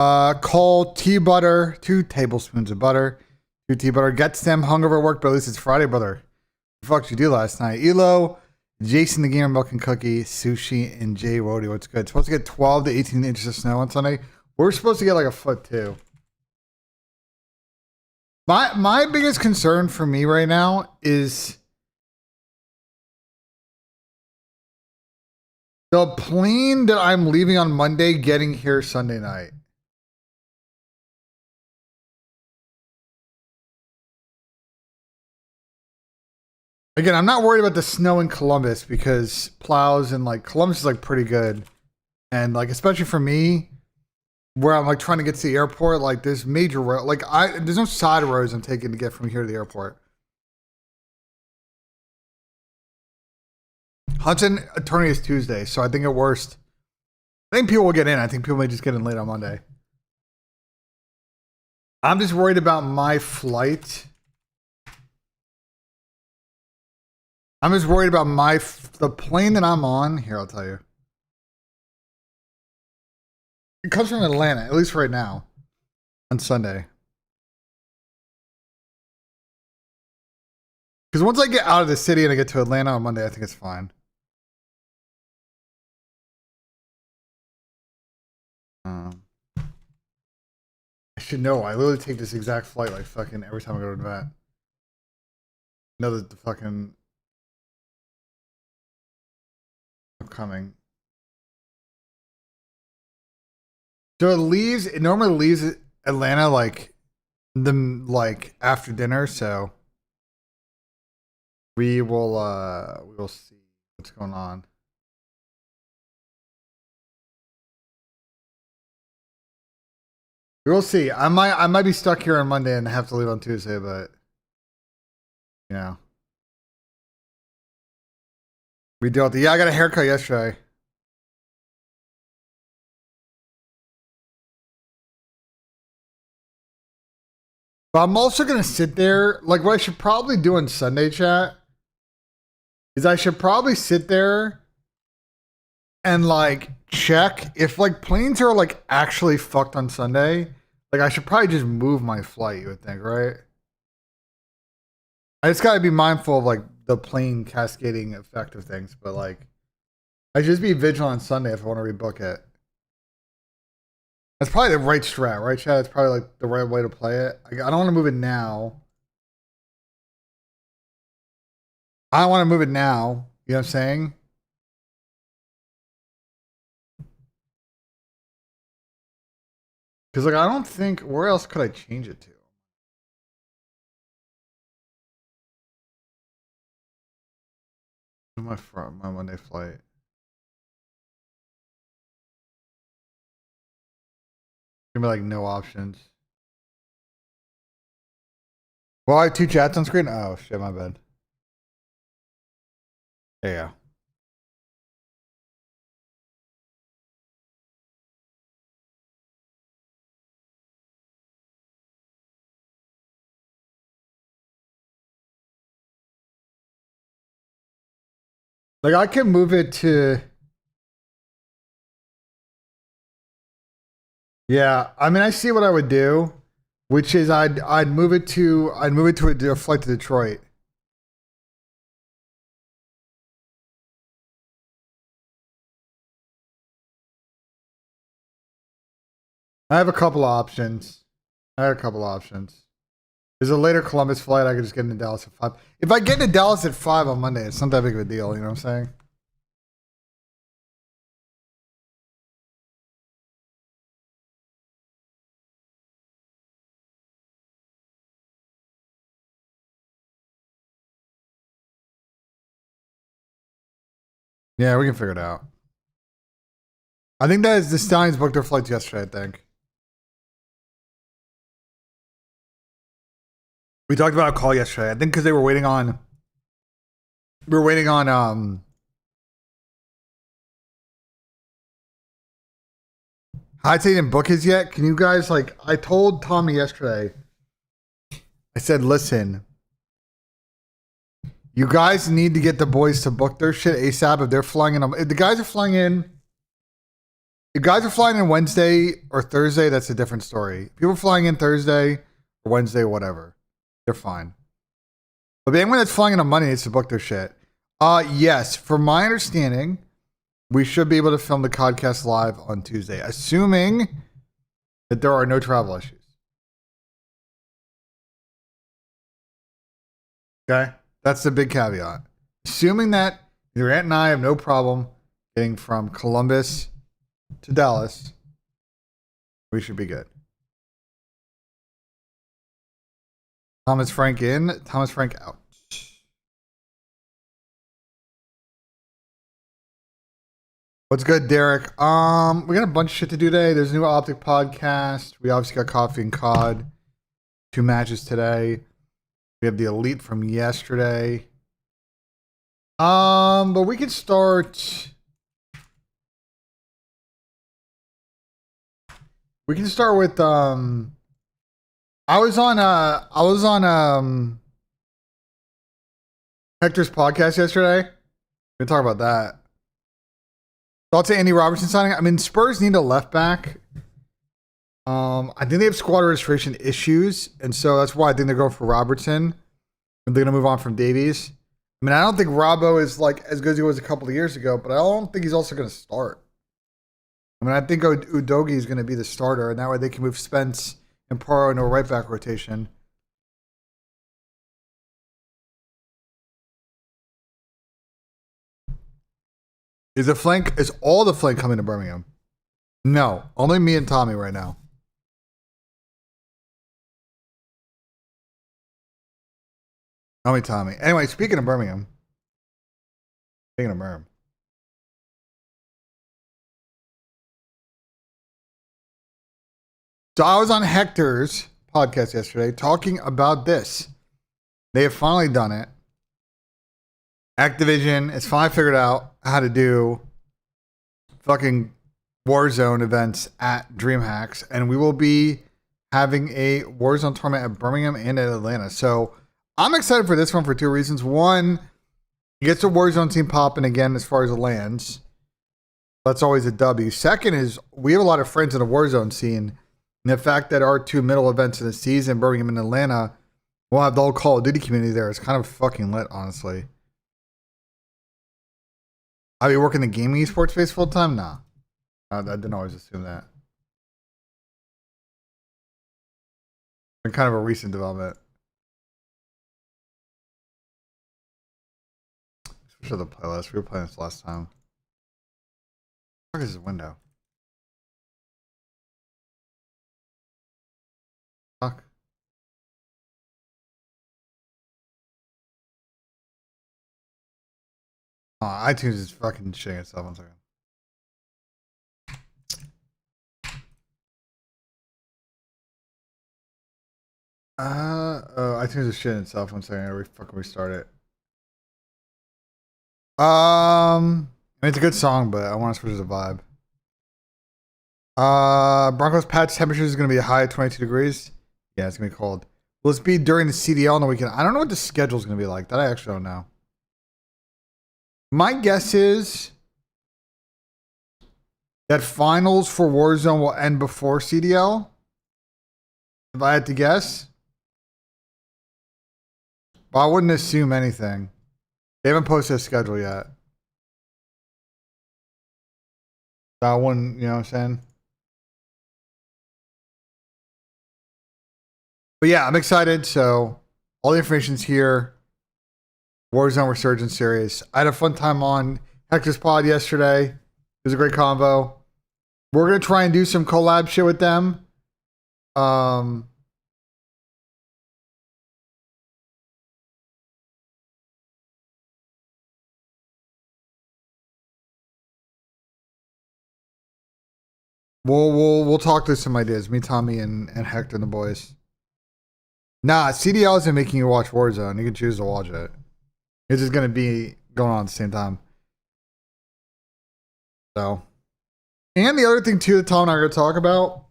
Call tea butter, 2 tablespoons of butter. 2 tea butter. Gets them hungover work, but at least it's Friday, brother. What the fuck did you do last night? Elo, Jason the Gamer, Milk and Cookie, Sushi, and Jay Rody. What's good? Supposed to get 12 to 18 inches of snow on Sunday. We're supposed to get like a foot too. My biggest concern for me right now is the plane that I'm leaving on Monday getting here Sunday night. Again, I'm not worried about the snow in Columbus because plows and like Columbus is like pretty good. And like, especially for me, where I'm like trying to get to the airport, like there's major road, like there's no side roads I'm taking to get from here to the airport. Hudson attorney is Tuesday, so I think at worst, I think people will get in. I think people may just get in late on Monday. I'm just worried about my flight. I'm just worried about the plane that I'm on. Here, I'll tell you. It comes from Atlanta, at least right now, on Sunday. Because once I get out of the city and I get to Atlanta on Monday, I think it's fine. I should know. I literally take this exact flight like fucking every time I go to an event. Know that the fucking... I'm coming. So it normally leaves Atlanta like after dinner, so we will see what's going on. We will see. I might be stuck here on Monday and have to leave on Tuesday, but yeah. We deal with it. Yeah, I got a haircut yesterday. But I'm also going to sit there. Like, what I should probably do in Sunday chat is I should probably sit there and, like, check if, like, planes are, like, actually fucked on Sunday. Like, I should probably just move my flight, you would think, right? I just got to be mindful of, like, the plane cascading effect of things. But, like, I should just be vigilant on Sunday if I want to rebook it. That's probably the right strat, right, Chad? It's probably like the right way to play it. I don't want to move it now. I don't want to move it now. You know what I'm saying? Because like I don't think where else could I change it to? My Monday flight. Give me like no options. Well, I have 2 chats on screen. Oh shit, my bad. There you go. Like I can move it to. Yeah, I mean I see what I would do, which is I'd move it to a flight to Detroit. I have a couple of options. There's a later Columbus flight. I could just get into Dallas at 5. If I get into Dallas at 5 on Monday, it's not that big of a deal. You know what I'm saying? Yeah, we can figure it out. I think that is the Stallions booked their flights yesterday, I think. We talked about a call yesterday. I think because they were waiting on. We were waiting on I'd say didn't book his yet. Can you guys like? I told Tommy yesterday. I said, listen, you guys need to get the boys to book their shit ASAP if they're flying in. If the guys are flying in If guys are flying in Wednesday or Thursday, that's a different story. People flying in Thursday or Wednesday, whatever, they're fine. But anyone that's flying in on Monday needs to book their shit. Yes, from my understanding, we should be able to film the podcast live on Tuesday, assuming that there are no travel issues. Okay? That's the big caveat. Assuming that your aunt and I have no problem getting from Columbus to Dallas, we should be good. Thomas Frank in, Thomas Frank out. What's good, Derek? We got a bunch of shit to do today. There's a new Optic podcast. We obviously got coffee and COD. 2 matches today. We have the Elite from yesterday. But we can start. We can start with I was on Hector's podcast yesterday. We can talk about that. Thoughts on Andy Robertson signing? I mean, Spurs need a left back. I think they have squad registration issues, and so that's why I think they're going for Robertson. They're going to move on from Davies. I mean, I don't think Robbo is like as good as he was a couple of years ago, but I don't think he's also going to start. I mean, I think Udogie is going to be the starter, and that way they can move Spence and Poro into a right back rotation. Is all the flank coming to Birmingham? No, only me and Tommy right now. Only Tommy. Anyway, speaking of Birmingham. So I was on Hector's podcast yesterday talking about this. They have finally done it. Activision has finally figured out how to do fucking Warzone events at DreamHacks, and we will be having a Warzone tournament at Birmingham and at Atlanta. So I'm excited for this one for 2 reasons. One, you get the Warzone team popping again as far as the lands. That's always a W. Second is we have a lot of friends in the Warzone scene. And the fact that our 2 middle events of the season, Birmingham and Atlanta, we'll have the whole Call of Duty community there. It's kind of fucking lit, honestly. I'll be working the gaming esports space full time? Nah. I didn't always assume that. Been kind of a recent development. Switch to the playlist. We were playing this last time. What is this window? Fuck. Oh, iTunes is fucking shitting itself. 1 second. iTunes is shitting itself. 1 second. I gotta fucking restart it. I mean, it's a good song, but I want to switch the vibe. Broncos patch temperature is going to be a high of 22 degrees. Yeah, it's going to be cold. Will this be during the CDL on the weekend? I don't know what the schedule is going to be like. That I actually don't know. My guess is that finals for Warzone will end before CDL. If I had to guess. But I wouldn't assume anything. They haven't posted a schedule yet. That one, you know what I'm saying? But yeah, I'm excited. So all the information's here. Warzone Resurgence Series. I had a fun time on Hector's Pod yesterday. It was a great convo. We're going to try and do some collab shit with them. We'll talk through some ideas. Me, Tommy, and Hector and the boys. Nah, CDL isn't making you watch Warzone. You can choose to watch it. It's just going to be going on at the same time. So, and the other thing too that Tom and I are going to talk about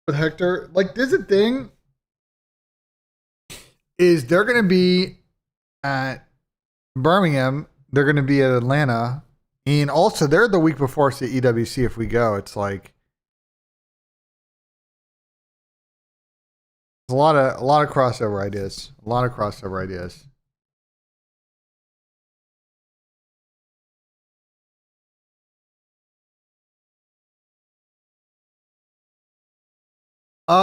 with Hector, like there's a thing, is they're going to be at Birmingham, they're going to be at Atlanta, And also, they're the week before us at EWC. If we go, it's like a lot of crossover ideas. A lot of crossover ideas.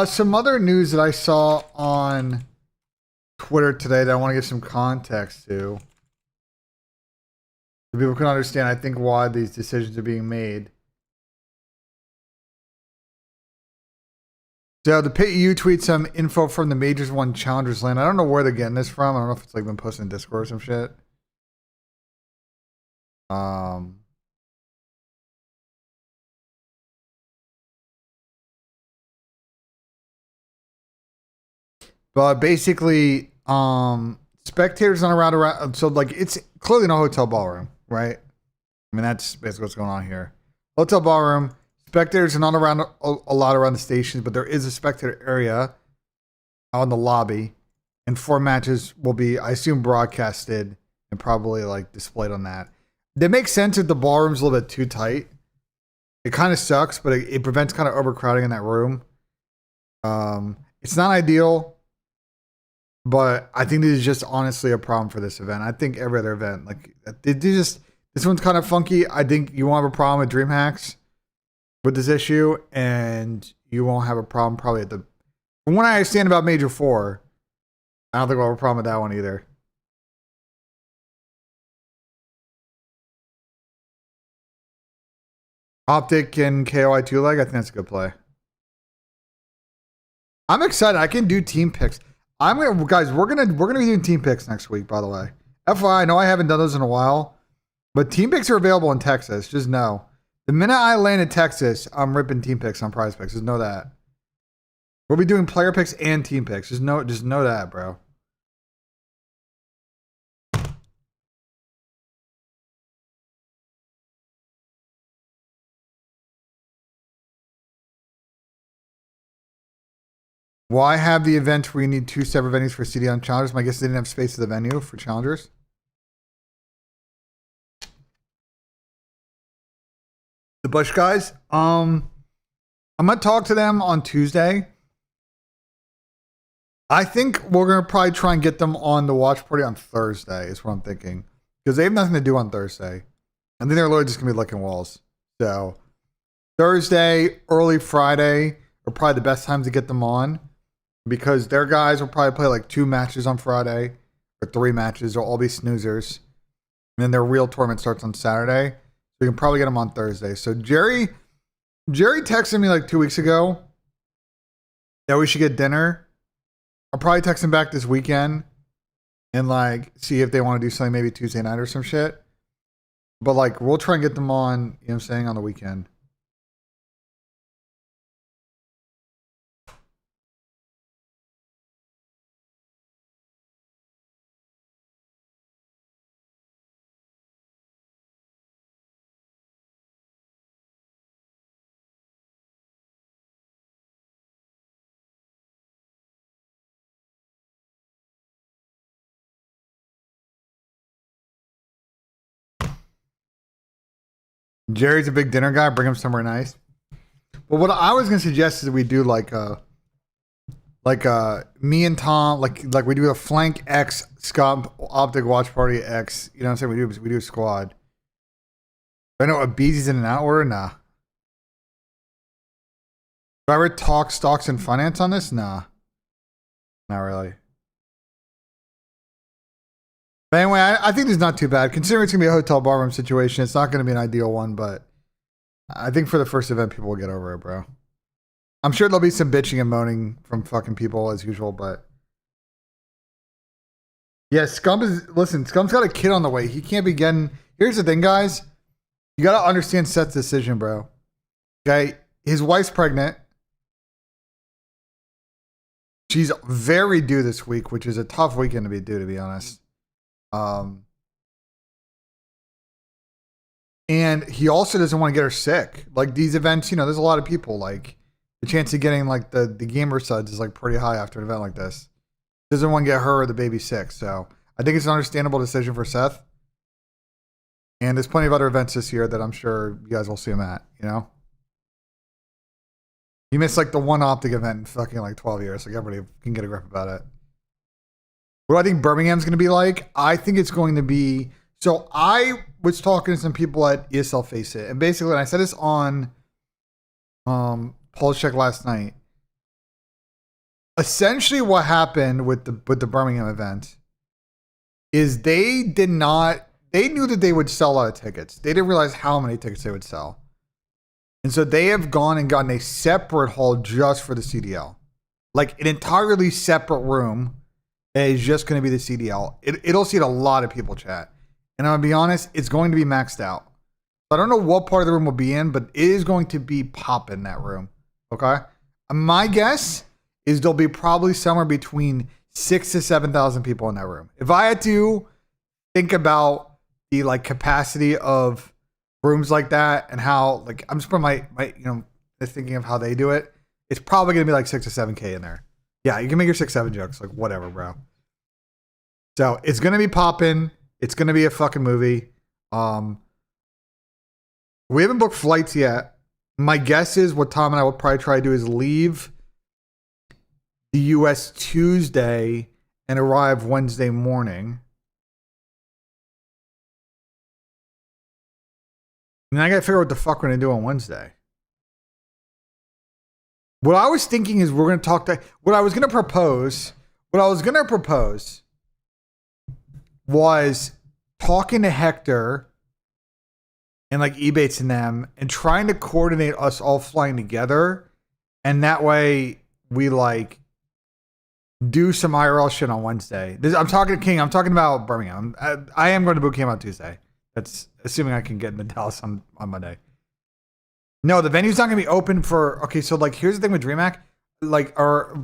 Some other news that I saw on Twitter today that I want to give some context to, so people can understand, I think, why these decisions are being made. So the Pit U tweets some info from the Majors 1 Challengers land. I don't know where they're getting this from. I don't know if it's like been posted in Discord or some shit. But basically, spectators not around. So like, it's clearly no hotel ballroom, right? I mean, that's basically what's going on here. Hotel ballroom. Spectators are not around a lot around the stations, but there is a spectator area out in the lobby, and 4 matches will be, I assume, broadcasted and probably like displayed on that. That makes sense if the ballroom's a little bit too tight. It kind of sucks, but it prevents kind of overcrowding in that room. It's not ideal, but I think this is just honestly a problem for this event. I think every other event, like this one's kind of funky. I think you won't have a problem with DreamHacks with this issue, and you won't have a problem probably from what I understand about Major 4, I don't think we'll have a problem with that one either. Optic and KOI 2-leg, I think that's a good play. I'm excited. I can do team picks. Guys, we're gonna be doing team picks next week, by the way. FYI, I know I haven't done those in a while, but team picks are available in Texas. Just know. The minute I land in Texas, I'm ripping team picks on PrizePicks. Just know that. We'll be doing player picks and team picks. Just know that, bro. Why have the event where you need 2 separate venues for CDL challengers? My guess is they didn't have space at the venue for challengers. The Bush guys, I'm gonna talk to them on Tuesday. I think we're gonna probably try and get them on the watch party on Thursday, is what I'm thinking. Because they have nothing to do on Thursday. I think they're literally just gonna be licking walls. So Thursday, early Friday are probably the best times to get them on. Because their guys will probably play like 2 matches on Friday. Or 3 matches. They'll all be snoozers. And then their real tournament starts on Saturday. We can probably get them on Thursday. So Jerry texted me like 2 weeks ago that we should get dinner. I'll probably text him back this weekend and like see if they want to do something maybe Tuesday night or some shit. But like we'll try and get them on, you know what I'm saying, on the weekend. Jerry's a big dinner guy. Bring him somewhere nice. But what I was gonna suggest is we do like me and Tom, like we do a flank X Scott Optic watch party X. You know what I'm saying? We do a squad. I know a Beezy's in and out order. Nah. Do I ever talk stocks and finance on this? Nah. Not really. But anyway, I think this is not too bad. Considering it's going to be a hotel barroom situation, it's not going to be an ideal one, but I think for the first event, people will get over it, bro. I'm sure there'll be some bitching and moaning from fucking people as usual, but yeah, Scum's got a kid on the way. He can't be getting. Here's the thing, guys. You got to understand Seth's decision, bro. Okay? His wife's pregnant. She's very due this week, which is a tough weekend to be due, to be honest. And he also doesn't want to get her sick. Like these events, you know, there's a lot of people. Like the chance of getting like the gamer suds is like pretty high after an event like this. Doesn't want to get her or the baby sick. So I think it's an understandable decision for Seth. And there's plenty of other events this year that I'm sure you guys will see them at, you know? You missed like the one Optic event in fucking like 12 years. Like everybody can get a grip about it. What do I think Birmingham's going to be like? I think it's going to be... So I was talking to some people at ESL Face It. And basically, and I said this on Pulse Check last night. Essentially what happened with the Birmingham event is they knew that they would sell a lot of tickets. They didn't realize how many tickets they would sell. And so they have gone and gotten a separate hall just for the CDL. Like an entirely separate room that is just going to be the CDL. It'll seat a lot of people, chat. And I'm going to be honest, it's going to be maxed out. I don't know what part of the room will be in, but it is going to be popping in that room. Okay? My guess is there'll be probably somewhere between 6,000 to 7,000 people in that room. If I had to think about the like capacity of rooms like that and how like I'm just putting my thinking of how they do it, it's probably gonna be like 6 to 7K in there. Yeah, you can make your 6-7 jokes, like whatever, bro. So it's gonna be popping. It's gonna be a fucking movie. We haven't booked flights yet. My guess is what Tom and I will probably try to do is leave the US Tuesday and arrive Wednesday morning. And I gotta figure out what the fuck we're gonna do on Wednesday. What I was thinking is we're gonna talk to what I was gonna propose was talking to Hector and like Ebates and them and trying to coordinate us all flying together. And that way we like do some IRL shit on Wednesday. I'm talking to King. I'm talking about Birmingham. I am going to bootcamp on Tuesday. That's assuming I can get into Dallas on Monday. No, the venue's not going to be open for... Okay, so like here's the thing with DreamHack. Like, our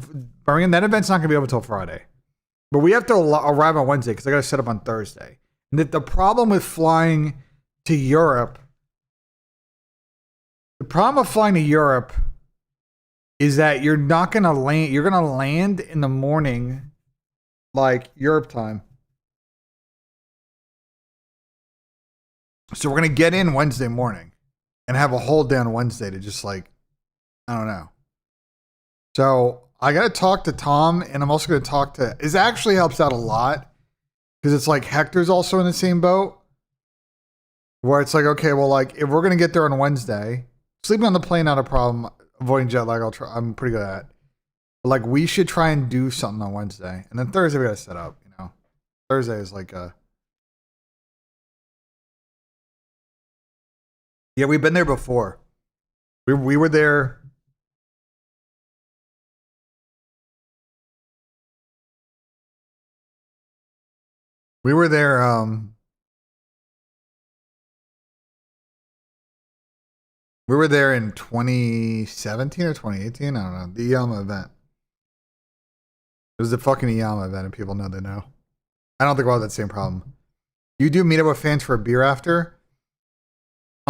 Birmingham, that event's not going to be open until Friday. But we have to arrive on Wednesday because I got to set up on Thursday. And the problem with flying to Europe... The problem with flying to Europe is that you're not going to land... You're going to land in the morning, like Europe time. So we're going to get in Wednesday morning and have a whole day on Wednesday to just like, I don't know. So I got to talk to Tom, and I'm also going to talk to, it actually helps out a lot because it's like Hector's also in the same boat where it's like, okay, well, like if we're going to get there on Wednesday, sleeping on the plane, not a problem. Avoiding jet lag, I'm pretty good at. But like we should try and do something on Wednesday. And then Thursday we got to set up, you know. Thursday is like a, yeah, we've been there before. We were there. We were there. We were there in 2017 or 2018. I don't know. The Iyama event. It was the fucking Iyama event, and people know they know. I don't think we'll have that same problem. You do meet up with fans for a beer after?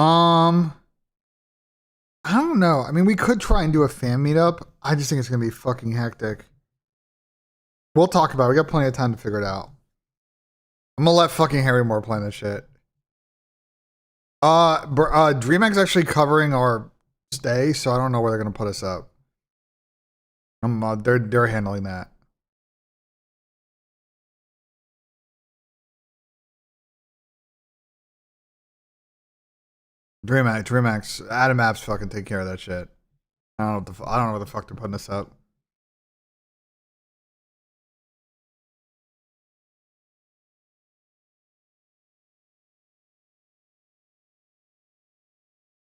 I don't know. I mean, we could try and do a fan meetup. I just think it's gonna be fucking hectic. We'll talk about it. We got plenty of time to figure it out. I'm gonna let fucking Harry Moore plan this shit. DreamHack's actually covering our stay, so I don't know where they're gonna put us up. They're handling that. DreamHack's Adam Apps fucking take care of that shit. I don't know where the fuck they're putting this up.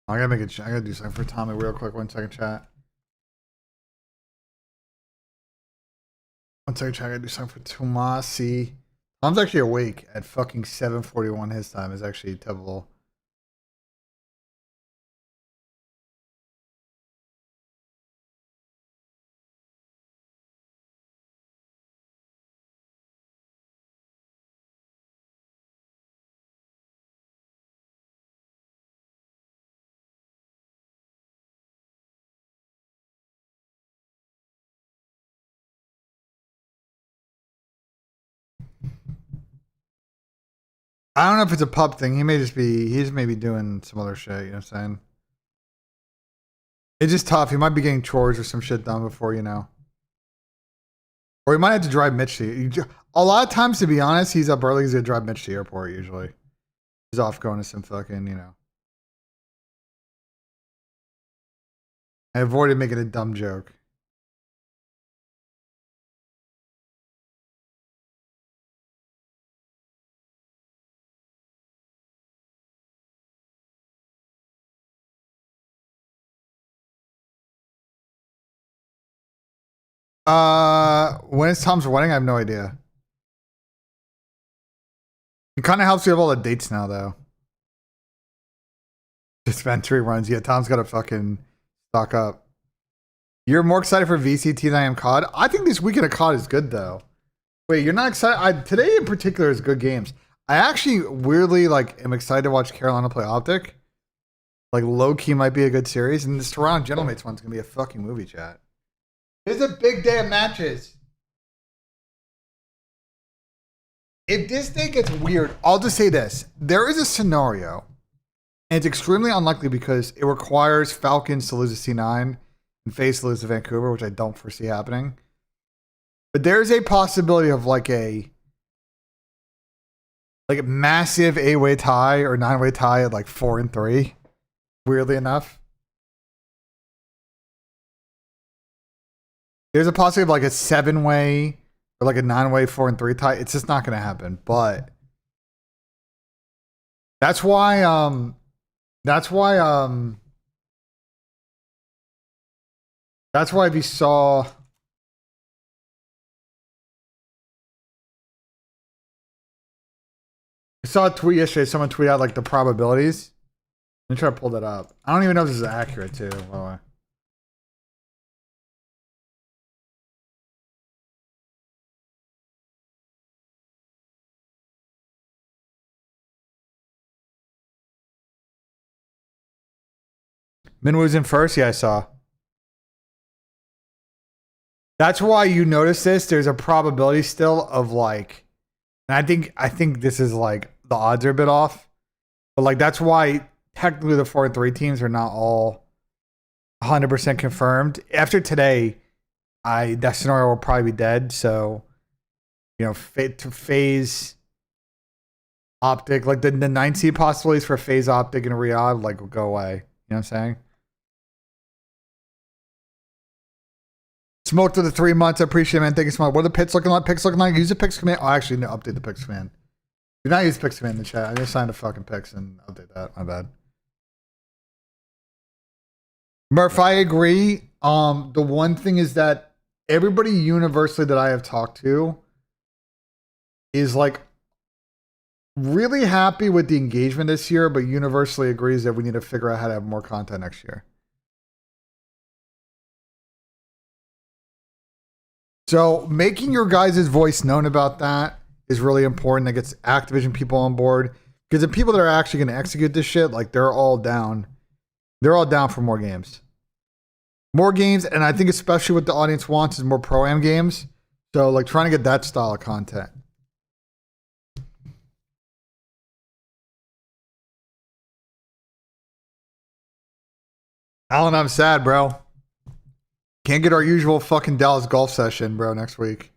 I gotta do something for Tommy real quick. 1 second, chat. 1 second, chat. I gotta do something for Tomasi. Tom's actually awake at fucking 7:41 his time. Is actually typical. I don't know if it's a pup thing. He's maybe doing some other shit, you know what I'm saying? It's just tough. He might be getting chores or some shit done before, you know. Or he might have to drive Mitch a lot of times, to be honest, he's up early. He's going to drive Mitch to the airport, usually. He's off going to some fucking, you know. I avoided making a dumb joke. When is Tom's wedding? I have no idea. It kind of helps you have all the dates now, though. Just spent 3 runs. Yeah, Tom's got to fucking stock up. You're more excited for VCT than I am COD? I think this weekend of COD is good, though. Wait, you're not excited? Today in particular is good games. I actually weirdly am excited to watch Carolina play Optic. Like, low-key might be a good series. And this Toronto Gentlemates one's going to be a fucking movie, chat. It's a big day of matches. If this day gets weird, I'll just say this. There is a scenario, and it's extremely unlikely because it requires Falcons to lose to C9 and FaZe to lose to Vancouver, which I don't foresee happening. But there's a possibility of a massive 8-way tie or 9-way tie at 4-3, weirdly enough. There's a possibility of a 7-way or a 9-way 4-3 tie. It's just not going to happen. But that's why if you saw, I saw a tweet yesterday. Someone tweeted out the probabilities. Let me try to pull that up. I don't even know if this is accurate too, by the way. Minwoo's in first? Yeah, I saw. That's why you notice this. There's a probability still of and I think this is the odds are a bit off. But that's why technically the 4-3 teams are not all 100% confirmed. After today, that scenario will probably be dead. So, FaZe Optic, the 9 seed possibilities for FaZe Optic and Riyadh, will go away. You know what I'm saying? Smoked for the 3 months. I appreciate it, man. Thank you so much. What are the picks looking like? Use the picks command. Oh, actually, no, update the picks command. Do not use picks command in the chat. I just signed a fucking picks and update that. My bad. Murph, I agree. The one thing is that everybody universally that I have talked to is really happy with the engagement this year, but universally agrees that we need to figure out how to have more content next year. So making your guys' voice known about that is really important. That gets Activision people on board. Because the people that are actually going to execute this shit, they're all down. They're all down for more games. More games, and I think especially what the audience wants is more pro-am games. So trying to get that style of content. Alan, I'm sad, bro. Can't get our usual fucking Dallas golf session, bro, next week.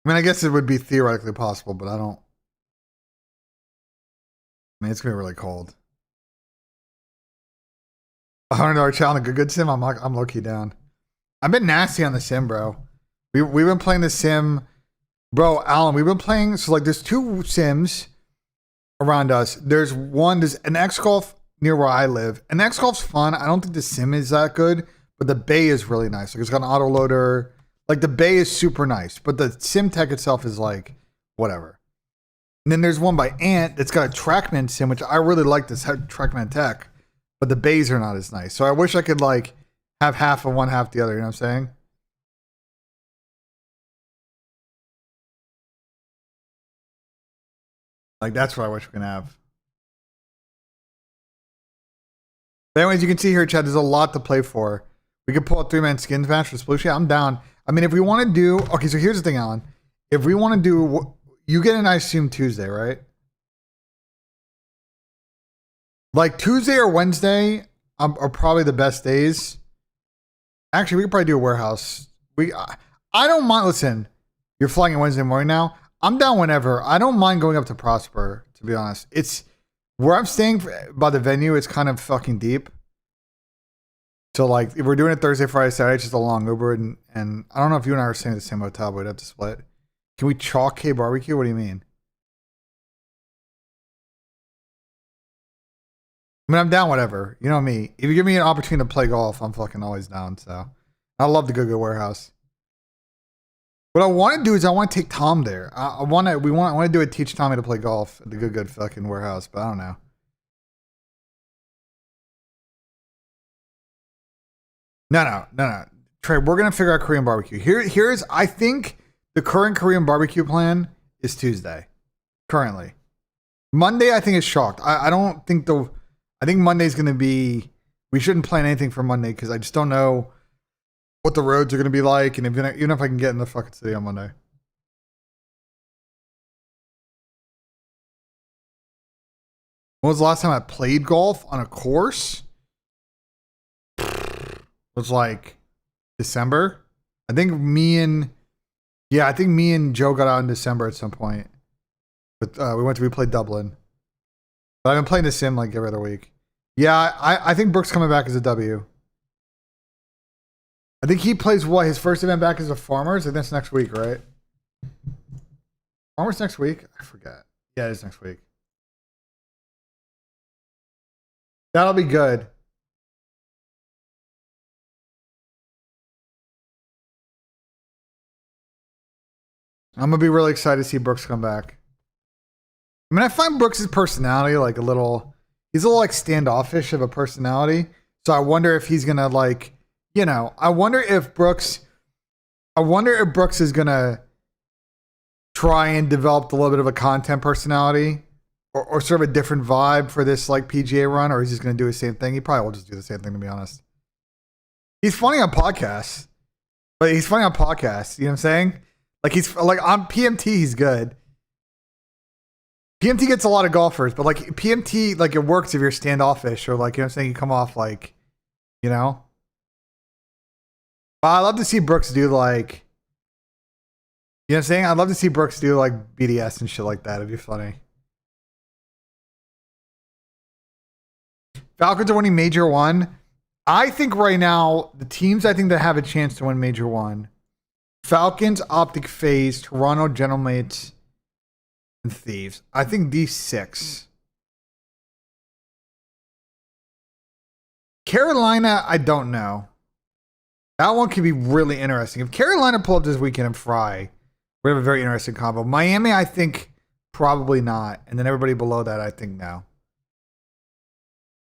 I mean, I guess it would be theoretically possible, but I don't. I mean, it's gonna be really cold. $100 challenge, a good sim. I'm low key down. I've been nasty on the sim, bro. We've been playing the sim, bro. Alan, we've been playing. So there's 2 sims around us. There's an X Golf near where I live. And X Golf's fun. I don't think the sim is that good, but the bay is really nice. It's got an autoloader. The bay is super nice, but the sim tech itself is whatever. And then there's one by Ant that's got a Trackman sim, which I really like this Trackman tech, but the bays are not as nice. So I wish I could have half of one, half the other. You know what I'm saying? That's what I wish we can have. But anyways, you can see here, Chad, there's a lot to play for. We could pull a 3-man skins match for Splushie. I'm down. I mean, if we want to do, okay, so here's the thing, Alan. If we want to do, you get an, I assume, Tuesday, right? Like Tuesday or Wednesday are probably the best days. Actually, we could probably do a warehouse. I don't mind. Listen, you're flying on Wednesday morning now. I'm down whenever. I don't mind going up to Prosper, to be honest. It's where I'm staying by the venue. It's kind of fucking deep. So like, if we're doing it Thursday, Friday, Saturday, it's just a long Uber, and I don't know if you and I are staying at the same hotel, but we'd have to split. Can we chalk K barbecue? What do you mean? I mean, I'm down whatever. You know me. If you give me an opportunity to play golf, I'm fucking always down. So I love the Go Warehouse. What I want to do is I want to take Tom there. I want to do it. Teach Tommy to play golf at the Good fucking Warehouse, but I don't know. No. Trey, we're gonna figure out Korean barbecue. Here's I think the current Korean barbecue plan is Tuesday. Currently, Monday I think is shocked. I don't think I think Monday's gonna be. We shouldn't plan anything for Monday because I just don't know what the roads are gonna be like, and even if I can get in the fucking city on Monday. When was the last time I played golf on a course? It was like December. I think me and Joe got out in December at some point. But we played Dublin. But I've been playing the sim like every other week. Yeah, I think Brooks coming back as a W. I think he plays what? His first event back as a Farmers? I think that's next week, right? Farmers next week? I forget. Yeah, it is next week. That'll be good. I'm gonna be really excited to see Brooks come back. I mean, I find Brooks' personality like he's a little like standoffish of a personality. So I wonder if he's gonna like, I wonder if Brooks is gonna try and develop a little bit of a content personality or sort of a different vibe for this like PGA run, or he's just gonna do the same thing. He probably will just do the same thing, to be honest. He's funny on podcasts, You know what I'm saying? Like he's like on PMT, he's good. PMT gets a lot of golfers, but like PMT, like it works if you're standoffish or like, you know what I'm saying? You come off like, But I love to see Brooks do like, you know what I'm saying? I'd love to see Brooks do like BDS and shit like that. It'd be funny. Falcons are winning Major 1. I think right now, the teams I think that have a chance to win Major 1, Falcons, Optic, FaZe, Toronto, Gentlemates, and Thieves. I think these 6. Carolina, I don't know. That one could be really interesting. If Carolina pull up this weekend and fry, we have a very interesting combo. Miami, I think probably not. And then everybody below that, I think no.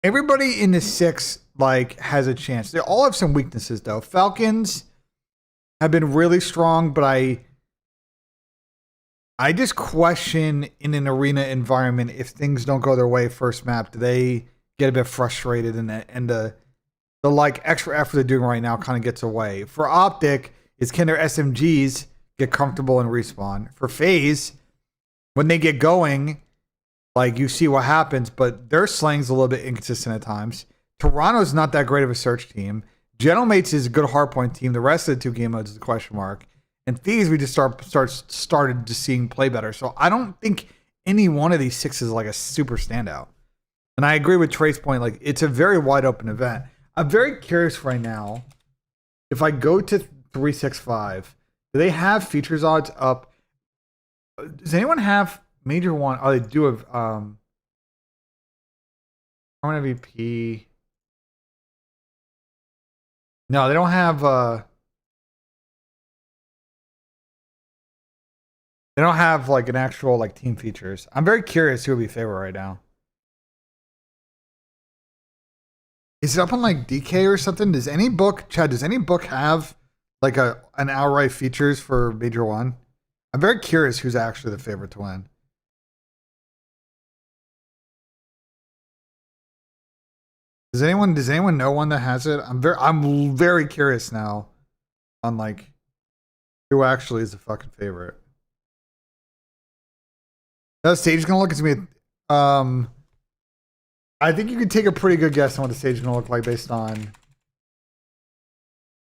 Everybody in the 6 like has a chance. They all have some weaknesses though. Falcons have been really strong, but I just question in an arena environment if things don't go their way first map, do they get a bit frustrated and the like extra effort they're doing right now kind of gets away. For Optic, is can their SMGs get comfortable and respawn? For FaZe, when they get going, like you see what happens, but their slang's a little bit inconsistent at times. Toronto's not that great of a search team. Gentlemates is a good hardpoint team. The rest of the 2 game modes is a question mark. And Thieves, we just started just seeing play better. So I don't think any one of these 6 is like a super standout. And I agree with Trey's point. Like it's a very wide open event. I'm very curious right now. If I go to 365, do they have features odds up? Does anyone have Major 1? Oh, they do have MVP. No, they don't have like an actual like team features. I'm very curious who would be favorite right now. Is it up on like DK or something? Does any book have like an outright features for Major 1? I'm very curious who's actually the favorite to win. Does anyone know one that has it? I'm very curious now on like Who actually is the fucking favorite? How the stage is gonna look? It's gonna be. I think you could take a pretty good guess on what the stage is gonna look like based on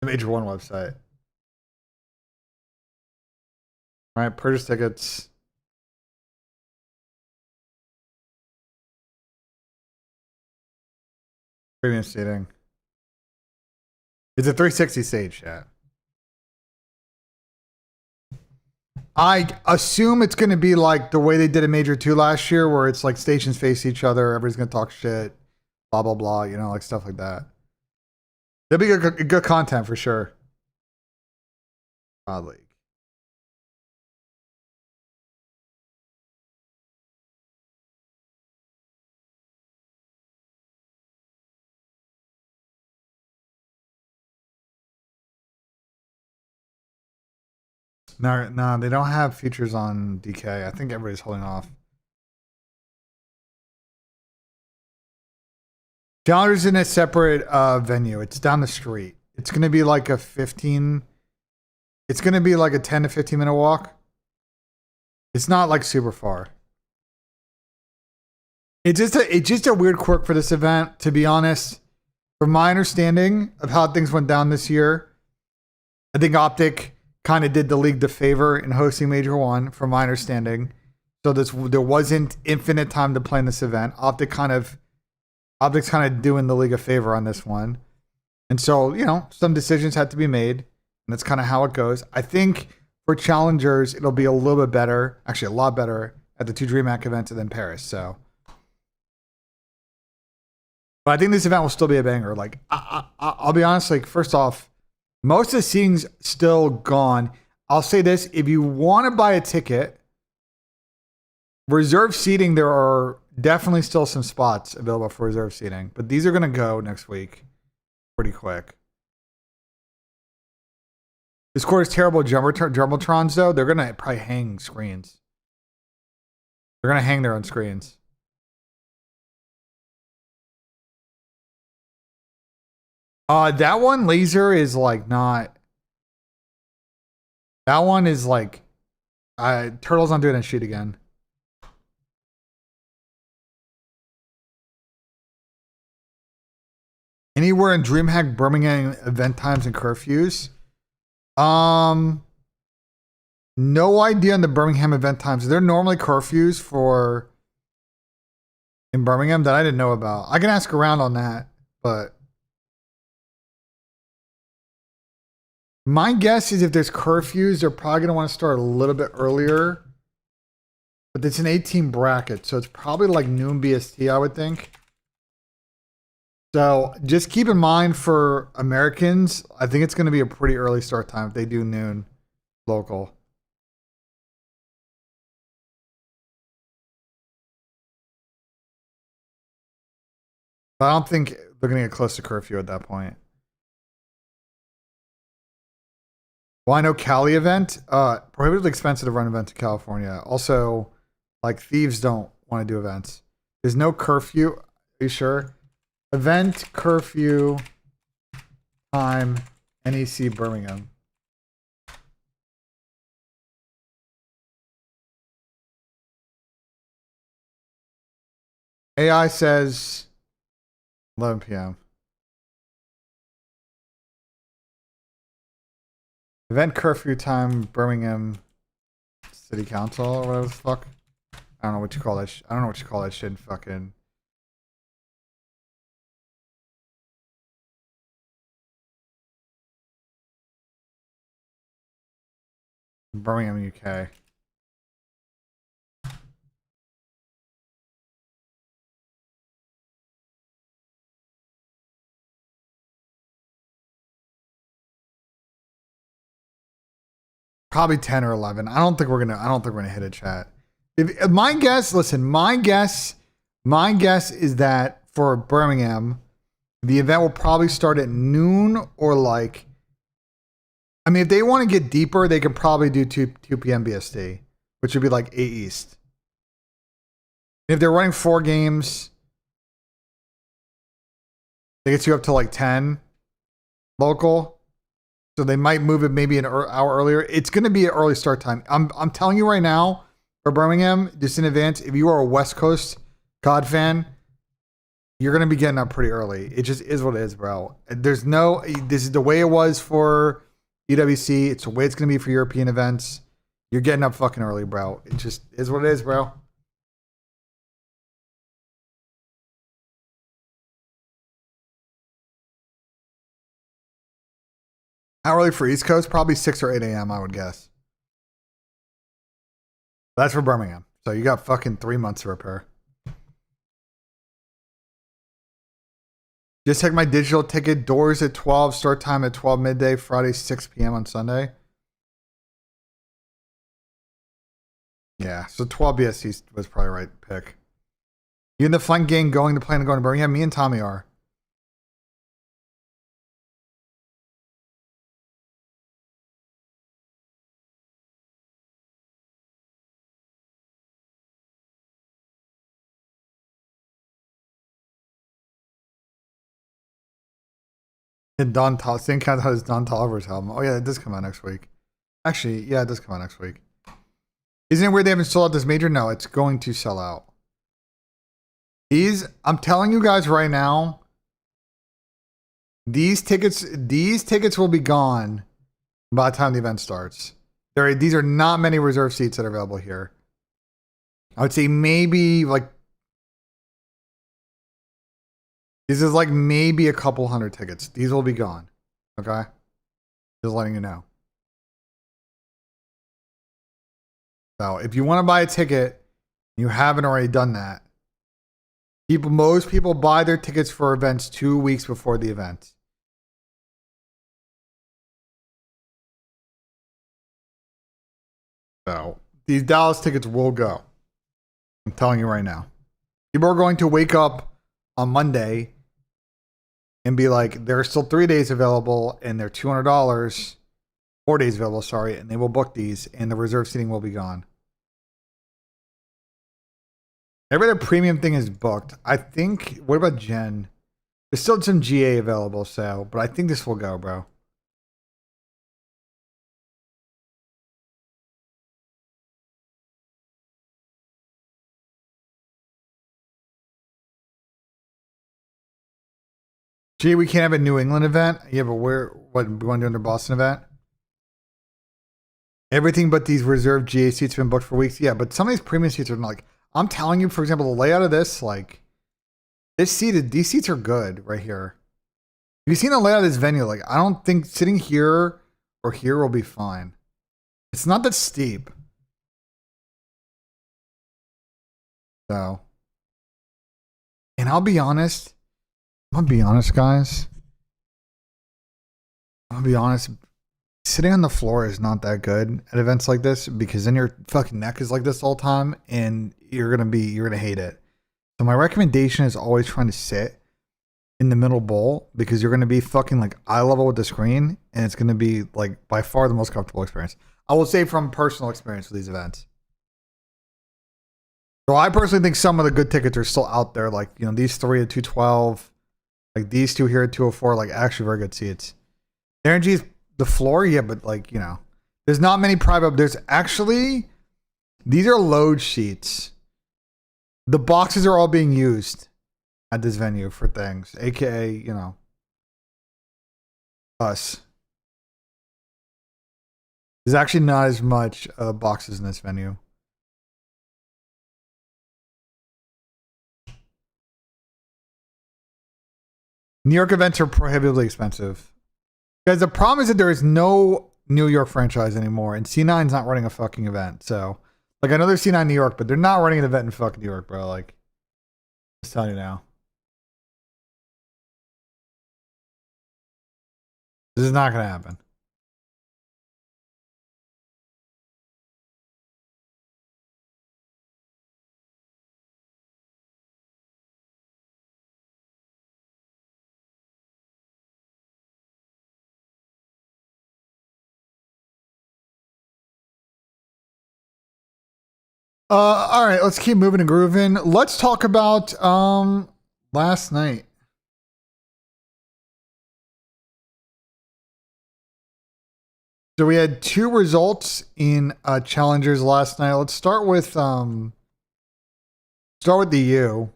the Major One website. All right, purchase tickets. Premium seating. It's a 360 stage, yeah. I assume it's going to be like the way they did a Major 2 last year, where it's like stations face each other, everybody's going to talk shit, blah, blah, blah, you know, like stuff like that. There'll be good content for sure. COD League. No, they don't have features on DK. I think everybody's holding off. Challenger's in a separate venue. It's down the street. It's going to be like a 15. It's going to be like a 10 to 15 minute walk. It's not like super far. It's just a weird quirk for this event, to be honest. From my understanding of how things went down this year, I think Optic kind of did the league the favor in hosting Major 1, from my understanding. So there wasn't infinite time to play in this event. Optic's kind of doing the league a favor on this one. And so, you know, some decisions had to be made, and that's kind of how it goes. I think for challengers, it'll be a little bit better, actually a lot better, at the 2 DreamHack events than Paris. So, but I think this event will still be a banger. Like, I'll be honest, like, first off, most of the seating's still gone. I'll say this, if you want to buy a ticket, reserve seating, there are definitely still some spots available for reserve seating, but these are going to go next week pretty quick. Discord is terrible. Jumbotrons, though, they're going to probably hang screens. They're going to hang their own screens. That one laser is like not. That one is like, Turtle's not doing that shit again. Anywhere in DreamHack Birmingham event times and curfews? No idea on the Birmingham event times. They're normally curfews for in Birmingham that I didn't know about. I can ask around on that, but my guess is if there's curfews, they're probably going to want to start a little bit earlier. But it's an 18 bracket, so it's probably like noon BST, I would think. So just keep in mind for Americans, I think it's going to be a pretty early start time if they do noon local. But I don't think they're going to get close to curfew at that point. Well, I know Cali event, prohibitively expensive to run events in California. Also, like, thieves don't want to do events. There's no curfew. Are you sure? Event curfew time NEC Birmingham. AI says 11 p.m. Event curfew time Birmingham City Council or whatever the fuck. I don't know what you call that. I don't know what you call that shit. Fucking. Birmingham, UK. Probably 10 or 11. I don't think we're gonna hit a chat. If my guess, listen, my guess is that for Birmingham, the event will probably start at noon or like, I mean, if they want to get deeper, they could probably do 2 p.m. BST, which would be like 8 East. If they're running 4 games, they get you up to like 10 local. So they might move it maybe an hour earlier. It's going to be an early start time. I'm telling you right now, for Birmingham, just in advance, if you are a West Coast COD fan, you're going to be getting up pretty early. It just is what it is, bro. There's no, this is the way it was for UWC. It's the way it's going to be for European events. You're getting up fucking early, bro. It just is what it is, bro. How early for East Coast? Probably 6 or 8 a.m., I would guess. That's for Birmingham. So you got fucking 3 months to repair. Just check my digital ticket. Doors at 12. Start time at 12 midday. Friday, 6 p.m. on Sunday. Yeah, so 12 BSC was probably right pick. You in the flank gang going to plan to go to Birmingham? Me and Tommy are. And Don same count as Don Tolliver's album. Oh yeah, it does come out next week. Actually, yeah, it does come out next week. Isn't it weird they haven't sold out this major? No, it's going to sell out. I'm telling you guys right now, these tickets will be gone by the time the event starts. These are not many reserve seats that are available here. I would say maybe like this is like maybe a couple hundred tickets. These will be gone. Okay? Just letting you know. So if you want to buy a ticket, you haven't already done that. Most people buy their tickets for events 2 weeks before the event. So these Dallas tickets will go. I'm telling you right now. People are going to wake up on Monday and be like, there are still 3 days available and they're $200, 4 days available, sorry, and they will book these and the reserve seating will be gone. Every other premium thing is booked. I think, what about Gen? There's still some GA available, so, but I think this will go, bro. Gee, we can't have a New England event? Yeah, but what, we want to do another Boston event? Everything but these reserved GA seats have been booked for weeks. Yeah, but some of these premium seats are like, I'm telling you, for example, the layout of this, like, these seats are good right here. You've seen the layout of this venue. Like, I don't think sitting here or here will be fine. It's not that steep. So, and I'll be honest. I'm gonna be honest, guys. I'll be honest. Sitting on the floor is not that good at events like this because then your fucking neck is like this all the time and you're gonna hate it. So my recommendation is always trying to sit in the middle bowl because you're gonna be fucking like eye level with the screen and it's gonna be like by far the most comfortable experience. I will say from personal experience with these events. So I personally think some of the good tickets are still out there, like, you know, these 3 at 212, like these 2 here at 204, like actually very good seats. Energy's the floor, yeah, but like, you know, there's not many private. There's actually, these are load sheets. The boxes are all being used at this venue for things, aka, you know, us. There's actually not as much boxes in this venue. New York events are prohibitively expensive. Guys, the problem is that there is no New York franchise anymore, and C9's not running a fucking event. So, like, I know there's C9 New York, but they're not running an event in fucking New York, bro. Like, just telling you now. This is not going to happen. All right, let's keep moving and grooving. Let's talk about last night. So we had 2 results in challengers last night. Let's start with the EU.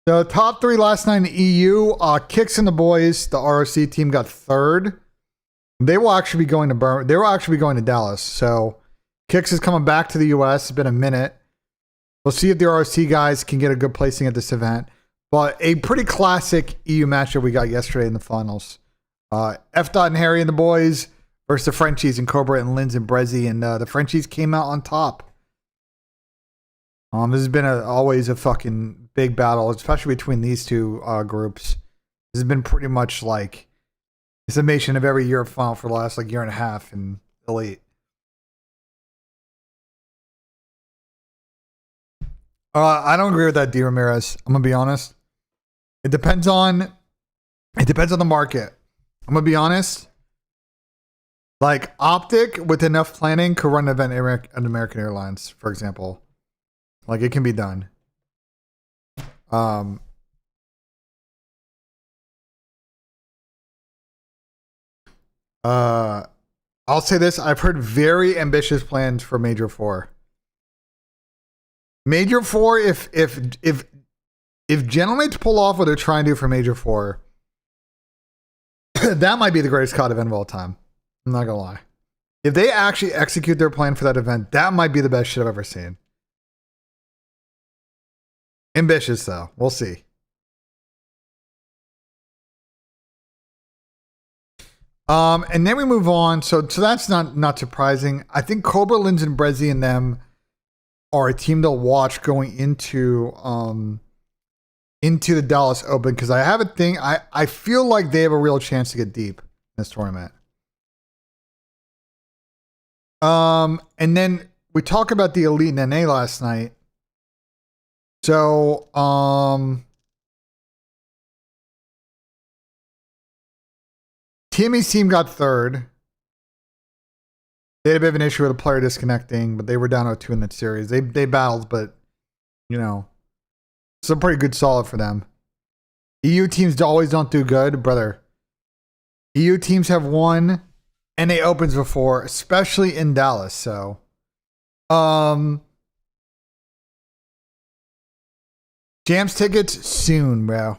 The top 3 last night in the EU, Kicks and the boys, the ROC team got 3rd. They will actually be going to Dallas. So Kicks is coming back to the US. It's been a minute. We'll see if the ROC guys can get a good placing at this event. But a pretty classic EU matchup we got yesterday in the finals. F. Dot and Harry and the boys versus the Frenchies and Cobra and Linz and Brezzy. And the Frenchies came out on top. This has been always a fucking big battle, especially between these 2 groups. This has been pretty much like a summation of every year of final for the last like year and a half in Elite. I don't agree with that, D. Ramirez. I'm gonna be honest. It depends on the market. I'm gonna be honest. Like Optic, with enough planning, could run an event at American Airlines, for example. Like it can be done. I'll say this: I've heard very ambitious plans for Major 4. Major 4, if Gentlemates pull off what they're trying to do for Major 4, that might be the greatest COD event of all time. I'm not gonna lie. If they actually execute their plan for that event, that might be the best shit I've ever seen. Ambitious though. We'll see. And then we move on. So that's not surprising. I think Cobra, Linz, and Brezzy and them are a team to watch going into the Dallas Open, because I have a thing. I feel like they have a real chance to get deep in this tournament. And then we talk about the Elite and NA last night. So, Timmy's team got 3rd. They had a bit of an issue with a player disconnecting, but they were down 0-2 in that series. They battled, but, you know, some pretty good solid for them. EU teams always don't do good, brother. EU teams have won NA Opens before, especially in Dallas. So, Champs tickets soon, bro.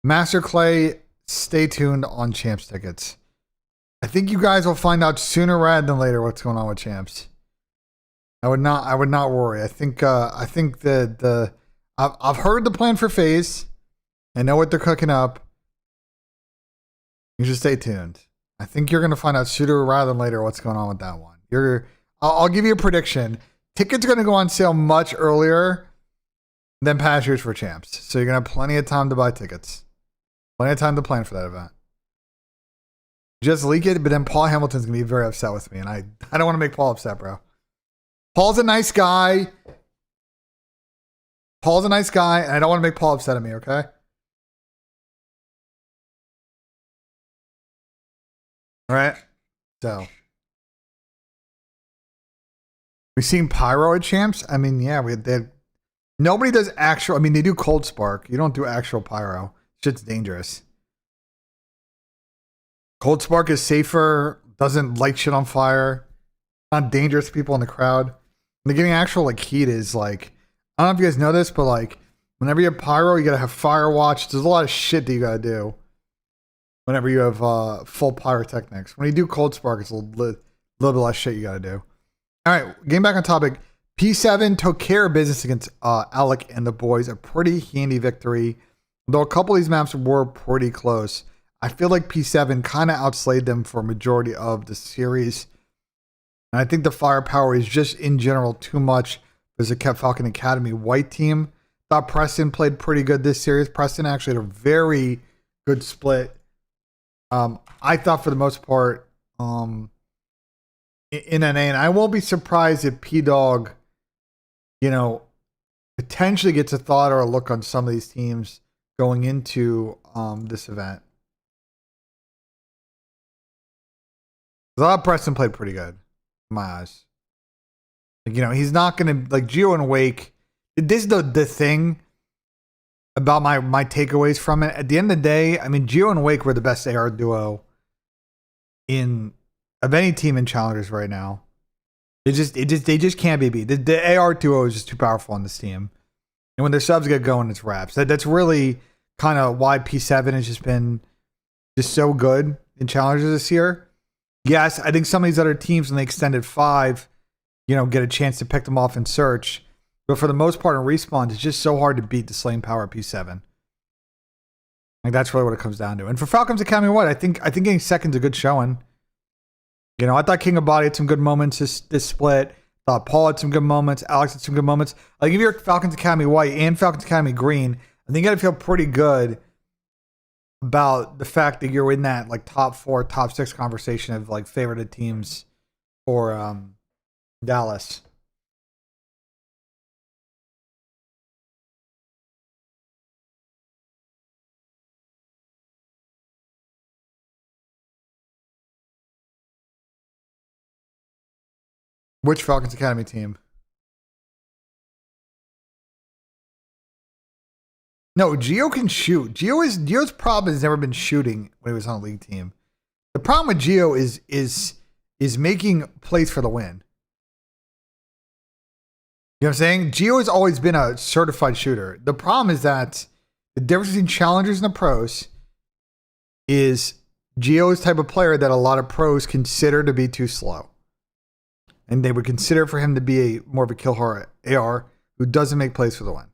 Master Clay, stay tuned on Champs tickets. I think you guys will find out sooner rather than later what's going on with Champs. I would not worry. I think that I've heard the plan for FaZe. I know what they're cooking up. You should stay tuned. I think you're gonna find out sooner rather than later what's going on with that one. I'll give you a prediction. Tickets are gonna go on sale much earlier than past years for Champs. So you're gonna have plenty of time to buy tickets. Plenty of time to plan for that event. Just leak it, but then Paul Hamilton's gonna be very upset with me, and I don't want to make Paul upset, bro. Paul's a nice guy. And I don't want to make Paul upset at me, okay? All right. So we seen Pyro at Champs. I mean, yeah, nobody does actual. I mean, they do Cold Spark. You don't do actual Pyro. Shit's dangerous. Cold Spark is safer, doesn't light shit on fire, not dangerous to people in the crowd. And they're getting actual like heat is like, I don't know if you guys know this, but like whenever you have Pyro, you gotta have Fire Watch. There's a lot of shit that you gotta do whenever you have full pyrotechnics. When you do Cold Spark, it's a little bit less shit you gotta do. All right, getting back on topic. P7 took care of business against Alec and the boys. A pretty handy victory, though a couple of these maps were pretty close. I feel like P7 kind of outslayed them for a majority of the series. And I think the firepower is just in general too much for the Kept Falcon Academy white team. Thought Preston played pretty good this series. Preston actually had a very good split. I thought for the most part in NA, and I won't be surprised if P-Dog, potentially gets a thought or a look on some of these teams going into this event. I thought Preston played pretty good in my eyes. Like, he's not going to, like, Geo and Wake. This is the thing about my takeaways from it. At the end of the day, I mean, Geo and Wake were the best AR duo of any team in challengers right now. They just can't be beat. The AR duo is just too powerful on this team. And when their subs get going, it's wraps. That's really kind of why P7 has just been just so good in challengers this year. Yes, I think some of these other teams, when they extended 5, get a chance to pick them off in search. But for the most part in respawns, it's just so hard to beat the slaying power of P7. Like that's really what it comes down to. And for Falcons Academy White, I think getting second's a good showing. I thought King of Body had some good moments this split. Thought Paul had some good moments. Alex had some good moments. Like if you're Falcons Academy White and Falcons Academy Green, I think you got to feel pretty good about the fact that you're in that like top 4, top 6 conversation of like favorited teams for Dallas. Which Falcons Academy team? No, Gio can shoot. Gio's problem has never been shooting when he was on a league team. The problem with Gio is making plays for the win. You know what I'm saying? Gio has always been a certified shooter. The problem is that the difference between challengers and the pros is Gio's type of player that a lot of pros consider to be too slow. And they would consider for him to be more of a kill AR who doesn't make plays for the win.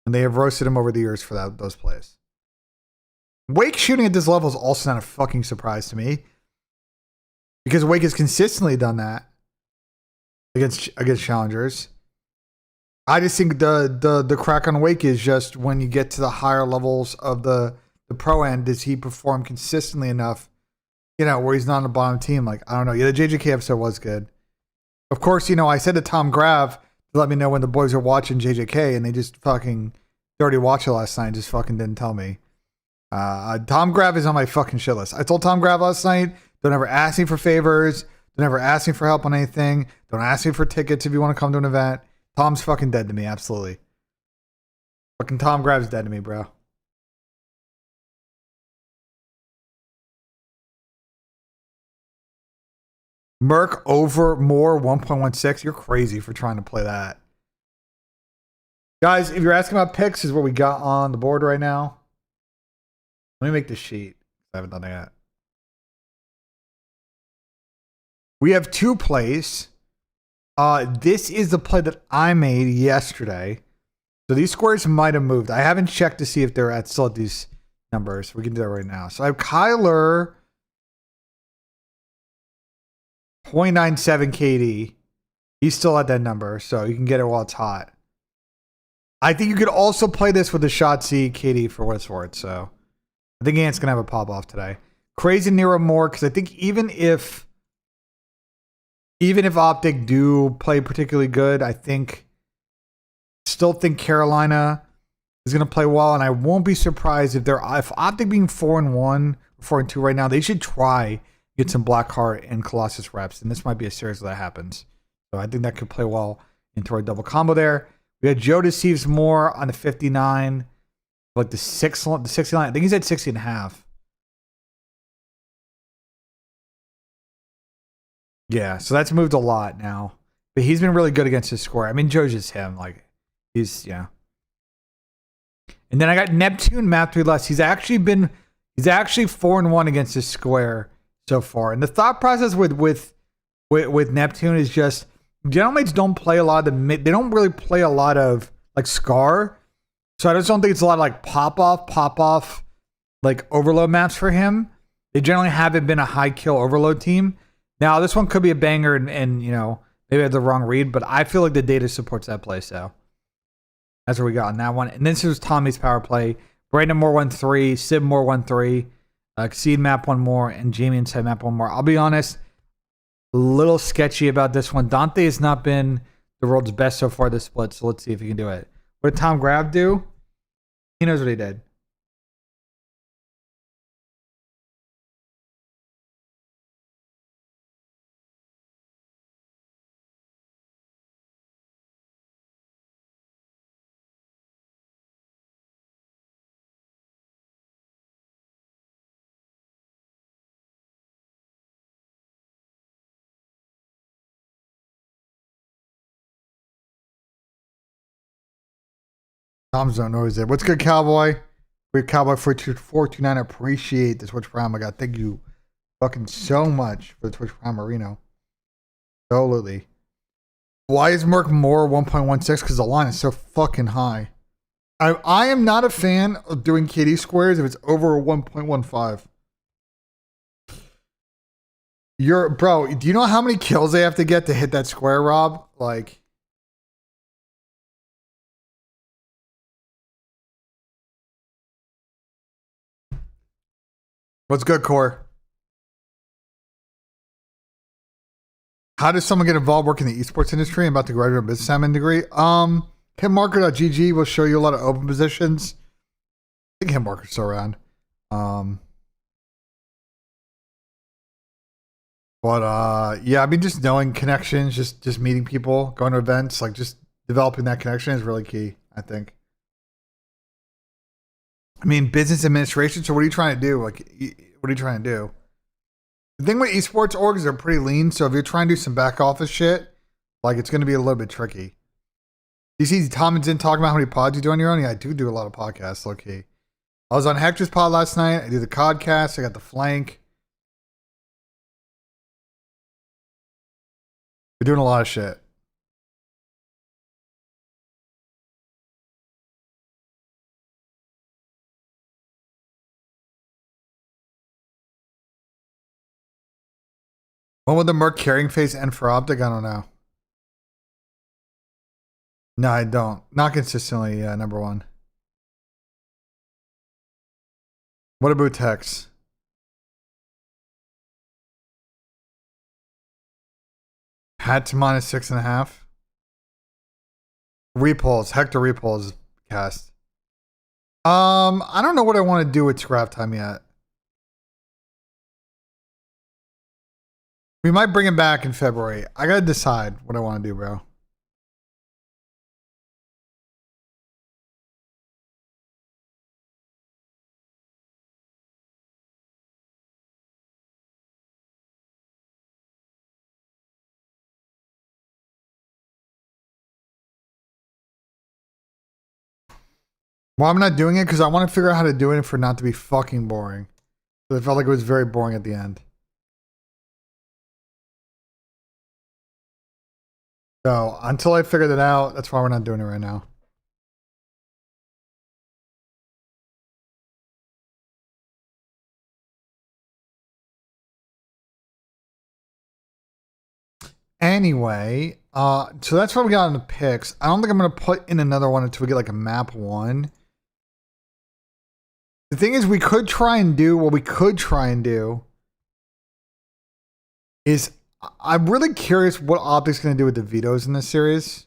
And they have roasted him over the years for those plays. Wake shooting at this level is also not a fucking surprise to me. Because Wake has consistently done that against challengers. I just think the crack on Wake is just when you get to the higher levels of the pro end, does he perform consistently enough, where he's not on the bottom team? Like, I don't know. Yeah, the JJK episode was good. Of course, I said to Tom Grav to let me know when the boys are watching JJK, and they already watched it last night and just fucking didn't tell me. Tom Grav is on my fucking shit list. I told Tom Grav last night, don't ever ask me for favors. Don't ever ask me for help on anything. Don't ask me for tickets if you want to come to an event. Tom's fucking dead to me, absolutely. Fucking Tom Grav's dead to me, bro. Merc over more 1.16. You're crazy for trying to play that. Guys, if you're asking about picks, is what we got on the board right now. Let me make the sheet. I haven't done it yet. We have 2 plays. This is the play that I made yesterday. So these squares might have moved. I haven't checked to see if they're still at these numbers. We can do that right now. So I have Kyler 0.97 KD. He's still at that number, so you can get it while it's hot. I think you could also play this with the Shotzi KD for what it's worth. So I think Ant's going to have a pop off today. Crazy Nero more, because I think even if Optic do play particularly good, I still think Carolina is going to play well, and I won't be surprised if Optic being 4-1, 4-2 right now, they should try get some Blackheart and Colossus reps, and this might be a series where that happens. So I think that could play well into our double combo there. We got Joe deceives more on the 59, like the 69. I think he's at 60.5. Yeah, so that's moved a lot now. But he's been really good against his score. I mean, Joe's just him. Like, yeah. And then I got Neptune map 3 less. He's actually 4-1 against his square so far. And the thought process with Neptune is just Gentlemates don't play a lot of they don't really play a lot of like Scar. So I just don't think it's a lot of like pop off like overload maps for him. They generally haven't been a high kill overload team. Now this one could be a banger and maybe I had the wrong read, but I feel like the data supports that play, so that's what we got on that one. And this is Tommy's power play. Brandon Moore 1-3, Sib Moore 1-3, Exceed map 1 more, and Jamie inside map 1 more. I'll be honest, a little sketchy about this one. Dante has not been the world's best so far this split, so let's see if he can do it. What did Tom Grav do? He knows what he did. Tom's don't know he's there. What's good, Cowboy? We're Cowboy 429. Appreciate the Twitch Prime. I got thank you fucking so much for the Twitch Prime Marino. Absolutely. Why is Merc more 1.16? Because the line is so fucking high. I am not a fan of doing KD squares if it's over 1.15. Bro, do you know how many kills they have to get to hit that square, Rob? Like, what's good, Core? How does someone get involved working in the esports industry? I'm about to graduate a business admin degree. Hitmarker.gg will show you a lot of open positions. I think Hitmarker's still around. Yeah, I mean, just knowing connections, just meeting people, going to events, like just developing that connection is really key, I think. I mean, business administration. So what are you trying to do? Like, what are you trying to do? The thing with esports orgs, they're pretty lean. So if you're trying to do some back office shit, like it's going to be a little bit tricky. You see Tomlinson talking about how many pods you do on your own? Yeah, I do a lot of podcasts, low key. I was on Hector's pod last night. I do the CODcast. I got the flank. We're doing a lot of shit. When would the Merc carrying phase end for Optic? I don't know. No, I don't. Not consistently, number one. What about Tex? Hats minus 6.5. Repulse. Hector Repulse cast. I don't know what I want to do with scrap time yet. We might bring him back in February. I gotta decide what I want to do, bro. Well, I'm not doing it because I want to figure out how to do it for it not to be fucking boring. So it felt like it was very boring at the end. So until I figured it out, that's why we're not doing it right now. Anyway, so that's what we got on the picks. I don't think I'm gonna put in another one until we get like a map one. The thing is, we could try and do what we could try and do is I'm really curious what Optic's gonna do with the vetoes in this series.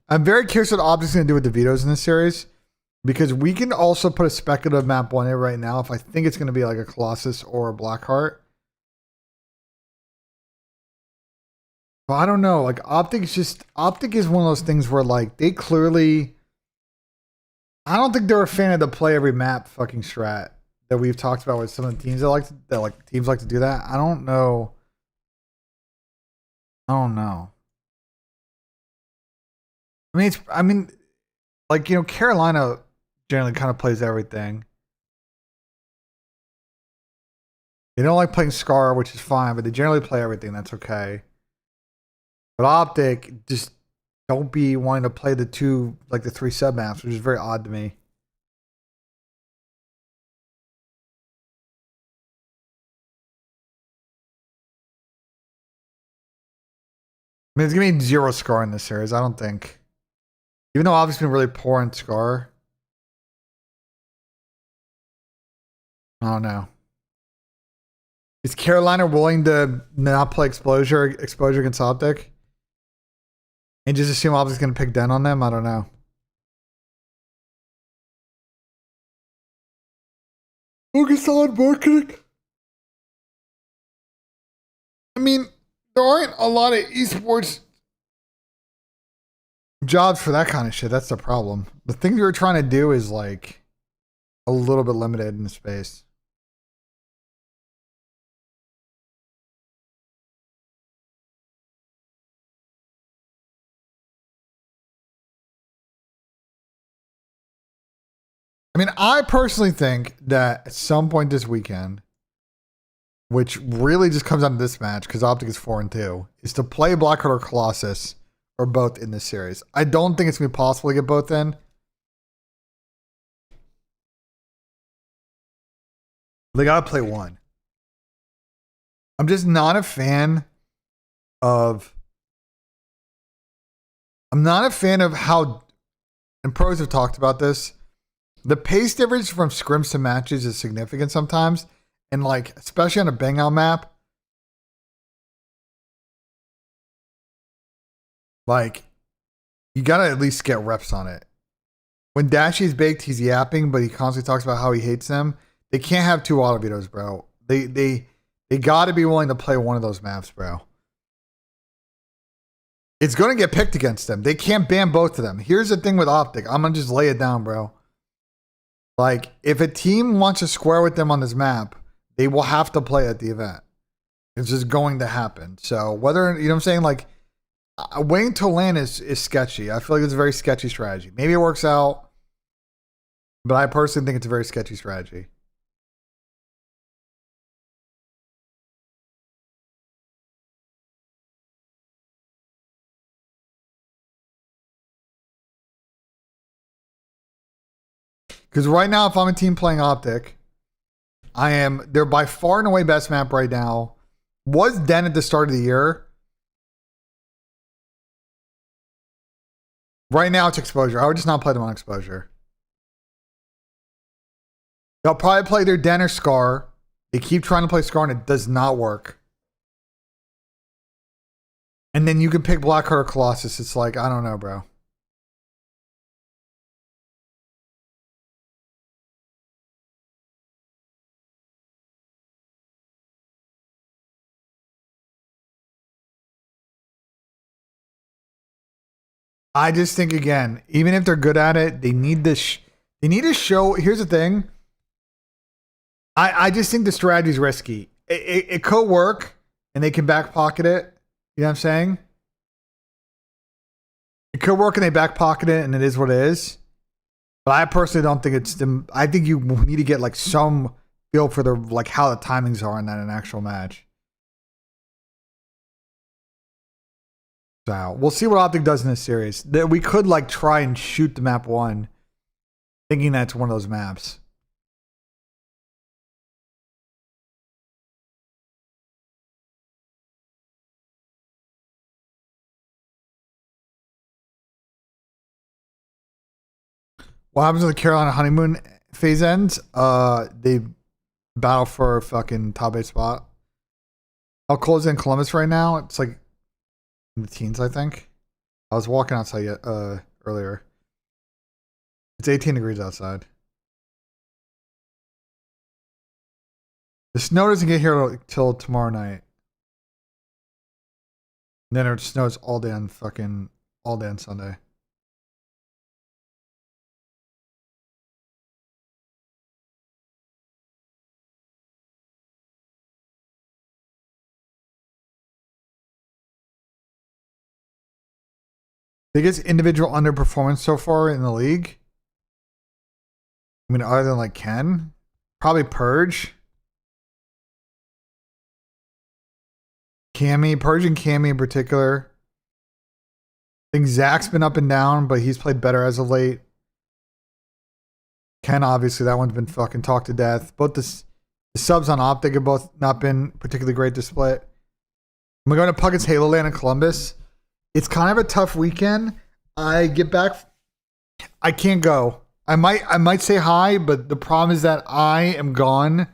I'm very curious what Optic's gonna do with the vetoes in this series. Because we can also put a speculative map one in right now if I think it's going to be like a Colossus or a Blackheart. But I don't know. Like Optic is one of those things where like they clearly. I don't think they're a fan of the play every map fucking strat that we've talked about with some of the teams that teams like to do that. I don't know. I don't know. I mean, like, you know, Carolina generally kind of plays everything. They don't like playing Scar, which is fine, but they generally play everything. That's okay. But Optic just don't be wanting to play the three sub maps, which is very odd to me. I mean, it's gonna be zero Scar in this series. I don't think, even though Optic's been really poor in Scar. I don't know. Is Carolina willing to not play exposure against Optic? And just assume Optic's gonna pick Den on them? I don't know. Focus on marketing. I mean, there aren't a lot of esports jobs for that kind of shit. That's the problem. The thing you're trying to do is like a little bit limited in the space. I mean, I personally think that at some point this weekend, which really just comes down to this match because Optic is 4-2, is to play Blackheart or Colossus or both in this series. I don't think it's going to be possible to get both in. They got to play one. I'm just not a fan of... I'm not a fan of how... And pros have talked about this. The pace difference from scrims to matches is significant sometimes. And like, especially on a bang out map, like, you gotta at least get reps on it. When Dashy's baked, he's yapping, but he constantly talks about how he hates them. They can't have two auto vetoes, bro. They gotta be willing to play one of those maps, bro. It's gonna get picked against them. They can't ban both of them. Here's the thing with Optic. I'm gonna just lay it down, bro. Like, if a team wants to square with them on this map, they will have to play at the event. It's just going to happen. So whether, you know what I'm saying? Like, waiting to land is sketchy. I feel like it's a very sketchy strategy. Maybe it works out, but I personally think it's a very sketchy strategy. Because right now, if I'm a team playing Optic, they're by far and away best map right now. Was Den at the start of the year. Right now, it's Exposure. I would just not play them on Exposure. They'll probably play their Den or Scar. They keep trying to play Scar and it does not work. And then you can pick Blackheart or Colossus. It's like, I don't know, bro. I just think, again, even if they're good at it, they need this. They need to show. Here's the thing. I just think the strategy is risky. It could work, and they can back pocket it. You know what I'm saying? It could work, and they back pocket it, and it is what it is. But I personally don't think it's them. I think you need to get like some feel for the like how the timings are in that an actual match. So we'll see what Optic does in this series. That we could like try and shoot the map one, thinking that's one of those maps. What happens when the Carolina honeymoon phase ends? They battle for a fucking top 8 spot. How cold is it in Columbus right now? It's like in the teens, I think. I was walking outside earlier. It's 18 degrees outside. The snow doesn't get here till tomorrow night. And then it snows all day on Sunday. Biggest individual underperformance so far in the league? I mean, other than like Ken? Probably Purge. Purge and Cammy in particular. I think Zach's been up and down, but he's played better as of late. Ken, obviously, that one's been fucking talked to death. Both the subs on Optic have both not been particularly great to split. I'm going to Puckett's Halo Land in Columbus. It's kind of a tough weekend. I get back. I can't go. I might say hi, but the problem is that I am gone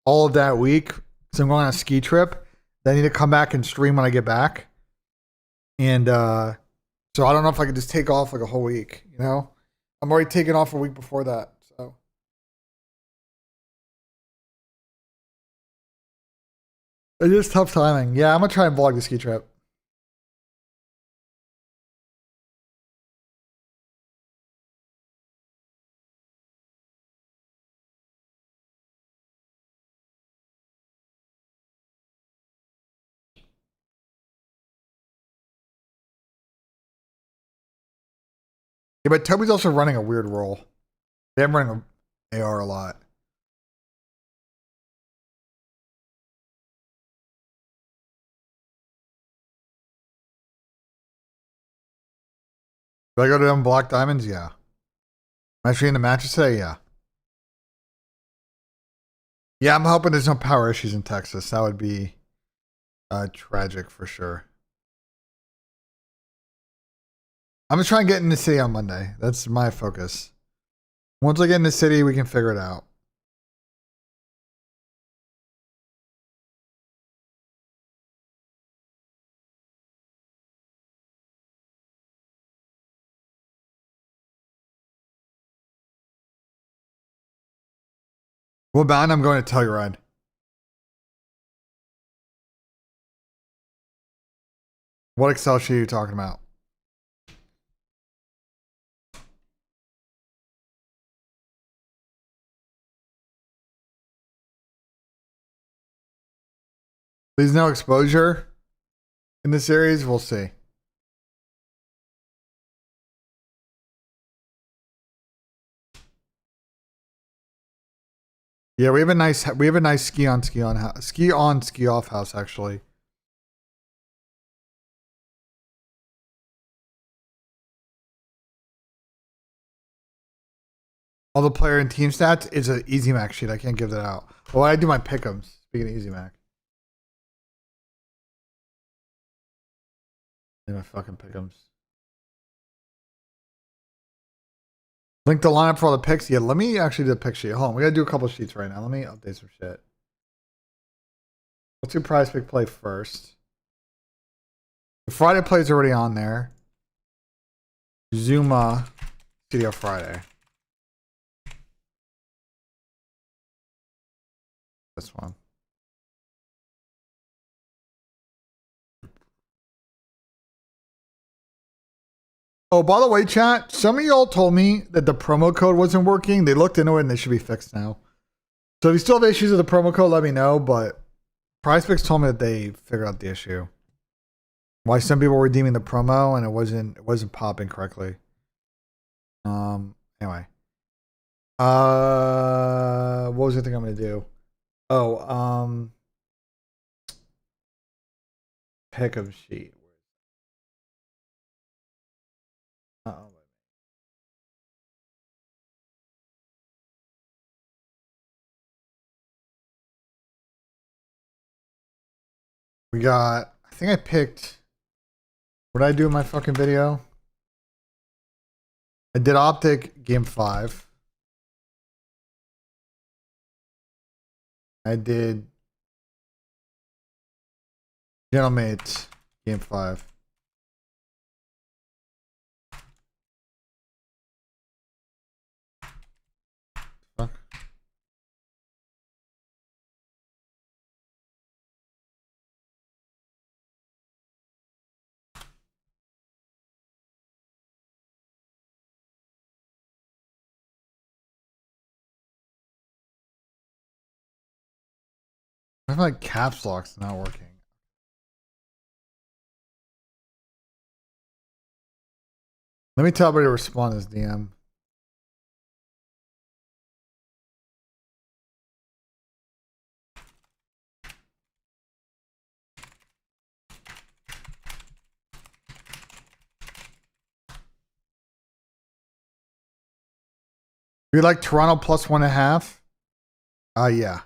all of that week. So I'm going on a ski trip. Then I need to come back and stream when I get back. And so I don't know if I could just take off like a whole week, you know? I'm already taking off a week before that. So it is tough timing. Yeah, I'm gonna try and vlog the ski trip. Yeah, but Toby's also running a weird role. They have running AR a lot. Do I go to them Black Diamonds? Yeah. Am I actually in the matches today? Yeah. Yeah, I'm hoping there's no power issues in Texas. That would be tragic for sure. I'm just trying to get in the city on Monday. That's my focus. Once I get in the city, we can figure it out. What band? I'm going to Telluride. What Excel sheet are you talking about? There's no exposure in the series. We'll see. Yeah, we have a nice ski on ski off house actually. All the player and team stats is an Easy Mac sheet. I can't give that out. Well, I do my pick'ems. Speaking of Easy Mac. My fucking pick'ems. Link the lineup for all the picks. Yeah, let me actually do a pick sheet. Hold on, we gotta do a couple sheets right now. Let me update some shit. Let's do prize pick play first. The Friday play is already on there. Zuma Studio Friday. This one. Oh, by the way, chat, some of y'all told me that the promo code wasn't working. They looked into it and they should be fixed now. So if you still have issues with the promo code, let me know. But PrizePicks told me that they figured out the issue. Why some people were redeeming the promo and it wasn't popping correctly. Anyway. What was the thing I'm gonna do? Oh, pick of sheet. Uh-oh. We got, I think I picked, what did I do in my fucking video? I did Optic game 5. I did Gentlemate game 5. Fuck. I feel like caps lock's not working. Let me tell everybody to respond to this DM. You like Toronto plus 1.5? Yeah.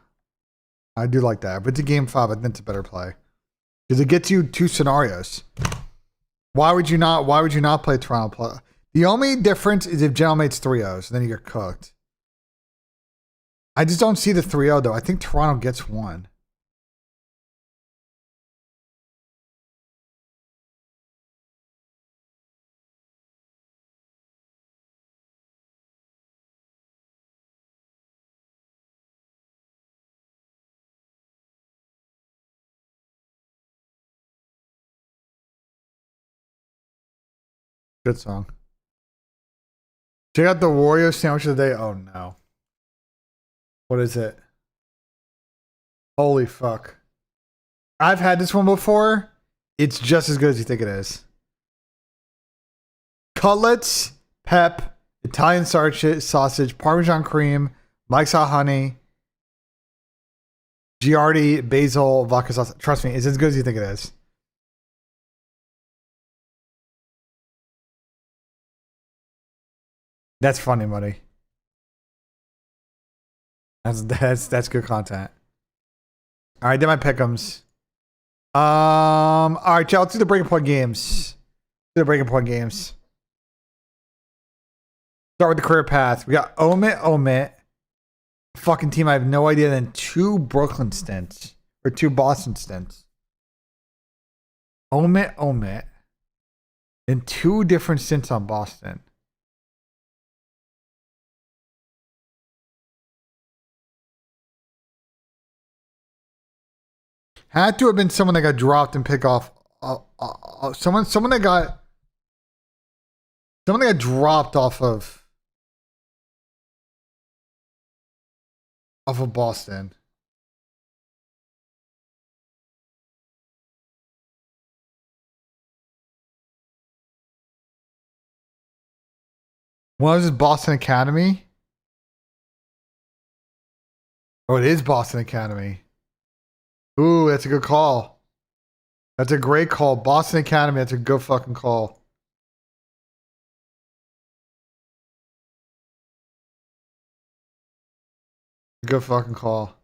I do like that. If it's a game 5, I think it's a better play. Because it gets you 2 scenarios. Why would you not play Toronto plus? The only difference is if Gentlemate's 3-0, so then you get cooked. I just don't see the 3-0 though. I think Toronto gets 1. Good song. Check out the Wario sandwich of the day. Oh no. What is it? Holy fuck. I've had this one before. It's just as good as you think it is. Cutlets, pep, Italian sausage, Parmesan cream, Mike's Hot Honey. Giardi, basil, vodka sauce. Trust me, it's as good as you think it is. That's funny, buddy. That's good content. All right, did my pick'ems. All right, y'all. Let's do the breaking point games. Do the breaking point games. Start with the career path. We got Omit. Fucking team, I have no idea. Then 2 Brooklyn stints or 2 Boston stints. Omit. Then 2 different stints on Boston. Had to have been someone that got dropped and pick off. Someone that got dropped off of Boston. Was it Boston Academy? Oh, it is Boston Academy. Ooh, that's a good call. That's a great call. Boston Academy, that's a good fucking call. Good fucking call.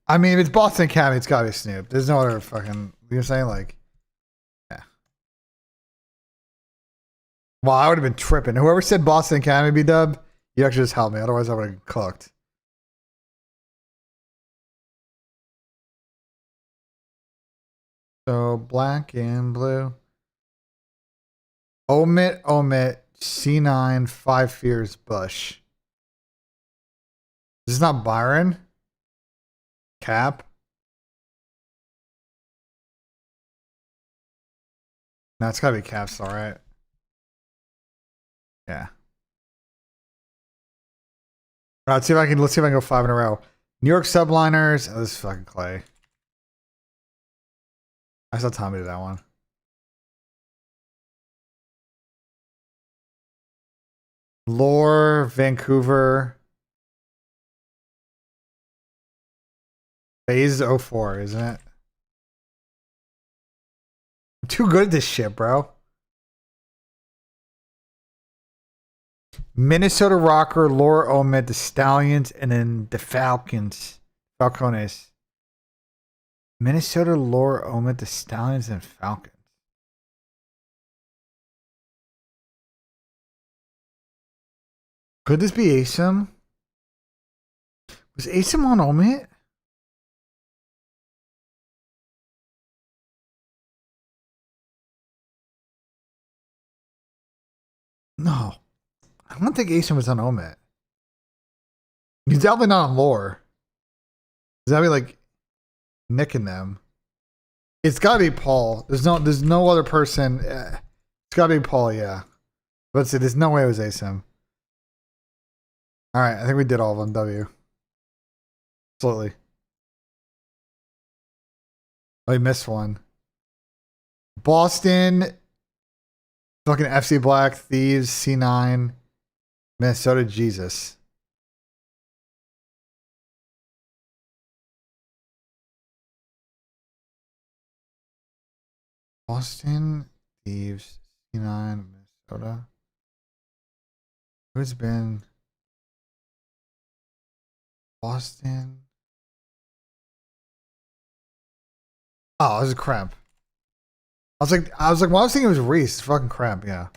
I mean, if it's Boston Academy, it's gotta be Snoop. There's no other fucking, you're saying, like, yeah. Well, I would have been tripping. Whoever said Boston Academy, B-dub, you actually just helped me. Otherwise, I would have cooked. So, black and blue. Omit, C9, 5 Fears, Bush. This is not Byron? Cap? No, it's gotta be Caps, alright. Yeah. All right, let's see if I can go 5 in a row. New York Subliners. Oh, this is fucking Clay. I saw Tommy do that one. Lore, Vancouver. Phase 04, isn't it? I'm too good at this shit, bro. Minnesota Rocker, Laura Omid, the Stallions, and then the Falcons. Falcones. Minnesota, Laura Omid, the Stallions, and Falcons. Could this be ASIM? Was ASIM on Omid? No. I don't think ASIM was on Omid. He's definitely not on Lore. Is that be like nicking them? It's gotta be Paul. There's no other person. It's gotta be Paul, yeah. Let's see, there's no way it was ASIM. Alright, I think we did all of them, W. Absolutely. Oh, we missed one. Boston, fucking FC Black, Thieves, C9, Minnesota, Jesus. Boston, Thieves, C9, Minnesota. Who's been Boston? Oh, it was a cramp. I was like, well, I was thinking it was Reese. It's fucking cramp, yeah.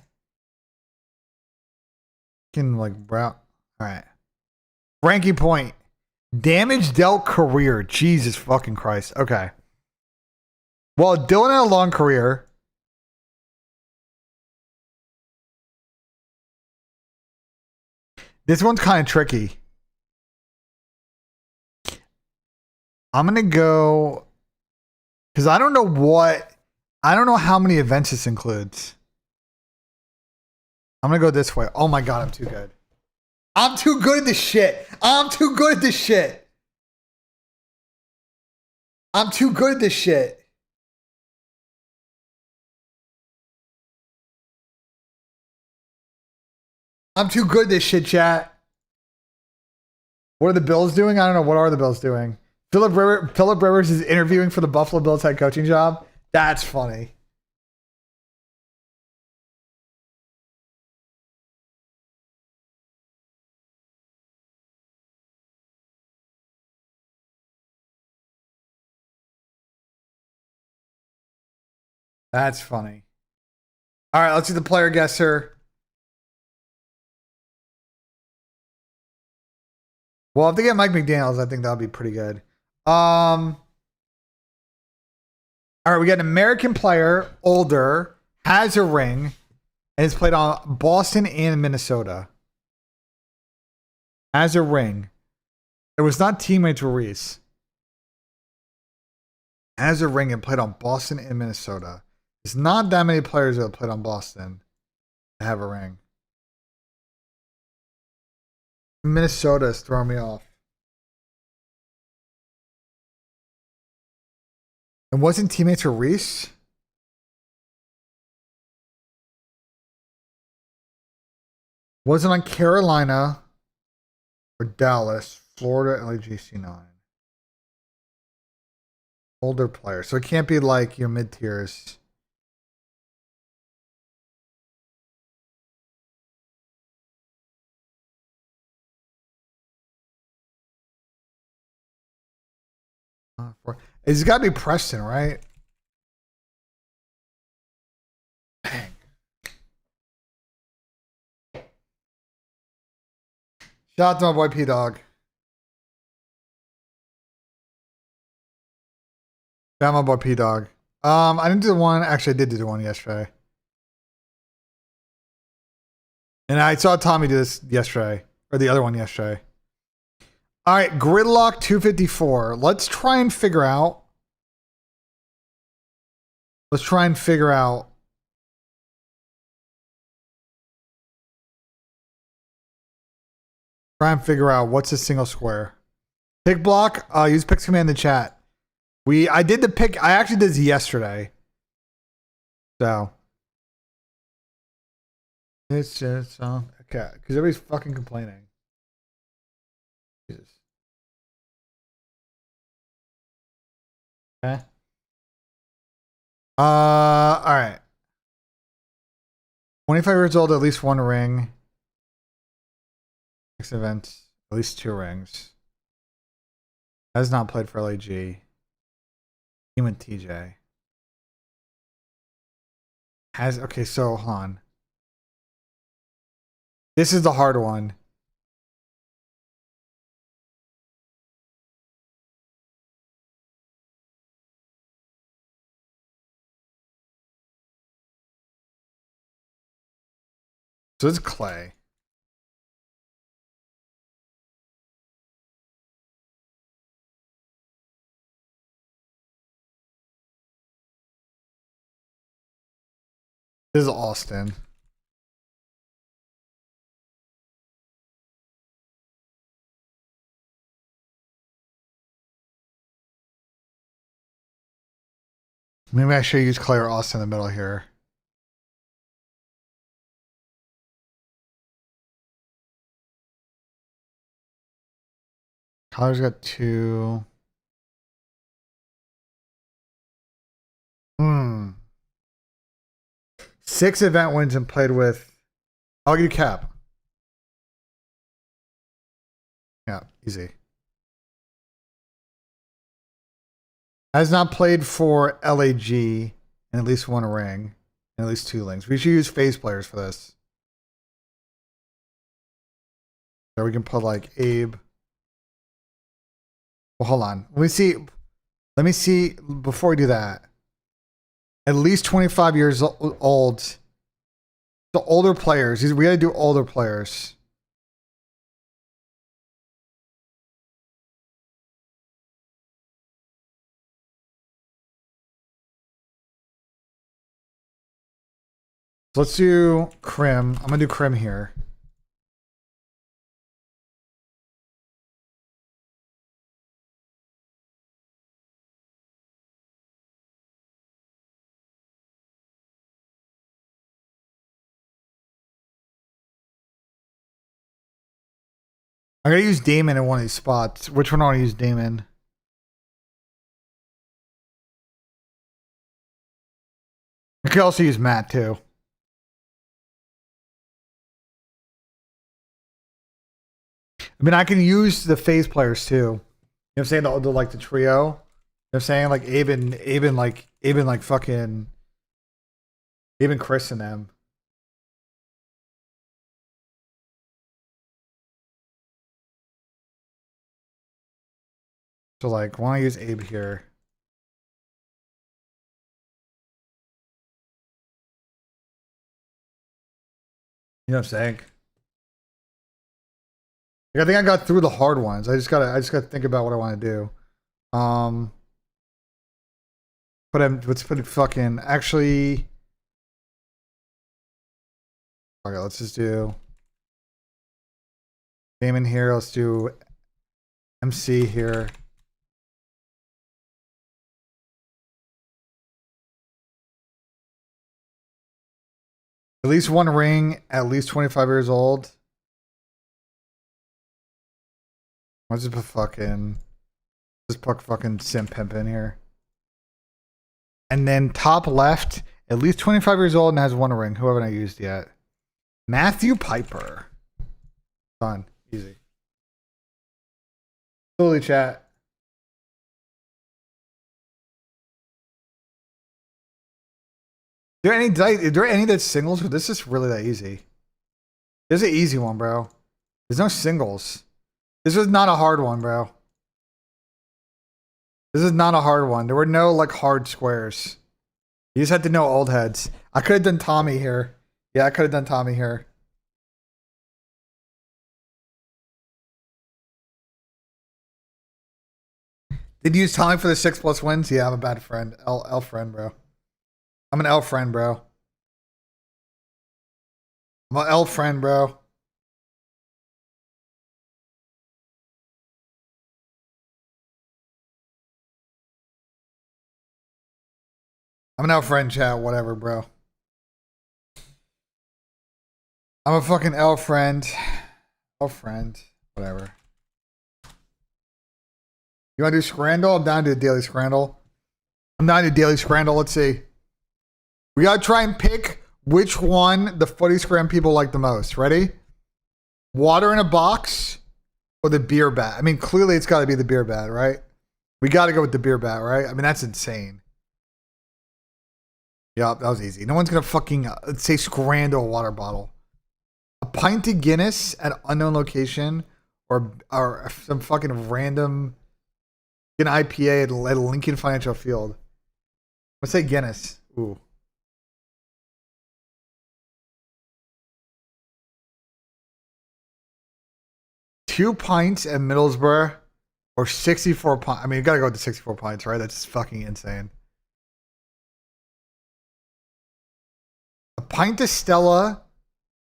Fucking like brow. All right. Ranking point. Damage dealt career. Jesus fucking Christ. Okay. Well, Dylan had a long career. This one's kind of tricky. I'm going to go, because I don't know how many events this includes. I'm going to go this way. Oh my God, I'm too good. I'm too good at this shit. I'm too good at this shit. I'm too good at this shit. I'm too good at this shit, chat. What are the Bills doing? I don't know. What are the Bills doing? Philip Rivers is interviewing for the Buffalo Bills head coaching job. That's funny. That's funny. All right, let's do the player guesser. Well, if they get Mike McDaniels, I think that'll be pretty good. All right, we got an American player, older, has a ring, and has played on Boston and Minnesota. Has a ring. It was not teammates with Reese. Has a ring and played on Boston and Minnesota. It's not that many players that have played on Boston that have a ring. Minnesota is throwing me off. And wasn't teammates with Reese? Wasn't on Carolina or Dallas, Florida, LAGC9. Older player. So it can't be like your mid tiers. It's got to be Preston, right? Dang. Shout out to my boy P Dog. Shout out my boy P Dog. I didn't do the one. Actually, I did do the one yesterday. And I saw Tommy do this yesterday, or the other one yesterday. All right, Gridlock 254. Let's try and figure out. Try and figure out what's a single square. Pick block. Use picks command in the chat. I did the pick. I actually did this yesterday. So it's just okay because everybody's fucking complaining. Jesus. Okay. All right. 25 years old, at least one ring. Next event, at least 2 rings. Has not played for LAG. Team with TJ. Okay, so hold on. This is the hard one. So it's Clay. This is Austin. Maybe I should use Clay or Austin in the middle here. Collar's got 2. 6 event wins and played with. I'll give you Cap. Yeah, easy. Has not played for LAG and at least 1 ring and at least 2 links. We should use phase players for this. So we can put like Abe. Well, hold on. Let me see before we do that. At least 25 years old. The older players. We got to do older players. So let's do Crim. I'm going to do Crim here. I'm gonna use Damon in one of these spots. Which one do I want to use Damon? I could also use Matt too. I mean, I can use the phase players too. You know what I'm saying? The like the trio. You know what I'm saying? Like Aben like fucking even Chris and them. So like, why don't I use Abe here? You know what I'm saying? Like, I think I got through the hard ones. I just gotta think about what I want to do. Let's put it fucking actually. Okay, let's just do Damon here. Let's do MC here. At least one ring, at least 25 years old. Let's just put fucking Simp Pimp in here. And then top left, at least 25 years old and has one ring. Who haven't I used yet? Matthew Piper. Done. Easy. Totally chat. Is there any that's singles? This is really that easy. This is an easy one, bro. There's no singles. This is not a hard one, bro. This is not a hard one. There were no like hard squares. You just had to know old heads. I could have done Tommy here. Yeah, I could have done Tommy here. Did you use Tommy for the 6+ wins? Yeah, I'm a bad friend. L friend, bro. I'm an L friend, bro. I'm an L friend, bro. I'm an L friend, chat. Whatever, bro. I'm a fucking L friend. L friend. Whatever. You want to do Scrandle? I'm down to do daily Scrandle. I'm down to daily Scrandle. Let's see. We got to try and pick which one the footy scram people like the most. Ready? Water in a box or the beer bat? I mean, clearly it's got to be the beer bat, right? We got to go with the beer bat, right? I mean, that's insane. Yeah, that was easy. No one's going to fucking say Scrandle water bottle. A pint of Guinness at unknown location or some fucking random IPA at Lincoln Financial Field. Let's say Guinness. Ooh. Two pints at Middlesbrough or 64 pints. I mean, you gotta go with the 64 pints, right? That's fucking insane. A pint of Stella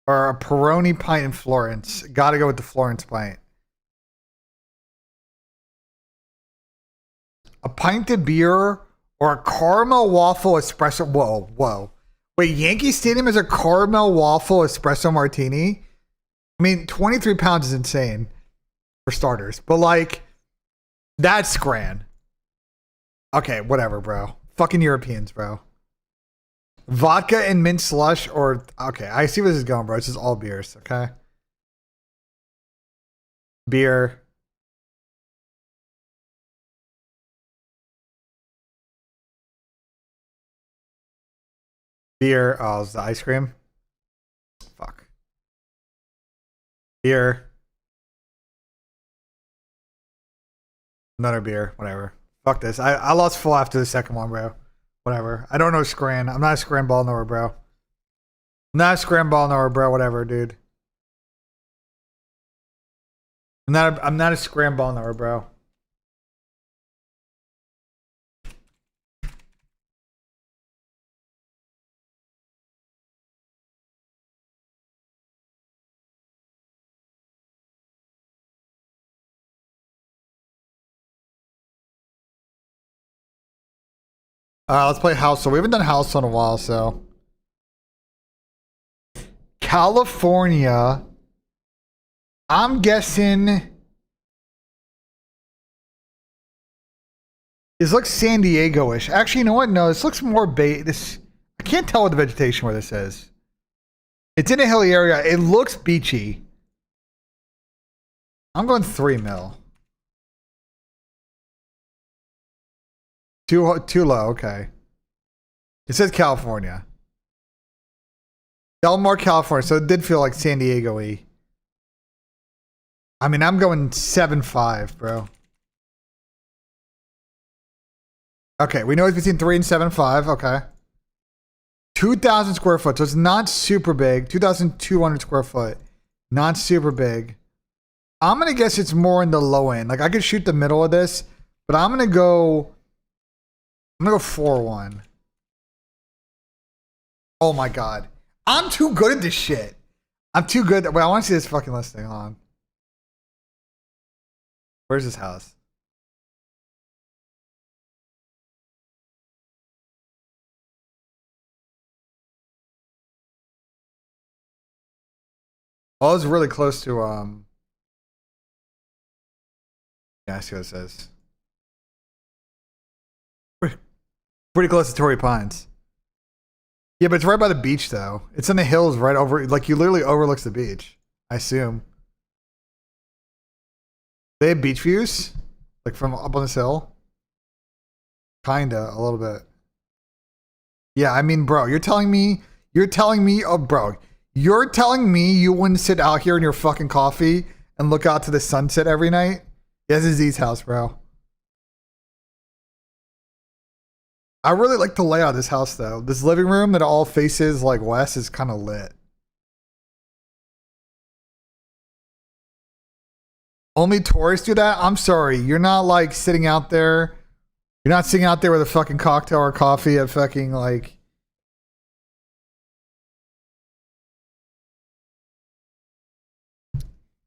or a Peroni pint in Florence. Gotta go with the Florence pint. A pint of beer or a caramel waffle espresso. Whoa. Wait, Yankee Stadium is a caramel waffle espresso martini? I mean, 23 pounds is insane for starters, but like, that's grand. Okay, whatever, bro. Fucking Europeans, bro. Vodka and mint slush or, okay, I see where this is going, bro. It's just all beers, okay? Beer. Beer. Oh, it's the ice cream. Fuck. Beer. Another beer. Whatever. Fuck this. I lost full after the second one, bro. Whatever. I don't know Scran. I'm not a Scran ball knower, bro. I'm not a Scran ball knower, bro. Whatever, dude. I'm not a Scran ball knower, bro. Let's play House. So we haven't done House in a while, so. California I'm guessing this looks San Diego-ish. Actually, you know what? No, this looks more this. I can't tell what the vegetation where this is. It's in a hilly area. It looks beachy. I'm going 3 mil. Too low. Okay. It says California. Del Mar, California. So it did feel like San Diego-y. I mean, I'm going 7.5, bro. Okay, we know it's between 3 and 7.5. Okay. 2,000 square foot. So it's not super big. 2,200 square foot. Not super big. I'm going to guess it's more in the low end. Like, I could shoot the middle of this, but I'm going to go 4-1. Oh my God. I'm too good at this shit. I'm too good. Wait, I want to see this fucking listing. Hold on. Where's this house? Oh, it's really close to yeah, I see what it says. Pretty close to Torrey Pines. Yeah, but it's right by the beach though. It's in the hills right over, like you literally overlooks the beach, I assume. They have beach views? Like from up on this hill? Kinda, a little bit. Yeah, I mean, bro, you're telling me, oh, bro, you're telling me you wouldn't sit out here in your fucking coffee and look out to the sunset every night? Yeah, this is Z's house, bro. I really like the layout of this house, though. This living room that all faces like west is kind of lit. Only tourists do that? I'm sorry. You're not like sitting out there. You're not sitting out there with a fucking cocktail or coffee at fucking like.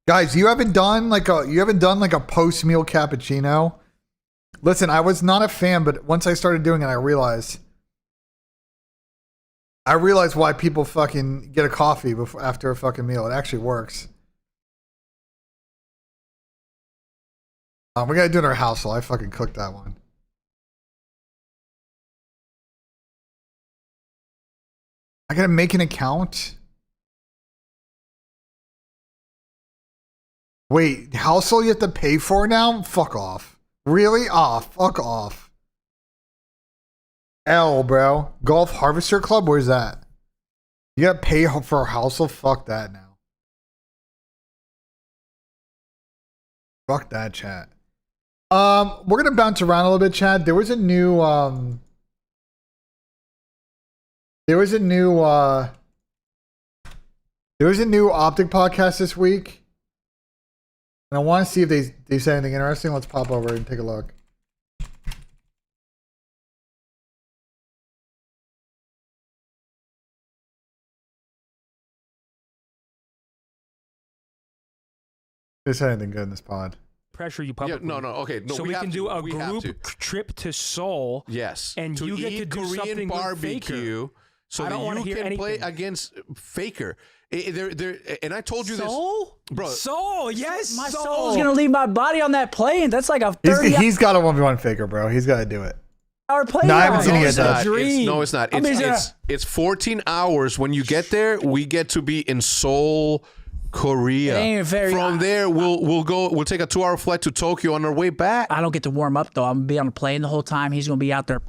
Guys, you haven't done like a post-meal cappuccino? Listen, I was not a fan, but once I started doing it, I realized why people fucking get a coffee after a fucking meal. It actually works. We gotta do it in our house, so I fucking cooked that one. I gotta make an account. Wait, household you have to pay for now? Fuck off. Really? Oh, fuck off. L, bro. Golf Harvester Club? Where's that? You gotta pay for a household? Fuck that now. Fuck that, chat. We're gonna bounce around a little bit, chat. There was a new Optic podcast this week. And I want to see if they say anything interesting. Let's pop over and take a look. They say anything good in this pod. Pressure you publicly. Yeah, no, okay. No, so we can do a group trip to Seoul. Yes. And to you get to do Korean something barbecue with Faker. so I don't that you can play anything. against Faker. And I told you Seoul? this. Bro. Seoul, yes. My Seoul. soul's gonna leave my body on that plane. That's like a 30 He's got a 1v1 Faker, bro. He's got to do it. hour plane. No, I haven't ride. seen it yet, It's though. a dream. No, it's not. I mean, It's 14 hours. When you get there, we get to be in Seoul, Korea. It ain't very- From there, we'll take a 2-hour flight to Tokyo on our way back. I don't get to warm up though. I'm gonna be on the plane the whole time. He's gonna be out there.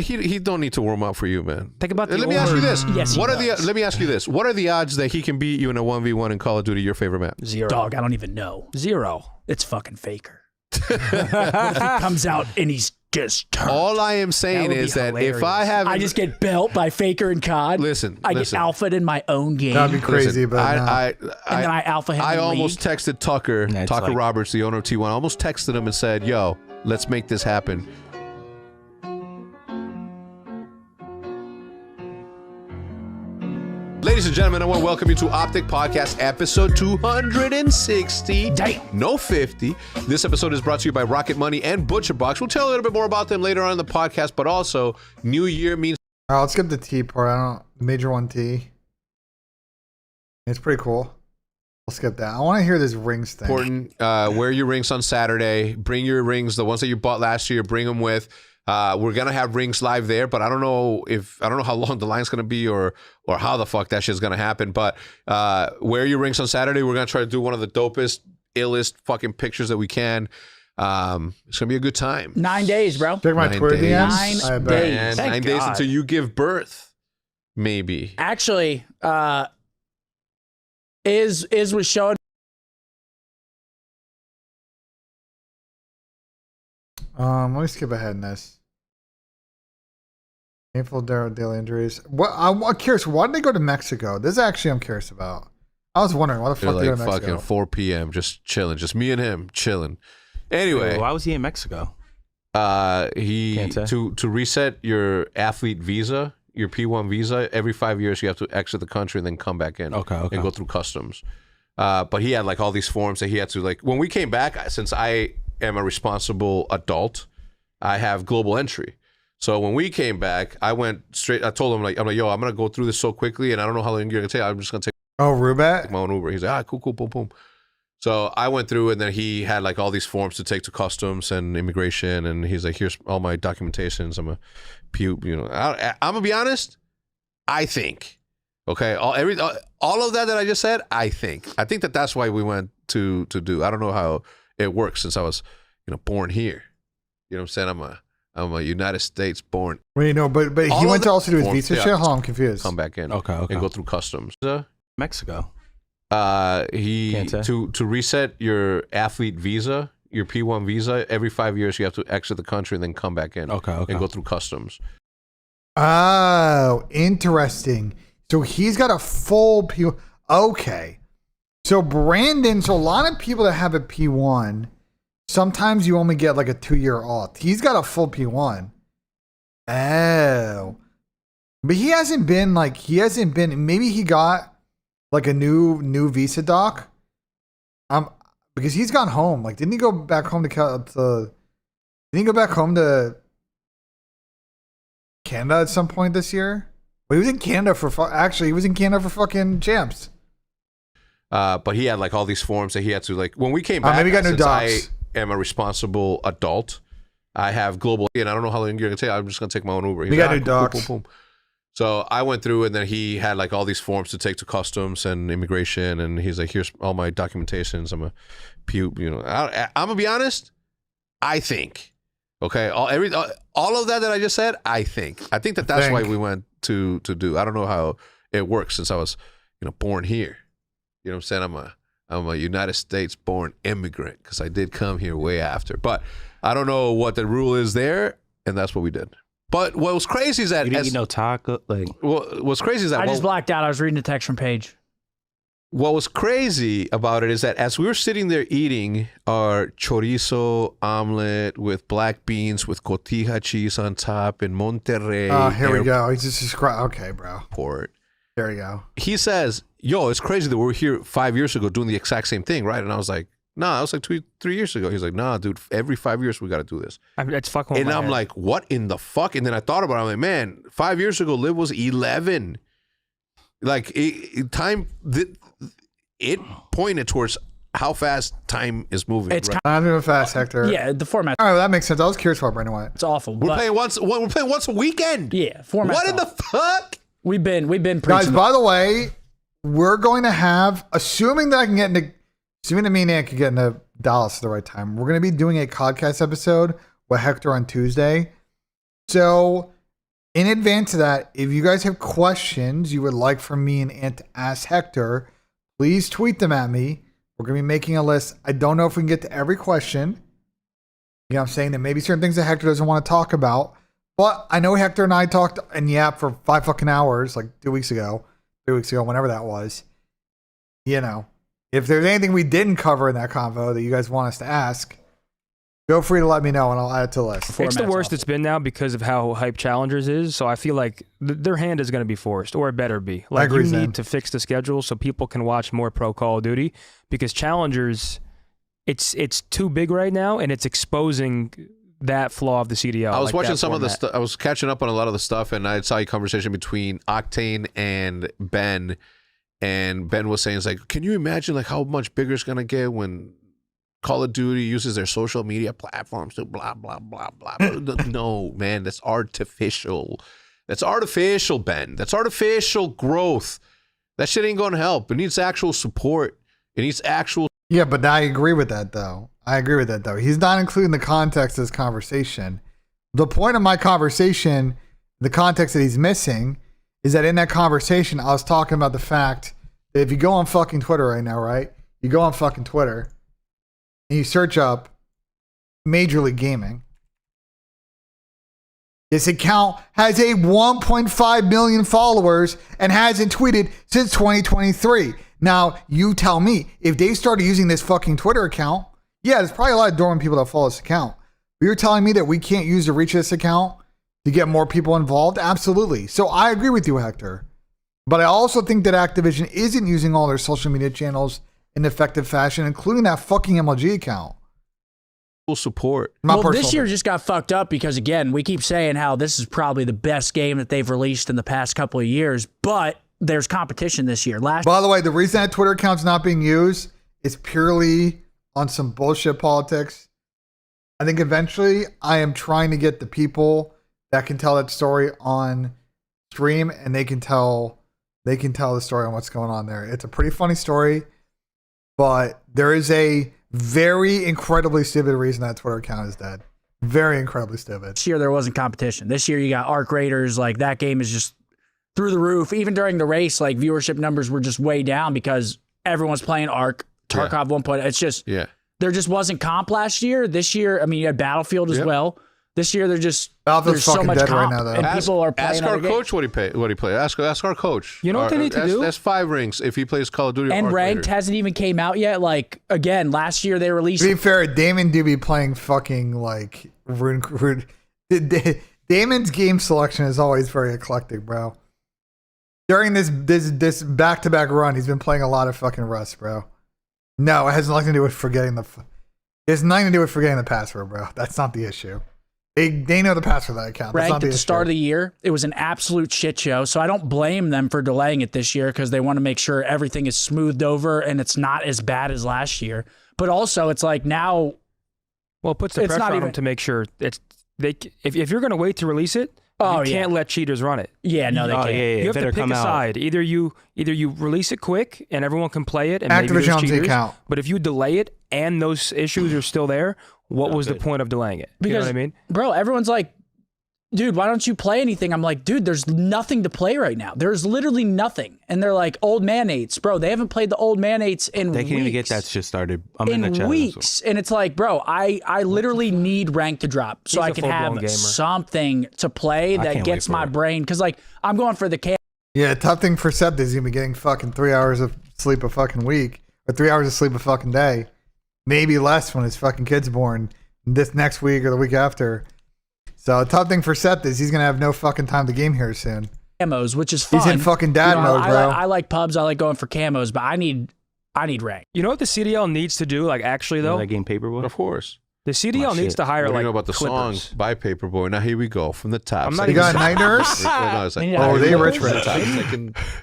He don't need to warm up for you, man. Think about the Let me ask you this. Yes, he does. Let me ask you this. What are the odds that he can beat you in a 1v1 in Call of Duty, your favorite map? 0. Dog, I don't even know. 0. It's fucking Faker. What if he comes out and he's just turned? All I am saying That would is be that if I hilarious. have I just get built by Faker and COD. Listen, I listen. get alphaed in my own game. That'd be crazy, Listen, but no. and then I alpha him I in almost league. texted Tucker It's Tucker like- Roberts, the owner of T1. I almost texted him and said, "Yo, let's make this happen." Ladies and gentlemen, I want to welcome you to Optic Podcast episode 260. Damn. No 50. This episode is brought to you by Rocket Money and ButcherBox. We'll tell you a little bit more about them later on in the podcast, but also New Year means All right, let's skip the T part. I don't major 1T. It's pretty cool. I'll skip that. I want to hear this rings thing. Important. Wear your rings on Saturday. Bring your rings, the ones that you bought last year. Bring them with. We're gonna have rings live there, but I don't know how long the line's gonna be or how the fuck that shit's gonna happen. But wear your rings on Saturday. We're gonna try to do one of the dopest, illest fucking pictures that we can. It's gonna be a good time. 9 days, bro. Check my 9 Twitter days. DMs. 9 I bet. days. And Thank 9 days God. until you give birth, maybe. Actually, Iz was showing. Let me skip ahead in this. Painful daily injuries. What I'm curious. Why did they go to Mexico? This is actually I'm curious about. I was wondering why the They're fuck they go like to Mexico. fucking 4 p.m. just chilling, just me and him chilling. Anyway, Why was he in Mexico? he Can't say. to reset your athlete visa, your P1 visa, every 5 years you have to exit the country and then come back in. Okay. And go through customs. But he had like all these forms that he had to like. When we came back, since I am a responsible adult, I have global entry. So when we came back, I went straight. I told him I'm like, yo, I'm gonna go through this so quickly, and I don't know how long you're gonna take. I'm just gonna take Oh, Rubat. my own Uber. He's like, cool, boom, boom. So I went through, and then he had like all these forms to take to customs and immigration, and he's like, here's all my documentations. I'm gonna be honest. I think, okay, all of that I just said. I think that's why we went to do. I don't know how it works since I was, born here. You know what I'm saying? I'm a United States born. Wait, no, but All he of went to the also do his forms, visa yeah. shit. Hold on, I'm confused. Come back in. Okay. And go through customs. Mexico. He Can't say. to reset your athlete visa, your P1 visa, every 5 years you have to exit the country and then come back in. Okay. And go through customs. Oh, interesting. So he's got a full P. Okay. So Brandon, so a lot of people that have a P1, sometimes you only get like a 2-year off. He's got a full P1. Oh. But he hasn't been, maybe he got like a new visa doc. Because he's gone home. Like, didn't he go back home to Canada at some point this year? Well, he was in Canada he was in Canada for fucking champs. But he had like all these forms that he had to like. When we came back, maybe he got new since I docs. am a responsible adult, I have global, and I don't know how long you're gonna take. I'm just gonna take my own Uber. He's We got like, new cool, docs. boom. So I went through, and then he had like all these forms to take to customs and immigration, and he's like, here's all my documentations. I'm gonna be honest. I think, okay, all of that I just said. I think that's why we went to do. I don't know how it works since I was, born here. You know what I'm saying? I'm a United States born immigrant because I did come here way after. But I don't know what the rule is there, and that's what we did. But what was crazy is that You didn't eat no taco. what's crazy is that I just blacked out. I was reading the text from Paige. what was crazy about it is that as we were sitting there eating our chorizo omelet with black beans with cotija cheese on top in Monterrey Oh, here we go. He's just describing. Okay, bro. Airport, There we go. he says, yo, it's crazy that we were here 5 years ago doing the exact same thing, right? And I was like, nah, that was like 3 years ago. He's like, nah, dude, every 5 years we got to do this. It's fucking with And my I'm head. like, what in the fuck? And then I thought about it. I'm like, man, 5 years ago, Liv was 11. Like, it pointed towards how fast time is moving. It's right? I'm doing fast, Hector. Yeah, the format. All right, well, that makes sense. I was curious about Brandon White. It's awful. We're but playing once a weekend. yeah, format. What in the fuck? We've been preaching. Guys, by the way, we're going to have, assuming that me and Nick can get into Dallas at the right time, we're going to be doing a podcast episode with Hector on Tuesday. So, in advance of that, if you guys have questions you would like for me and Ant to ask Hector, please tweet them at me. We're going to be making a list. I don't know if we can get to every question. You know what I'm saying? There may be certain things that Hector doesn't want to talk about. But I know Hector and I talked and yapped for 5 fucking hours, like 3 weeks ago, whenever that was. If there's anything we didn't cover in that convo that you guys want us to ask, feel free to let me know and I'll add it to the list. It's the Format's worst awful. it's been now because of how hype Challengers is. So I feel like their hand is going to be forced, or it better be. Like, agree, you Zen. need to fix the schedule so people can watch more pro Call of Duty, because Challengers, it's too big right now, and it's exposing that flaw of the CDL. I was like watching that some of the format. stuff. I was catching up on a lot of the stuff, and I saw a conversation between Octane and Ben. And Ben was saying, it's like, can you imagine like how much bigger it's gonna get when Call of Duty uses their social media platforms to blah blah blah blah. No, man, that's artificial. That's artificial, Ben. That's artificial growth. That shit ain't gonna help. It needs actual support. It needs actual. Yeah, but I agree with that though. He's not including the context of this conversation. The point of my conversation, the context that he's missing, is that in that conversation, I was talking about the fact that if you go on fucking Twitter right now, right? You go on fucking Twitter and you search up Major League Gaming. This account has a 1.5 million followers and hasn't tweeted since 2023. Now, you tell me, if they started using this fucking Twitter account, yeah, there's probably a lot of dormant people that follow this account. But you're telling me that we can't use the reach of this account to get more people involved? Absolutely. So I agree with you, Hector. But I also think that Activision isn't using all their social media channels in effective fashion, including that fucking MLG account. Support. Well, this year just got fucked up because, again, we keep saying how this is probably the best game that they've released in the past couple of years, but there's competition this year. By the way, the reason that Twitter account's not being used is purely on some bullshit politics. I think eventually I am trying to get the people that can tell that story on stream, and they can tell the story on what's going on there. It's a pretty funny story, but there is a very incredibly stupid reason that Twitter account is dead. Very incredibly stupid. This year there wasn't competition. This year you got Arc Raiders. Like, that game is just through the roof. Even during the race, like, viewership numbers were just way down because everyone's playing Arc. Tarkov 1.0. It's just, there just wasn't comp last year. This year, I mean, you had Battlefield as well. This year, there's so much comp, right now, though. And people are playing. Ask our coach what he played. Ask our coach. You know what they need to do? That's 5 rings if he plays Call of Duty. And Ranked hasn't even came out yet. Like, again, last year they released. To be fair, Damon do be playing fucking like rude. Damon's game selection is always very eclectic, bro. During this back-to-back run, he's been playing a lot of fucking Rust, bro. No, it has nothing to do with forgetting the. It has nothing to do with forgetting the password, bro. That's not the issue. They know the password for that account. That's Ranked at the start of the year, it was an absolute shit show. So I don't blame them for delaying it this year because they want to make sure everything is smoothed over and it's not as bad as last year. But also, it's like now. Well, it puts the pressure on them to make sure it's if you're going to wait to release it. You can't let cheaters run it. Yeah, no, they can't. You have to pick a side. Either you release it quick and everyone can play it, and maybe Activision there's cheaters. Account. But if you delay it and those issues are still there, what was the point of delaying it? Because, you know what I mean? Bro, everyone's like, dude, why don't you play anything? I'm like, dude, there's nothing to play right now. There's literally nothing. And they're like, old man 8s. Bro, they haven't played the old man 8s in weeks. They can't even get that shit started. I'm in the chat. Weeks. And it's like, bro, I literally need rank to drop so I can have something to play that gets my brain. Because, like, I'm going for the Yeah, tough thing for Sept is he's gonna be getting fucking 3 hours of sleep a fucking week, or 3 hours of sleep a fucking day. Maybe less when his fucking kid's born this next week or the week after. So tough thing for Sept is he's gonna have no fucking time to game here soon. Camos, which is fun. He's in fucking dad mode, bro. I like pubs. I like going for camos, but I need rank. You know what the CDL needs to do? Like, actually, though, that game Paperboy. Of course. The CDL needs to hire what do like you know about the Clippers. song by Paperboy? Now here we go from the top. I'm not You got Night Nurse? They rich.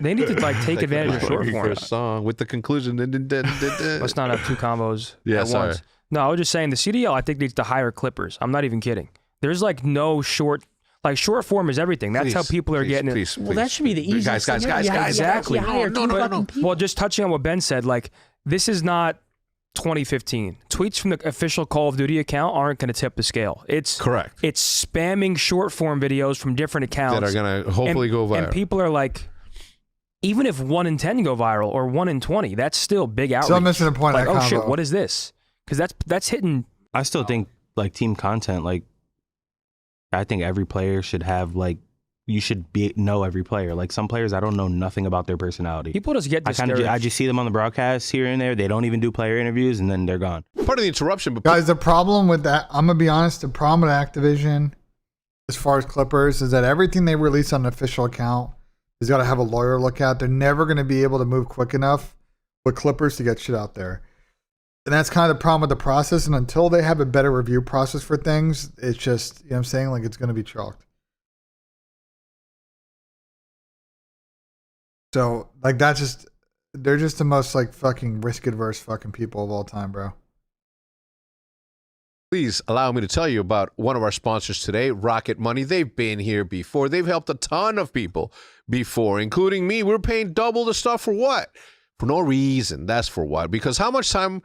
They need to like take advantage of short form. Song with the conclusion. Let's not have 2 combos at sorry. once. No, I was just saying the CDL I think needs to hire Clippers. I'm not even kidding. There's like no short form is everything. That's how people are getting it. Well, that should be the easiest. Guys. Exactly. No. Well, just touching on what Ben said, like, this is not 2015. Tweets from the official Call of Duty account aren't going to tip the scale. It's correct. It's spamming short form videos from different accounts that are going to hopefully go viral. And people are like, even if 1 in 10 go viral or 1 in 20, that's still big outreach. So I'm missing the point. Like, oh shit, what is this? Because that's hitting. I still think like team content. Like, I think every player should have like. You should know every player. Like, some players, I don't know nothing about their personality. People just get discouraged. I just see them on the broadcast here and there. They don't even do player interviews, and then they're gone. Part of the interruption, but guys, the problem with that, I'm gonna be honest. The problem with Activision, as far as Clippers, is that everything they release on an official account has got to have a lawyer look at. They're never gonna be able to move quick enough with Clippers to get shit out there. And that's kind of the problem with the process. And until they have a better review process for things, it's just, you know what I'm saying? Like, it's gonna be chalked. So, like, that's just, the most like fucking risk adverse fucking people of all time, bro. Please allow me to tell you about one of our sponsors today, Rocket Money. They've been here before. They've helped a ton of people before, including me. We're paying double the stuff for what? For no reason. That's for what? Because how much time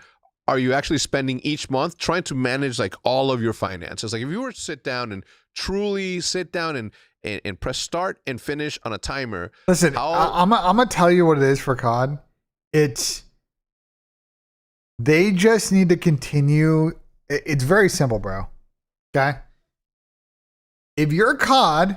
are you actually spending each month trying to manage like all of your finances? Like if you were to sit down and truly sit down and press start and finish on a timer. Listen, I'm gonna tell you what it is for COD. They just need to continue. It's very simple, bro. Okay? If you're COD,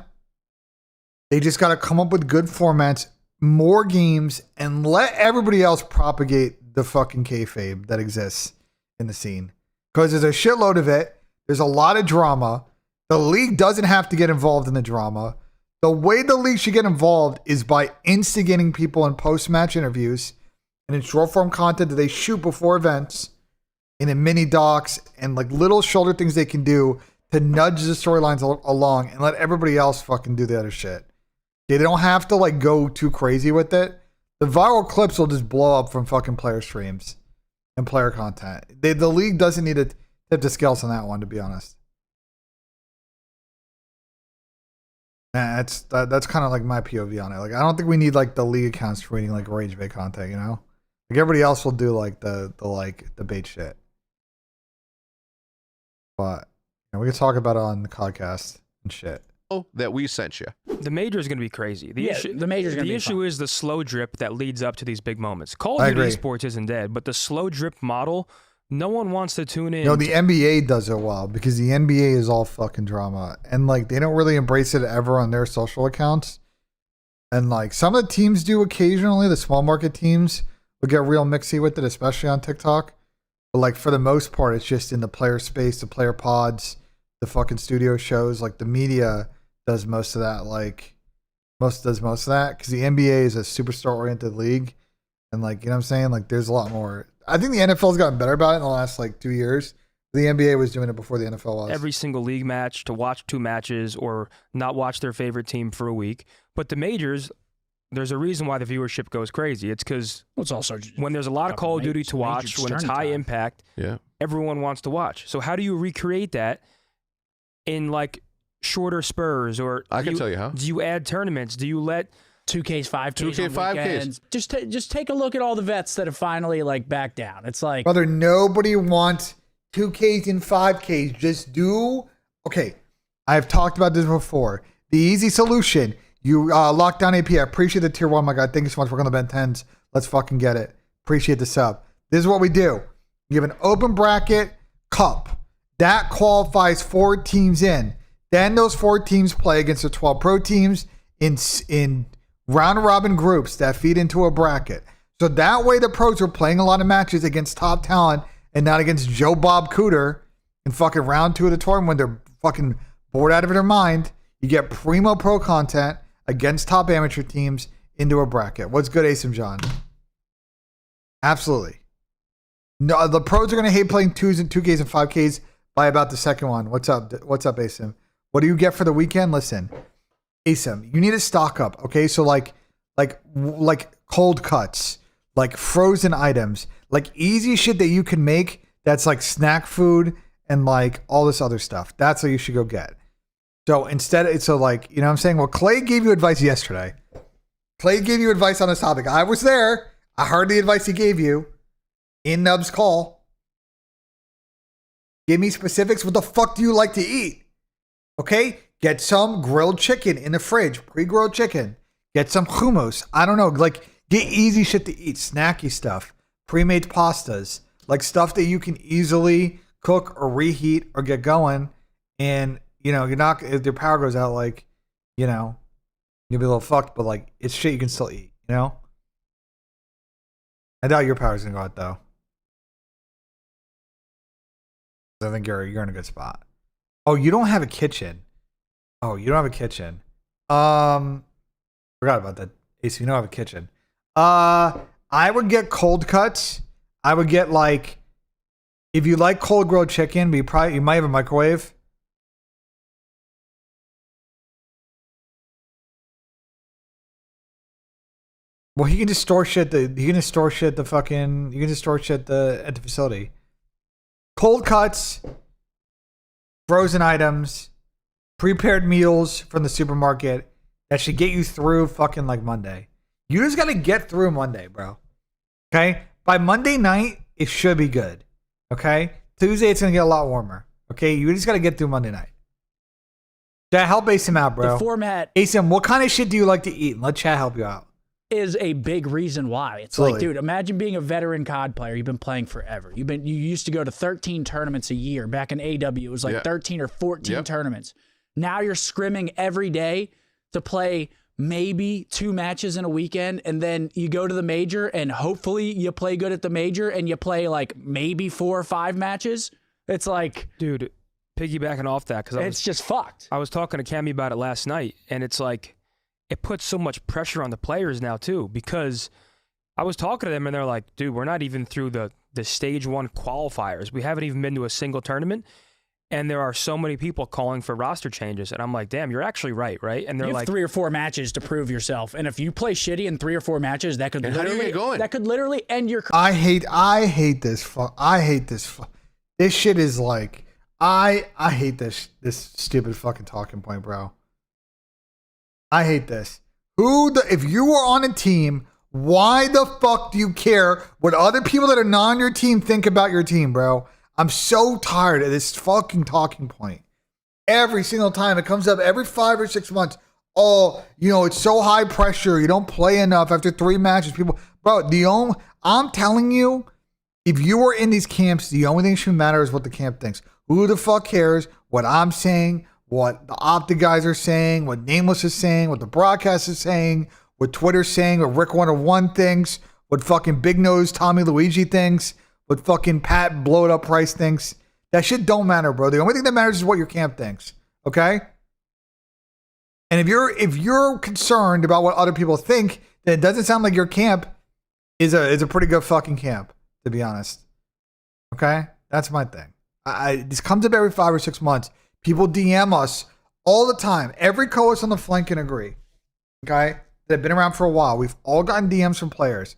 they just got to come up with good formats, more games, and let everybody else propagate the fucking kayfabe that exists in the scene. Because there's a shitload of it. There's a lot of drama. The league doesn't have to get involved in the drama. The way the league should get involved is by instigating people in post-match interviews and in short-form content that they shoot before events, and in mini docs and like little shoulder things they can do to nudge the storylines along and let everybody else fucking do the other shit. They don't have to like go too crazy with it. The viral clips will just blow up from fucking player streams and player content. The league doesn't need to tip the scales on that one, to be honest. That's kind of like my POV on it. Like I don't think we need like the league accounts creating like rage bait content, you know? Like everybody else will do like the bait shit. But you know, we can talk about it on the podcast and shit. That we sent you. The major is going to be crazy. The major is going to be The issue fun. is the slow drip that leads up to these big moments. Call of Duty Esports isn't dead, but the slow drip model, no one wants to tune in. No, the NBA does it well because the NBA is all fucking drama. And like they don't really embrace it ever on their social accounts. And like some of the teams do occasionally, the small market teams will get real mixy with it, especially on TikTok. But like for the most part, it's just in the player space, the player pods, the fucking studio shows. Like the media does most of that. Like does most of that because the NBA is a superstar oriented league, and like you know what I'm saying. Like there's a lot more. I think the NFL's gotten better about it in the last like 2 years. The NBA was doing it before the NFL was. Every single league match to watch 2 matches or not watch their favorite team for a week. But the majors, there's a reason why the viewership goes crazy. It's because it's also when there's a lot of Call of Duty to watch, when it's high impact, everyone wants to watch. So how do you recreate that in like shorter spurs? Or I can tell you how. Do you add tournaments? Do you let 2Ks, 5Ks, 2K, 5Ks? Just take a look at all the vets that have finally like backed down. It's like, brother, nobody wants 2Ks and 5Ks. Just do okay. I've talked about this before. The easy solution. You lockdown AP. I appreciate the tier 1, my God. Thank you so much for working on the Ben 10s. Let's fucking get it. Appreciate the sub. This is what we do. You have an open bracket cup. That qualifies 4 teams in. Then those 4 teams play against the 12 pro teams in round robin groups that feed into a bracket. So that way the pros are playing a lot of matches against top talent and not against Joe Bob Cooter in fucking round 2 of the tournament when they're fucking bored out of their mind. You get primo pro content against top amateur teams into a bracket. What's good, Asim John? Absolutely. No, the pros are going to hate playing 2s and 2Ks and 5Ks by about the second one. What's up, Asim? What do you get for the weekend? Listen, Asim, you need to stock up, okay? So like cold cuts, like frozen items, like easy shit that you can make that's like snack food and like all this other stuff. That's what you should go get. So instead, it's so like, you know what I'm saying? Well, Clay gave you advice yesterday. Clay gave you advice on this topic. I was there. I heard the advice he gave you in Nub's call. Give me specifics. What the fuck do you like to eat? Okay? Get some grilled chicken in the fridge. Pre-grilled chicken. Get some hummus. I don't know. Like, get easy shit to eat. Snacky stuff. Pre-made pastas. Like stuff that you can easily cook or reheat or get going. And you know, you're not, if your power goes out, like, you know, you'll be a little fucked, but like, it's shit you can still eat, you know? I doubt your power's gonna go out though. I think you're in a good spot. Oh, you don't have a kitchen. Forgot about that. Ace, you don't have a kitchen. I would get cold cuts. I would get like, if you like cold grilled chicken, but you might have a microwave. Well, he can just store shit. At the facility. Cold cuts, frozen items, prepared meals from the supermarket that should get you through fucking like Monday. You just got to get through Monday, bro. Okay? By Monday night, it should be good. Okay? Tuesday, it's going to get a lot warmer. Okay? You just got to get through Monday night. Chat, help Asim out, bro. The format Asim, what kind of shit do you like to eat? Let chat help you out. is a big reason why. It's Really? like, dude, imagine being a veteran COD player. You've been playing forever. You used to go to 13 tournaments a year. Back in AW, it was like 13 or 14 tournaments. Now you're scrimming every day to play maybe 2 matches in a weekend, and then you go to the major, and hopefully you play good at the major, and you play like maybe 4 or 5 matches. It's like, Dude, piggybacking off that, because it's just fucked. I was talking to Cammy about it last night, and it's like, it puts so much pressure on the players now too, because I was talking to them and they're like, dude, we're not even through the stage 1 qualifiers. We haven't even been to a single tournament, and there are so many people calling for roster changes. And I'm like, damn, you're actually right? And they're You have like, 3 or 4 matches to prove yourself, and if you play shitty in 3 or 4 matches, that could And how do you literally get going? that could literally end your career. I hate this. This shit is like, I hate this stupid fucking talking point, bro. I hate this. If you are on a team, why the fuck do you care what other people that are not on your team think about your team, bro? I'm so tired of this fucking talking point. Every single time it comes up, every 5 or 6 months. Oh, it's so high pressure. You don't play enough after 3 matches. People, bro, I'm telling you, if you are in these camps, the only thing that should matter is what the camp thinks. Who the fuck cares what I'm saying, what the Optic guys are saying, what Nameless is saying, what the broadcast is saying, what Twitter's saying, what Rick 101 thinks, what fucking Big Nose Tommy Luigi thinks, what fucking Pat Blow It Up Price thinks. That shit don't matter, bro. The only thing that matters is what your camp thinks. Okay? And if you're concerned about what other people think, then it doesn't sound like your camp is a pretty good fucking camp, to be honest. Okay? That's my thing. This comes up every 5 or 6 months. People DM us all the time. Every co-host on the flank can agree. Okay? That have been around for a while. We've all gotten DMs from players.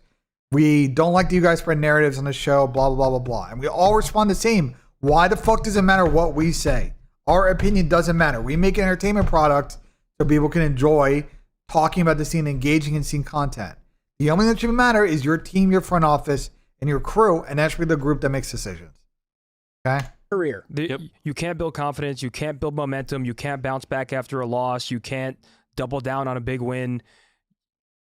We don't like that you guys spread narratives on the show, blah, blah, blah, blah, blah. And we all respond the same. Why the fuck does it matter what we say? Our opinion doesn't matter. We make an entertainment product so people can enjoy talking about the scene, engaging in scene content. The only thing that should matter is your team, your front office, and your crew, and that should be the group that makes decisions. Okay? Career. You can't build confidence. You can't build momentum. You can't bounce back after a loss. You can't double down on a big win.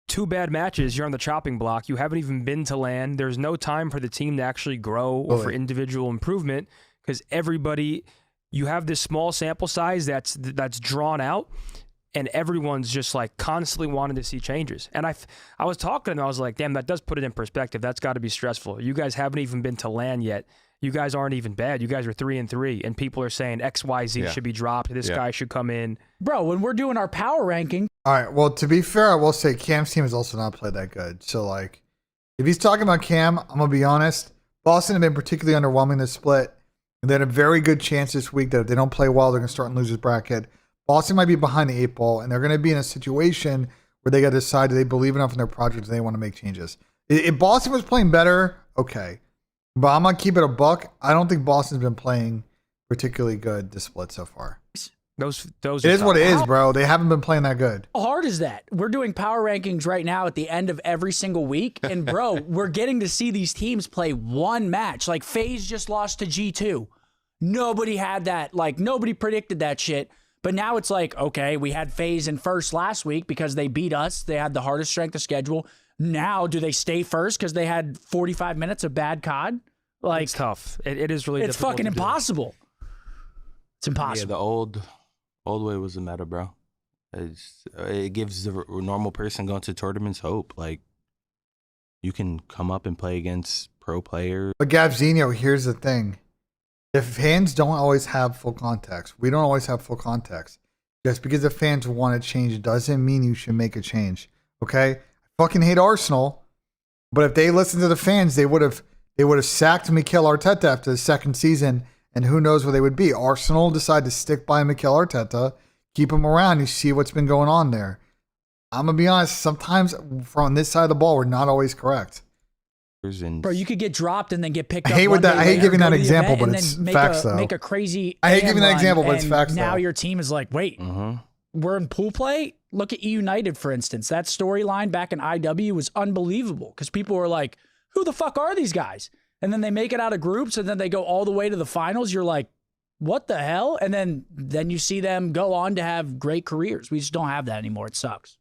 2 bad matches, you're on the chopping block. You haven't even been to LAN. There's no time for the team to actually grow or for individual improvement, because you have this small sample size that's drawn out, and everyone's just like constantly wanting to see changes. And I was talking to them, I was like, damn, that does put it in perspective. That's got to be stressful. You guys haven't even been to LAN yet. You guys aren't even bad. You guys are 3-3, and people are saying XYZ should be dropped. This guy should come in. Bro, when we're doing our power ranking. All right. Well, to be fair, I will say Cam's team has also not played that good. So, like, if he's talking about Cam, I'm going to be honest. Boston have been particularly underwhelming this split. And they had a very good chance this week that if they don't play well, they're going to start in losers bracket. Boston might be behind the 8 ball, and they're going to be in a situation where they got to decide, do they believe enough in their project, do they want to make changes? If Boston was playing better, okay. But I'm going to keep it a buck. I don't think Boston's been playing particularly good this split so far. Those It is what it is, bro. They haven't been playing that good. How hard is that? We're doing power rankings right now at the end of every single week. And, bro, we're getting to see these teams play 1 match. Like, FaZe just lost to G2. Nobody had that. Like, nobody predicted that shit. But now it's like, okay, we had FaZe in first last week because they beat us. They had the hardest strength of schedule. Now, do they stay first because they had 45 minutes of bad COD? Like, it's tough. It is really it's difficult fucking to do. impossible. It's impossible. Yeah, the old way was the meta, bro. It gives the normal person going to tournaments hope. Like, you can come up and play against pro players. But Gavzinho, here's the thing. If fans don't always have full context, we don't always have full context. Just because the fans want to change doesn't mean you should make a change. Okay? I fucking hate Arsenal, but if they listened to the fans, they would have sacked Mikel Arteta after the 2nd season, and who knows where they would be. Arsenal decided to stick by Mikel Arteta, keep him around. You see what's been going on there. I'm gonna be honest. Sometimes from this side of the ball, we're not always correct. Bro, you could get dropped and then get picked I up. hate one with that. day I hate later, giving go that to the example, event, but and it's then facts though. Make a crazy. I hate AM giving that run, example, but it's and facts now though. your team is like, wait, we're in pool play. Look at United, for instance. That storyline back in IW was unbelievable because people were like, who the fuck are these guys? And then they make it out of groups and then they go all the way to the finals. You're like, what the hell? And then you see them go on to have great careers. We just don't have that anymore. It sucks.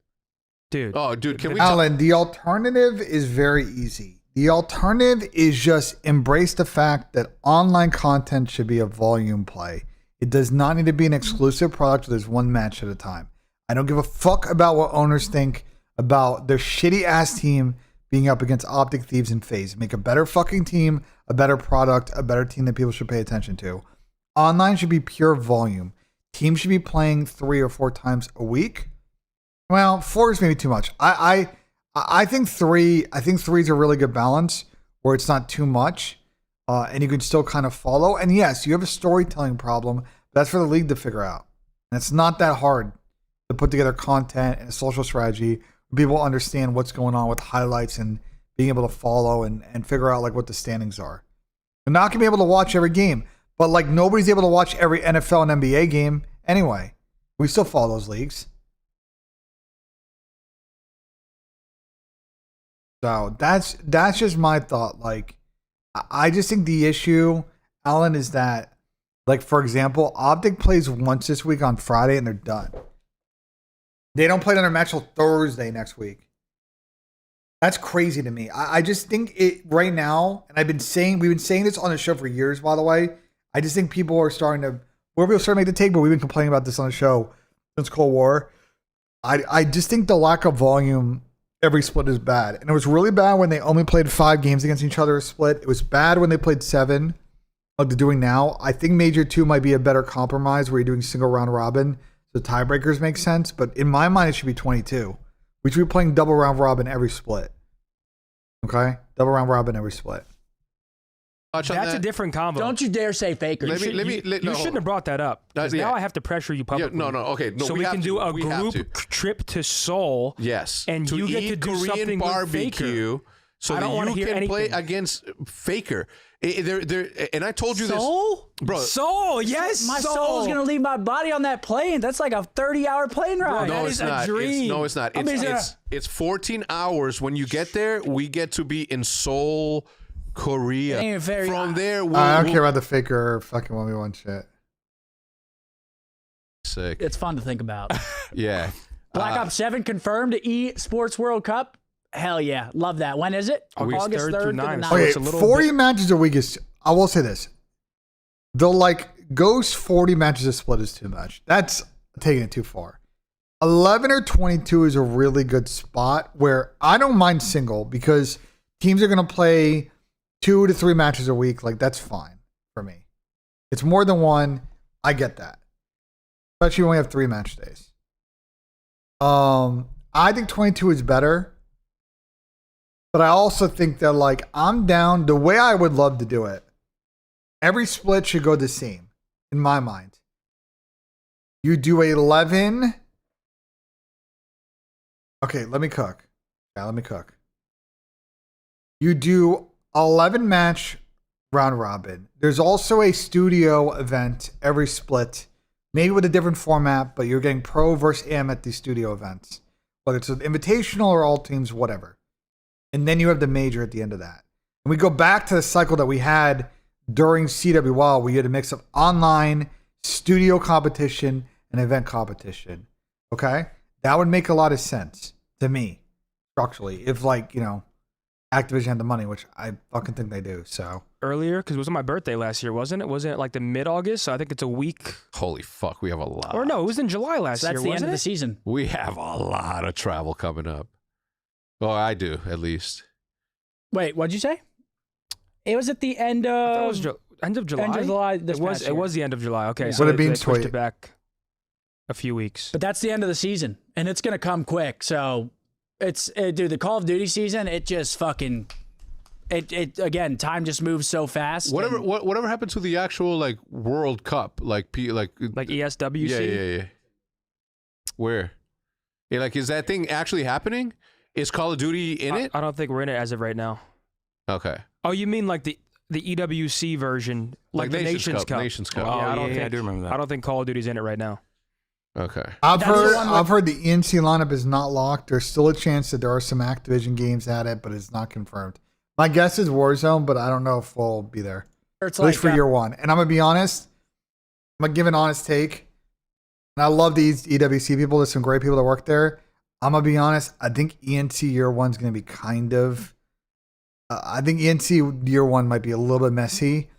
Dude. Oh, dude, can we Alan, the alternative is very easy. The alternative is just embrace the fact that online content should be a volume play. It does not need to be an exclusive product where there's one match at a time. I don't give a fuck about what owners think about their shitty ass team being up against Optic, Thieves, and FaZe. Make a better fucking team, a better product, a better team that people should pay attention to. Online should be pure volume. Teams should be playing 3 or 4 times a week. Well, 4 is maybe too much. I think 3. I think 3 is a really good balance where it's not too much, and you can still kind of follow. And yes, you have a storytelling problem. But that's for the league to figure out. And it's not that hard to put together content and a social strategy where people understand what's going on with highlights and being able to follow and figure out like what the standings are. We're not gonna be able to watch every game, but like nobody's able to watch every NFL and NBA game anyway. We still follow those leagues. So that's just my thought. Like, I just think the issue, Alan, is that, like, for example, Optic plays once this week on Friday and they're done. They don't play another match till Thursday next week. That's crazy to me. I just think it right now, and we've been saying this on the show for years, by the way. I just think people are starting to, people starting to make the take, but we've been complaining about this on the show since Cold War. I just think the lack of volume every split is bad. And it was really bad when they only played 5 games against each other a split. It was bad when they played 7, like they're doing now. I think Major 2 might be a better compromise where you're doing single round robin. So tiebreakers make sense. But in my mind, it should be 22. We should be playing double round robin every split. Okay? Double round robin every split. That's a different combo. Don't you dare say faker. You shouldn't have brought that up. Now I have to pressure you publicly. Okay. No, so we can do a group trip to Seoul. Yes. And to you get to do Korean something barbecue with Faker. So I don't that you can play anything. against Faker. And I told you Soul? this. Bro. Soul, yes. My soul's going to leave my body on that plane. That's like a 30-hour plane ride. Bro, No, that it's is not. a dream. No, it's not. It's 14 hours. When you get there, we get to be in Seoul, Korea. From there, I don't care about the Faker or fucking 1v1 shit. Sick. It's fun to think about. Yeah. Black Ops 7 confirmed to Esports World Cup. Hell yeah. Love that. When is it? August 3rd through 9th. to Okay, Okay, it's a little 40 bit- matches a week is, I will say this. The Ghost 40 matches a split is too much. That's taking it too far. 11 or 22 is a really good spot where I don't mind single because teams are going to play 2 to 3 matches a week. Like, that's fine for me. It's more than one. I get that. Especially when we have 3 match days. I think 22 is better. But I also think that, I'm down. The way I would love to do it, every split should go the same, in my mind. You do 11. Okay, let me cook. Yeah, let me cook. You do 11 match round robin. There's also a studio event every split, maybe with a different format, but you're getting pro versus am at these studio events. Whether it's an invitational or all teams, whatever. And then you have the major at the end of that. And we go back to the cycle that we had during CWL, where you had a mix of online, studio competition, and event competition. Okay? That would make a lot of sense to me, structurally, if Activision had the money, which I fucking think they do. So earlier, because it was on my birthday last year, wasn't it? Wasn't it like the mid-August? So I think it's a week. Holy fuck, we have a lot. Or no, it was in July last year, That's the end wasn't of it? the season. We have a lot of travel coming up. Oh, I do, at least. Wait, what'd you say? It was at the end I thought it of... was end of July? End of July It was the end of July. Okay, Yeah. so What it they means, pushed wait. it back a few weeks. But that's the end of the season, and it's going to come quick. So dude, the Call of Duty season, it just fucking... It again, time just moves so fast. Whatever happened to the actual World Cup, Like ESWC? Yeah. Where? Yeah, like, is that thing actually happening? Is Call of Duty in it? I don't think we're in it as of right now. Okay. Oh, you mean like the EWC version, like the Nations Cup? Nations Cup. Oh, I don't think I do remember that. I don't think Call of Duty's in it right now. Okay. I've heard the ENC lineup is not locked. There's still a chance that there are some Activision games at it, but it's not confirmed. My guess is Warzone, but I don't know if we'll be there. It's At least for year one. And I'm gonna be honest. I'm gonna give an honest take. And I love these EWC people. There's some great people that work there. I'm gonna be honest. I think ENC year one's gonna be kind of. I think ENC year one might be a little bit messy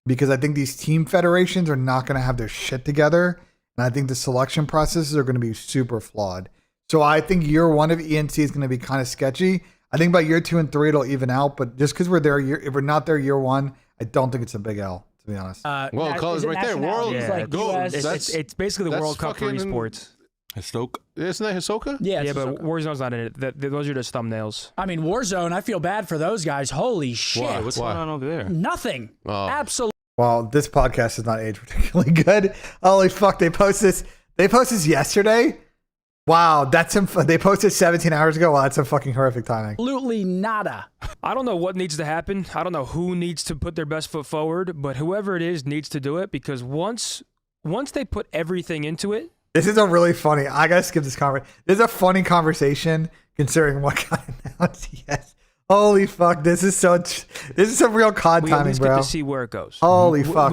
because I think these team federations are not gonna have their shit together. And I think the selection processes are going to be super flawed. So I think year one of ENC is going to be kind of sketchy. I think by year 2 and 3 it'll even out. But just because we're there, if we're not there year one, I don't think it's a big L, to be honest. Well, Call right there. World. Yeah, it's basically the World Cup for esports. Hisoka? Isn't that Hisoka? Yeah, but Warzone's not in it. Those are just thumbnails. I mean, Warzone, I feel bad for those guys. Holy shit. Why? What's going on over there? Nothing. Oh. Absolutely. Well, this podcast is not aged particularly good. Holy fuck, they posted this yesterday. Wow, they posted 17 hours ago. Wow, that's some fucking horrific timing. Absolutely nada. I don't know what needs to happen. I don't know who needs to put their best foot forward, but whoever it is needs to do it because once they put everything into it. This is a really funny. I gotta skip this conversation. This is a funny conversation considering what got announced. Yes. Holy fuck! This is some real COD We timing, at least bro. get to see where it goes. Holy fuck!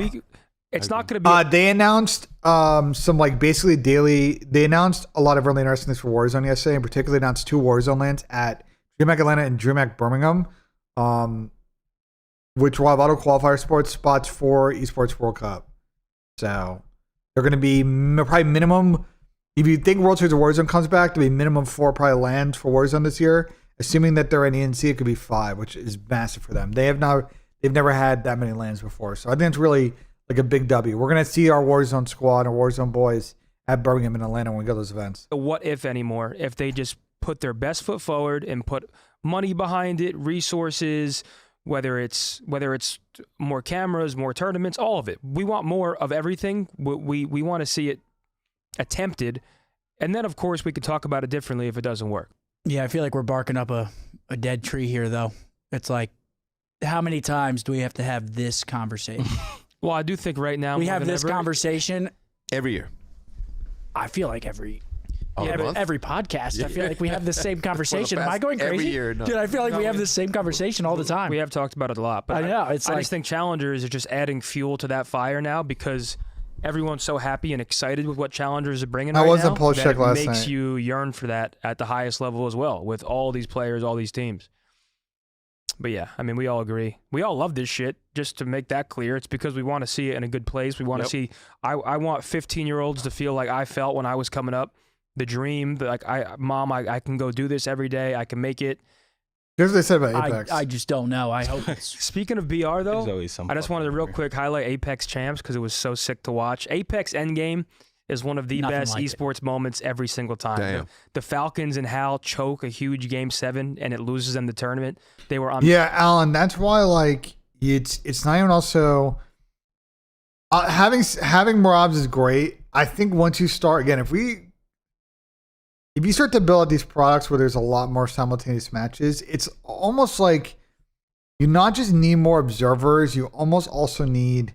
It's not going to be. They announced some like basically daily. They announced a lot of really interesting things for Warzone yesterday. In particular, they announced 2 Warzone lands at DreamHack Atlanta and DreamHack Birmingham, which will have auto qualifier spots for Esports World Cup. So they're going to be probably minimum. If you think World Series of Warzone comes back, there'll be minimum 4 probably lands for Warzone this year. Assuming that they're in ENC, it could be 5, which is massive for them. They've never had that many lands before, so I think it's really like a big W. We're gonna see our Warzone squad, our Warzone boys at Birmingham and Atlanta when we go to those events. What if anymore? If they just put their best foot forward and put money behind it, resources, whether it's more cameras, more tournaments, all of it. We want more of everything. We want to see it attempted, and then of course we could talk about it differently if it doesn't work. Yeah, I feel like we're barking up a dead tree here, though. It's like, how many times do we have to have this conversation? Well, I do think right now we have this conversation every year. I feel like every podcast. Yeah. I feel like we have the same conversation. Am I going crazy? Every year, no. Dude, I feel like we have the same conversation all the time. We have talked about it a lot, but I know. I just think challengers are just adding fuel to that fire now because everyone's so happy and excited with what challengers are bringing right now. I was a post check last night. It makes you yearn for that at the highest level as well with all these players, all these teams. But yeah, I mean, we all agree. We all love this shit. Just to make that clear, it's because we want to see it in a good place. We want to see. I want 15-year-olds to feel like I felt when I was coming up. The dream, like I can go do this every day. I can make it. Here's what they said about Apex. I just don't know. I hope it's. Speaking of BR though, I just wanted to real quick highlight Apex Champs because it was so sick to watch. Apex Endgame is one of the best esports moments every single time. The Falcons and Hal choke a huge Game 7 and it loses them the tournament. They were on. Yeah, Alan. That's why like it's not even also having more obs is great. I think once you start again, if you start to build these products where there's a lot more simultaneous matches, it's almost like you not just need more observers, you almost also need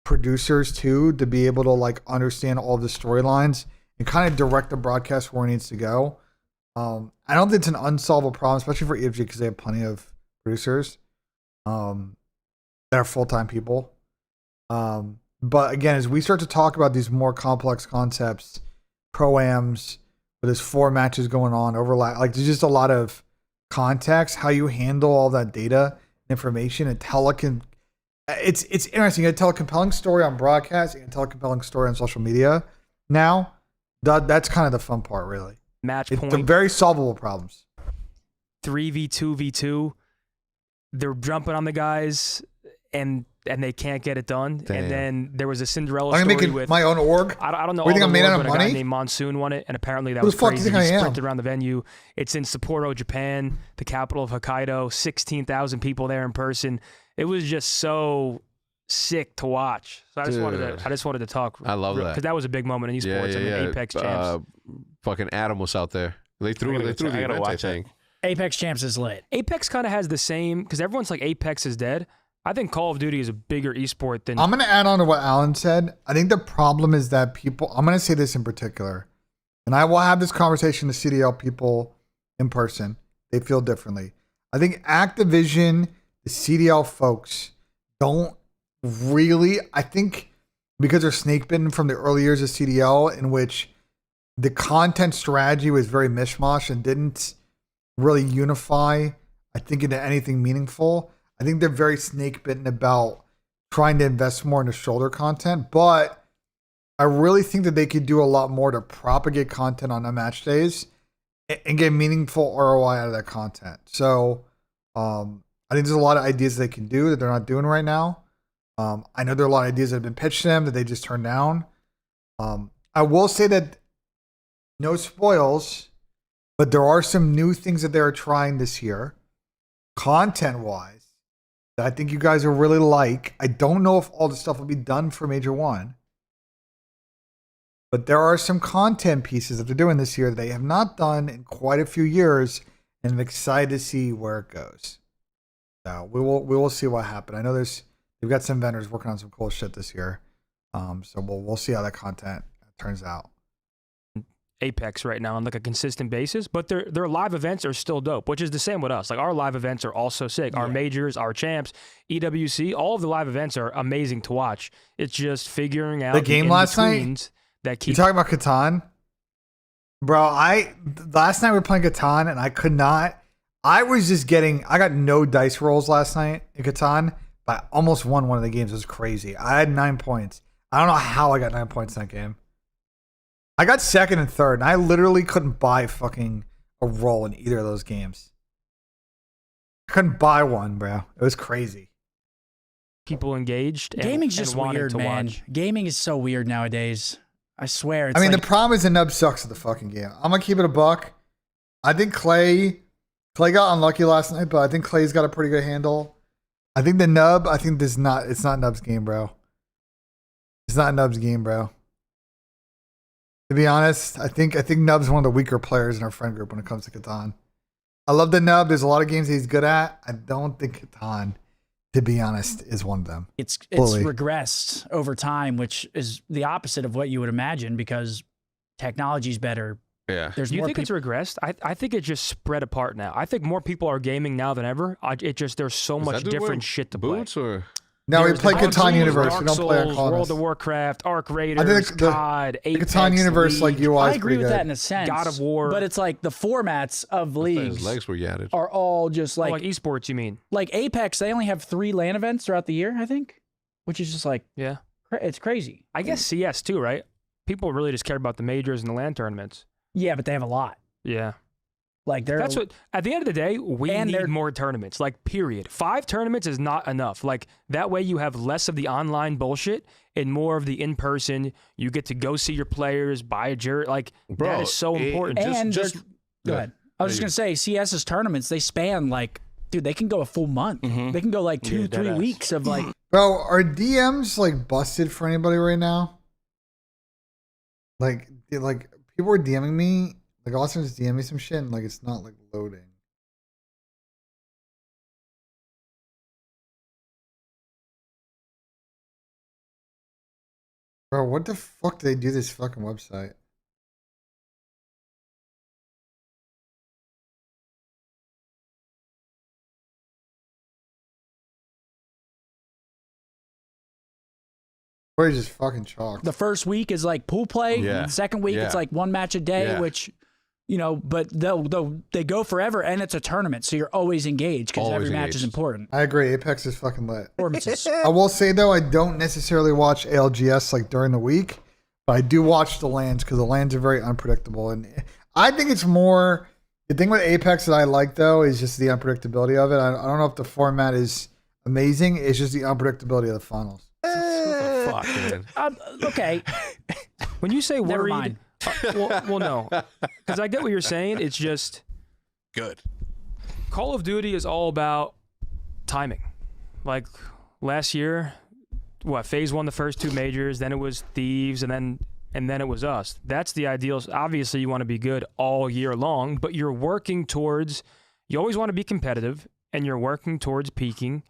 producers too to be able to like understand all the storylines and kind of direct the broadcast where it needs to go. I don't think it's an unsolvable problem, especially for EFG because they have plenty of producers that are full-time people. But again, as we start to talk about these more complex concepts, pro-ams, but there's 4 matches going on, overlap. Like there's just a lot of context, how you handle all that data, information, and it's interesting. You can tell a compelling story on broadcast. You can tell a compelling story on social media. Now, that's kind of the fun part, really. They're very solvable problems. 3v2v2. They're jumping on the guys and they can't get it done. Damn. And then there was a Cinderella I'm story making with my own org. I don't know. What do you think I'm made out of A money? guy named Monsoon won it, and apparently that Who was the fuck crazy. do you think He I am? sprinted around the venue. It's in Sapporo, Japan, the capital of Hokkaido. 16,000 people there in person. It was just so sick to watch. So I just wanted to talk. I love that because that was a big moment in esports. Apex champs. Fucking Adam was out there. They threw the event, I think. Apex champs is lit. Apex kind of has the same because everyone's like Apex is dead. I think Call of Duty is a bigger esport than. I'm going to add on to what Alan said. I think the problem is that people, I'm going to say this in particular, and I will have this conversation with CDL people in person. They feel differently. I think Activision, the CDL folks, don't really, I think because they're snake bitten from the early years of CDL, in which the content strategy was very mishmash and didn't really unify, I think, into anything meaningful. I think they're very snake bitten about trying to invest more into shoulder content, but I really think that they could do a lot more to propagate content on the match days and get meaningful ROI out of that content. So I think there's a lot of ideas they can do that they're not doing right now. I know there are a lot of ideas that have been pitched to them that they just turned down. I will say that no spoils, but there are some new things that they're trying this year, content-wise, that I think you guys will really like. I don't know if all the stuff will be done for Major 1, but there are some content pieces that they're doing this year that they have not done in quite a few years, and I'm excited to see where it goes. So we will see what happens. I know they've got some vendors working on some cool shit this year, so we'll see how that content turns out. Apex right now on like a consistent basis, but their live events are still dope, which is the same with us. Like our live events are also sick. Our majors, our champs, EWC, all of the live events are amazing to watch. It's just figuring out the game last night. You talking about Catan, bro? Last night we were playing Catan and I could not. I got no dice rolls last night in Catan, but I almost won one of the games. It was crazy. I had 9 points. I don't know how I got 9 points in that game. I got second and third, and I literally couldn't buy fucking a roll in either of those games. I couldn't buy one, bro. It was crazy. People engaged. Gaming's just weird, man. Gaming is so weird nowadays. I swear. It's the problem is the nub sucks at the fucking game. I'm gonna keep it a buck. I think Clay got unlucky last night, but I think Clay's got a pretty good handle. I think the nub. It's not Nub's game, bro. It's not Nub's game, bro. To be honest, I think Nub's one of the weaker players in our friend group when it comes to Catan. I love the Nub. There's a lot of games he's good at. I don't think Catan, to be honest, is one of them. It's regressed over time, which is the opposite of what you would imagine because technology's better. Yeah. Do you think it's regressed? I think it just spread apart now. I think more people are gaming now than ever. There's so much different shit to play. No, we play Catan Universe. We don't play our Call World of Warcraft, Arc Raiders, COD, Apex, Catan Universe, League. like UI. I agree with that in a sense. God of War, but it's like the formats of leagues. His legs were yatted. Are all just like esports. You mean like Apex? They only have 3 LAN events throughout the year, I think, which is just like it's crazy. I guess CS too, right? People really just care about the majors and the LAN tournaments. Yeah, but they have a lot. Yeah. Like that's what at the end of the day we need more tournaments. Like period. 5 tournaments is not enough. Like that way you have less of the online bullshit and more of the in person. You get to go see your players, buy a jersey. Like that is so important. And go ahead. I was just gonna say CS's tournaments they span dude they can go a full month. Mm-hmm. They can go 2-3 weeks of Bro, are DMs busted for anybody right now? Like people are DMing me. Like Austin just DM me some shit and it's not loading. Bro, what the fuck did they do this fucking website? Or just fucking chalked. The first week is pool play. Yeah. The second week it's 1 match a day, which but they go forever and it's a tournament, so you're always engaged because every match is important. I agree. Apex is fucking lit. Performances. I will say though, I don't necessarily watch ALGS during the week, but I do watch the LANs because the LANs are very unpredictable, and I think it's more the thing with Apex that I like though is just the unpredictability of it. I don't know if the format is amazing. It's just the unpredictability of the finals. Fuck, man. Okay. When you say Never worried, mind. well, no, because I get what you're saying. It's just good. Call of Duty is all about timing. Like last year, FaZe won the first 2 majors, then it was Thieves, and then it was us. That's the ideal. Obviously, you want to be good all year long, but you're working towards. You always want to be competitive, and you're working towards peaking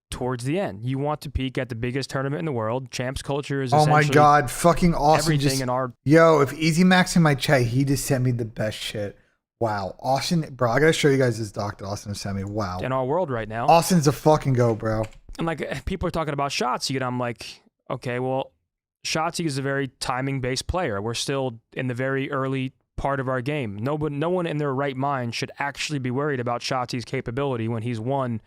towards the end. You want to peak at the biggest tournament in the world. Champs culture is Oh my essentially God, fucking Austin everything just, in our. yo, if Easy Max in my chat, he just sent me the best shit. Wow. Austin, bro, I gotta show you guys this doc that Austin sent me. Wow. In our world right now. Austin's a fucking go, bro. And like people are talking about Shotzi, and I'm like, okay, well, Shotzi is a very timing-based player. We're still in the very early part of our game. No one in their right mind should actually be worried about Shotzi's capability when he's won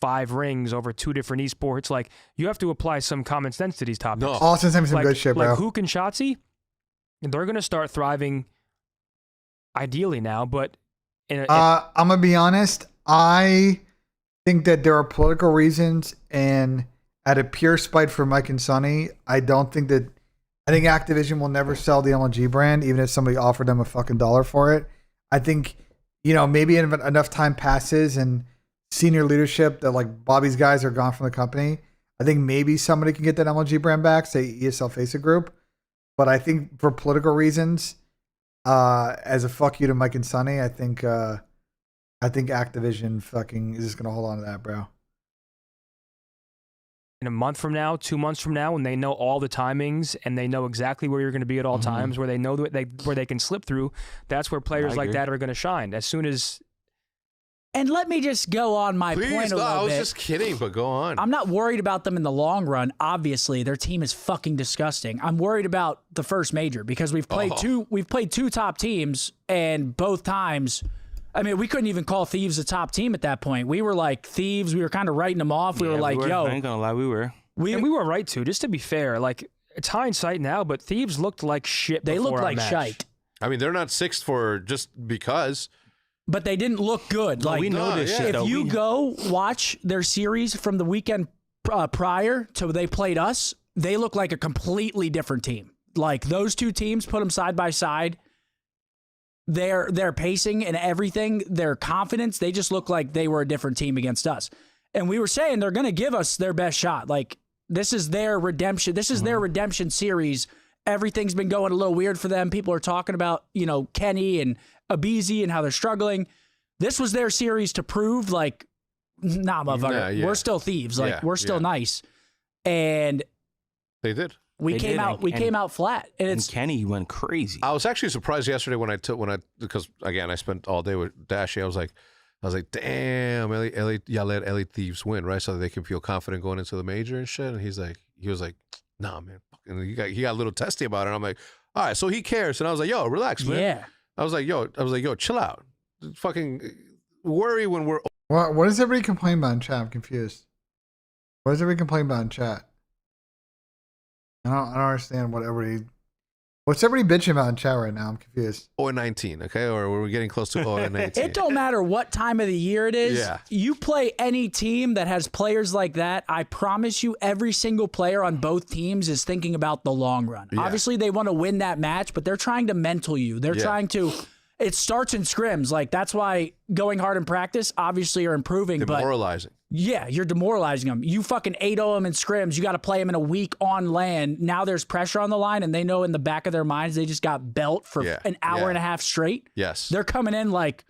5 rings over 2 different esports. Like, you have to apply some common sense to these topics. No. Austin sent me some good shit, bro. Like Hook and Shotzi, they're gonna start thriving ideally now, but I'm gonna be honest. I think that there are political reasons, and out of pure spite for Mike and Sonny, I think Activision will never sell the MLG brand, even if somebody offered them a fucking dollar for it. I think, maybe enough time passes and senior leadership that like Bobby's guys are gone from the company. I think maybe somebody can get that MLG brand back, say ESL Faceit Group. But I think for political reasons, as a fuck you to Mike and Sonny, I think Activision fucking is just gonna hold on to that, bro. in a month from now, 2 months from now, when they know all the timings and they know exactly where you're going to be at all times, where they know where they can slip through, that's where players like that are going to shine. As soon as. And let me just go on my point a little bit. I was just kidding, but go on. I'm not worried about them in the long run. Obviously, their team is fucking disgusting. I'm worried about the first major because we've played two top teams, and both times, I mean, we couldn't even call Thieves a top team at that point. We were like Thieves. We were kind of writing them off. We were like, yo. I ain't gonna lie, we were. And we were right to. Just to be fair, like, it's hindsight now, but Thieves looked like shit. They looked before like our match. shite. I mean, they're not sixth for just because. But they didn't look good. No, like, we know this shit, if though. you go watch their series from the weekend prior to they played us, they look like a completely different team. Like, those two teams, put them side by side, their pacing and everything, their confidence, they just look like they were a different team against us. And we were saying they're going to give us their best shot. Like, this is their redemption. This is their redemption series. Everything's been going a little weird for them. People are talking about, Kenny and Abizi and how they're struggling. This was their series to prove, like, nah, motherfucker, we're still Thieves. Like, we're still nice. And they did. We came out flat. And Kenny went crazy. I was actually surprised yesterday because again, I spent all day with Dashy. I was like, damn, y'all let LA Thieves win, right? So that they can feel confident going into the major and shit. And he was like, nah, man. And he got a little testy about it. And I'm like, all right, so he cares. And I was like, yo, relax, man. Yeah. I was like, yo, chill out. Fucking worry when we're. What is everybody complaining about in chat? I'm confused. What is everybody complaining about in chat? I don't understand what's everybody bitching about in chat right now? I'm confused. 0-19, okay? Or were we getting close to 0-19? It don't matter what time of the year it is. Yeah. You play any team that has players like that, I promise you every single player on both teams is thinking about the long run. Yeah. Obviously, they want to win that match, but they're trying to mental you. They're trying to... It starts in scrims. Like, that's why going hard in practice, obviously, are improving. Demoralizing. But yeah, you're demoralizing them. You fucking 8-0 them in scrims. You got to play them in a week on land. Now there's pressure on the line, and they know in the back of their minds they just got belt for an hour and a half straight. Yes. They're coming in like...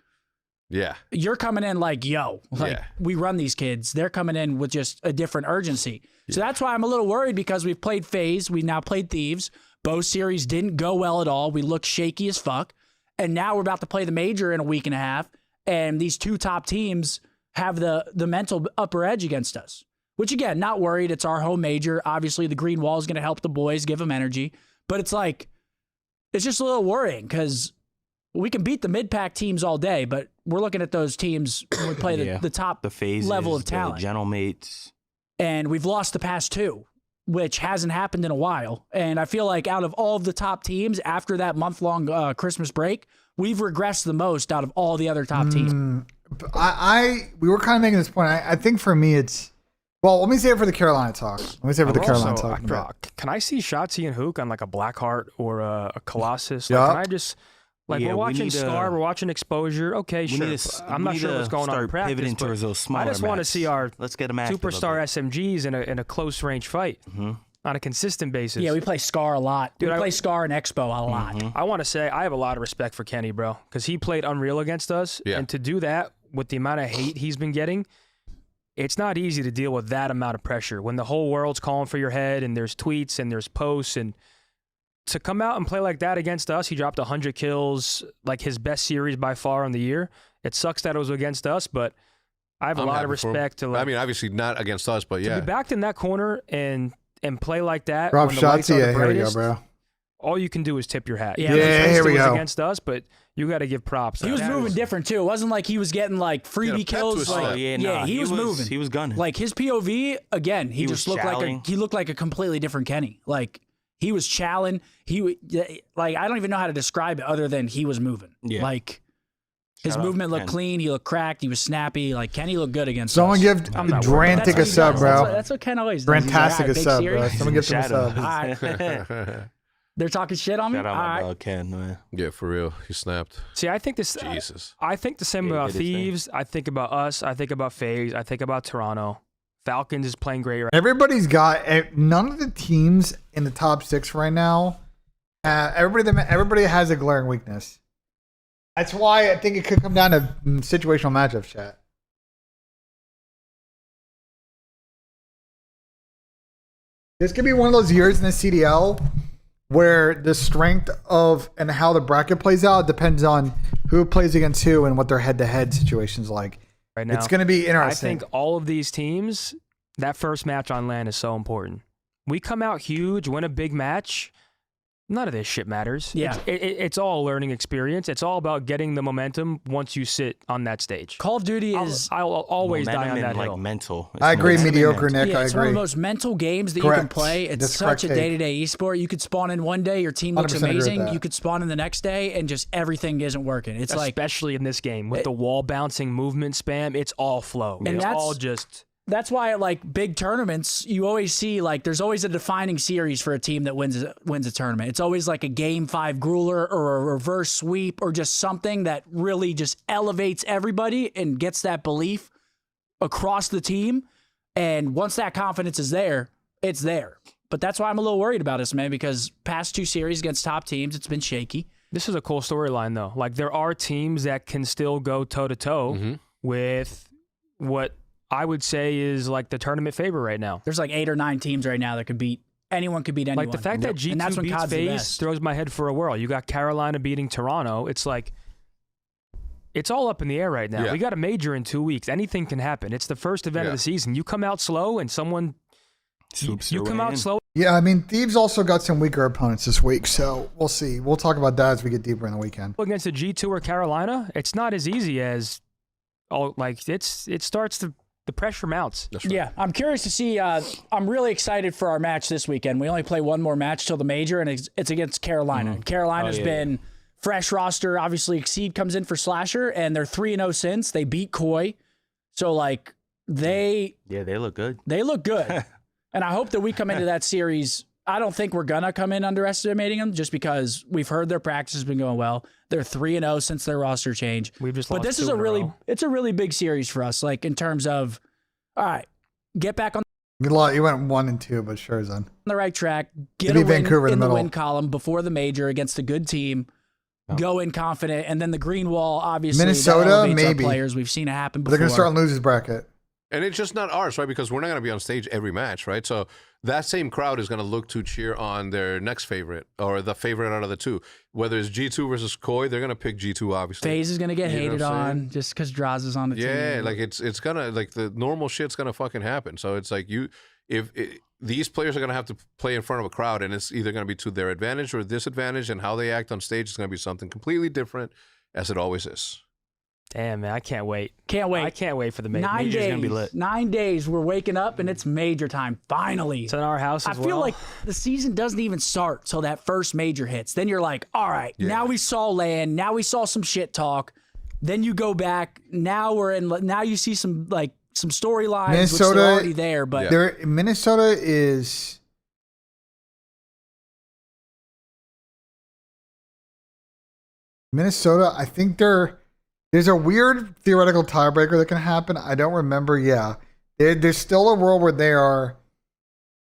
Yeah. You're coming in like, yo, we run these kids. They're coming in with just a different urgency. So that's why I'm a little worried, because we've played FaZe. We now played Thieves. Both series didn't go well at all. We looked shaky as fuck. And now we're about to play the major in a week and a half, and these two top teams have the mental upper edge against us. Which, again, not worried. It's our home major. Obviously, the green wall is going to help the boys, give them energy. But it's like, it's just a little worrying, because we can beat the mid-pack teams all day, but we're looking at those teams when we play the top phases, level of talent. The gentlemates. And we've lost the past two, which hasn't happened in a while. And I feel like out of all of the top teams after that month-long Christmas break, we've regressed the most out of all the other top teams. We were kind of making this point. I think for me it's, well, let me say it for the Carolina talk. Can I see Shotzi and Hook on like a Blackheart or a Colossus? Yeah. Like, can I just Like Yeah, we're we watching need to- Scar, we're watching Exposure. Okay, We sure. need to, I'm we not need sure to what's going on in start practice, pivoting but towards those smaller I just want to maps. see our Let's get them active. superstar SMGs in a close range fight on a consistent basis. Yeah, we play Scar a lot. Dude, we I- play Scar and Expo a lot. I want to say I have a lot of respect for Kenny, bro, because he played Unreal against us, and to do that with the amount of hate he's been getting, it's not easy to deal with that amount of pressure when the whole world's calling for your head and there's tweets and there's posts, and to come out and play like that against us, he dropped 100 kills, like his best series by far on the year. It sucks that it was against us, but I have a lot of respect to. Like, I mean, obviously not against us, but to be backed in that corner and play like that. Drop when the shots, lights are the here we go, brightest, bro. all you can do is tip your hat. Yeah, here we it was go. against us, but you got to give props. He was That moving different too. It wasn't like he was getting like Yeah, freebie pep to kills. his Like, step. yeah, he was moving. He was gunning. Like his POV again, he just was looked chowing. he looked like a completely different Kenny. Like he was chowing. Like I don't even know how to describe it other than he was moving. Yeah. Like his Shout out movement looked Ken. clean. He looked cracked. He was snappy. Like Kenny looked good against Someone us. give I'm not worried. Drantic a That's sub, what he does. bro. That's what Ken always does. He's like, Drantastic "All right, a big sub, series." bro. Someone give them a Shadow. sub. All right. They're talking shit on me. Shout out All my right. dog Ken, man. Yeah, for real. He snapped. See, I think this. Jesus. I think the same Yeah, he about did his thing. Thieves. I think about us. I think about FaZe. I think about Toronto. Falcons is playing great right Everybody's got none of the teams in the top 6 right now. Everybody has a glaring weakness. That's why I think it could come down to situational matchups, chat. This could be one of those years in the CDL where the strength of and how the bracket plays out depends on who plays against who and what their head-to-head situation's like. now. It's going to be I interesting. think all of these teams, that first match on LAN is so important. We come out huge, win a big match. None of this shit matters. Yeah. It's all a learning experience. It's all about getting the momentum once you sit on that stage. Call of Duty is I'll always die Momentum on that and, like hill. mental. It's I agree, momentum and mediocre, mental. Nick. yeah, I it's one of agree. the most mental games that you can Correct. play. It's That's such a correct take. day-to-day esport. You could spawn in one day, your team looks 100% agree with amazing. that. You could spawn in the next day, and just everything isn't working. It's like Especially in this game with the wall bouncing, movement spam, it's all flow. And It's that's- all just that's why at like big tournaments, you always see like there's always a defining series for a team that wins a tournament. It's always like a game 5 grueler or a reverse sweep or just something that really just elevates everybody and gets that belief across the team. And once that confidence is there, it's there. But that's why I'm a little worried about us, man, because past 2 series against top teams, it's been shaky. This is a cool storyline, though. Like, there are teams that can still go toe-to-toe with what I would say is, like, the tournament favorite right now. There's like 8 or 9 teams right now that could beat anyone. Could beat anyone. Like, the fact that And that's G2 when beats COD's the FaZe best. throws my head for a whirl. You got Carolina beating Toronto. It's like, it's all up in the air right now. Yeah. We got a major in 2 weeks. Anything can happen. It's the first event of the season. You come out slow and someone... Swoops You your come way out in. slow. Yeah, I mean, Thieves also got some weaker opponents this week, so we'll see. We'll talk about that as we get deeper in the weekend. Against a G2 or Carolina, it's not as easy as... it starts to... The pressure mounts. That's right. Yeah, I'm curious to see. I'm really excited for our match this weekend. We only play one more match till the major, and it's against Carolina. Carolina's been fresh roster. Obviously, Exceed comes in for Slasher, and they're 3-0 since. They beat Koi. So, like, they look good. They look good. And I hope that we come into that series. I don't think we're going to come in underestimating them just because we've heard their practice has been going well. They're 3-0 since their roster change. We've just But lost this is 2 in a row. it's a really big series for us, like in terms of, all right, get back on You went 1 and 2, but sure, Zen. the right track, get Maybe a win Vancouver in in the the middle. win column before the major against a good team. Go in confident, and then the green wall, obviously, Minnesota, that elevates our maybe. players. We've seen it happen But before. they're going to start in losers bracket. And it's just not ours, right? Because we're not going to be on stage every match, right? So that same crowd is going to look to cheer on their next favorite or the favorite out of the 2. Whether it's G2 versus Koi, they're going to pick G2, obviously. FaZe is going to get You know hated what I'm saying? on just because Draws is on the team. Yeah, like it's gonna, like, the normal shit's gonna fucking happen. So it's like these players are gonna have to play in front of a crowd, and it's either gonna be to their advantage or disadvantage, and how they act on stage is gonna be something completely different, as it always is. Damn, man, I can't wait. Can't wait. I can't wait for the major. 9 Major's days. gonna be lit. 9 days. We're waking up, and it's major time. Finally. It's in our house I as feel well. like the season doesn't even start till that first major hits. Then you're like, all right, now we saw land. Now we saw some shit talk. Then you go back. Now now you see some storylines, which Minnesota- they're already there. But Minnesota is Minnesota, I think there's a weird theoretical tiebreaker that can happen. I don't remember. Yeah. There's still a world where they are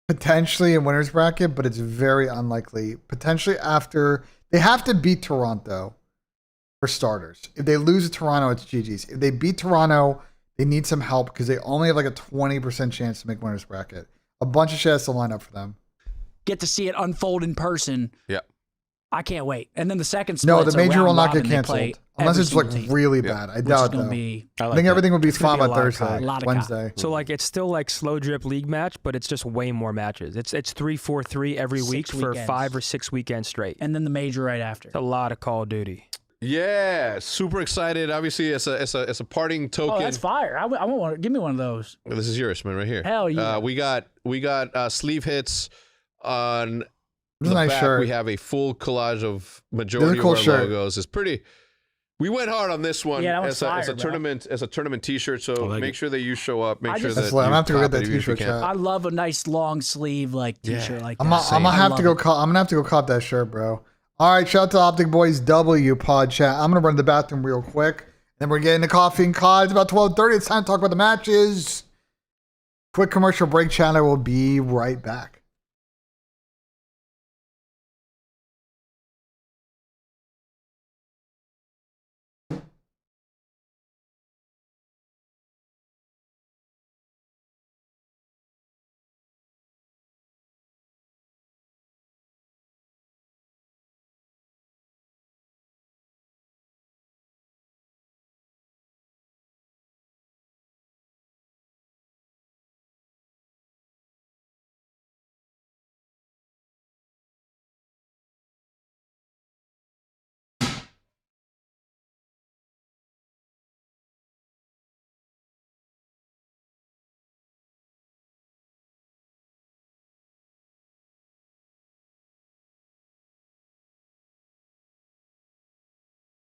potentially in winner's bracket, but it's very unlikely. Potentially after they have to beat Toronto for starters. If they lose to Toronto, it's GG's. If they beat Toronto, they need some help because they only have like a 20% chance to make winner's bracket. A bunch of shit has to line up for them. Get to see it unfold in person. Yeah. I can't wait. And then the second split. No, the major will not get canceled unless it's like really bad. I doubt though. I think everything will be fine by Thursday, Wednesday. So like it's still like slow drip league match, but it's just way more matches. It's 3-4-3 every week for 5 or 6 weekends straight. And then the major right after. It's a lot of Call of Duty. Yeah, super excited. Obviously, it's a parting token. Oh, that's fire! I want one. Give me one of those. This is yours, man, right here. Hell yeah! We got sleeve hits on. The nice back. shirt. We have a full collage of majority of our logos. It's pretty. We went hard on this one. Yeah, as a tournament T-shirt. So make sure that you show up. Make sure that I'm gonna have to go get that T-shirt. I love a nice long sleeve like T-shirt like that. I'm gonna have to go cop that shirt, bro. All right, shout out to Optic Boys W pod chat. I'm gonna run to the bathroom real quick. Then we're getting the coffee and COD. It's about 12:30. It's time to talk about the matches. Quick commercial break, chat. I will be right back.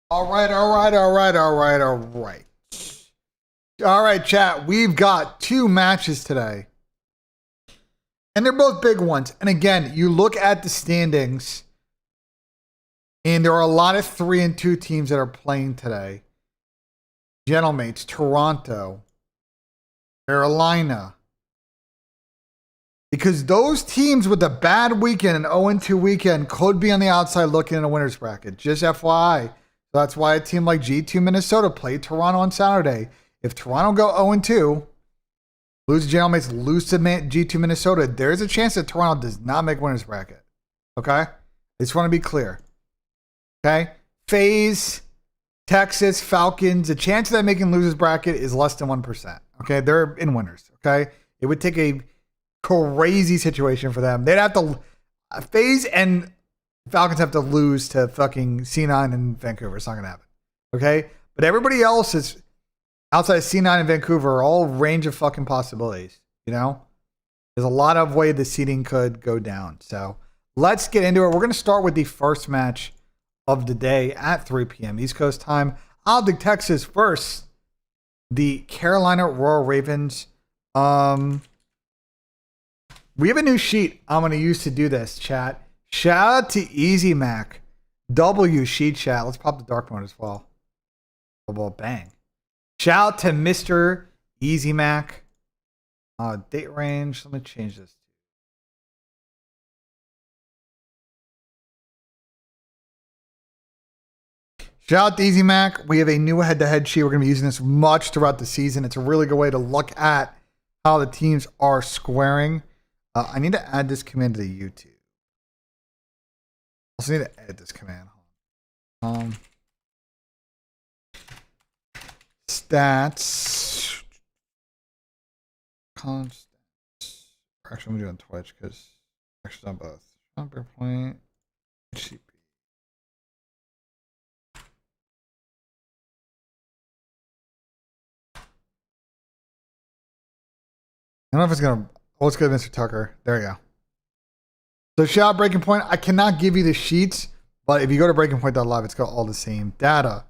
All right. All right, chat. We've got 2 matches today. And they're both big ones. And again, you look at the standings, and there are a lot of 3-2 teams that are playing today. Gentlemates, Toronto, Carolina. Because those teams with a bad weekend, an 0-2 weekend, could be on the outside looking in a winner's bracket. Just FYI. That's why a team like G2 Minnesota played Toronto on Saturday. If Toronto go 0-2, lose to Gentlemates, lose to G2 Minnesota, there's a chance that Toronto does not make winner's bracket. Okay? I just want to be clear. Okay? FaZe, Texas, Falcons, the chance of them making losers bracket is less than 1%. Okay? They're in winners. Okay? It would take a crazy situation for them. They'd have to... FaZe and Falcons have to lose to fucking C9 and Vancouver. It's not going to happen. Okay? But everybody else is outside of C9 and Vancouver are all range of fucking possibilities. You know? There's a lot of way the seeding could go down. So let's get into it. We're going to start with the first match of the day at 3 p.m. East Coast time. Optic, Texas versus the Carolina Royal Ravens. We have a new sheet I'm going to use to do this, chat. Shout out to Easy Mac. W sheet chat. Let's pop the dark mode as well. Well, bang. Shout out to Mr. Easy Mac. Date range. Let me change this. Shout out to Easy Mac. We have a new head-to-head sheet. We're going to be using this much throughout the season. It's a really good way to look at how the teams are squaring. I need to add this command to the YouTube. I also need to edit this command. Stats. Constants. Actually, I'm doing Twitch because actually on both. Number point. HCP. I don't know if it's gonna. Oh, let's go to Mr. Tucker. There you go. So shout out Breaking Point. I cannot give you the sheets, but if you go to breakingpoint.live, it's got all the same data.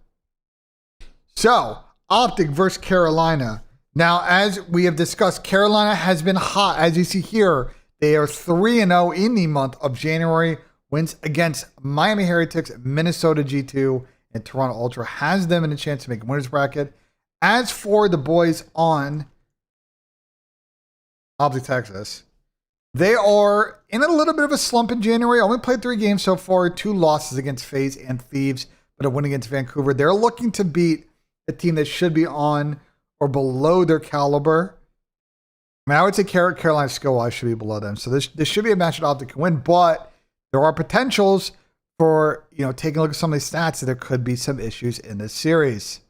So Optic versus Carolina. Now, as we have discussed, Carolina has been hot. As you see here, they are 3-0 in the month of January. Wins against Miami Heretics, Minnesota G2, and Toronto Ultra has them in a chance to make a winners bracket. As for the boys on Optic Texas, they are in a little bit of a slump in January. Only played 3 games so far, 2 losses against FaZe and Thieves, but a win against Vancouver. They're looking to beat a team that should be on or below their caliber. I mean, I would say Carolina skill-wise should be below them. So this should be a match that Optic can win, but there are potentials for, taking a look at some of these stats that there could be some issues in this series.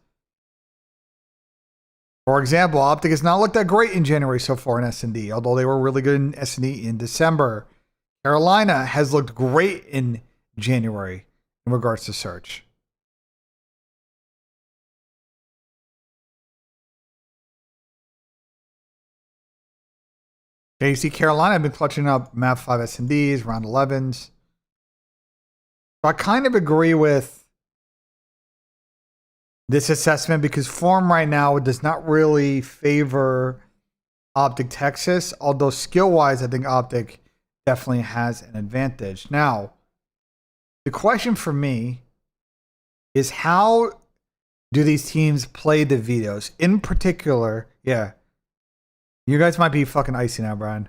For example, Optic has not looked that great in January so far in S&D, although they were really good in S&D in December. Carolina has looked great in January in regards to search. Okay, you see Carolina have been clutching up map 5 S&Ds, round 11s. So I kind of agree with this assessment because form right now does not really favor Optic Texas, although skill-wise, I think Optic definitely has an advantage. Now, the question for me is how do these teams play the vetoes? In particular, you guys might be fucking icy now, Brian.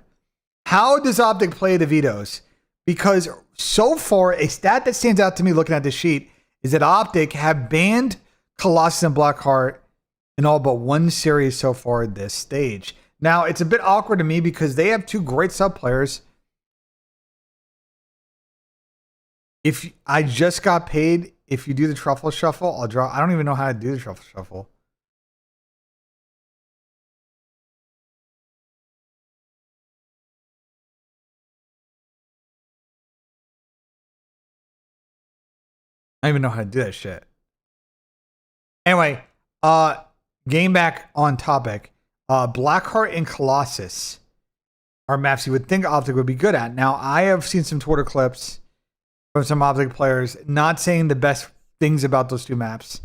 How does Optic play the vetoes? Because so far, a stat that stands out to me looking at this sheet is that Optic have banned Colossus and Blackheart in all but 1 series so far at this stage. Now, it's a bit awkward to me because they have 2 great sub players. If I just got paid, if you do the truffle shuffle, I'll draw. I don't even know how to do the truffle shuffle. I don't even know how to do that shit. Anyway, game back on topic. Blackheart and Colossus are maps you would think Optic would be good at. Now, I have seen some Twitter clips from some Optic players not saying the best things about those 2 maps.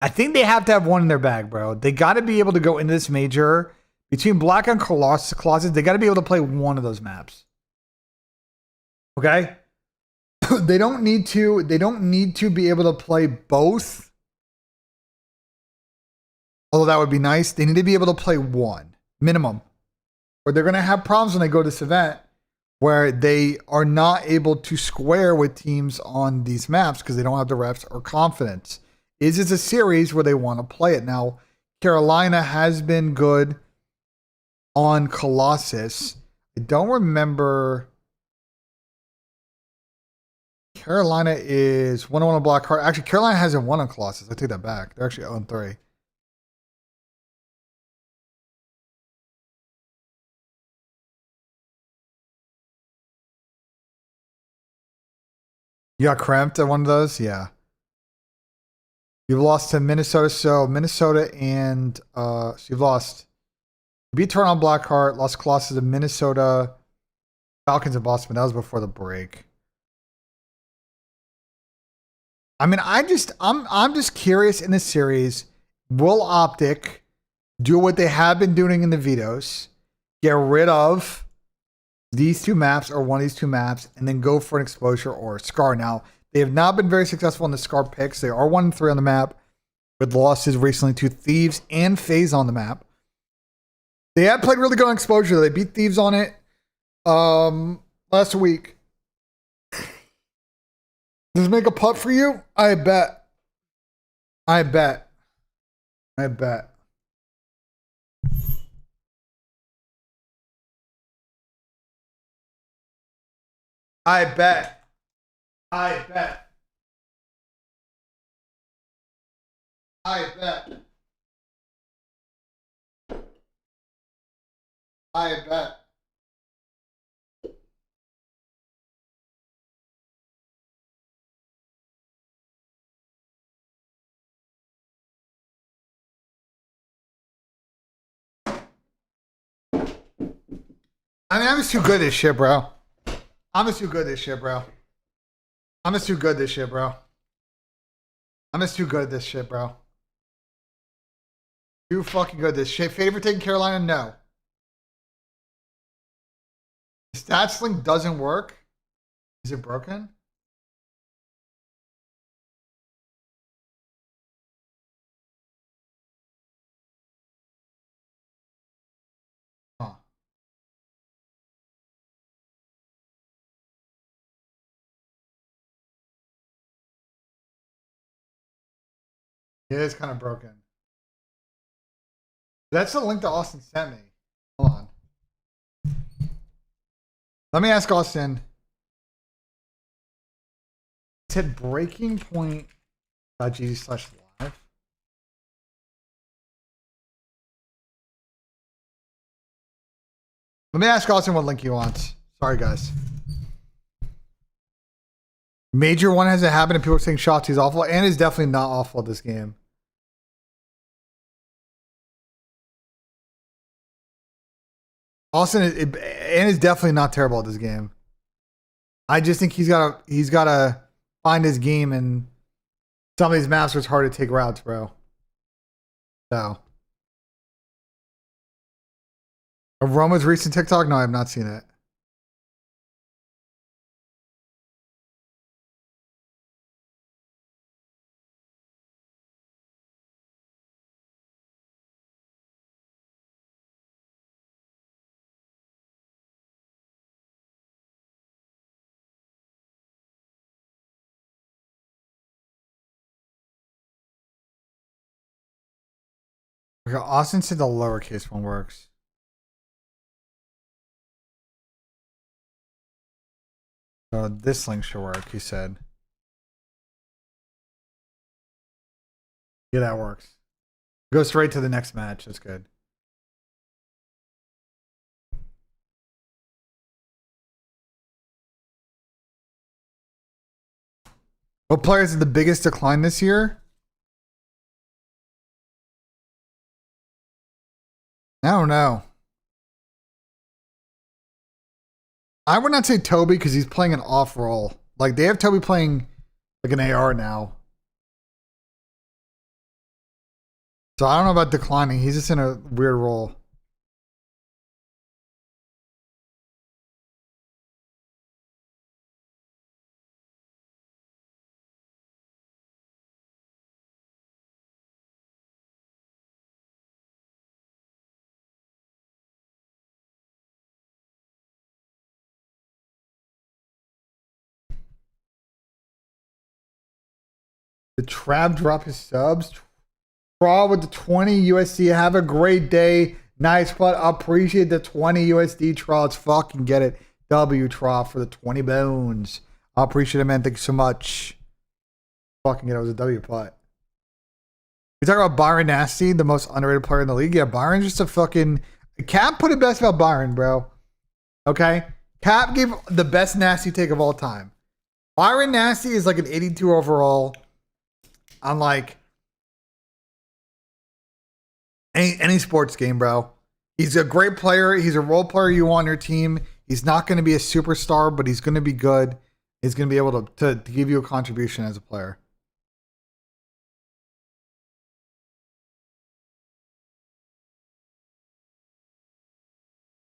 I think they have to have one in their bag, bro. They got to be able to go into this major. Between Black and Colossus, they got to be able to play one of those maps. Okay? They don't need to be able to play both. Although that would be nice. They need to be able to play one minimum. Or they're going to have problems when they go to this event where they are not able to square with teams on these maps because they don't have the reps or confidence. Is this a series where they want to play it? Now, Carolina has been good on Colossus. I don't remember. Carolina is 1-1 on Blackheart. Actually, Carolina hasn't won on Colossus. I take that back. They're actually 0-3. You got cramped at one of those? Yeah. You've lost to Minnesota. So Minnesota and so you've lost. You beat Toronto Blackheart, lost Colossus to Minnesota, Falcons and Boston. That was before the break. I mean, I'm just curious in this series, will Optic do what they have been doing in the vetoes, get rid of these 2 maps or one of these 2 maps, and then go for an exposure or a scar? Now, they have not been very successful in the scar picks. They are 1-3 on the map, with losses recently to Thieves and FaZe on the map. They have played really good on exposure. They beat Thieves on it last week. Does it make a putt for you? I bet. I bet. I bet. I bet. I bet. I bet. I bet. I mean, I'm just too good at this shit, bro. I'm just too good at this shit, bro. I'm just too good at this shit, bro. I'm just too good at this shit, bro. Too fucking good at this shit. Favorite taking Carolina? No. Stats link doesn't work. Is it broken? Yeah, it's kind of broken. That's the link that Austin sent me. Hold on. Let me ask Austin. It said breakingpoint.gg/live. Let me ask Austin what link he wants. Sorry, guys. Major one hasn't happened and people are saying shots. He's awful. And is definitely not awful at this game. Austin and is definitely not terrible at this game. I just think he's gotta find his game, and some of these maps are hard to take routes, bro. So Roma's recent TikTok? No, I have not seen it. Okay, Austin said the lowercase one works. So this link should work, he said. Yeah, that works. Go straight to the next match. That's good. What players are the biggest decline this year? I don't know. I would not say Toby because he's playing an off role. Like, they have Toby playing like an AR now. So I don't know about declining. He's just in a weird role. The Trav drop his subs. Traw with the 20 USD. Have a great day. Nice putt. Appreciate the 20 USD, Traw. Let's fucking get it. W, Traw, for the 20 bones. I appreciate it, man. Thank you so much. Fucking get it. It was a W putt. We talk about Byron Nasty, the most underrated player in the league. Yeah, Byron's just a fucking... Cap put it best about Byron, bro. Okay? Cap gave the best Nasty take of all time. Byron Nasty is like an 82 overall on like any sports game, bro. He's a great player. He's a role player you want on your team. He's not going to be a superstar, but he's going to be good. He's going to be able to give you a contribution as a player.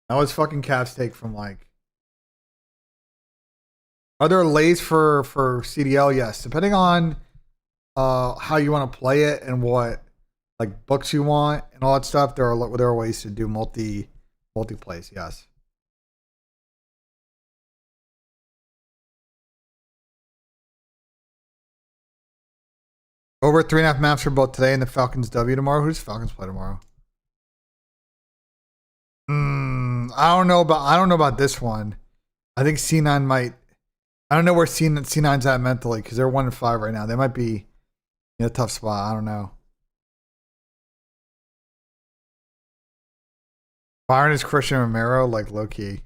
That was fucking Cavs take from like... Are there lays for CDL? Yes. Depending on how you want to play it and what like books you want and all that stuff, there are ways to do multi plays. Yes. Over 3.5 maps for both today and the Falcons W tomorrow. Who's Falcons play tomorrow? I don't know about this one. I think C9 might. I don't know where C9's at mentally because they're 1-5 right now. They might be in a tough spot. I don't know. Byron is Christian Romero, like low key.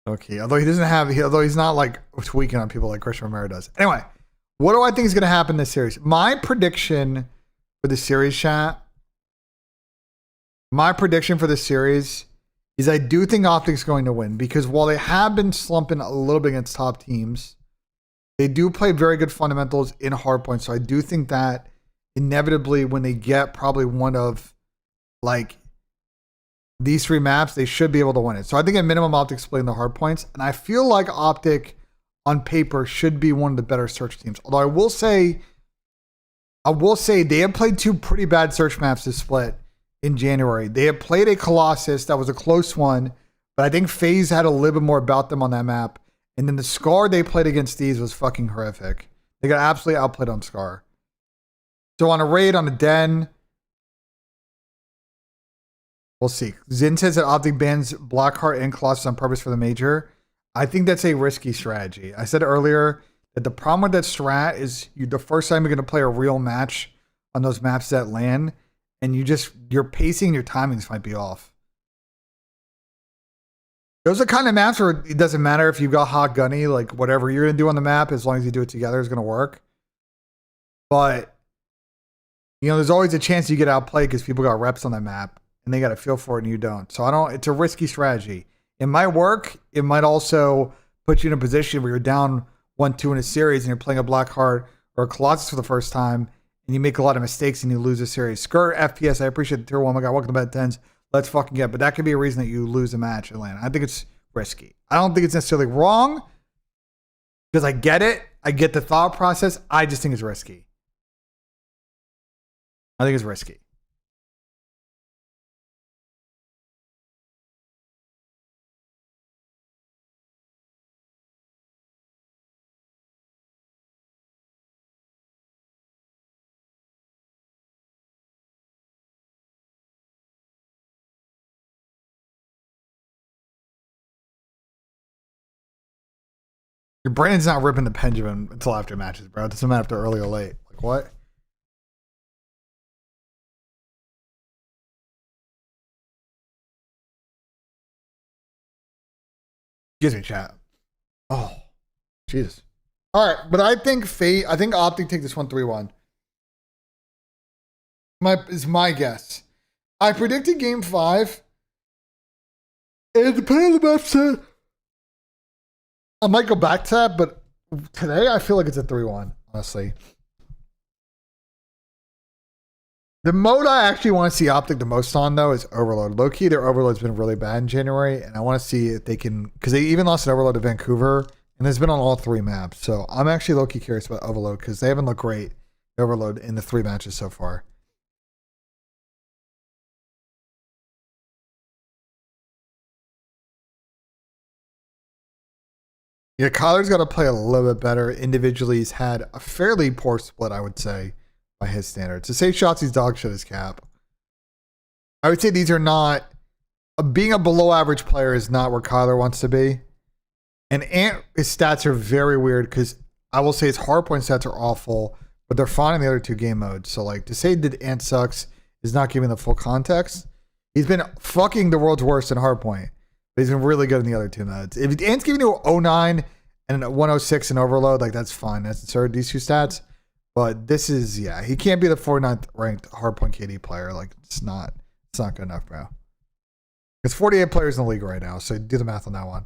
Okay, although he's not like tweaking on people like Christian Romero does. Anyway, what do I think is going to happen in this series? My prediction for the series, chat. My prediction for the series is I do think Optic's going to win because while they have been slumping a little bit against top teams, they do play very good fundamentals in hardpoint. So I do think that inevitably when they get probably one of like these 3 maps, they should be able to win it. So I think at minimum Optic's playing the hardpoints. And I feel like Optic on paper should be one of the better search teams. Although I will say they have played 2 pretty bad search maps to split in January. They have played a Colossus that was a close one, But I think FaZe had a little bit more about them on that map. And then the Scar they played against these was fucking horrific. They got absolutely outplayed on Scar. So on a raid, on a den, we'll see. Zin says that Optic bans Blackheart and Colossus on purpose for the major. I think that's a risky strategy. I said earlier that the problem with that strat is the first time you're going to play a real match on those maps that land, and your pacing, your timings might be off. Those are kind of maps where it doesn't matter if you've got hot gunny, like whatever you're going to do on the map, as long as you do it together, is going to work. But, there's always a chance you get outplayed because people got reps on that map and they got a feel for it and you don't. So it's a risky strategy. It might work. It might also put you in a position where you're down 1-2 in a series and you're playing a Blackheart or a Colossus for the first time and you make a lot of mistakes and you lose a series. Skirt FPS, I appreciate the tier 1. My God, welcome to Bed 10s. Let's fucking get it. But that could be a reason that you lose a match in Atlanta. I think it's risky. I don't think it's necessarily wrong because I get it. I get the thought process. I just think it's risky. I think it's risky. Your brain's not ripping the pendulum until after matches, bro. It doesn't matter if they're early or late. Like, what? Excuse me, chat. Oh, Jesus. All right, but I think Optic take this one 3-1. Is my guess. I predicted game 5. And depending on the map set, I might go back to that, but today I feel like it's a 3-1, honestly. The mode I actually want to see Optic the most on, though, is Overload. Low-key, their Overload's been really bad in January, and I want to see if they can... Because they even lost an Overload to Vancouver, and it's been on all 3 maps. So I'm actually low-key curious about Overload, because they haven't looked great, Overload, in the 3 matches so far. Yeah, Kyler's got to play a little bit better. Individually, he's had a fairly poor split, I would say, by his standards. To say Shotzi's dog shit is cap. I would say these are not... being a below average player is not where Kyler wants to be. And Ant, his stats are very weird because I will say his hardpoint stats are awful, but they're fine in the other 2 game modes. So, like, to say that Ant sucks is not giving the full context. He's been fucking the world's worst in hardpoint. But he's been really good in the other 2 modes. If Ant's giving you 09 and 106 in Overload, like, that's fine. That's absurd, these 2 stats. But this is, he can't be the 49th ranked hardpoint KD player. Like, it's not good enough, bro. There's 48 players in the league right now, so do the math on that one.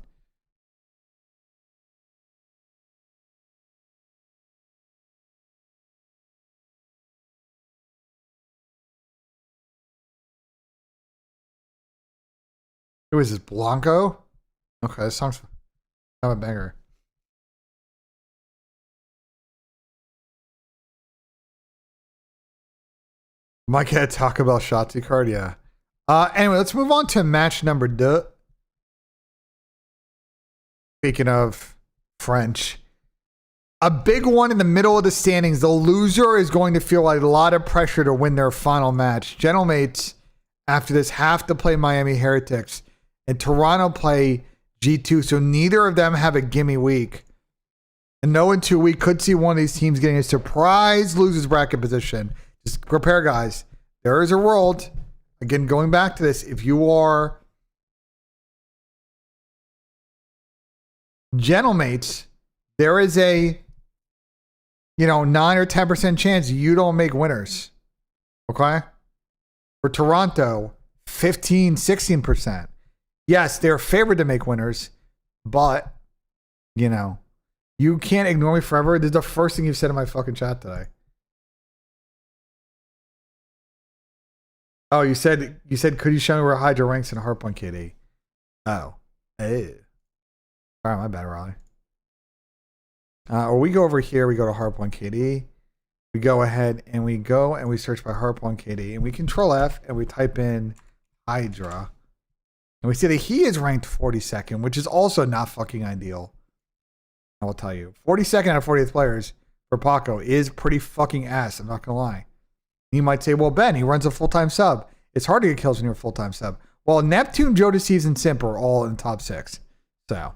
Who is this, Blanco? Okay, this song's kind of a banger. Mike had Taco Bell Shotzi card, yeah. Anyway, let's move on to match number 2. Speaking of French, a big one in the middle of the standings. The loser is going to feel a lot of pressure to win their final match. Gentlemates, after this, have to play Miami Heretics, and Toronto play G2, so neither of them have a gimme week. And 0-2, we could see one of these teams getting a surprise losers bracket position. Just prepare, guys. There is a world. Again, going back to this, if you are Gentlemates, there is a 9 or 10% chance you don't make winners. Okay? For Toronto, 15, 16%. Yes, they're favored to make winners, but you can't ignore me forever. This is the first thing you've said in my fucking chat today. Oh, you said, could you show me where Hydra ranks in hardpoint KD? Oh. Hey. All right, my bad, Raleigh. Or we go over here, we go to hardpoint KD. We go ahead and we go and we search by hardpoint KD. And we control F and we type in Hydra. And we see that he is ranked 42nd, which is also not fucking ideal. I will tell you. 42nd out of 40th players for Paco is pretty fucking ass. I'm not going to lie. You might say, well, Ben, he runs a full-time sub. It's hard to get kills when you're a full-time sub. Well, Neptune, Jodeci, and Simp are all in the top 6. So.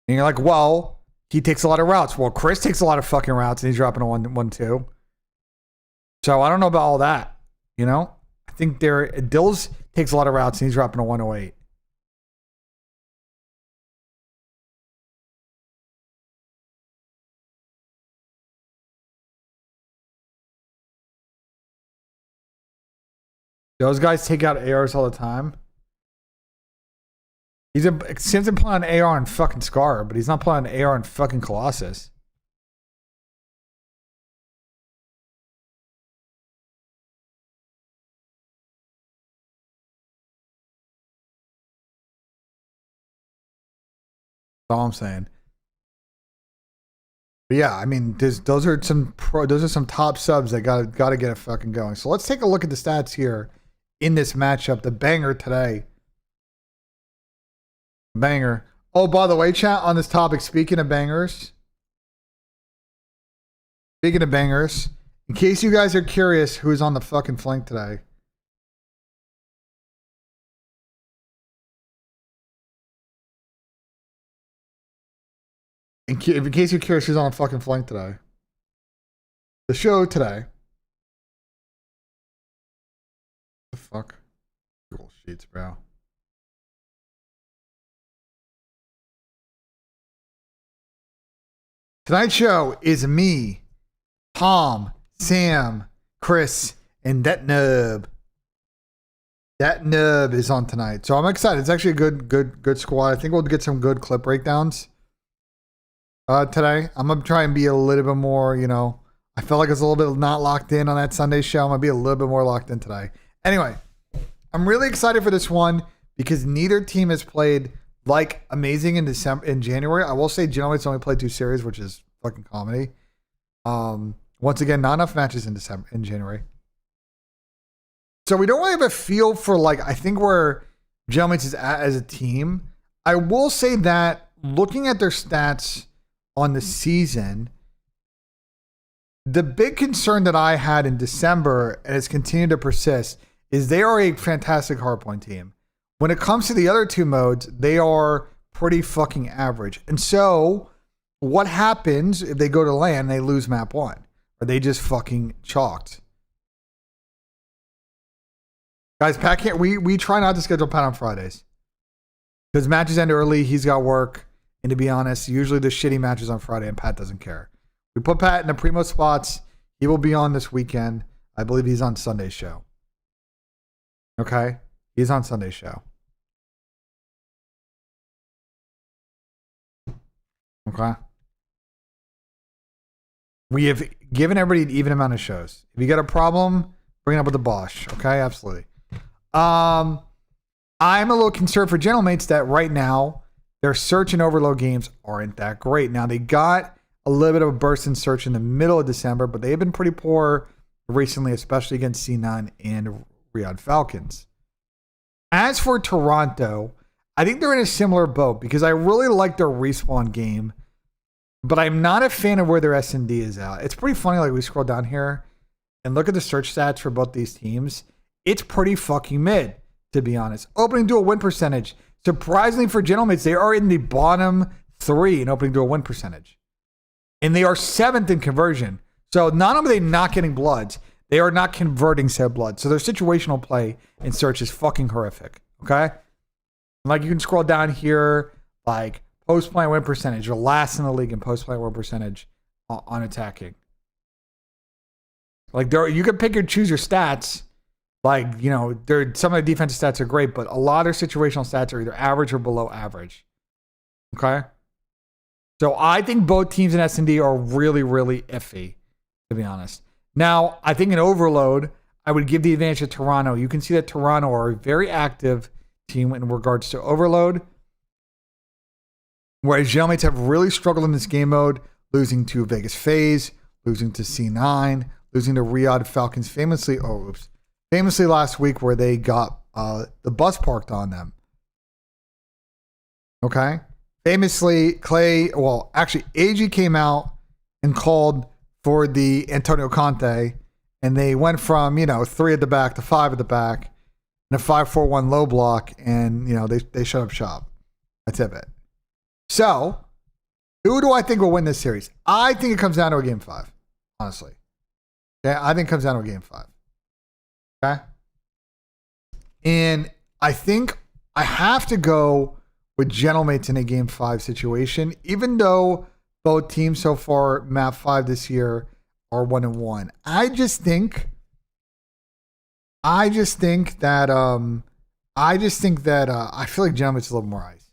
And you're like, well, he takes a lot of routes. Well, Chris takes a lot of fucking routes, and he's dropping a 1-2. So I don't know about all that. You know? I think Dills takes a lot of routes, and he's dropping a 108. Those guys take out ARs all the time. Simpson playing an AR on fucking Scar, but he's not playing an AR on fucking Colossus. That's all I'm saying. But yeah, I mean, those are some top subs that got to get it fucking going. So let's take a look at the stats here in this matchup. The banger today. Banger. Oh, by the way, chat, on this topic, speaking of bangers, in case you guys are curious who's on the fucking flank today. In case you're curious who's on the fucking flank today. The show today. The fuck? Google Sheets, bro. Tonight's show is me, Tom, Sam, Chris, and that nub. That nub is on tonight. So I'm excited. It's actually a good squad. I think we'll get some good clip breakdowns today. I'm going to try and be a little bit more, you know, I felt like I was a little bit not locked in on that Sunday show. I'm going to be a little bit more locked in today. Anyway, I'm really excited for this one because neither team has played like amazing in January. I will say Genomics only played 2 series, which is fucking comedy. Once again, not enough matches in January. So we don't really have a feel for, like, I think where Genomics is at as a team. I will say that looking at their stats on the season, the big concern that I had in December, and it's continued to persist, is they are a fantastic hardpoint team. When it comes to the other 2 modes, they are pretty fucking average. And so, what happens if they go to LAN and they lose map 1? Are they just fucking chalked? Guys, Pat can't. We try not to schedule Pat on Fridays because matches end early. He's got work, and to be honest, usually the shitty matches on Friday, and Pat doesn't care. We put Pat in the primo spots. He will be on this weekend. I believe he's on Sunday's show. Okay, he's on Sunday's show. Okay. We have given everybody an even amount of shows. If you got a problem, bring it up with the Bosch. Okay, absolutely. I'm a little concerned for Gentlemates that right now their search and overload games aren't that great. Now they got a little bit of a burst in search in the middle of December, but they've been pretty poor recently, especially against C9 and Riyadh Falcons. As for Toronto, I think they're in a similar boat because I really like their respawn game, but I'm not a fan of where their S&D is at. It's pretty funny, like we scroll down here and look at the search stats for both these teams. It's pretty fucking mid, to be honest. Opening duel win percentage. Surprisingly for Gentlemates, they are in the bottom 3 in opening duel win percentage. And they are 7th in conversion. So not only are they not getting bloods, they are not converting said blood. So their situational play in search is fucking horrific. Okay? Like you can scroll down here, like post-plant win percentage. You're last in the league in post-plant win percentage on attacking. Like you can pick and choose your stats. Like, you know, some of the defensive stats are great, but a lot of their situational stats are either average or below average. Okay? So I think both teams in S&D are really, really iffy, to be honest. Now, I think in Overload, I would give the advantage to Toronto. You can see that Toronto are a very active team in regards to Overload, whereas Gentlemates have really struggled in this game mode, losing to Vegas FaZe, losing to C9, losing to Riyadh Falcons famously. Oh, oops. famously last week where they got the bus parked on them. Okay. Famously, AG came out and called for the Antonio Conte, and they went from, 3 at the back to 5 at the back in a 5-4-1 low block, and, they shut up shop. That's it. So, who do I think will win this series? I think it comes down to a game 5, honestly. Okay, I think it comes down to a game 5. Okay? And I think I have to go with Gentlemates in a game 5 situation, even though both teams so far, map 5 this year, are 1-1. I just think that I feel like Gentlemates is a little more ice.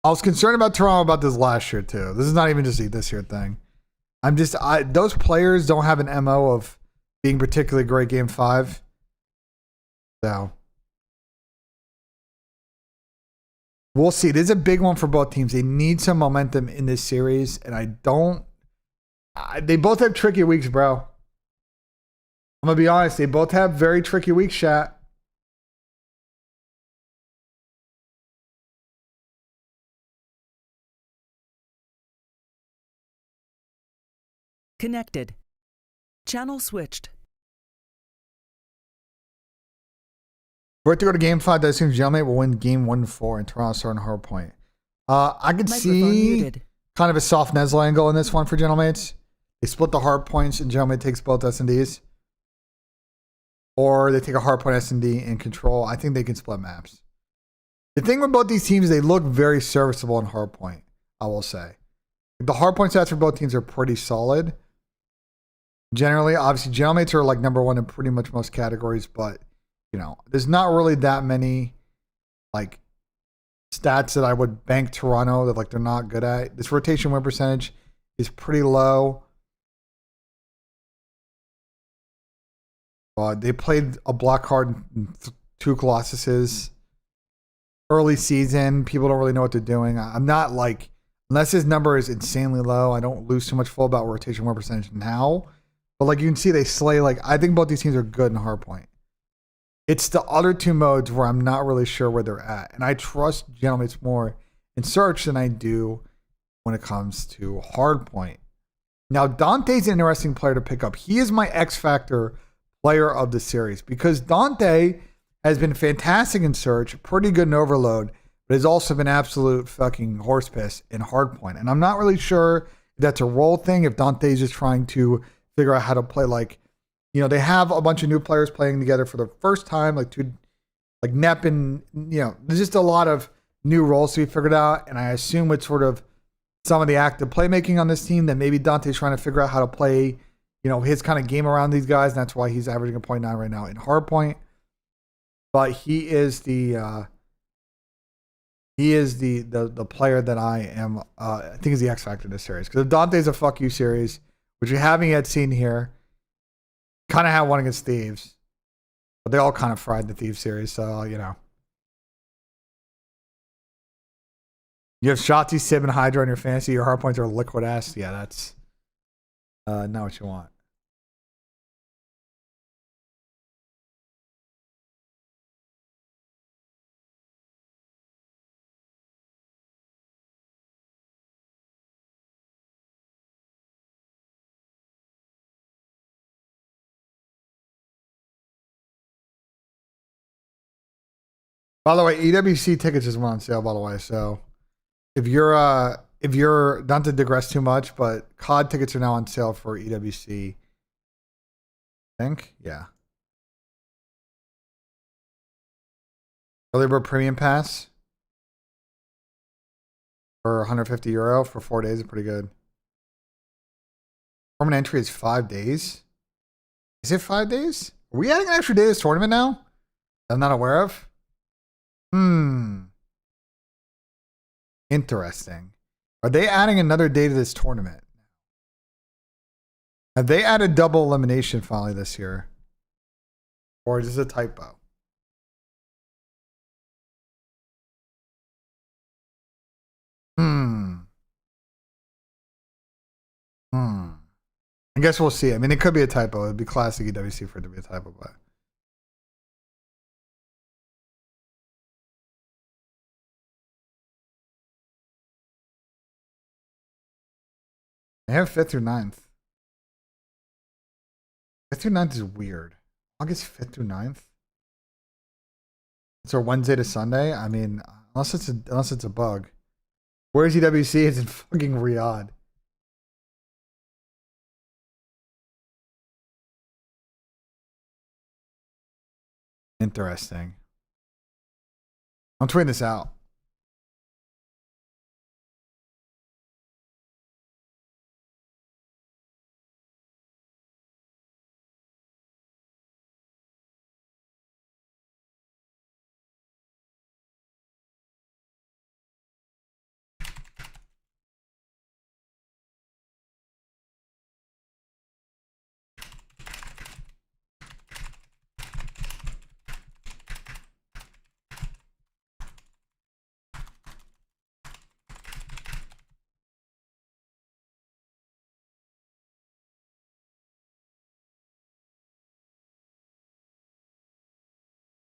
I was concerned about Toronto about this last year too. This is not even just a this year thing. Those players don't have an MO of being particularly great game 5. So we'll see. This is a big one for both teams. They need some momentum in this series, and they both have tricky weeks, bro. I'm gonna be honest. They both have very tricky weeks, chat. Connected. Channel switched. We're to go to game 5. That assumes Gelmate will win game 1-4 and Toronto starting hard point. I could see kind of a soft Nesla angle in this one for Gentlemates. They split the hard points and Gelmate takes both S&Ds. Or they take a hard point S&D and control. I think they can split maps. The thing with both these teams, they look very serviceable in hard point, I will say. The hard point stats for both teams are pretty solid. Generally, obviously, Gentlemates are like number 1 in pretty much most categories, but there's not really that many like stats that I would bank Toronto that they're not good at. This rotation win percentage is pretty low. They played a block card in 2 Colossuses early season. People don't really know what they're doing. I'm not unless his number is insanely low, I don't lose too much full about rotation win percentage now. But you can see they slay. I think both these teams are good in hardpoint. It's the other 2 modes where I'm not really sure where they're at. And I trust Gentlemates more in search than I do when it comes to hardpoint. Now, Dante's an interesting player to pick up. He is my X Factor player of the series because Dante has been fantastic in search, pretty good in overload, but has also been absolute fucking horse piss in hardpoint. And I'm not really sure if that's a role thing, if Dante's just trying to figure out how to play they have a bunch of new players playing together for the first time, Nep and, there's just a lot of new roles to be figured out. And I assume it's sort of some of the active playmaking on this team that maybe Dante's trying to figure out how to play, his kind of game around these guys. And that's why he's averaging a 0.9 right now in hardpoint. But he is the player that I think is the X factor in this series. Because if Dante's a fuck you series, which we haven't yet seen here, kind of had one against Thieves, but they all kind of fried the Thieves series. So you have Shotzi, Sib, and Hydra on your fantasy. Your hard points are liquid ass. Yeah, that's not what you want. By the way, EWC tickets just went on sale, by the way. So if you're not to digress too much, but COD tickets are now on sale for EWC. I think, yeah. Early bird premium pass for €150 for 4 days is pretty good. Tournament entry is 5 days. Is it 5 days? Are we adding an extra day to this tournament now? I'm not aware of. Interesting. Are they adding another day to this tournament? Have they added double elimination finally this year? Or is this a typo? I guess we'll see. I mean, it could be a typo. It'd be classic EWC for it to be a typo, but. I have 5th through 9th. 5th through 9th is weird. August 5th through 9th? It's our Wednesday to Sunday? I mean, unless it's a bug. Where's EWC? It's in fucking Riyadh. Interesting. I'm tweeting this out.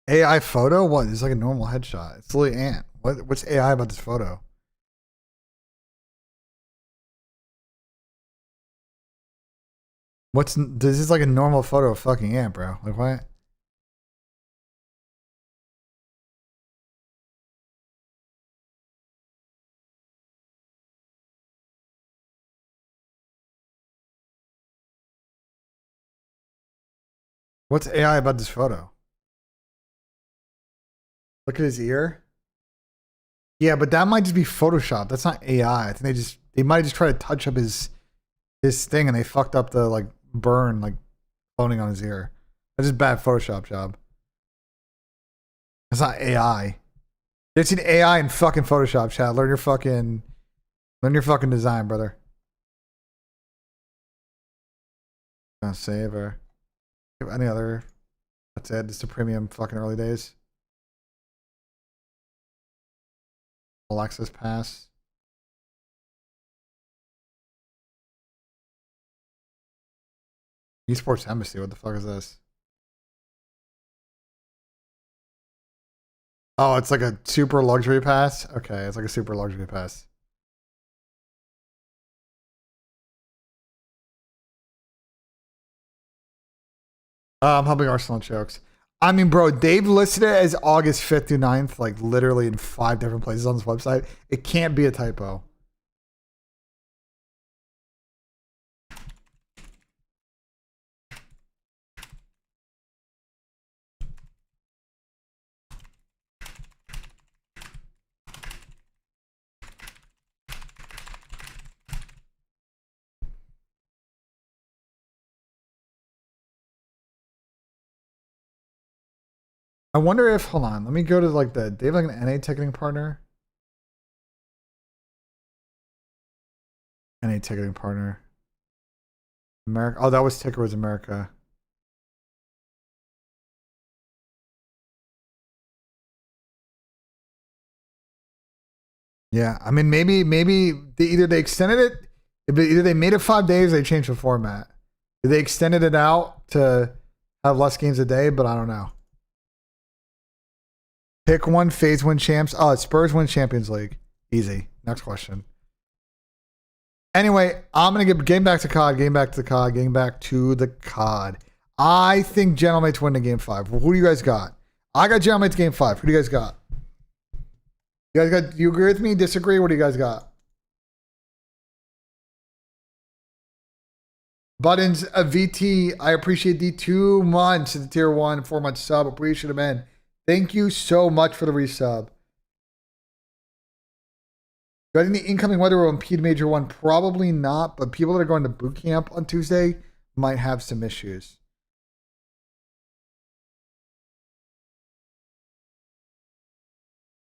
AI photo? What? It's like a normal headshot. It's literally Ant. What's AI about this photo? This is like a normal photo of fucking Ant, bro. Like what? What's AI about this photo? Look at his ear. Yeah, but that might just be Photoshop. That's not AI. I think they might just try to touch up his thing and they fucked up the like burn like cloning on his ear. That's just bad Photoshop job. That's not AI. You've seen AI in fucking Photoshop, chat. Learn your fucking design, brother. Gonna save or any other. That's it. It's the premium fucking early days. All access pass. Esports Embassy. What the fuck is this? Oh, it's like a super luxury pass? Okay, it's like a super luxury pass. I'm helping Arsenal chokes. I mean, bro, they've listed it as August 5th through 9th, like literally in 5 different places on this website. It can't be a typo. I wonder if, hold on, let me go to like they have like an NA ticketing partner. NA ticketing partner. America. Oh, that was Ticker was America. Yeah, I mean, maybe either they extended it, either they made it 5 days, or they changed the format. They extended it out to have less games a day, but I don't know. Pick one, phase win champs. Oh, Spurs win Champions League. Easy. Next question. Anyway, I'm gonna getting back to COD, getting back to the COD. I think Gentleman's winning game 5. Who do you guys got? I got Gentleman's game 5. Who do you guys got? You guys got? You agree with me? Disagree? What do you guys got? Buttons, a VT. I appreciate the 2 months in the tier 1, 4-month sub. Appreciate it, man. Thank you so much for the resub. Do I think the incoming weather will impede Major 1? Probably not, but people that are going to boot camp on Tuesday might have some issues.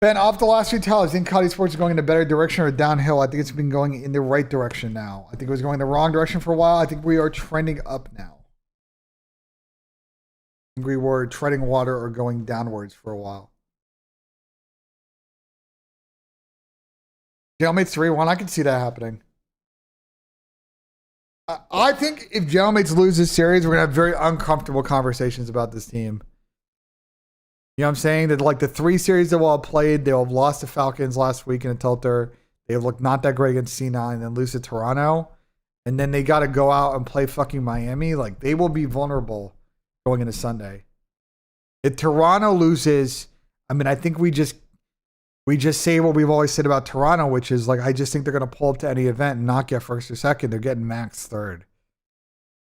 Ben, off the last few tallies, I think COD Esports is going in a better direction or downhill. I think it's been going in the right direction now. I think it was going the wrong direction for a while. I think we are trending up now. I think we were treading water or going downwards for a while. Jailmates 3-1, I can see that happening. I think if Gentleman's lose this series, we're going to have very uncomfortable conversations about this team. You know what I'm saying? That like the 3 series that we'll have played, they'll have lost to Falcons last week in a tilter. They looked not that great against C9 and then lose to Toronto. And then they got to go out and play fucking Miami. Like, they will be vulnerable going into Sunday. If Toronto loses, I mean, I think we just say what we've always said about Toronto, which is like, I just think they're going to pull up to any event and not get first or second. They're getting max third.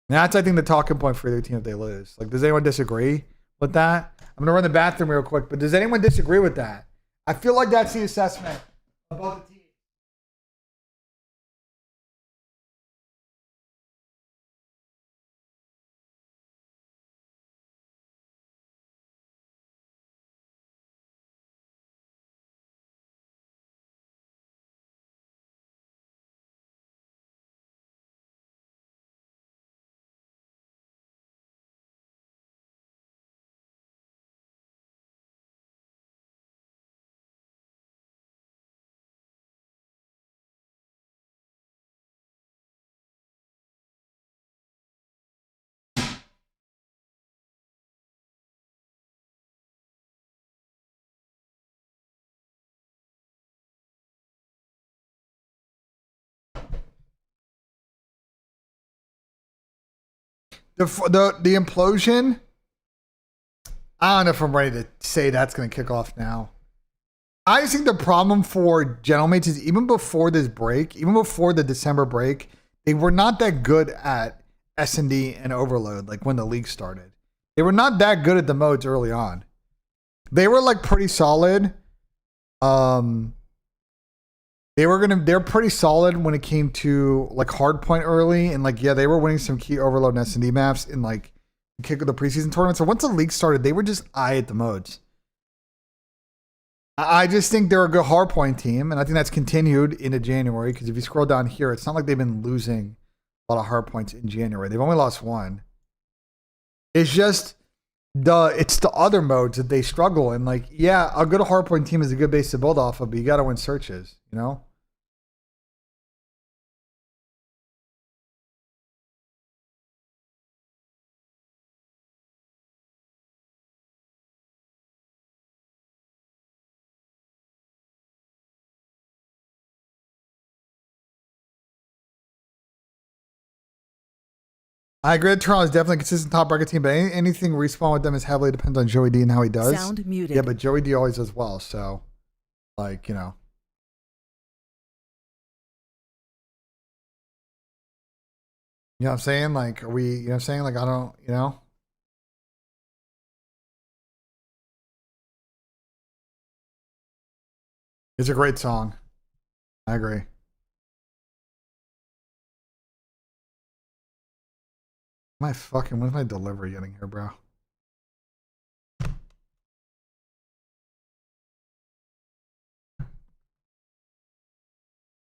And that's, I think, the talking point for either team if they lose. Like, does anyone disagree with that? I'm going to run the bathroom real quick, but does anyone disagree with that? I feel like that's the assessment of both the teams. The implosion, I don't know if I'm ready to say that's going to kick off now. I just think the problem for Gentlemates is even before this break, even before the December break, they were not that good at S&D and Overload, like when the league started. They were not that good at the modes early on. They were like pretty solid. They're pretty solid when it came to like hardpoint early, and like, yeah, they were winning some key Overload and S&D maps in like kick of the preseason tournament. So once the league started, they were just at the modes. I just think they're a good hardpoint team, and I think that's continued into January, because if you scroll down here, it's not like they've been losing a lot of hardpoints in January. They've only lost 1. It's just it's the other modes that they struggle in. Like, yeah, a good hardpoint team is a good base to build off of, but you got to win searches, you know? I agree that Toronto is definitely a consistent top bracket team, but anything respawn with them is heavily depends on Joey D and how he does. Sound muted. Yeah, but Joey D always does well, so like, you know. You know what I'm saying? Like, are we, you know what I'm saying? Like, I don't, you know. It's a great song. I agree. When's my delivery getting here, bro?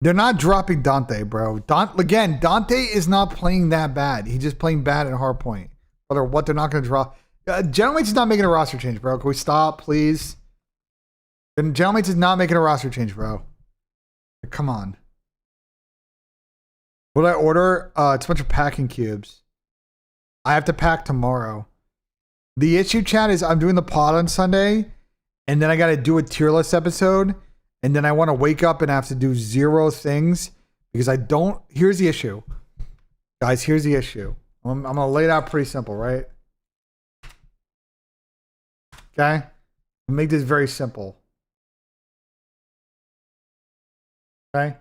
They're not dropping Dante, bro. Dante is not playing that bad. He's just playing bad at hardpoint. What they're not going to drop. Gentlemates is not making a roster change, bro. Can we stop, please? And Gentlemates is not making a roster change, bro. Come on. What did I order? It's a bunch of packing cubes. I have to pack tomorrow. The issue, chat, is I'm doing the pod on Sunday, and then I got to do a tier list episode, and then I want to wake up and have to do 0 things because I don't. Here's the issue, guys. Here's the issue. I'm gonna lay it out pretty simple, right? Okay, I'll make this very simple. Okay,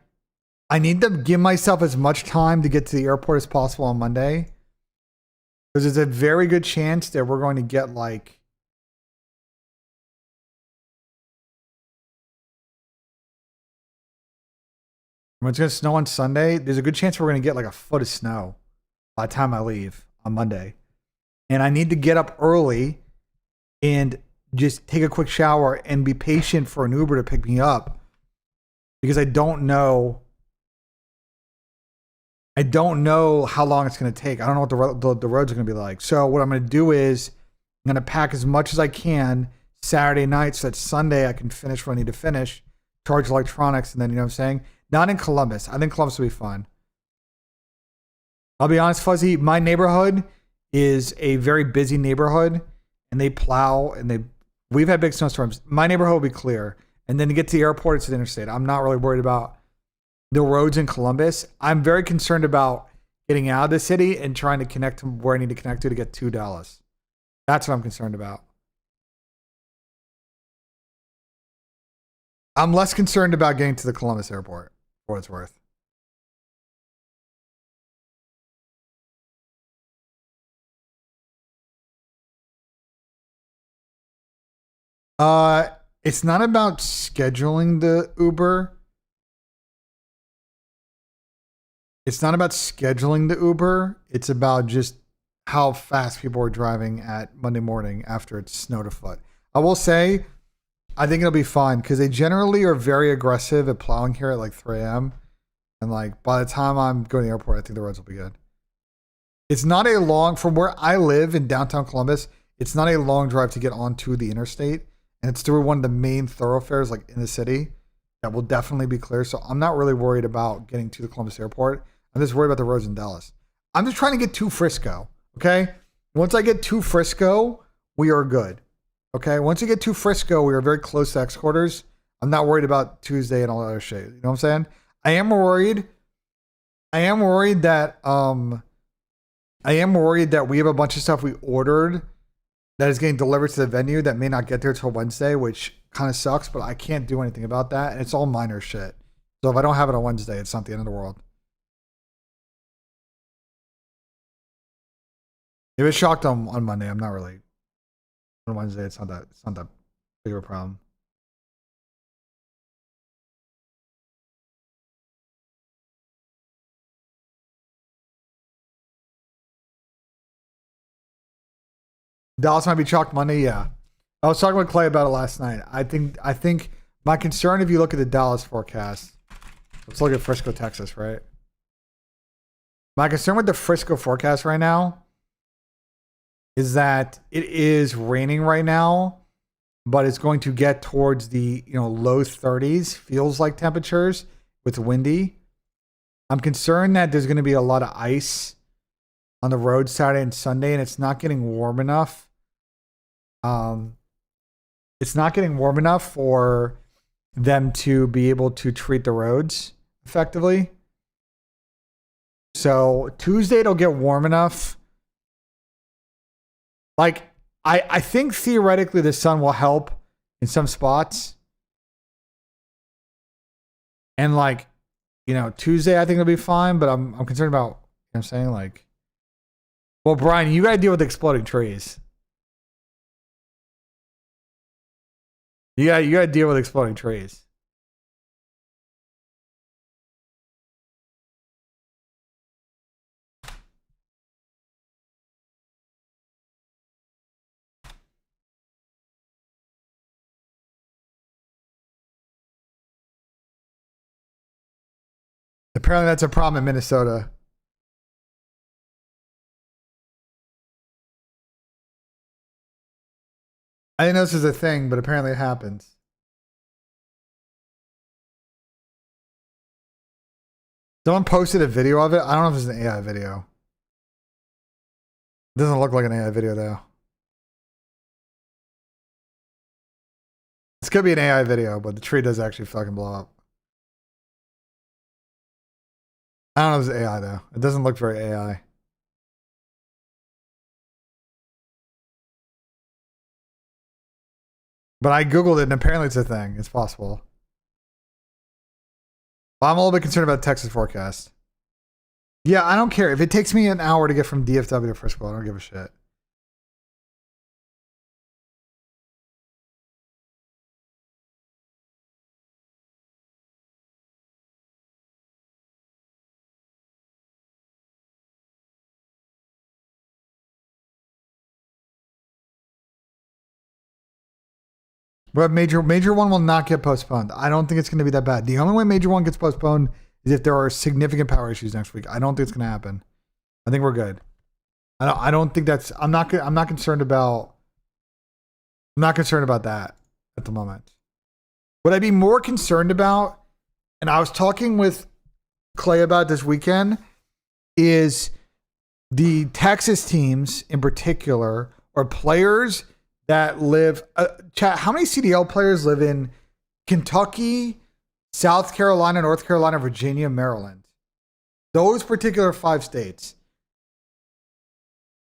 I need to give myself as much time to get to the airport as possible on Monday. Because there's a very good chance that we're going to get like when it's going to snow on Sunday, there's a good chance we're going to get like a foot of snow by the time I leave on Monday. And I need to get up early and just take a quick shower and be patient for an Uber to pick me up because I don't know how long it's going to take. I don't know what the roads are going to be like. So what I'm going to do is I'm going to pack as much as I can Saturday night so that Sunday I can finish what I need to finish, charge electronics, and then, you know what I'm saying? Not in Columbus. I think Columbus will be fun. I'll be honest, Fuzzy, my neighborhood is a very busy neighborhood, and they plow, and we've had big snowstorms. My neighborhood will be clear. And then to get to the airport, it's the interstate. I'm not really worried about the roads in Columbus. I'm very concerned about getting out of the city and trying to connect to where I need to connect to get to Dallas. That's what I'm concerned about. I'm less concerned about getting to the Columbus airport, for what it's worth. It's not about scheduling the Uber. It's not about scheduling the Uber. It's about just how fast people are driving at Monday morning after it's snowed a foot. I will say, I think it'll be fine because they generally are very aggressive at plowing here at like 3 a.m. And like by the time I'm going to the airport, I think the roads will be good. It's not a long, from where I live in downtown Columbus, it's not a long drive to get onto the interstate. And it's through one of the main thoroughfares like in the city that will definitely be clear. So I'm not really worried about getting to the Columbus airport. I'm just worried about the roads in Dallas. I'm just trying to get to Frisco. Okay. Once I get to Frisco, we are good. Okay. Once you get to Frisco, we are very close to headquarters. I'm not worried about Tuesday and all that other shit. You know what I'm saying? I am worried that we have a bunch of stuff we ordered that is getting delivered to the venue that may not get there till Wednesday, which kind of sucks, but I can't do anything about that. And it's all minor shit. So if I don't have it on Wednesday, it's not the end of the world. If it's shocked on Monday, I'm not really. On Wednesday, it's not that big of a problem. Dallas might be chalked Monday, yeah. I was talking with Clay about it last night. I think my concern, if you look at the Dallas forecast, let's look at Frisco, Texas, right? My concern with the Frisco forecast right now is that it is raining right now, but it's going to get towards the low 30s, feels like temperatures with windy. I'm concerned that there's going to be a lot of ice on the road Saturday and Sunday, and it's not getting warm enough. It's not getting warm enough for them to be able to treat the roads effectively. So Tuesday it'll get warm enough. Like I think theoretically the sun will help in some spots. And like, Tuesday I think it'll be fine, but I'm concerned about, you know what I'm saying? Like, well, Brian, you gotta deal with exploding trees. You gotta deal with exploding trees. Apparently that's a problem in Minnesota. I didn't know this was a thing, but apparently it happens. Someone posted a video of it. I don't know if it's an AI video. It doesn't look like an AI video though. This could be an AI video, but the tree does actually fucking blow up. I don't know if it's AI though. It doesn't look very AI. But I Googled it and apparently it's a thing. It's possible. But I'm a little bit concerned about the Texas forecast. Yeah, I don't care. If it takes me an hour to get from DFW to Frisco, I don't give a shit. But major one will not get postponed. I don't think it's going to be that bad. The only way major one gets postponed is if there are significant power issues next week. I don't think it's going to happen. I think we're good. I don't think that's. I'm not concerned about. I'm not concerned about that at the moment. What I'd be more concerned about, and I was talking with Clay about this weekend, is the Texas teams in particular are players that live. Chat, how many CDL players live in Kentucky, South Carolina, North Carolina, Virginia, Maryland? Those particular 5 states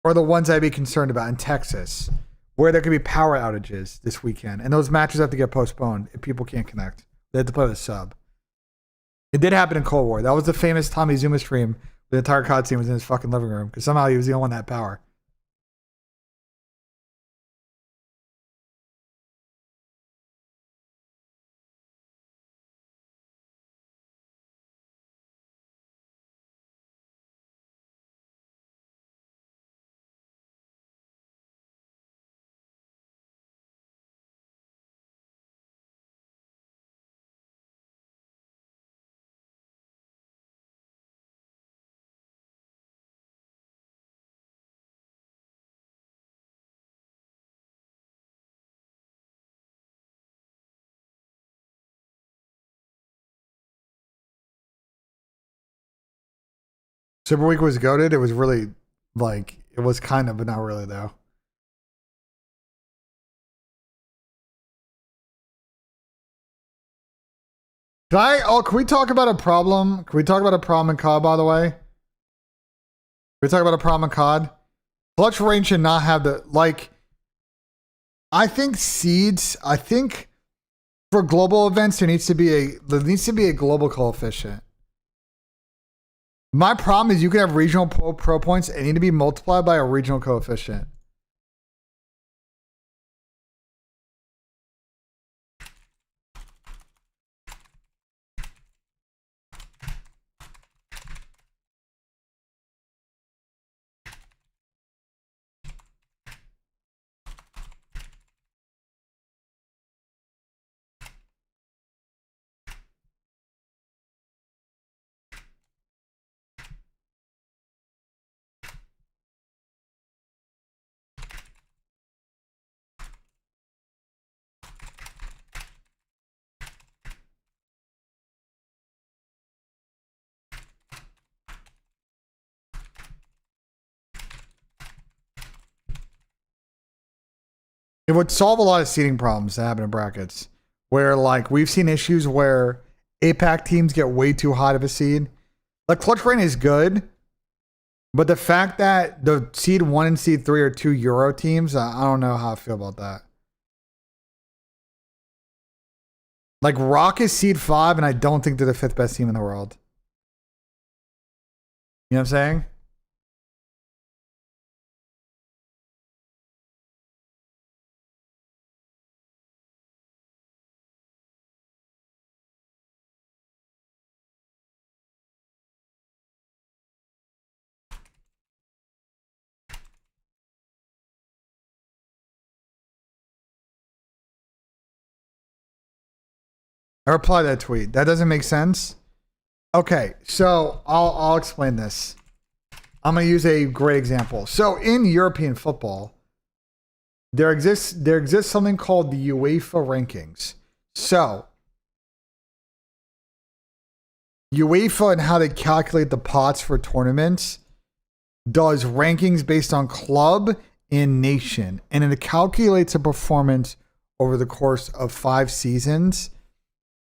are the ones I'd be concerned about, in Texas, where there could be power outages this weekend. And those matches have to get postponed if people can't connect. They have to play with a sub. It did happen in Cold War. That was the famous Tommy Zuma stream. The entire COD team was in his fucking living room because somehow he was the only one that had power. Super Week was goated. It was really like, it was kind of, but not really though. Can we talk about a problem? Can we talk about a problem in COD, by the way? Can we talk about a problem in COD? Clutch range should not have the, like, I think seeds, I think for global events, there needs to be a global coefficient. My problem is you can have regional pro points and need to be multiplied by a regional coefficient. It would solve a lot of seeding problems that happen in brackets, where like we've seen issues where APAC teams get way too hot of a seed. Like Clutch Rain is good, but the fact that the seed 1 and seed 3 are 2 Euro teams, I don't know how I feel about that. Like Rock is seed 5, and I don't think they're the 5th best team in the world. You know what I'm saying? I replied to that tweet. That doesn't make sense. Okay, so I'll explain this. I'm gonna use a great example. So in European football, there exists something called the UEFA rankings. So UEFA and how they calculate the pots for tournaments does rankings based on club and nation, and it calculates a performance over the course of 5 seasons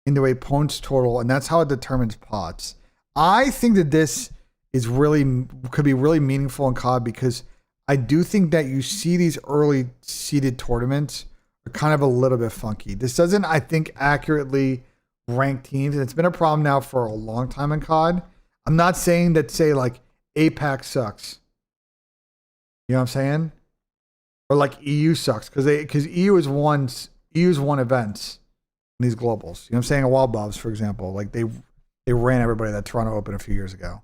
into a points total, and that's how it determines pots. I think that this is could be really meaningful in COD because I do think that you see these early seeded tournaments are kind of a little bit funky. This doesn't, I think, accurately rank teams, and it's been a problem now for a long time in COD. I'm not saying that, say, like APAC sucks. You know what I'm saying? Or like EU sucks because EU is won events. These globals, you know what I'm saying? Wild Bobs, for example, like they ran everybody that Toronto Open a few years ago.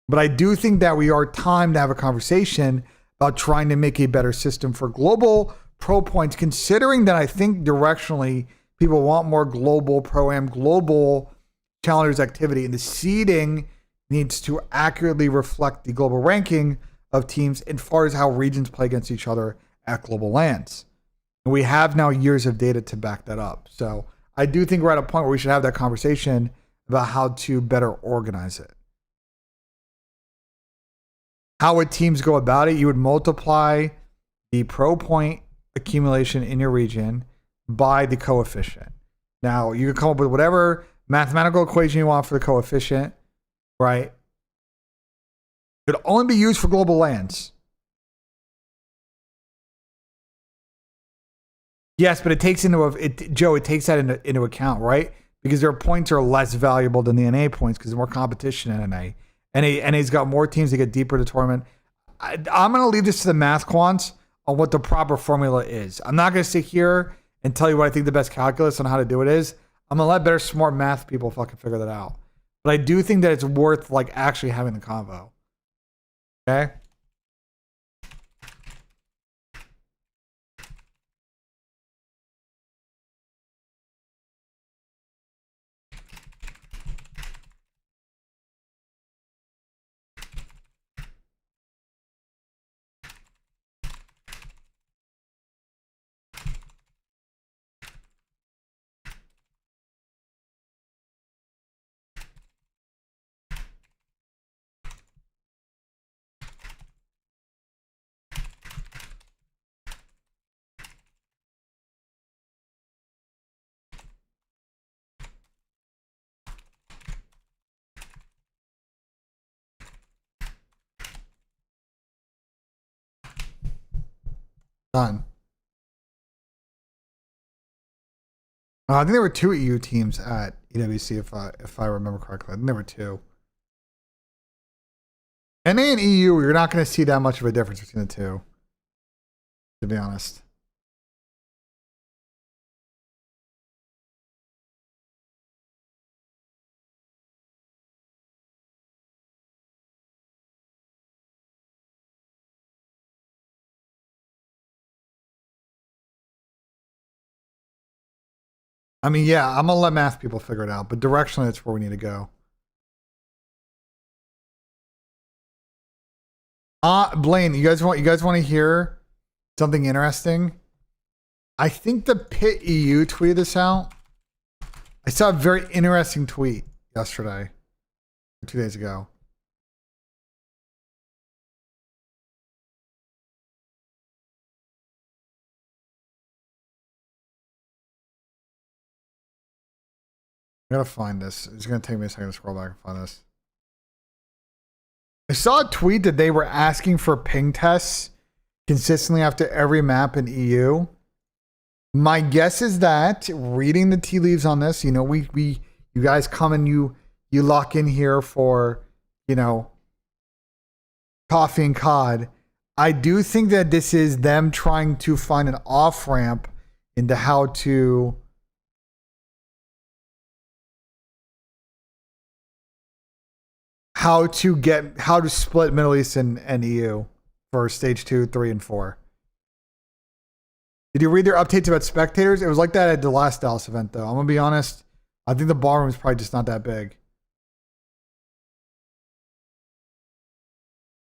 But I do think that we are time to have a conversation about trying to make a better system for global pro points, considering that I think directionally people want more global pro-am, global challengers activity, and the seeding needs to accurately reflect the global ranking of teams as far as how regions play against each other at global lands. And we have now years of data to back that up. So I do think we're at a point where we should have that conversation about how to better organize it. how would teams go about it? You would multiply the pro point accumulation in your region by the coefficient. Now, you can come up with whatever mathematical equation you want for the coefficient, right? It would only be used for global lands. Yes, but it takes it takes that into account, right? Because their points are less valuable than the NA points because there's more competition in NA. NA's got more teams to get deeper to the tournament. I'm going to leave this to the math quants on what the proper formula is. I'm not going to sit here and tell you what I think the best calculus on how to do it is. I'm going to let better smart math people fucking figure that out. But I do think that it's worth like actually having the convo. Okay? Done. I think there were 2 EU teams at EWC if I remember correctly. I think there were 2. NA and EU, you're not going to see that much of a difference between the two, to be honest. I mean, yeah, I'm gonna let math people figure it out, but directionally, that's where we need to go. Blaine, you guys want to hear something interesting? I think the Pit EU tweeted this out. I saw a very interesting tweet yesterday, or 2 days ago. I gotta find this. It's gonna take me a second to scroll back and find this. I saw a tweet that they were asking for ping tests consistently after every map in EU. My guess is that reading the tea leaves on this, you guys come and you lock in here for, coffee and COD. I do think that this is them trying to find an off ramp into how to split Middle East and EU for stage 2, 3, and 4. Did you read their updates about spectators? It was like that at the last Dallas event, though. I'm gonna be honest. I think the ballroom is probably just not that big.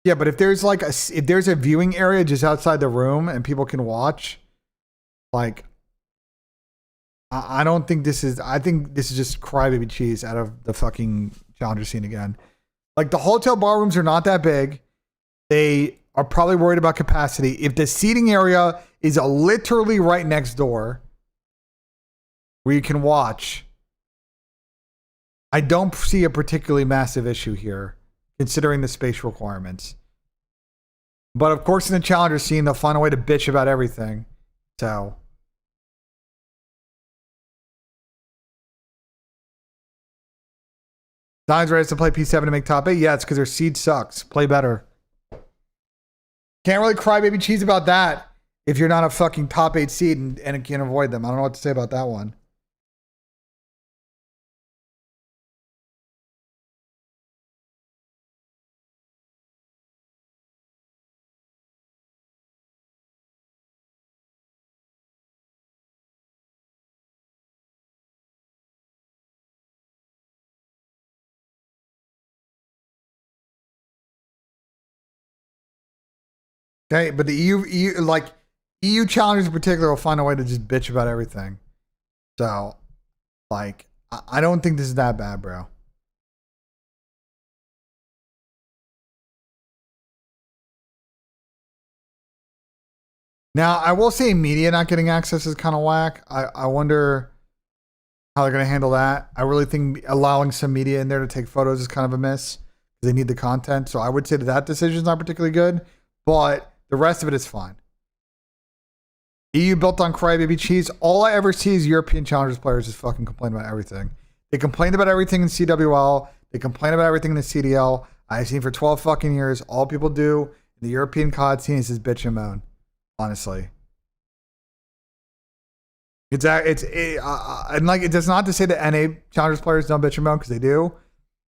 Yeah, but if there's a viewing area just outside the room and people can watch, like, I don't think this is. I think this is just crybaby cheese out of the fucking challenger scene again. Like, the hotel ballrooms are not that big. They are probably worried about capacity. If the seating area is literally right next door where you can watch, I don't see a particularly massive issue here, considering the space requirements. But of course, in the challenger scene, they'll find a way to bitch about everything. So, Zion's ready to play P7 to make top 8. Yeah, it's because their seed sucks. Play better. Can't really cry baby cheese about that if you're not a fucking top 8 seed and can't avoid them. I don't know what to say about that one. Okay, but the EU challengers in particular will find a way to just bitch about everything. So, like, I don't think this is that bad, bro. Now, I will say media not getting access is kind of whack. I wonder how they're going to handle that. I really think allowing some media in there to take photos is kind of a miss. They need the content. So I would say that decision is not particularly good, but the rest of it is fine. EU built on crybaby cheese. All I ever see is European Challengers players just fucking complain about everything. They complained about everything in CWL. They complain about everything in the CDL. I've seen for 12 fucking years. All people do in the European COD scene is just bitch and moan. Honestly. And like, it does not to say that NA Challengers players don't bitch and moan, because they do.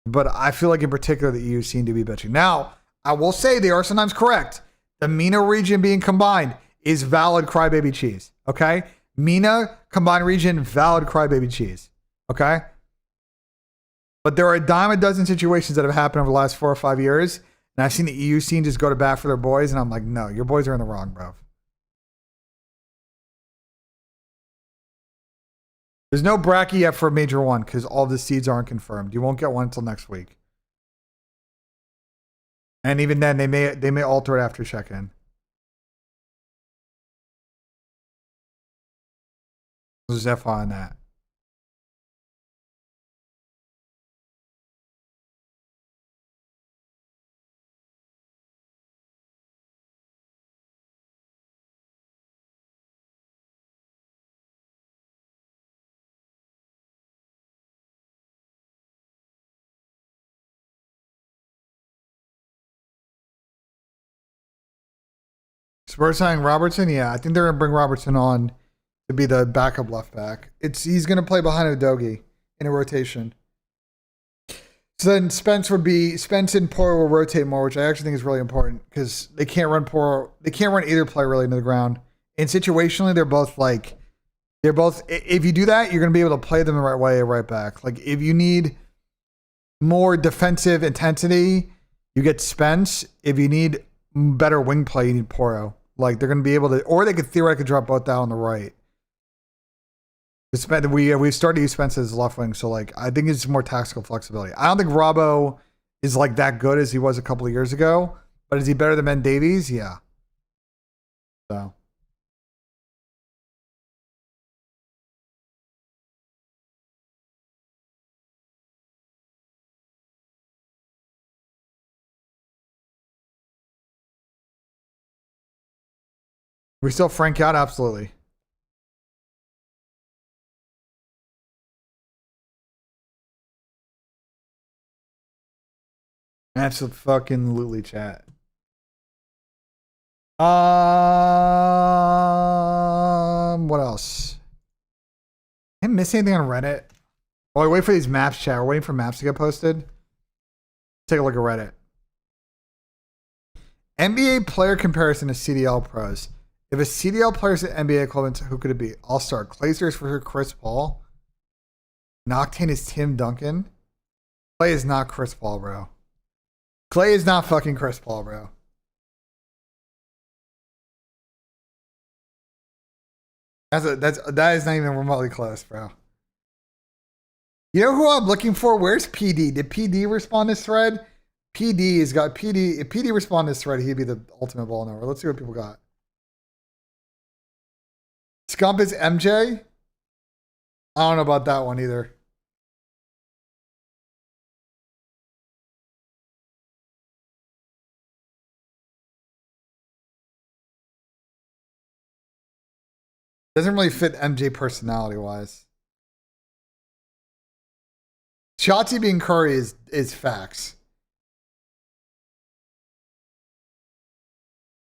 But I feel like in particular the EU seem to be bitching. Now, I will say they are sometimes correct. The MENA region being combined is valid crybaby cheese. Okay? MENA combined region, valid crybaby cheese. Okay? But there are a dime a dozen situations that have happened over the last 4 or 5 years. And I've seen the EU scene just go to bat for their boys. And I'm like, no, your boys are in the wrong, bro. There's no bracket yet for Major 1 because all the seeds aren't confirmed. You won't get one until next week. And even then, they may alter it after check-in. There's FI on that. Spurs signing Robertson? Yeah, I think they're going to bring Robertson on to be the backup left back. He's going to play behind Udogie in a rotation. So then Spence and Poro will rotate more, which I actually think is really important because they can't run either player really into the ground. And situationally, they're both, if you do that, you're going to be able to play them the right way right back. Like, if you need more defensive intensity, you get Spence. If you need better wing play, you need Poro. Like, they're going to be able to, or they could theoretically drop both down on the right. We started to use Spence as left wing, so like I think it's more tactical flexibility. I don't think Robbo is like that good as he was a couple of years ago, but is he better than Ben Davies? Yeah. So. We still Frank out? Absolutely. Absolutely, chat. What else? Didn't miss anything on Reddit? While we wait for these maps, chat. We're waiting for maps to get posted. Take a look at Reddit. NBA player comparison to CDL pros. If a CDL player is an NBA equivalent, who could it be? I'll start. Glazers for Chris Paul. Noctane is Tim Duncan. Clay is not Chris Paul, bro. Clay is not fucking Chris Paul, bro. That is not even remotely close, bro. You know who I'm looking for? Where's PD? Did PD respond to this thread? PD has got PD. If PD respond to this thread, he'd be the ultimate ball knower. Let's see what people got. Scump is MJ. I don't know about that one either. Doesn't really fit MJ personality wise. Shotzi being Curry is facts.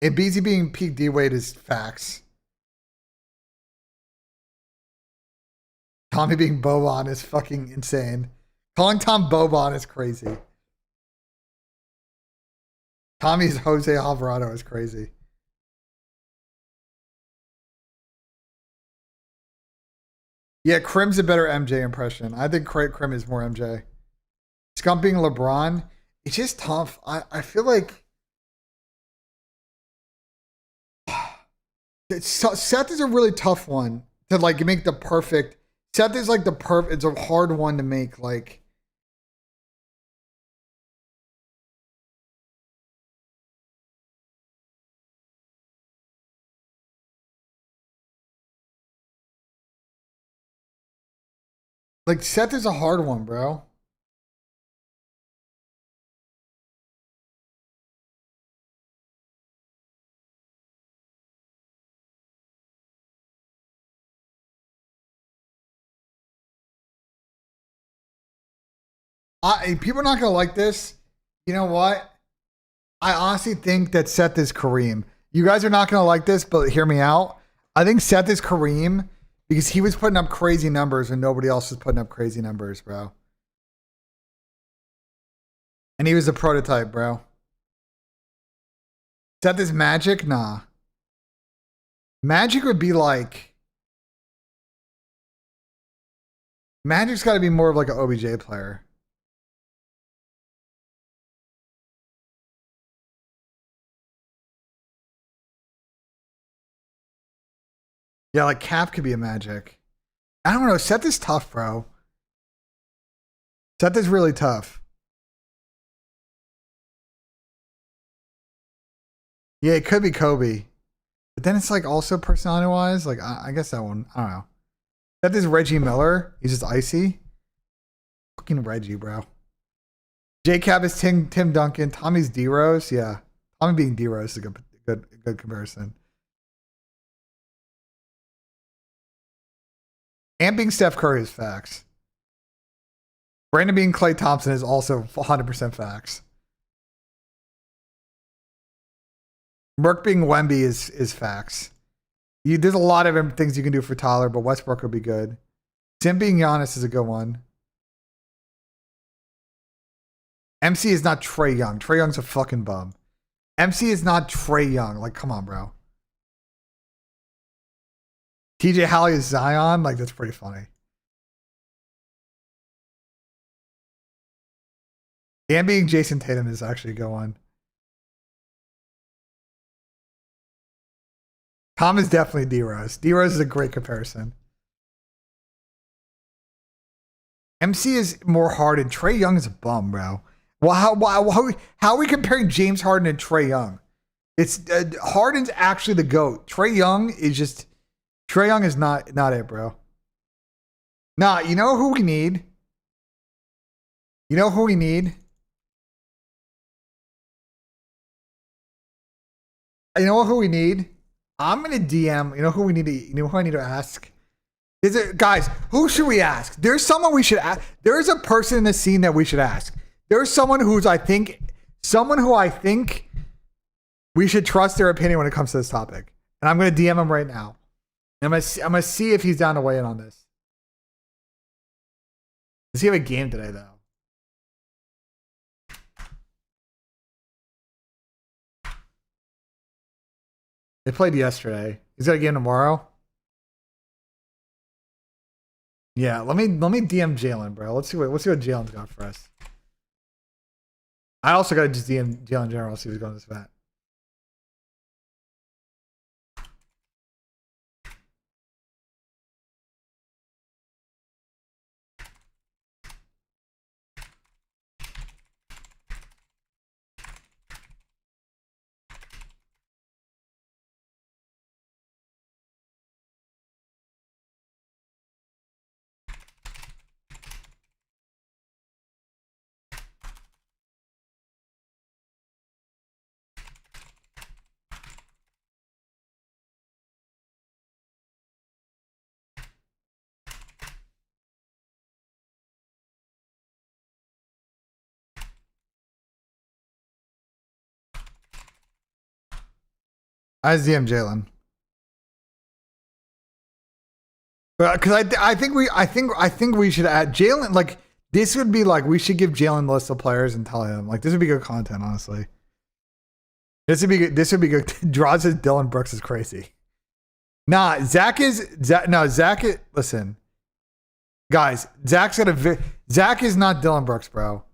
And BZ being peak D Wade is facts. Tommy being Boban is fucking insane. Calling Tom Boban is crazy. Tommy's Jose Alvarado is crazy. Yeah, Krim's a better MJ impression. I think Krim is more MJ. Scumping LeBron, it's just tough. I feel like Seth is a really tough one to like make the perfect. Seth is like the perfect. It's a hard one to make. Like, Like, Seth is a hard one, bro. People are not going to like this. You know what? I honestly think that Seth is Kareem. You guys are not going to like this, but hear me out. I think Seth is Kareem because he was putting up crazy numbers when nobody else was putting up crazy numbers, bro. And he was a prototype, bro. Seth is Magic? Nah. Magic would be like... Magic's got to be more of like an OBJ player. Yeah, like Cap could be a Magic. I don't know. Seth is tough, bro. Seth is really tough. Yeah, it could be Kobe. But then it's like also personality-wise, like I guess that one, I don't know. Seth is Reggie Miller. He's just icy. Fucking Reggie, bro. J-Cap is Tim Duncan. Tommy's D-Rose. Yeah. Tommy being D-Rose is a good comparison. And being Steph Curry is facts. Brandon being Klay Thompson is also 100% facts. Merck being Wemby is facts. There's a lot of things you can do for Tyler, but Westbrook would be good. Tim being Giannis is a good one. MC is not Trae Young. Trae Young's a fucking bum. MC is not Trae Young. Like, come on, bro. TJ Halley is Zion. Like, that's pretty funny. And being Jason Tatum is actually a good one. Tom is definitely D-Rose. D-Rose is a great comparison. MC is more Harden. Trae Young is a bum, bro. Well, how are we comparing James Harden and Trae Young? It's Harden's actually the GOAT. Trae Young is not it, bro. Nah, you know who we need? You know who we need? You know who we need? I'm gonna DM. You know who we need to? You know who I need to ask? Guys? Who should we ask? There's someone we should ask. There is a person in the scene that we should ask. There's someone who I think we should trust their opinion when it comes to this topic. And I'm gonna DM him right now. I'm gonna see if he's down to weigh in on this. Does he have a game today though? They played yesterday. He's got a game tomorrow. Yeah, let me DM Jalen, bro. Let's see what Jalen's got for us. I also gotta just DM Jalen General, see who's going to this event. I DM Jalen. Because I think we should add Jalen. Like, this would be like, we should give Jalen a list of players and tell him. Like, this would be good content, honestly. This would be good. Draw says Dylan Brooks is crazy. Nah, Zach is listen. Guys, Zach is not Dylan Brooks, bro.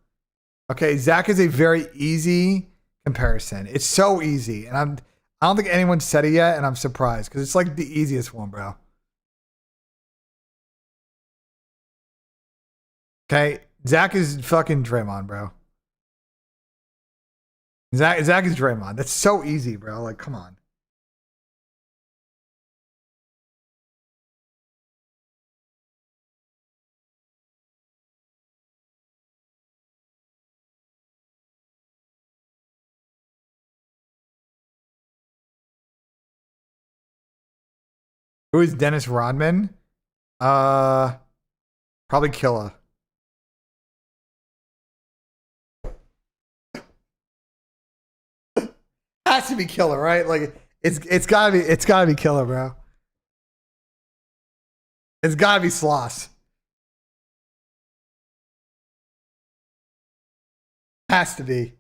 Okay, Zach is a very easy comparison. It's so easy. And I don't think anyone said it yet, and I'm surprised because it's like the easiest one, bro. Okay, Zach is fucking Draymond, bro. Zach is Draymond. That's so easy, bro. Like, come on. Who is Dennis Rodman? Probably Killa. Has to be Killa, right? Like it's gotta be Killa, bro. It's gotta be Sloss. Has to be.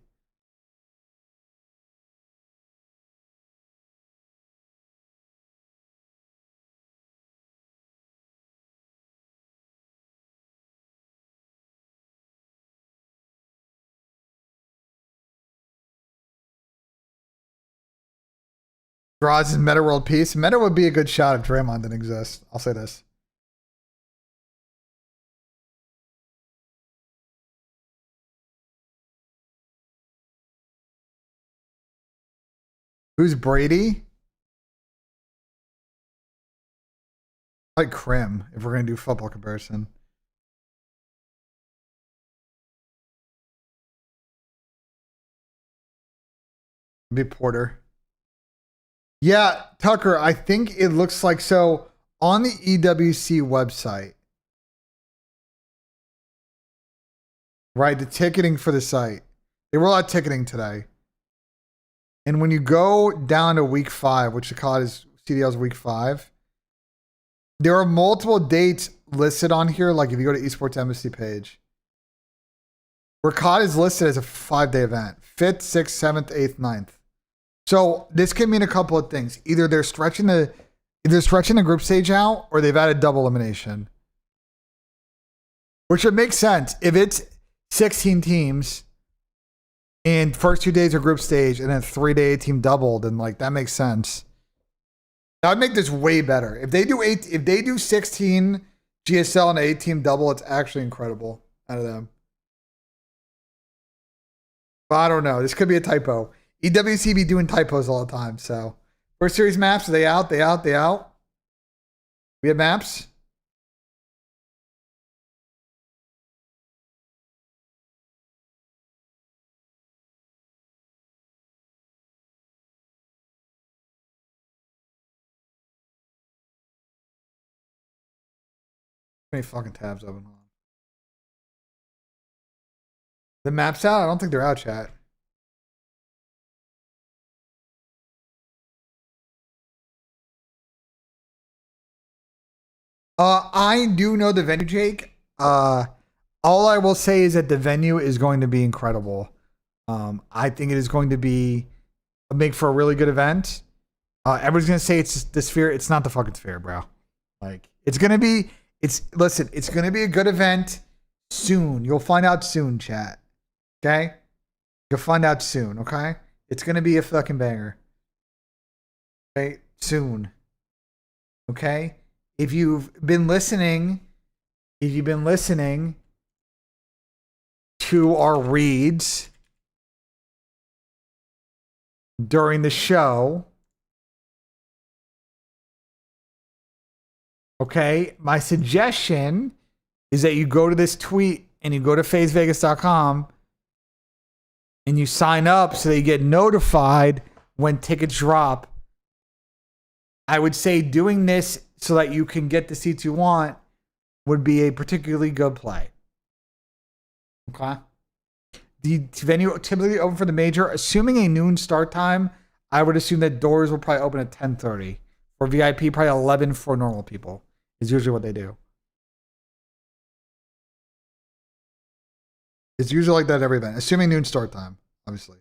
Draws in Meta World Peace. Meta would be a good shot if Draymond didn't exist. I'll say this. Who's Brady? Like Krim, if we're gonna do football comparison. Be Porter. Yeah, Tucker, I think it looks like so on the EWC website. Right, the ticketing for the site. They roll out ticketing today. And when you go down to week 5, which the COD is CDL's week 5, there are multiple dates listed on here. Like if you go to Esports Embassy page, where COD is listed as a 5-day event, 5th, 6th, 7th, 8th, 9th. So this can mean a couple of things. Either they're stretching the group stage out, or they've added double elimination, which would make sense if it's 16 teams. And first 2 days are group stage, and then 3-day team doubled, and like that makes sense. That would make this way better. If they do 16 GSL and 8-team double, it's actually incredible out of them. But I don't know. This could be a typo. EWC be doing typos all the time. So first series maps, are they out? They out. We have maps. How many fucking tabs open? The map's out? I don't think they're out, chat. I do know the venue, Jake. All I will say is that the venue is going to be incredible. I think it is going to make for a really good event. Everyone's gonna say it's the Sphere. It's not the fucking Sphere, bro. Like it's gonna be a good event soon. You'll find out soon, chat. Okay? You'll find out soon, okay? It's gonna be a fucking banger. Okay? Soon. Okay? If you've been listening to our reads during the show, okay, my suggestion is that you go to this tweet and you go to FazeVegas.com and you sign up so that you get notified when tickets drop. I would say doing this so that you can get the seats you want would be a particularly good play. Okay. The venue typically open for the major, assuming a noon start time. I would assume that doors will probably open at 10:30 for VIP, probably 11 for normal people. Is usually what they do. It's usually like that at every event, assuming noon start time, obviously.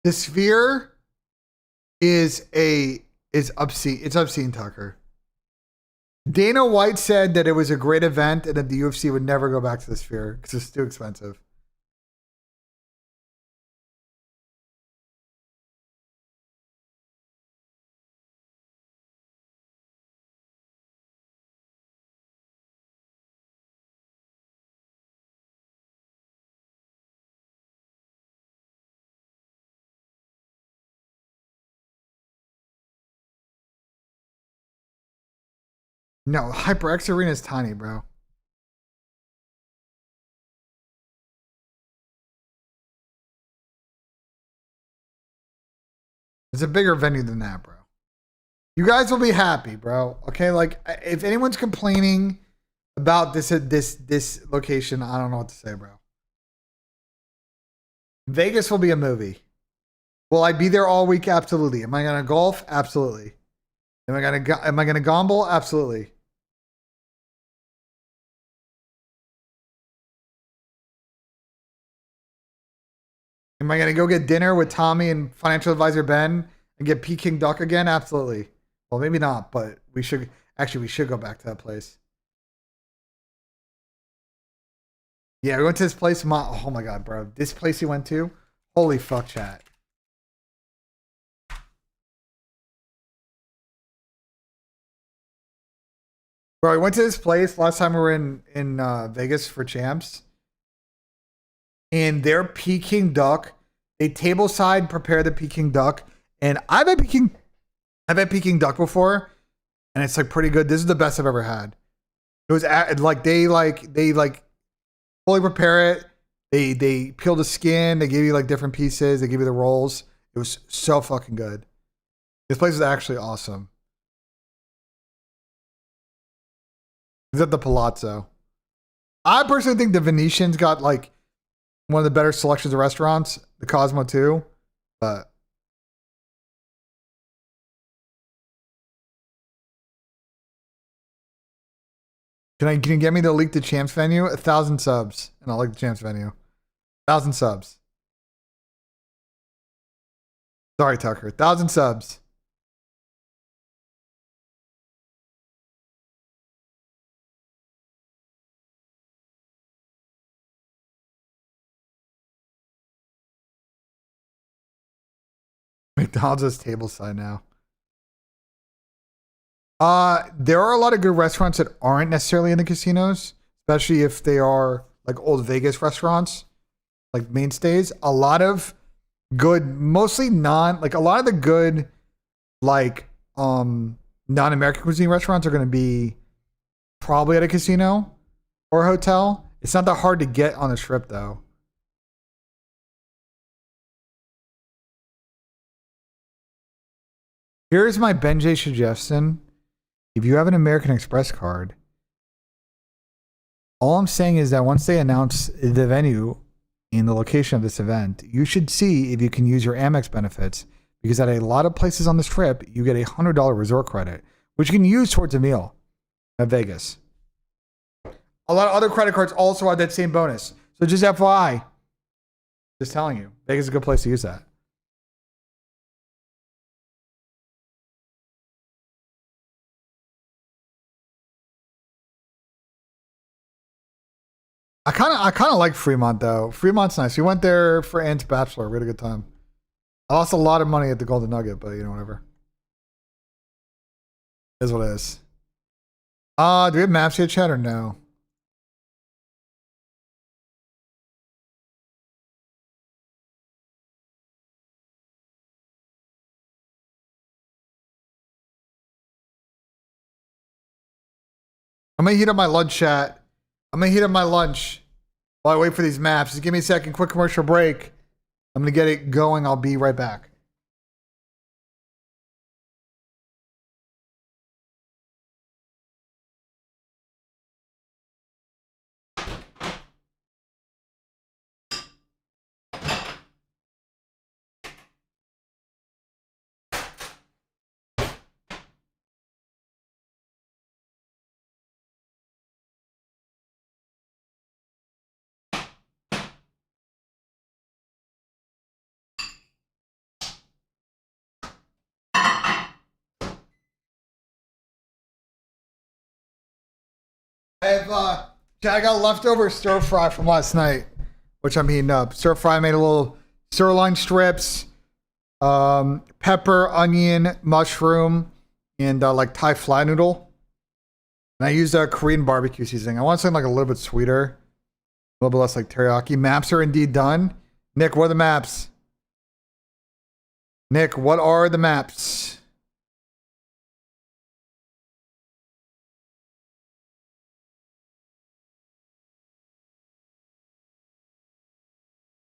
The Sphere is obscene. It's obscene, Tucker. Dana White said that it was a great event and that the UFC would never go back to the Sphere because it's too expensive. No, HyperX Arena is tiny, bro. It's a bigger venue than that, bro. You guys will be happy, bro. Okay, like if anyone's complaining about this location, I don't know what to say, bro. Vegas will be a movie. Will I be there all week? Absolutely. Am I gonna golf? Absolutely. Am I gonna gamble? Absolutely. Am I gonna go get dinner with Tommy and financial advisor Ben and get Peking Duck again? Absolutely. Well, maybe not, but we should go back to that place. Yeah, we went to this place. Oh my god, bro. This place you went to? Holy fuck, chat. Bro, we went to this place last time we were in Vegas for champs. And their Peking duck, they tableside prepare the Peking duck. And I've had Peking duck before, and it's like pretty good. This is the best I've ever had. It was they fully prepare it. They peel the skin. They give you like different pieces. They give you the rolls. It was so fucking good. This place is actually awesome. It's at the Palazzo. I personally think the Venetian's got like one of the better selections of restaurants. The Cosmo too, but can you get me to leak the champs venue? 1,000 subs, and I'll like the champs venue. 1,000 subs. Sorry, Tucker. 1,000 subs. McDonald's is table side now. There are a lot of good restaurants that aren't necessarily in the casinos, especially if they are like old Vegas restaurants, like mainstays. A lot of good, mostly a lot of the good, like non-American cuisine restaurants are going to be probably at a casino or a hotel. It's not that hard to get on the Strip though. Here's my BENJ suggestion. If you have an American Express card, all I'm saying is that once they announce the venue and the location of this event, you should see if you can use your Amex benefits, because at a lot of places on this trip, you get $100 resort credit, which you can use towards a meal at Vegas. A lot of other credit cards also have that same bonus. So just FYI, just telling you, Vegas is a good place to use that. I kind of like Fremont though. Fremont's nice. We went there for Ant's bachelor. We had a good time. I lost a lot of money at the Golden Nugget, but you know, whatever. It is what it is. Do we have maps yet, chat, or no? I'm gonna heat up my lunch, chat. I'm gonna heat up my lunch while I wait for these maps. Just give me a second, quick commercial break. I'm gonna get it going. I'll be right back. I got leftover stir fry from last night, which I'm heating up. Stir fry, made a little sirloin strips, pepper, onion, mushroom, and like Thai fly noodle. And I used a Korean barbecue seasoning. I want something like a little bit sweeter, a little bit less like teriyaki. Maps are indeed done. Nick, what are the maps? Nick, what are the maps?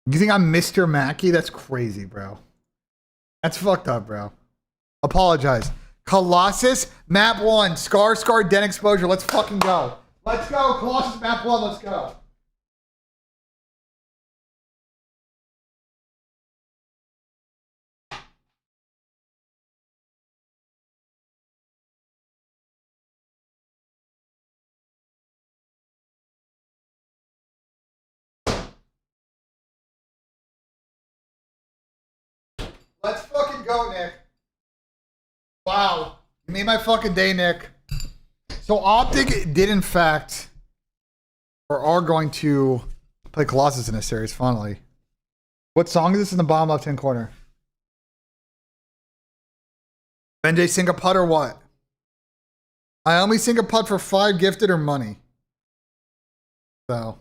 You think I'm Mr. Mackey? That's crazy, bro. That's fucked up, bro. Apologize. Colossus, map 1. Scar, den exposure. Let's fucking go. Let's go. Colossus, map 1. Let's go. Let's fucking go, Nick. Wow. You made my fucking day, Nick. So Optic did, in fact, or are going to play Colossus in a series, finally. What song is this in the bottom left-hand corner? BENJ, sink a putt or what? I only sink a putt for 5 gifted or money. So.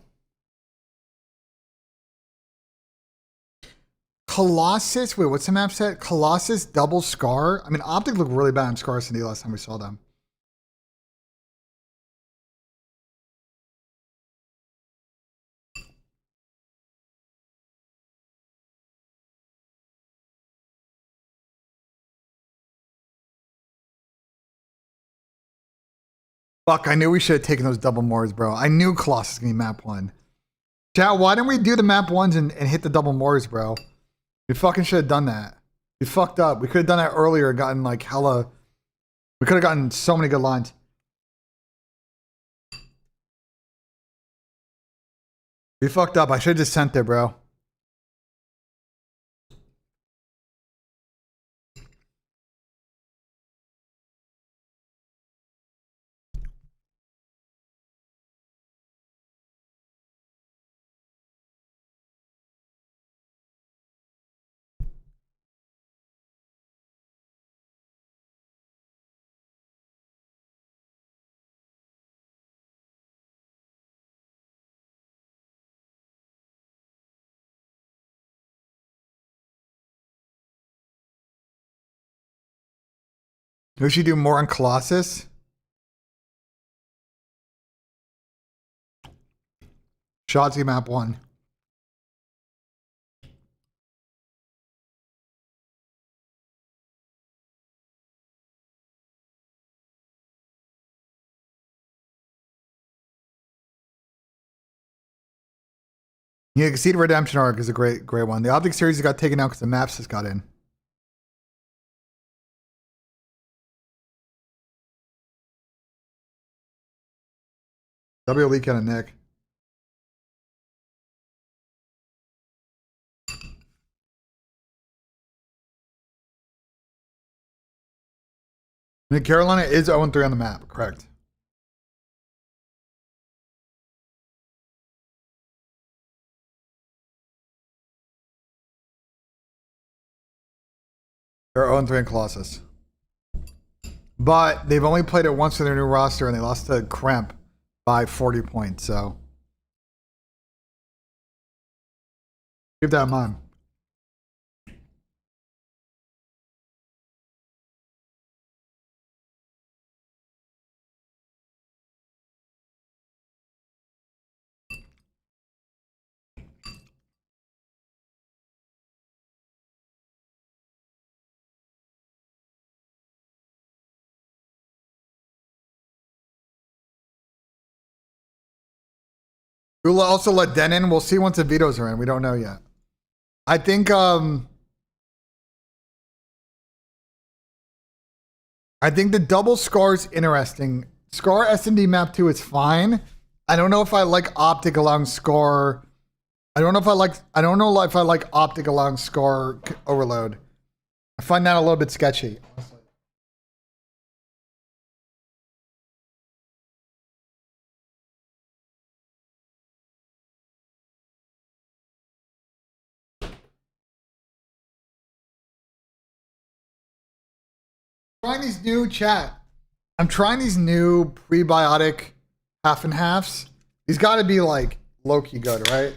Colossus, wait, what's the map set? Colossus, double Scar. I mean, Optic looked really bad on Scar Cindy last time we saw them. Fuck, I knew we should have taken those double Moors, bro. I knew Colossus was going to be map 1. Chat, why didn't we do the map 1s and hit the double Moors, bro? We fucking should have done that. We fucked up. We could have done that earlier and gotten like hella... We could have gotten so many good lines. We fucked up. I should have just sent there, bro. We should do more on Colossus. Shotzi map 1. Yeah, Exceed Redemption arc is a great one. The Optic series got taken out because the maps just got in. W leak on a Nick. And Carolina is 0-3 on the map, correct. They're 0-3 in Colossus. But they've only played it once in their new roster and they lost to Kremp by 40 points, so keep that in mind. We'll also let Den in. We'll see once the vetoes are in. We don't know yet. I think the double Scar's interesting. Scar S&D map 2 is fine. I don't know if I like Optic allowing Scar. I don't know if I like Optic allowing Scar overload. I find that a little bit sketchy. Trying these new chat. I'm trying these new prebiotic half and halves. These got to be like low-key good, right?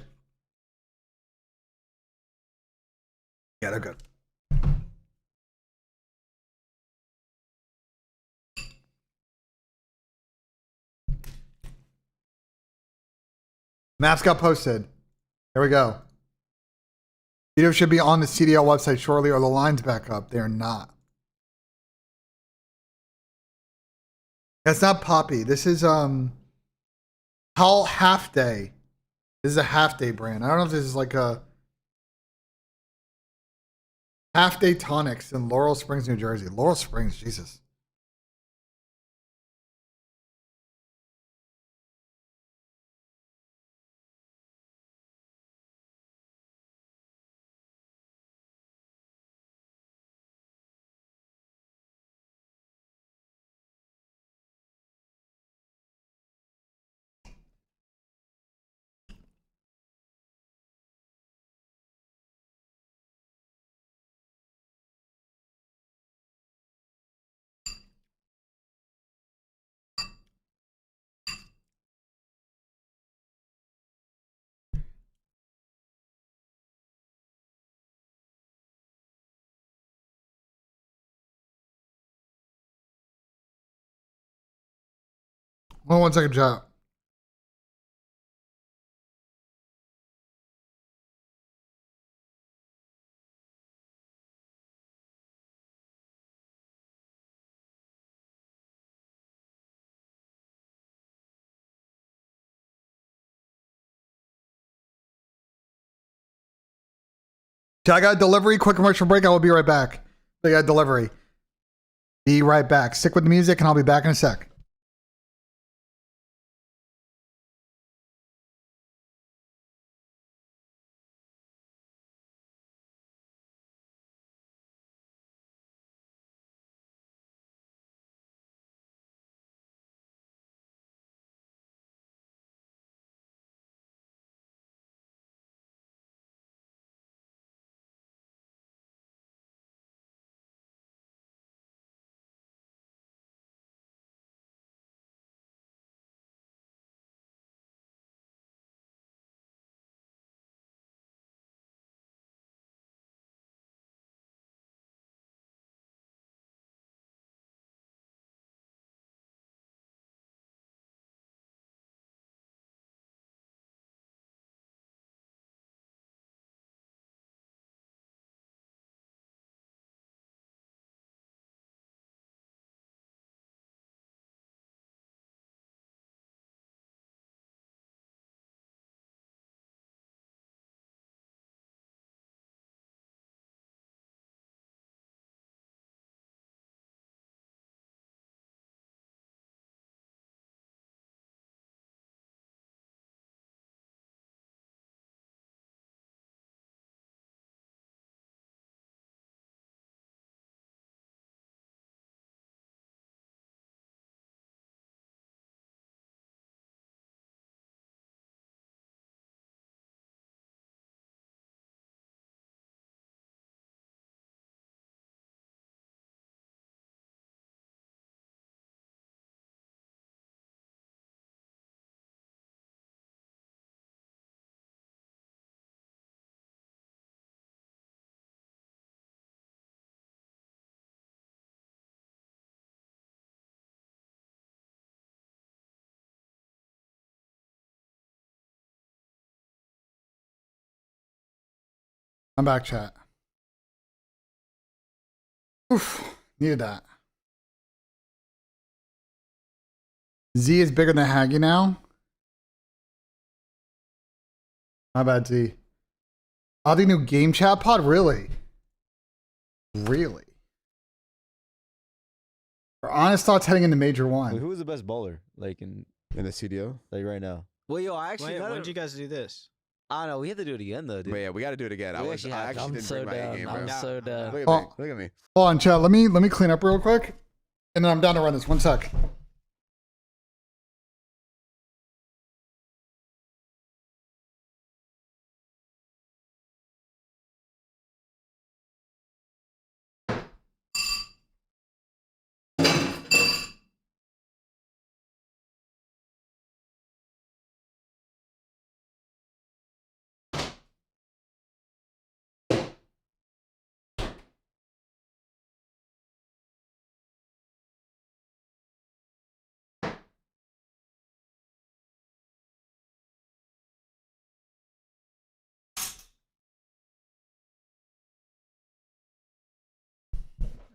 Yeah, they're good. Maps got posted. There we go. Video should be on the CDL website shortly, or the line's back up. They're not. That's not Poppy. This is Hal Half Day. This is a Half Day brand. I don't know if this is like a Half Day Tonics in Laurel Springs, New Jersey. Laurel Springs, Jesus. Hold on 1 second, chat. I got a delivery. Quick commercial break. I will be right back. I got a delivery. Be right back. Stick with the music, and I'll be back in a sec. I'm back, chat. Oof, needed that. Z is bigger than Haggy now. My bad, Z. Oh, the new game chat pod? Really? Really? For honest thoughts heading into Major Wait, One. who was the best bowler, like in In the CDO? like right now? Well, yo, I actually When did you guys do this? I don't know. We have to do it again though, dude. But yeah, we got to do it again. We I actually actually have to. didn't bring my A game, bro. I'm so down. Look at Oh. me. Look at me. Hold on, chat. Let me clean up real quick, and then I'm down to run this. 1 sec.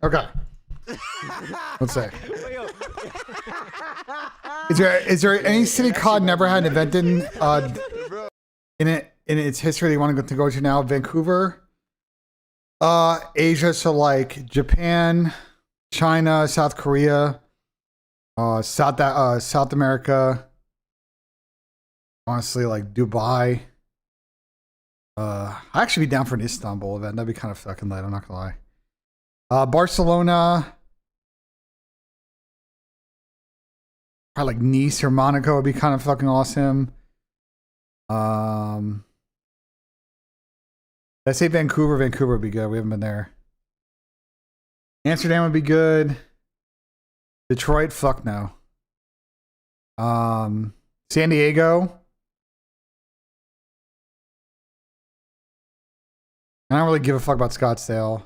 Okay. Let's say. Is there any city COD never had an event in its history they want to go to now? Vancouver, Asia, so like Japan, China, South Korea, South America. Honestly, like Dubai. I'd actually be down for an Istanbul event. That'd be kind of fucking lit. I'm not gonna lie. Barcelona. Probably like Nice or Monaco would be kind of fucking awesome. Let's say Vancouver. Vancouver would be good. We haven't been there. Amsterdam would be good. Detroit, fuck no. San Diego. I don't really give a fuck about Scottsdale.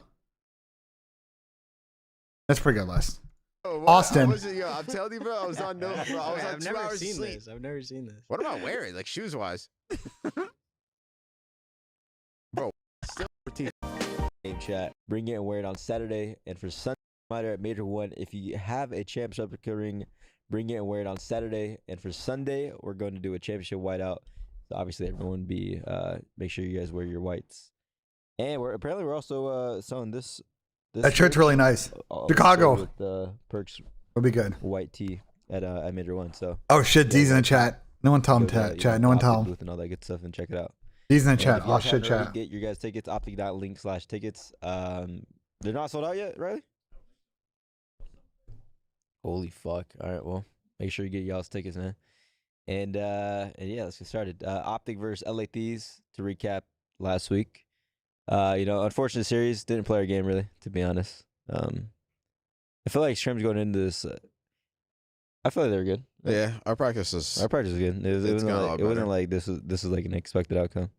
That's a pretty good list. Austin. I'm telling you, bro. I was on no. Bro, I was on I've 2 never hours seen sleep. this. I've never seen this. What am I wearing? Like shoes wise, bro. Still 14. Game chat. Bring it and wear it on Saturday, and for Sunday matter at Major 1. If you have a championship occurring, bring it and wear it on Saturday. And for Sunday, we're going to do a championship whiteout. So obviously, everyone be make sure you guys wear your whites. And we're also selling this. That shirt's really nice. Chicago. With the Perks Would be good. white tee at Major 1. So Oh shit, D's in the chat. No one tell him, go to, chat. No one tell him. booth and all that good stuff, and check it out. D's in the And chat. if you Oh guys shit, haven't already, chat. get your guys tickets. Optic.link/tickets. They're not sold out yet, Riley? Holy fuck! All right, well, make sure you get y'all's tickets, man. And yeah, let's get started. Optic versus LA Thieves to recap last week. Unfortunate series. Didn't play our game really, to be honest. I feel like Shrim's going into this. I feel like they were good. Yeah, our practice was good. It wasn't like this was like an expected outcome.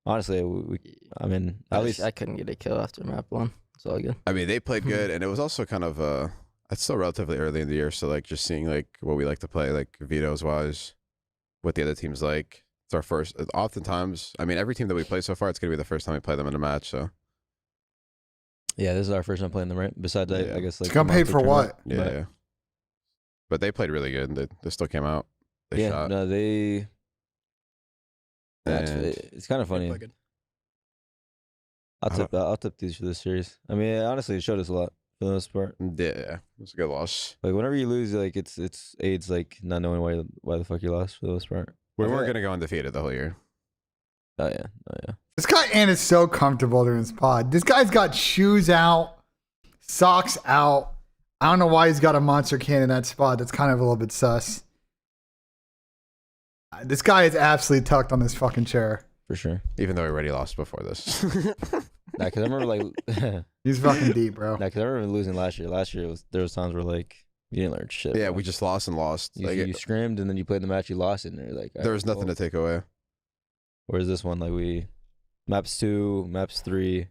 Honestly, at least I couldn't get a kill after map 1. It's all good. I mean, they played good, and it was also kind of it's still relatively early in the year, so like just seeing like what we like to play, like vetoes wise, what the other teams like. It's our first. Oftentimes, I mean, every team that we play so far, it's gonna be the first time we play them in a match. So yeah, this is our first time playing them, right? Besides, Yeah. I guess like It's gonna pay for what? yeah, but they played really good. They still came out. They Yeah, shot. no, they. And It's kind of funny. I'll tip these for this series. I mean, honestly, it showed us a lot for the most part. yeah, it was a good loss. Like whenever you lose, like it's aids like not knowing why the fuck you lost for the most part. We I feel weren't like- gonna go undefeated the whole year. Oh yeah. This guy Ant is so comfortable during his pod. This guy's got shoes out, socks out. I don't know why he's got a monster can in that spot. That's kind of a little bit sus. This guy is absolutely tucked on this fucking chair. For sure. Even though we already lost before this. Nah, cause I remember like. He's fucking deep, bro. Cause I remember losing last year. Last year there was times where like you didn't learn shit. Yeah, bro. we just lost and lost. You, Like, you scrimmed and then you played the match, you lost it, and you're like, there was nothing to take away. Whereas this one, like maps 2, maps 3.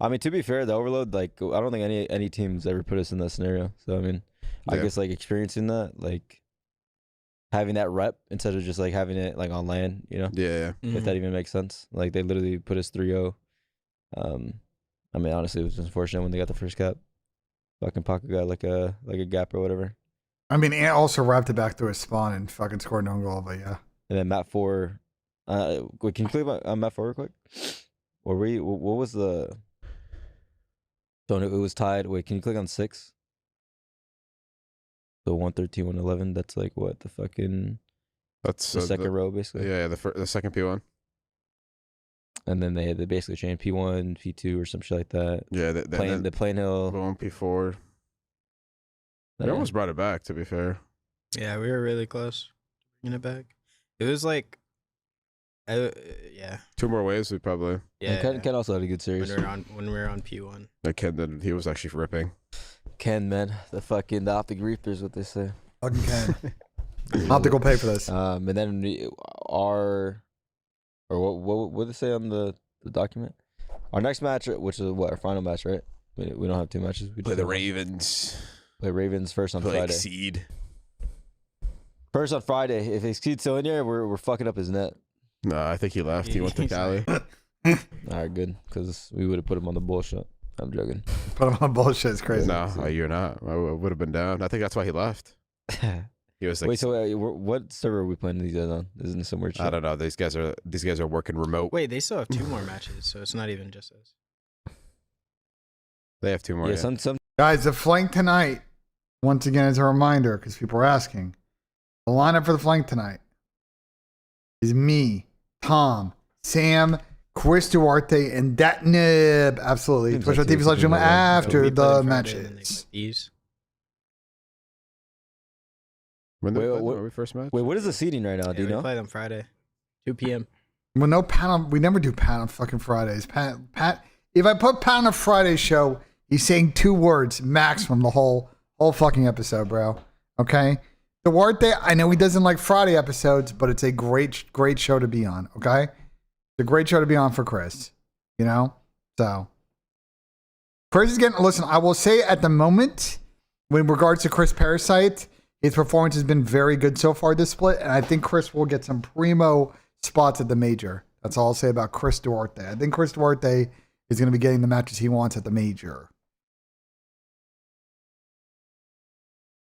I mean, to be fair, the overload, like I don't think any teams ever put us in that scenario. So I mean, I Yeah. guess like experiencing that, like having that rep instead of just like having it like on land, Yeah. if that even makes sense. Like they literally put us 3-0. I mean, honestly, it was unfortunate when they got the first cap. Fucking Paco got like a gap or whatever. I mean, Ant also wrapped it back through his spawn and fucking scored an own goal, but yeah. And then map 4. Wait, can you click on map 4 real quick? Or what was the? So it was tied. Wait, can you click on 6? So 113, 111. That's like what the fucking That's the second row basically. Yeah, the second P1. And then they basically changed P1, P2, or some shit like that. Yeah, The Plain Hill. P1, P4. They Yeah. almost brought it back, to be fair. Yeah, we were really close bringing it back. It was like, yeah. 2 more waves, we probably. Yeah. And Ken also had a good when series. we were on P1. Like Ken did, he was actually ripping. Ken, man, the Optic Reapers, what they say. Fucking Ken. Optic will pay for this. And then what did it say on the document? Our next match, which is our final match, right? We don't have 2 matches. We Play just the have one. Ravens. Play Ravens first on Play Friday. Exceed. First on Friday. If Exceed's still in here, we're fucking up his net. No, I think he left. He went to He's Cali. All right, good, because we would have put him on the bullshit. I'm joking. put him on bullshit. It's crazy. No, you're not. I would have been down. I think that's why he left. He was like, Wait, so what server are we playing these guys on? Isn't it somewhere? I don't know. These guys are working remote. Wait, they still have 2 more matches, so it's not even just us. They have 2 more. Yeah, Yeah. some. Guys, the flank tonight, once again, as a reminder, because people are asking, the lineup for the flank tonight is me, Tom, Sam, Chris Duarte, and that nib. Absolutely. Seems like Twitch.tv/Juma after We play the them Friday, and then they matches. play these. When did Wait, we first match? Wait, what is the seating right now? Yeah, Do you we know? play them Friday, 2 p.m. Well, no panel. We never do panel fucking Fridays. Pat. If I put Pat on a Friday show, he's saying 2 words maximum the whole fucking episode, bro. Okay. Duarte, I know he doesn't like Friday episodes, but it's a great show to be on. Okay. It's a great show to be on for Chris. You know. So Chris is getting. Listen, I will say at the moment, in regards to Chris Parasite, his performance has been very good so far this split, and I think Chris will get some primo spots at the major. That's all I'll say about Chris Duarte. I think Chris Duarte is going to be getting the matches he wants at the major.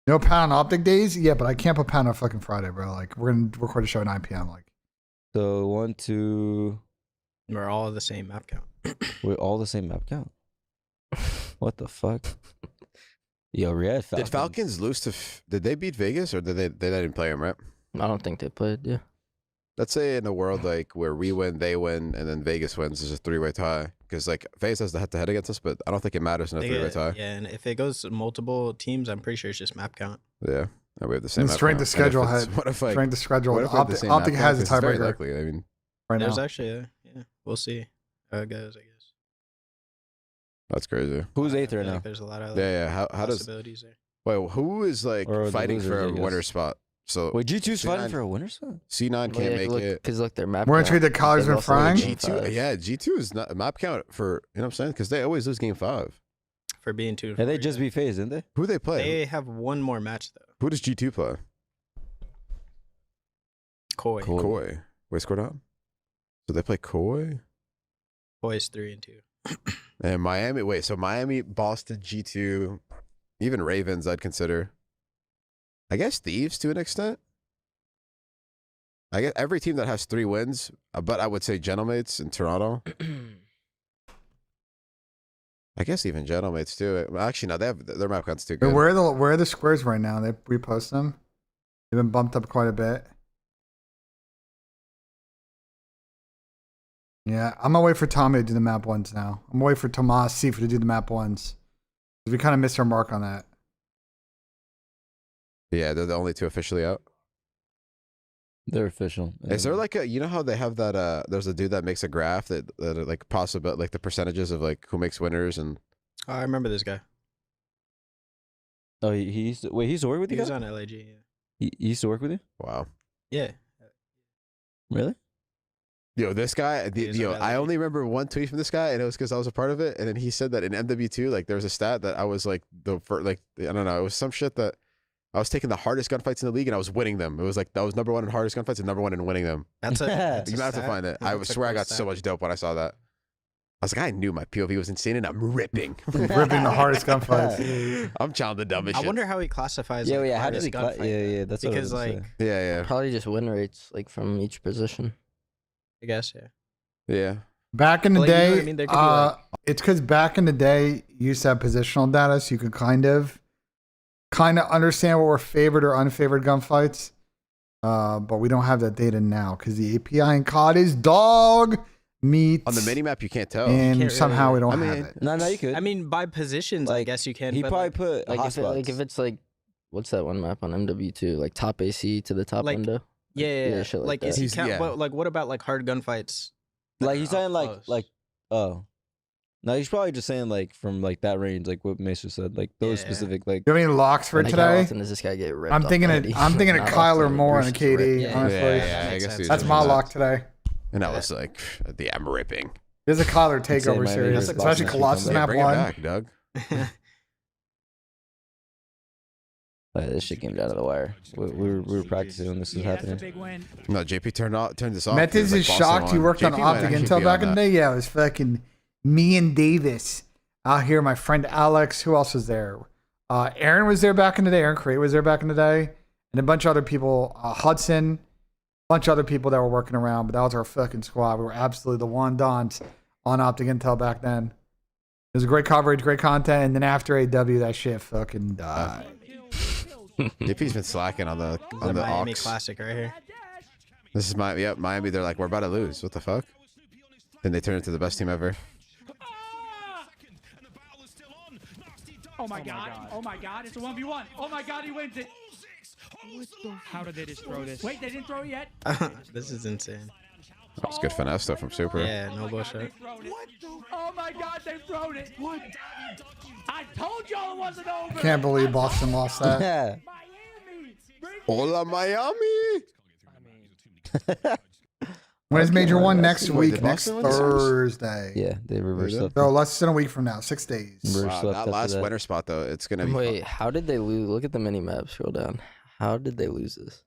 No pound on Optic days? Yeah, but I can't put pound on fucking Friday, bro. Like, we're going to record a show at 9 p.m. Like, So 1, 2. We're all the same map count. We're all the same map count. What the fuck? Yo, Red Falcons. Did Falcons lose to? Did they beat Vegas or did they didn't play them, right? I don't think they played. Yeah. Let's say in a world like where we win, they win, and then Vegas wins, there's a 3-way tie. Because like Vegas has the head-to-head against us, but I don't think it matters in a 3-way tie. Yeah, and if it goes multiple teams, I'm pretty sure it's just map count. Yeah, and we have the same. and map strength count. of schedule And if had. it's- What if like? Strength of schedule. What if we have the same Optic map has count? a 'Cause it's very tiebreaker likely. I mean, right There's now. actually, yeah, we'll see how it goes, I guess. that's crazy. Who's I 8th feel right like now? There's a lot of Yeah. How does? possibilities there. Wait, who is like Or the fighting losers, for I a guess. winner spot? So Wait, G2's fighting C9 for a winner spot? C9 can't make it. Because look, their map. We're gonna count, treat the collars they've with also Frank? won G2, 5. yeah, G2 is not a map count for, you know what I'm saying? Because they always lose game 5. For being 2 and Yeah, they 4, just beat FaZe, didn't they? Who they play? They have one more match though. Who does G2 play? Koi. Cool. Koi. Wait, scored out? So they play Koi? Koi's 3 and 2. And Miami. Wait, so Miami, Boston, G2, even Ravens, I'd consider. I guess Thieves to an extent. I guess every team that has 3 wins, but I would say Gentlemates in Toronto. I guess even Gentlemates too. Actually, no, they have their map count's too But good. where are the squares right now? They repost them. They've been bumped up quite a bit. Yeah, I'm gonna wait for Tommy to do the map ones now. I'm gonna wait for Tomas Sifa to do the map ones. We kind of missed our mark on that. Yeah, they're the only 2 officially out. They're official. Is there like a, you know how they have that, there's a dude that makes a graph that like possible, like the percentages of like who makes winners and. Oh, I remember this guy. Oh, he used to, wait, he used to work with He you was guys? on LAG. Yeah. He used to work with you? Wow. Yeah. Really? Yo, this guy, He was on I LA. only remember one tweet from this guy, and it was because I was a part of it. And then he said that in MW2, like there was a stat that I was like I don't know, it was some shit that I was taking the hardest gunfights in the league and I was winning them. It was like that was number 1 in hardest gunfights and number 1 in winning them. That's a. That's You a might have to stat. find it. I That's a swear I cool got so stat. much dope when I saw that. I was like, I knew my POV was insane, and I'm ripping. Ripping the hardest gunfights. I'm challenging the dumbest I shit. wonder how he classifies. Yeah, like, yeah. How does hardest he? gunfight, Yeah. That's what I was because gonna like say. Yeah, Probably just win rates like from each position. I guess yeah. yeah. Back in the Like, you know day, what I mean? There could be, like- it's because back in the day, you used to have positional data, so you could kind of understand what were favored or unfavored gunfights. But we don't have that data now because the API in COD is dog meat. On the minimap, you can't tell. and Can't somehow really- we don't I have mean, it. No, you could. I mean, by positions, I Like, guess you can. he but, probably like, put Like hotspots. if it's like, what's that one map on MW2? Like top AC to the top Like, window. yeah, shit like like that. is he He's- count? yeah. But like, what about like hard gunfights? Like he's saying close? oh. No, he's probably just saying like from like that range, like what Mesa said, like those Yeah. specific like. Do you have any locks for Like, how today? often does this guy get ripped? I'm off thinking the of hoodie? I'm thinking of Not Kyler often. Moore and Bruce is ripped. KD. Yeah, honestly, yeah, I makes guess sense. these that's are my nuts. lock today. And I was like, yeah, I'm ripping. There's a Kyler Same, takeover man. series, That's a especially classic. Colossus Yeah, map bring it 1. back, Doug. This shit came down to the wire. We were practicing when this was happening. No, JP turned this off. Metis He was, is like, shocked he bossing worked on JP might Optic actually Intel be back on in the that. day. Yeah, it was fucking me and Davis out here. My friend Alex. Who else was there? Aaron was there back in the day. Aaron Crate was there back in the day. And a bunch of other people. Hudson. A bunch of other people that were working around. But that was our fucking squad. We were absolutely the one dons on Optic Intel back then. It was great coverage, great content. And then after AW, that shit fucking died. DP's been slacking on the Miami Ox. Classic right here. This is Miami. They're like, we're about to lose. What the fuck? Then they turn into the best team ever. Oh my god. Oh my god. It's a 1v1. Oh my god, he wins it. How did they just throw this? Wait, they didn't throw it yet? This is insane. That was good finesse though from Super. Yeah, no bullshit. Oh my god, they thrown it. What? I told y'all it wasn't over. I can't believe Boston lost that. Yeah. Hola Miami. When is Major One? Next Wait, week, did next Boston win the series? Thursday. Yeah, they reversed up. So less than a week from now, 6 days. Reverse Wow, swept that after last that. winter spot though, it's gonna be. Wait, fun. how did they lose? Look at the mini map. Scroll down. How did they lose this?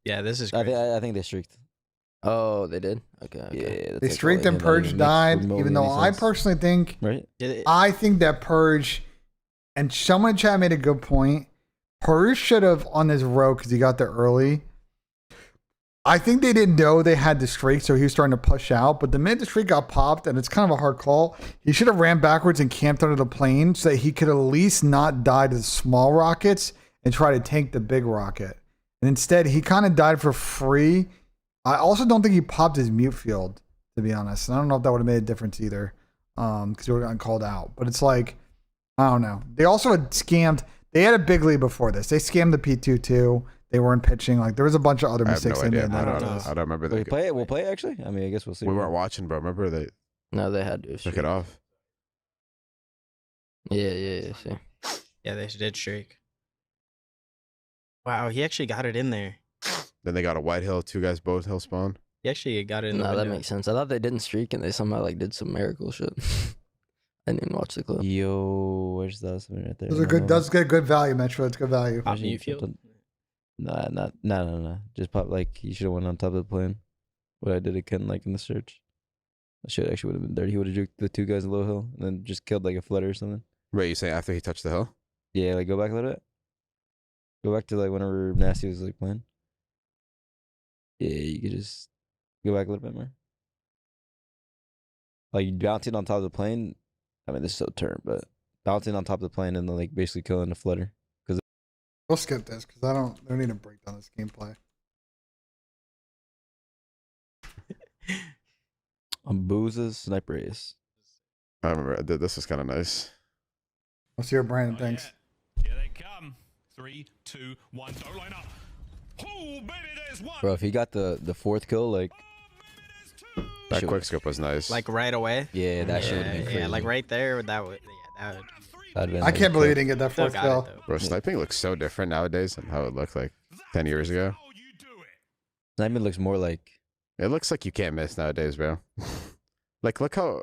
Yeah, this is I great. think they streaked. Oh, they did. Okay. Yeah, They streaked and Purge died, even though I personally think, Right? I think that Purge, and someone in chat made a good point. Purge should have on this row because he got there early. I think they didn't know they had the streak, so he was starting to push out. But the minute the streak got popped, and it's kind of a hard call, he should have ran backwards and camped under the plane so that he could at least not die to the small rockets and try to tank the big rocket. And instead, he kind of died for free. I also don't think he popped his mute field, to be honest. And I don't know if that would have made a difference either, because he would have gotten called out. But it's like, I don't know. They also had scammed. They had a big lead before this. They scammed the P2 too. They weren't pitching. Like there was a bunch of other I have mistakes no they idea. made. I don't remember that. We'll play it. We'll play it, actually. I mean, I guess we'll see. We weren't watching, bro. Remember they No, they had to. took it off. Yeah. See. Yeah, they did streak. Wow, he actually got it in there. Then they got a White Hill, 2 guys both hill spawn. He actually got it in the No, that window. makes sense. I thought they didn't streak and they somehow like did some miracle shit. I didn't even watch the clip. Yo, where's that something right there? Those are good. Does get good value, Metro. It's good value. Pop mute field? No. Just pop like he should have went on top of the plane. What I did it couldn't like in the search. That shit actually would have been dirty. He would have juked the 2 guys in low hill and then just killed like a flutter or something. Wait, you say after he touched the hill? Yeah, like go back a little bit. Go back to like whenever Nasty was like playing. Yeah, you could just go back a little bit more. Like bouncing on top of the plane. I mean, this is so turn, but bouncing on top of the plane and then like basically killing the flutter. We'll skip this because I don't need to break down this gameplay. On Booz's sniper ace. I remember this was kind of nice. Let's see what Brandon thinks. Here they come. 3, 2, 1. Don't line up. Oh, baby, there's one. Bro, if he got the 4th kill, like That Shit. quick scope was nice. Like right away. yeah, that shit would have been crazy. Yeah, like right there. That would. Yeah, that would. That'd been, I like, can't believe he quick. didn't get that Still fourth got kill. it though. Bro, sniping looks so different nowadays than how it looked like 10 years ago. Sniping looks more like It looks like you can't miss nowadays, bro. Like, look how,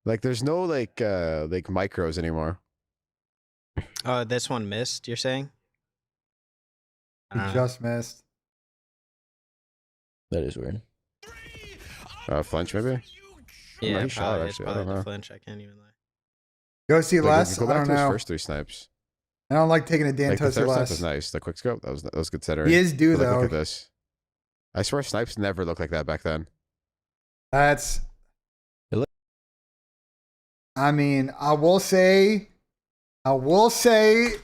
like, there's no like micros anymore. Oh, this one missed. You're saying? He just missed. that is weird. Flinch maybe. Yeah, he shot, probably. It's actually. I probably don't the know. flinch. I can't even lie. Go see Like, less. go I back don't to his know. first 3 snipes. I don't like taking a Dan Like the Tosi third snipe less. was nice. The quick scope that was considering. He is due But, like, though. look at this. I swear snipes never looked like that back then. That's. It look- I mean, I will say. I will say.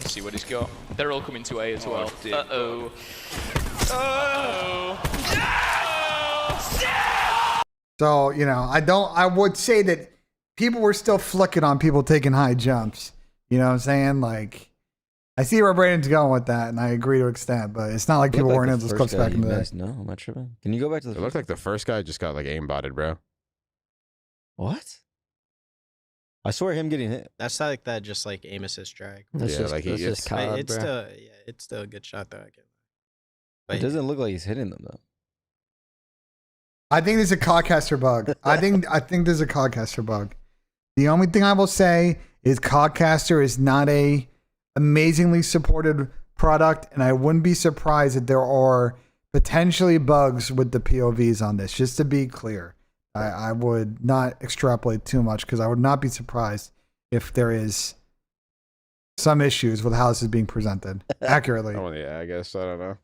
See what he's got. They're all coming to A as well. dear. Uh-oh. So, you know, I would say that people were still flicking on people taking high jumps. You know what I'm saying? Like, I see where Brandon's going with that, and I agree to an extent, but it's not like people Looked weren't the in those first clips guy back in you the day. missed. No, I'm not tripping. Can you go back to the It looked like the first guy just got like aimbotted, bro. What? I swear him getting hit. That's like that. Just like aim assist drag. That's Yeah, just, like, that's it's- just But COD, it's bro. still, yeah, it's still a good shot though. I can. It doesn't look like he's hitting them though. I think there's a Codcaster bug. I think there's a Codcaster bug. The only thing I will say is Codcaster is not a amazingly supported product, and I wouldn't be surprised if there are potentially bugs with the POVs on this. Just to be clear, I would not extrapolate too much because I would not be surprised if there is some issues with how this is being presented accurately. Oh, yeah, I guess. I don't know.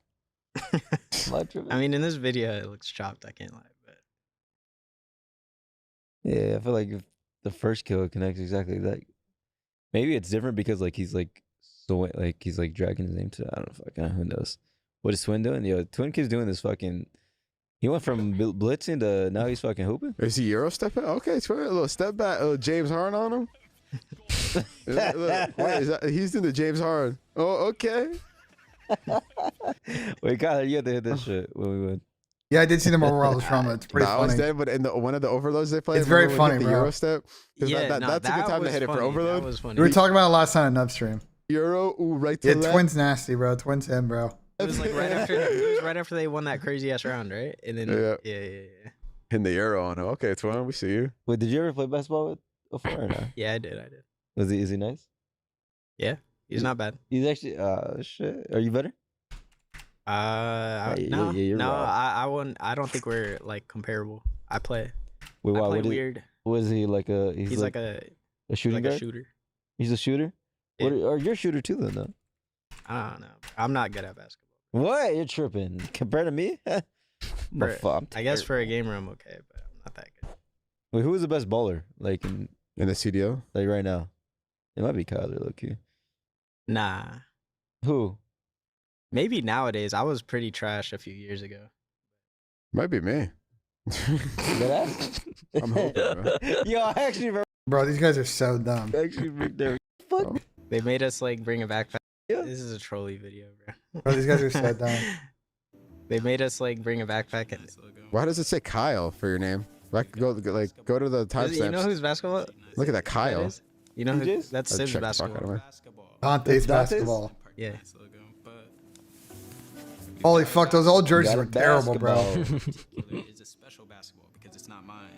I mean, in this video, it looks chopped. I can't lie. But Yeah, I feel like if the first kill connects exactly that, maybe it's different because like he's like so like he's like dragging his name to I don't know fucking who knows. What is Twin doing? Yo, Twin Kid's doing this fucking. He went from blitzing to now he's fucking hooping. Is he Euro stepping? Okay, Twin, a little step back, a little James Harden on him. Look, wait, he's doing the James Harden. Oh, okay. Wait, Kyler, you had to hit this shit when we went. Yeah, I did see them overall trauma. It's pretty funny. I was dead, but in one of the overloads they played, it's very funny, the bro. Euro step. Yeah, that's a good time to hit it for overload. That was funny. We were talking about it last night on Upstream. Euro, ooh, right to Yeah, left. Twin's nasty, bro. Twin's him, bro. It was like right after they won that crazy ass round, right? And then yeah. Hitting the Euro on him. Okay, Twin, we see you. Wait, did you ever play basketball with Afar or no? Yeah, I did. Is he nice? Yeah, he's not bad. He's actually shit. Are you better? No, you're no, wrong. I wouldn't. I don't think we're like comparable. I play. Wait, I wow, play what weird. Was he like a? He's like a shooting like guard? a shooter. He's a shooter. Yeah. Or you're a shooter too, then? Though. I don't know. I'm not good at basketball. What? You're tripping compared to me? I guess for a gamer, I'm okay, but I'm not that good. Wait, who is the best bowler? Like in the CDO? Like right now, it might be Kyler, low key. Nah. Who? Maybe nowadays. I was pretty trash a few years ago. Might be me. I'm hoping, bro. Yo, actually, bro, these guys are so dumb. Fuck. They made us like bring a backpack. Yeah. This is a trolley video, bro. Bro, these guys are so dumb. They made us like bring a backpack. And Why does it say Kyle for your name? Go to the timestamps. You know who's basketball? Look at that, Kyle. That you know who? That's Sim's basketball. Dante's basketball. Yeah. Holy fuck, those old jerseys were terrible, bro. It's a special basketball because it's not mine.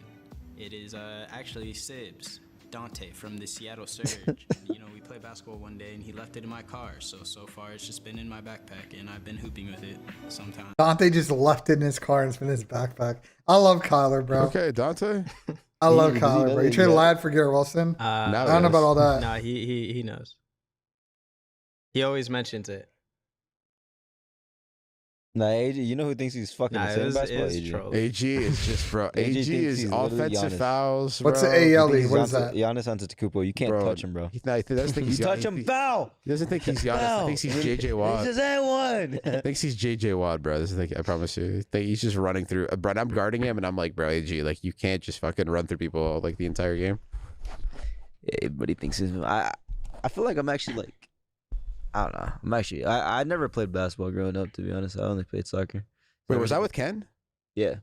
It is actually Sib's, Dante from the Seattle Surge. You know, we played basketball one day and he left it in my car. So far it's just been in my backpack and I've been hooping with it sometimes. Dante just left it in his car and it's been in his backpack. I love Kyler, bro. Okay, Dante. I love Kyler, bro. You traded Ladd for Garrett Wilson? I don't know about all that. No, he knows. He always mentions it. Nah, AG, you know who thinks he's fucking insane basketball? AG is just, bro. AG is offensive fouls, What's bro. the ALE? What is that? Giannis Antetokounmpo. You can't touch him, bro. He doesn't think he's you touch him, foul. He doesn't think he's Giannis. He thinks he's JJ Watt. This is A1. He thinks he's JJ Watt, bro. This is like, I promise you. He's just running through. Bro, I'm guarding him, and I'm like, bro, AG, like, you can't just fucking run through people like the entire game. Yeah, everybody thinks he's. I feel like I'm actually like. I don't know. I'm actually. I never played basketball growing up, to be honest. I only played soccer. Wait, was that with Ken? Yeah.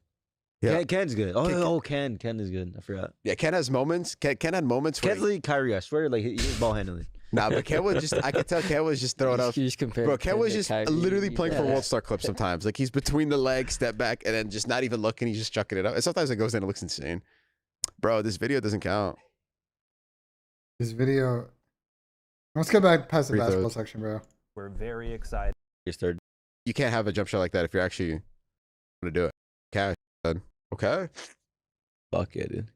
Yeah. Ken's good. Ken is good. I forgot. Yeah, Ken has moments. Ken had moments where Ken's like Kyrie. I swear, like he's ball handling. Nah, but Ken was just. I could tell Ken was just throwing up. Bro, Ken was just literally playing for World Star clips sometimes. Like he's between the legs, step back, and then just not even looking. He's just chucking it up. And sometimes it goes in and looks insane. Bro, this video doesn't count. This video. Let's go back past the basketball section, bro. We're very excited. You can't have a jump shot like that if you're actually going to do it. Cash. Okay. Fuck yeah, dude.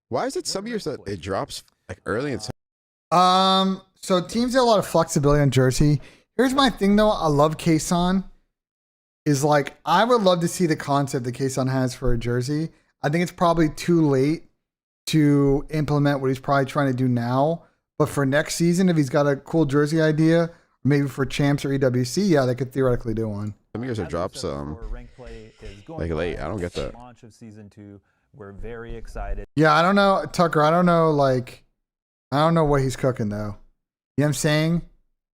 Why is it some years that it drops like early and some? So teams have a lot of flexibility on jersey. Here's my thing though. I love Kason. Is like I would love to see the concept that Kason has for a jersey. I think it's probably too late to implement what he's probably trying to do now. But for next season, if he's got a cool jersey idea, maybe for champs or EWC, yeah, they could theoretically do one. Some years it drops like late. I don't get that. Launch of season 2. We're very excited. Yeah, I don't know, Tucker. I don't know what he's cooking though. You know what I'm saying?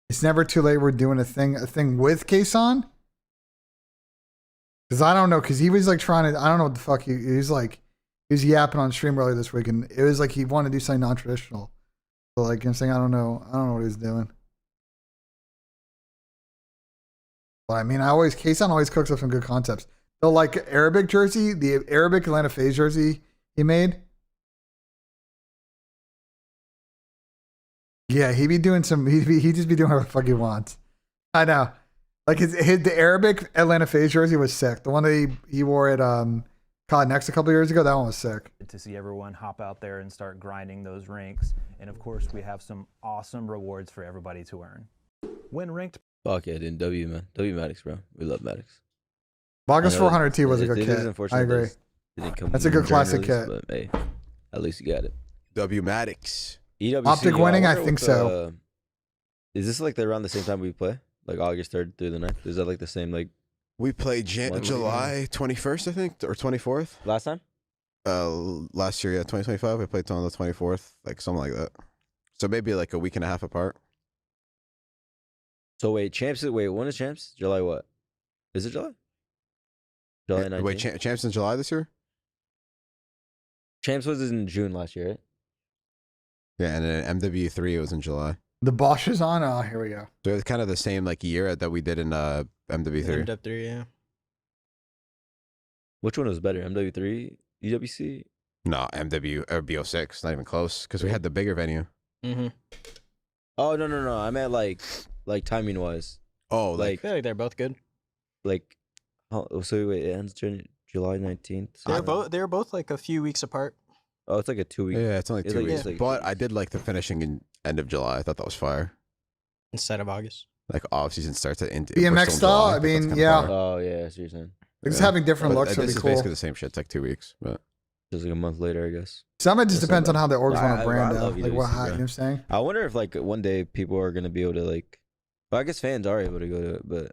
It's never too late. We're doing a thing with Kason. Because I don't know, because he was like trying to. I don't know what the fuck he was like. He was yapping on stream earlier this week, and it was like he wanted to do something non-traditional. So like I'm saying, I don't know what he's doing. But I mean, Kason always cooks up some good concepts. The like Arabic jersey, the Arabic Atlanta FaZe jersey he made. Yeah, he be doing some. He just be doing whatever the fuck he wants. I know. Like the Arabic Atlanta FaZe jersey was sick. The one that he wore at COD Next a couple years ago, that one was sick. To see everyone hop out there and start grinding those ranks. And of course, we have some awesome rewards for everybody to earn. When ranked. Fuck yeah, dude. W, man. W Maddox, bro. We love Maddox. Bogus 400T was a good It is kit. unfortunate I agree. That's a good classic kit. But hey, at least you got it. W Maddox. EWC, Optic winning, I wonder think what so. Is this like around the same time we play? Like August 3rd through the 9th? Is that like the same like We played When- July 21st, I think, or 24th. last time? Last year, yeah, 2025. We played on the 24th, like something like that. So maybe like a week and a half apart. So wait, when is champs? July what? Is it July? July 19th? Wait, champs in July this year? Champs was in June last year, right? Yeah, and then MW3 was in July. The Bosch is on. Oh, here we go. So it's kind of the same like year that we did in MW3. MW3, yeah. Which one was better? MW3, EWC? No, MW or BO6, not even close, because we had the bigger venue. Mm-hmm. Oh no! I meant like timing wise. Oh, I feel like they're both good. Like, so wait, it ends July 19th. So They're both like a few weeks apart. Oh, it's like a 2 week. yeah, it's only 2 like- weeks. it's like But 2 I did like the finishing in end of July. I thought that was fire. Instead of August. Like off season starts at BMX style. I mean, yeah. Oh yeah, that's what you're saying. It's having different But looks. Would this be is cool. basically the same shit. It's like 2 weeks, but Just like a month later, I guess. Some of it just That's depends not on how the orgs bad. want to brand I out. love Like what, EWC, you know bro. what I'm saying? I wonder if like one day people are gonna be able to like. Well, I guess fans are able to go to it, but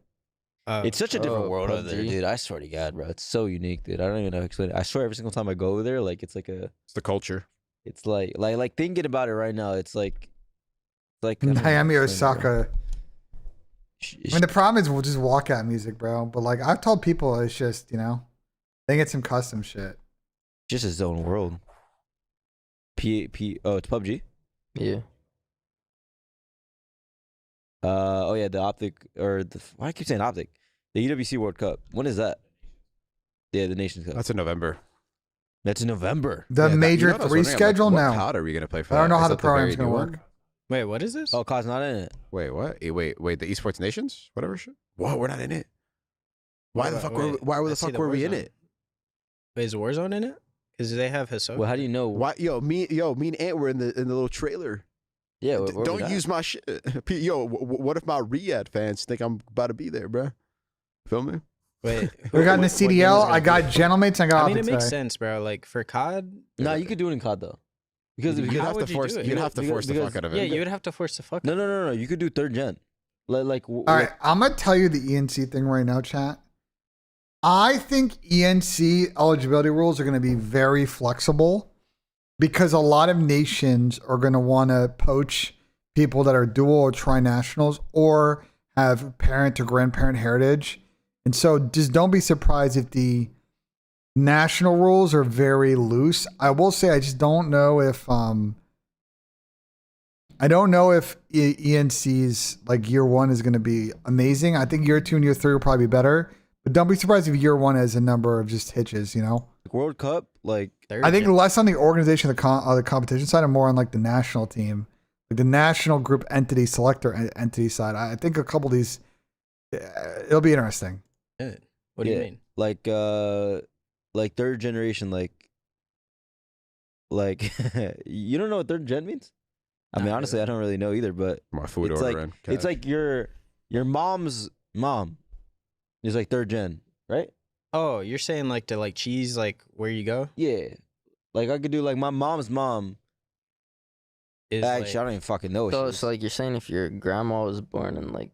it's such a different world over there, PUBG. dude. I swear to God, bro, it's so unique, dude. I don't even know how to explain it. I swear, every single time I go over there, like it's like a. it's the culture. It's like thinking about it right now. It's like I don't know how to Miami, explain it, bro. Osaka. I mean, the problem is we'll just walkout music, bro. But like I've told people, it's just they get some custom shit. Just its own world. Oh, it's PUBG. Yeah. Oh yeah, the Optic or the why do I keep saying Optic? The EWC World Cup. When is that? Yeah, the Nations Cup. That's in November. That's in November. The Yeah, major you know what I was 3 wondering? I'm schedule like, now. What COD are we gonna play for? I don't that? know how Is the that very program's gonna new work. one? Wait, what is this? Oh, COD's not in it. Wait, what? Wait. The Esports Nations, whatever shit. Whoa, we're not in it. Why the fuck? Why the fuck were we in it? Wait, is Warzone in it? Because they have Hisoka. Well, how do you know? Why? Me and Ant were in the little trailer. Yeah, Don't use my shit. Yo, what if my Riyadh fans think I'm about to be there, bro? Feel me? Wait, We got in the CDL. I got Gentlemates. I got. I mean, it Optic makes today. sense, bro. Like for COD. Nah, you could do it in COD though. Because You'd How have to would you force. do it? You'd have to force the because- fuck out of Yeah, it. you would have to force the fuck. No. You could do third gen. Like All right, I'm gonna tell you the ENC thing right now, chat. I think ENC eligibility rules are gonna be very flexible because a lot of nations are gonna want to poach people that are dual or tri-nationals or have parent to grandparent heritage, and so just don't be surprised if the national rules are very loose. I will say I just don't know if ENC's like year 1 is going to be amazing. I think year 2 and year 3 will probably be better. But don't be surprised if year 1 has a number of just hitches, World Cup, like I think less on the organization of the competition side and more on like the national team, like the national group entity selector entity side. I think a couple of these, it'll be interesting. What do you mean? Like third generation, like you don't know what third gen means? I mean, honestly, I don't really know either. But My food it's order like in it's like your mom's mom is like third gen, right? Oh, you're saying like to like cheese like where you go? Yeah, like I could do like my mom's mom. Is Actually, I don't even fucking know. What So she it's is. like you're saying if your grandma was born in like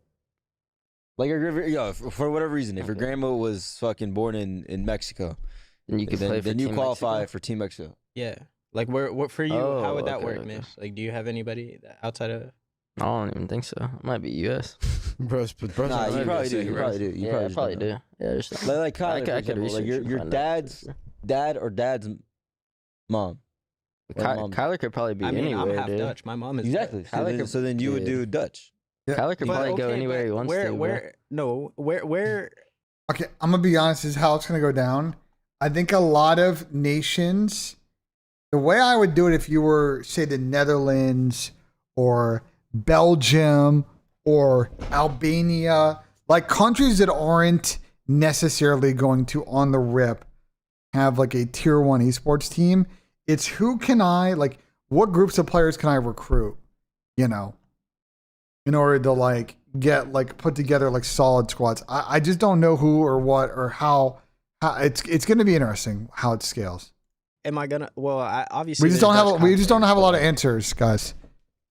for whatever reason, if your grandma was fucking born in Mexico, then you could play for then you Team qualify Mexico? for Team Mexico. Yeah. Like what for you? Oh, how would that okay, work, okay. Miss? Like, do you have anybody outside of? I don't even think so. It might be US. bros. Nah, you probably do. You probably do. You Yeah, I just probably don't know. do. Yeah, there's Like Kyler, I for could example, research like and your find out. dad's dad or dad's mom. Or mom. Kyler could probably be I mean, anywhere, I'm half dude. Dutch. My mom is Exactly. Dutch. So then, so then you would do Dutch. Yeah. Kyler could But probably go okay, anywhere but he wants where, to. Where? No. Where? Okay, I'm gonna be honest. This is how it's gonna go down. I think a lot of nations. The way I would do it, if you were, say, the Netherlands or Belgium or Albania, like countries that aren't necessarily going to on the rip have like a tier 1 esports team. It's who can I, like, what groups of players can I recruit, you know, in order to like get like put together like solid squads. I just don't know who or what or how it's going to be interesting how it scales. Am I gonna? Well, I obviously We just don't have a lot of answers, guys.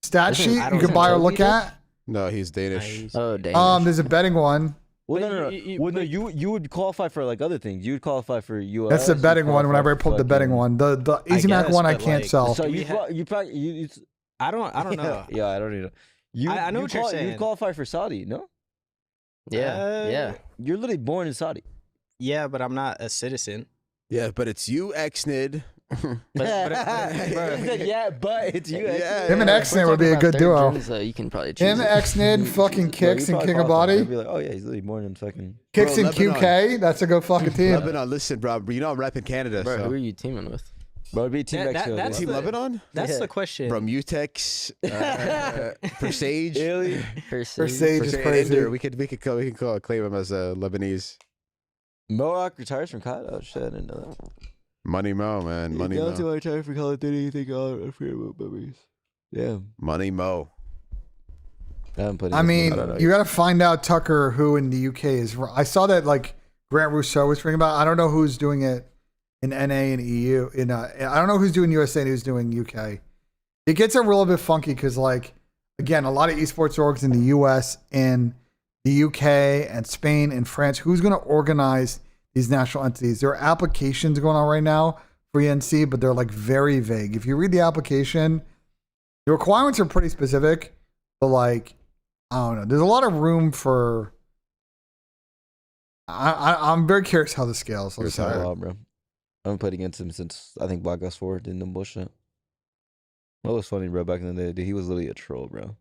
Stat sheet you can buy or look at. No, he's Danish. Oh, Danish. There's a betting one. Well, no. Well, no, you would qualify for like other things. You would qualify for US. That's the betting one. Whenever I pulled the betting one, the Easy Mac one I can't sell. So you probably I don't know. Yeah, I don't either. I know what you're saying. You qualify for Saudi, no? Yeah. You're literally born in Saudi. Yeah, but I'm not a citizen. Yeah, but it's you, Xnid. Yeah, but it's you. Yeah, Him and Xnid would be a good duo. You can probably choose Him, Xnid, fucking Kicks, and King of Body. I'd be like, oh yeah, he's literally born in fucking Kicks and QK. That's a good fucking team. Lebanon, listen, bro. You know I'm repping Canada. Bro, so. who are you teaming with? Bro, it'd be Team Mexico. That's Team Lebanon? That's the question. From Utex, Presage. Presage is crazy. We could claim him as a Lebanese. Mohawk retires from COD. Oh shit, I didn't know that. Money Mo, man. Money Mo. I retire from Call of Duty. I think I forget about memories. Yeah. Money Mo. I mean, you got to find out, Tucker, who in the UK is. I saw that like Grant Rousseau was speaking about. I don't know who's doing it in NA and EU. I don't know who's doing USA and who's doing UK. It gets a little bit funky because, like, again, a lot of esports orgs in the US and the UK and Spain and France. Who's going to organize these national entities? There are applications going on right now for ENC, but they're like very vague. If you read the application, the requirements are pretty specific, but like, I don't know. There's a lot of room for. I'm very curious how this scales. Let's say. Bro. I haven't played against him since I think Black Ops 4 did no bullshit. What was funny, bro, back in the day, dude, he was literally a troll, bro.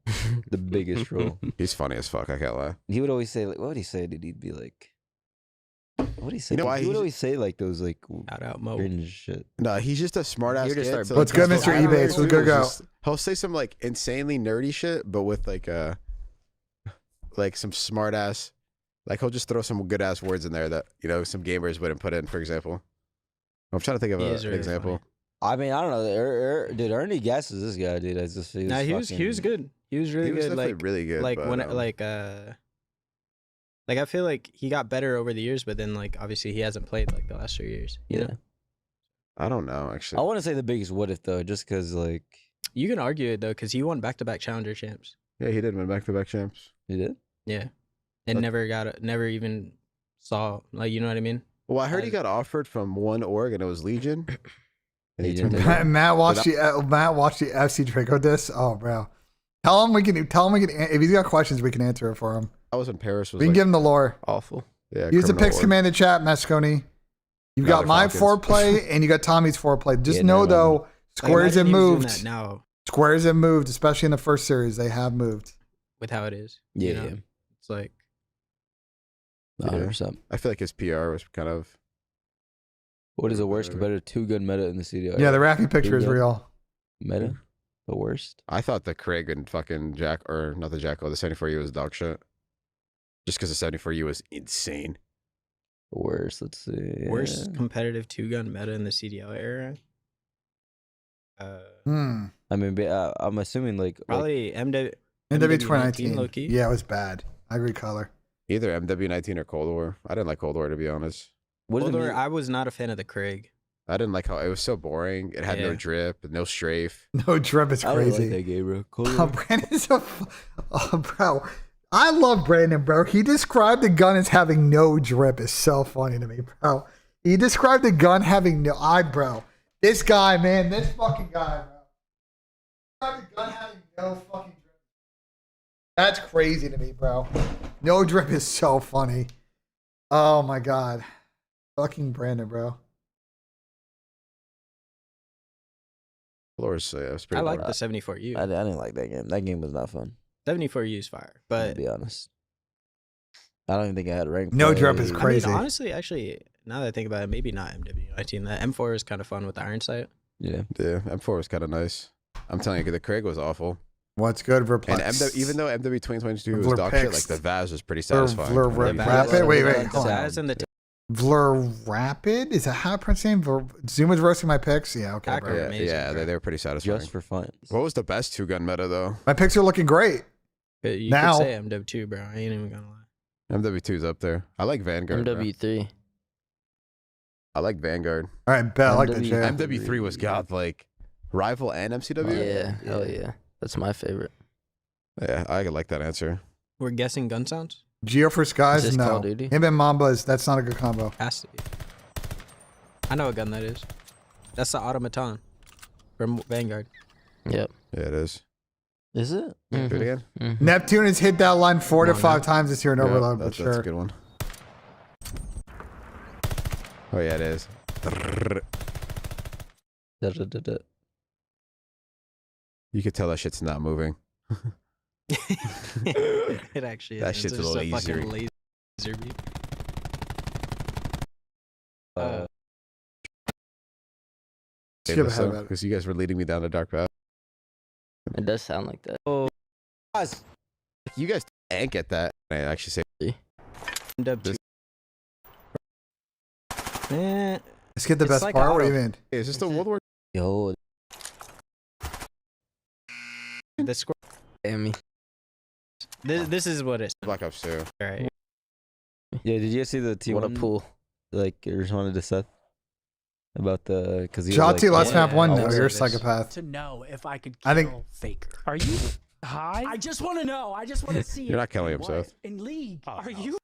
The biggest troll. He's funny as fuck, I can't lie. He would always say, like, what would he say, dude? He'd be like, what would he say? You know why he would always say, like, those, like, out mode cringe shit. No, he's just a smart ass kid. So let's go, Mr. Ebates. Let's go. He'll say some, like, insanely nerdy shit, but with, like some smart ass, like, he'll just throw some good ass words in there that, you know, some gamers wouldn't put in, for example. I'm trying to think of an example. Funny. I mean, I don't know. Dude, Ernie guesses this guy, dude. I just he was good. He was really good. Like really good. Like but, when like I feel like he got better over the years, but then like obviously he hasn't played like the last 3 years. You know? I don't know actually. I want to say the biggest what if though, just because like you can argue it though, because he won back-to-back challenger champs. Yeah, he did win back-to-back champs. He did. Yeah, and never even saw, like, you know what I mean. Well, I heard he got offered from one org and it was Legion. And he turned Matt watched the FC Draco disc. Oh, bro. Tell him we can if he's got questions, we can answer it for him. I was in Paris. We can give him the lore. Awful. Yeah. Use the Picks command in chat, Masconi. You got my foreplay and you got Tommy's foreplay. Just know though, squares have moved. Squares have moved, especially in the first series. They have moved. With how it is. Yeah. You know? It's like 100%. I feel like his PR was kind of. What is the worst competitive 2-gun meta in the CDL? Yeah, the Raffy picture is real. Meta? The worst? I thought the Craig and fucking the 74U was dog shit. Just because the 74U was insane. The worst, let's see. Worst competitive 2-gun meta in the CDL era? I mean, I'm assuming like. Probably MW 2019. Low-key. Yeah, it was bad. I agree, color. Either MW19 or Cold War. I didn't like Cold War, to be honest. Cold War, I was not a fan of the Craig. I didn't like how it was so boring. It had no drip, no strafe. No drip is crazy. I don't like that game, bro. Oh, Brandon's bro. I love Brandon, bro. He described the gun as having no drip. Is so funny to me, bro. He described the gun having no. Bro. This guy, man. This fucking guy, bro. Described the gun having no fucking drip. That's crazy to me, bro. No drip is so funny. Oh my god. Fucking Brandon, bro. Floors, yeah, I like the 74U. I didn't like that game. That game was not fun. 74U is fire, but to be honest, I don't even think I had rank. No drip is crazy. I mean, honestly, actually, now that I think about it, maybe not MW19. The M4 is kind of fun with the iron sight. Yeah, M4 was kind of nice. I'm telling you, the Craig was awful. What's good, And Verplex? even though MW 2022 was dog shit, like the Vaz was pretty Blur satisfying. Rapid? Wait. Hold on. Vaz and the Blur Rapid? Is that how I pronounce his name? Zuma's roasting my picks? Yeah, okay, Packer bro. amazing, Yeah, bro. they were pretty satisfying. Just for fun. What was the best 2-gun meta though? My picks are looking great. You Now- could say MW2, bro. I ain't even gonna lie. MW2's up there. I like Vanguard. bro. MW3. I like Vanguard. All right, bet. I like that shit. MW3 was like rival and MCW. Yeah, hell yeah. That's my favorite. Yeah, I like that answer. We're guessing gun sounds? Geo for Skies? Is this Call No. of Duty? Him and Mambas, that's not a good combo. Has to be. I know what gun that is. That's the automaton from Vanguard. Yep. Yeah, it is. Is it? Do it again. Neptune has hit that line 4 to 5 times this year in Yeah, Overload, but that's sure. a good one. Oh yeah, it is. You could tell that shit's not moving. It actually is. That shit's It's just lazy. fucking laser beam. Skip ahead about it. Because you guys were leading me down a dark path. It does sound like that. Oh, you guys ain't get that. I actually say MW2. Let's get the It's best like part. What do auto. you mean? Is this the World War? Yo, The score. Amy. This is what it's. Black Ops 2. Right. yeah. Did you guys see the T1? What a pool. Like, responded to Seth about the because he Jati, was let's like, map one. I'll No, say you're a this. psychopath. To know if I could kill I think- Faker. Are you high? I just want to know. I just want to see You're it. not killing him, Seth. In league. Are you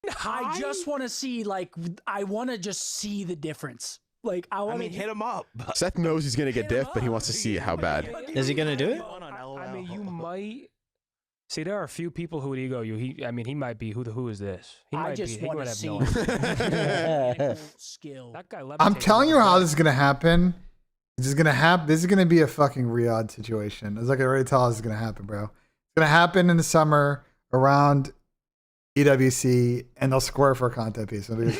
I high? just want to see, like, I want to just see the difference. Like, I want to hit him up. Seth knows he's gonna get diff, but he wants to see how bad. Is he gonna do it? I mean, you might. See, there are a few people who would ego you. He might be. Who is this? He I might just be. He want might to have see no idea. skill. That guy I'm levitates telling you above how the this is gonna happen. This is gonna happen. This is gonna be a fucking Riyadh situation. As I can already tell, this is gonna happen, bro. It's gonna happen in the summer around EWC, and they'll score for a content piece. It'll be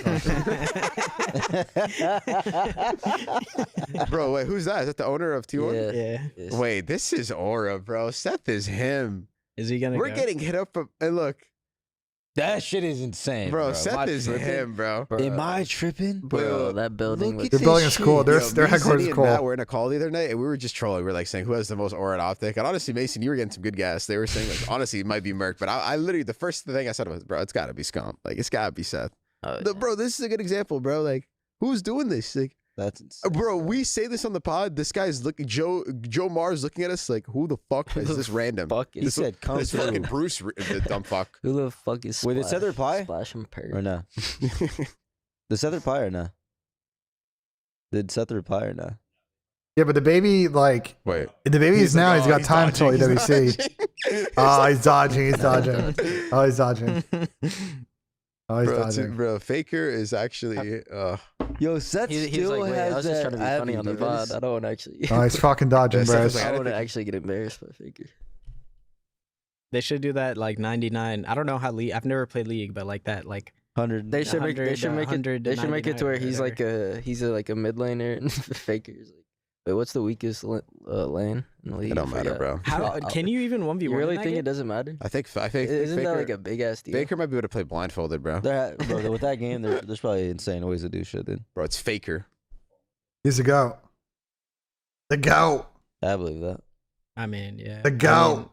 Bro, wait, who's that? Is that the owner of T1? Yeah. Yes. Wait, this is Aura, bro. Seth is him. Is he gonna? We're go? getting hit up from, and look, that shit is insane, bro. Seth Am I is tripping? him, bro. Am I tripping? Bro, that building Look was at Their this building is cool. shit. Their Yo, their me, headquarters Cindy, is and cool. Matt were in a call the other night, and we were just trolling. We were like saying, "Who has the most Aura and Optic?" And honestly, Mason, you were getting some good gas. They were saying, like, honestly, it might be Merc, but I literally the first thing I said was, "Bro, it's got to be Scump. Like, it's got to be Seth." Oh, yeah. Bro, this is a good example, bro. Like, who's doing this? Like, That's insane. bro, we say this on the pod. This guy's looking. Joe Mars looking at us like, "Who the fuck is this random?" Fuck He is said, "Come This through." fucking Bruce, the dumb fuck. Who the fuck is Wait, did Seth reply? Splash and Perk. Or no? Did Seth reply or no? Did Seth reply or no? Yeah, but the baby, like, Wait, the baby is now. He's got time until dodging, EWC. Oh, he's dodging. He's dodging. Oh, he's dodging. Oh, he's dodging. bro, Faker is actually. Yo, Seth He's still like, wait, I has was just that trying to be funny Abby, on the dude. VOD. I don't want to actually. Oh, he's fucking dodging, Yeah, bro. Seth was I like, want to actually get embarrassed by Faker. They should do that like 99. I don't know how League. I've never played League, but like that, like 100. They should make. They 100, should make it. 100 They should make it to where 99 or he's like a. He's like a mid laner, and Faker's like. Wait, what's the weakest lane in the league? It don't I matter, forgot. bro. how can you even 1v1? You really think it doesn't matter? I think Isn't Faker, that like a big ass deal? Faker might be able to play blindfolded, bro. Bro, with that game, there's probably insane ways to do shit, dude. Bro, it's Faker. He's a goat. The goat. I believe that. I mean, yeah. The goat.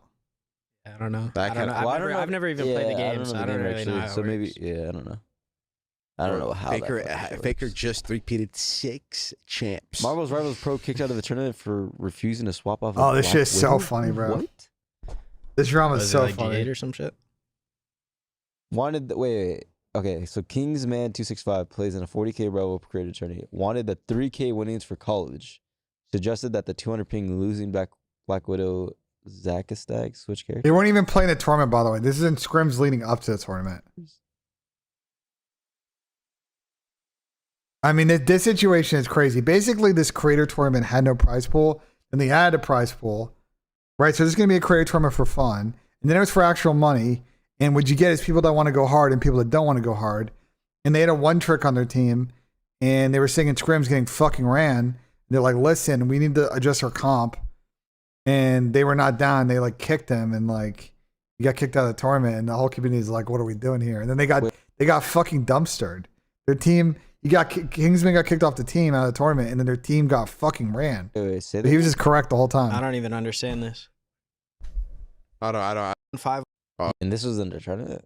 I don't know. That I don't know. kinda- I've never even played the game, so I don't really know how it So maybe, works. yeah, I don't know. I don't know how Faker. that fucking Faker works. just repeated 6 champs. Marvel's Rivals Pro kicked out of the tournament for refusing to swap off. Oh, a this block shit's so winner? funny, bro. What? This drama Was is it so like funny. Gate or some shit? Wanted the, wait. Okay, so Kingsman 265 plays in a 40K Bravo creator tourney. Wanted the 3K winnings for college. Suggested that the 200 ping losing Black Widow Zakastag switch character. They weren't even playing the tournament, by the way. This is in scrims leading up to the tournament. I mean, this situation is crazy. Basically, this creator tournament had no prize pool, and they added a prize pool, right? So this is going to be a creator tournament for fun, and then it was for actual money. And what you get is people that want to go hard and people that don't want to go hard. And they had a one trick on their team, and they were singing scrims getting fucking ran. They're like, listen, we need to adjust our comp. and they were not down. They like kicked him, and like he got kicked out of the tournament, and the whole community is like, "What are we doing here?" And then they got fucking dumpstered. Their team, Kingsman got kicked off the team out of the tournament, and then their team got fucking ran. But he was just correct the whole time. I don't even understand this. I don't. 5. And this was in the tournament.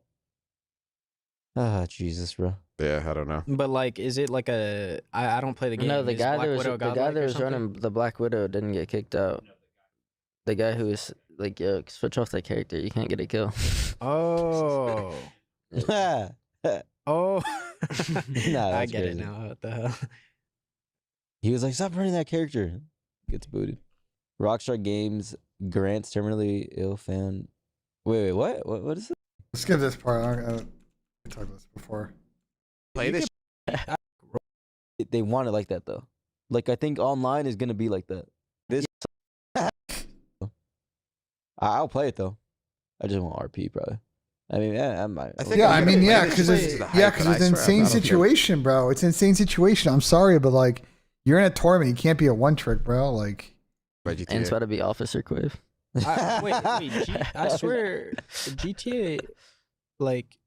Ah, Jesus, bro. Yeah, I don't know. But like, is it like a? I don't play the game. No, the Is guy Black that was Widow the guy godlike that or was something? running the Black Widow didn't get kicked out. The guy who was like, "Yo, switch off that character. You can't get a kill." Oh. Oh. Nah, I that's get crazy. it now. What the hell? He was like, "Stop running that character." Gets booted. Rockstar Games grants terminally ill fan. Wait, what? What is it? Let's skip this part. I talked about this before. Play this. They want it like that though. Like I think online is gonna be like that. This. I'll play it though. I just want RP probably. I mean, yeah, because it's an insane situation, bro. It's an insane situation. I'm sorry, but like, you're in a tournament. You can't be a one trick, bro. Like, and it's about to be Officer Quiv. I swear, GTA, like,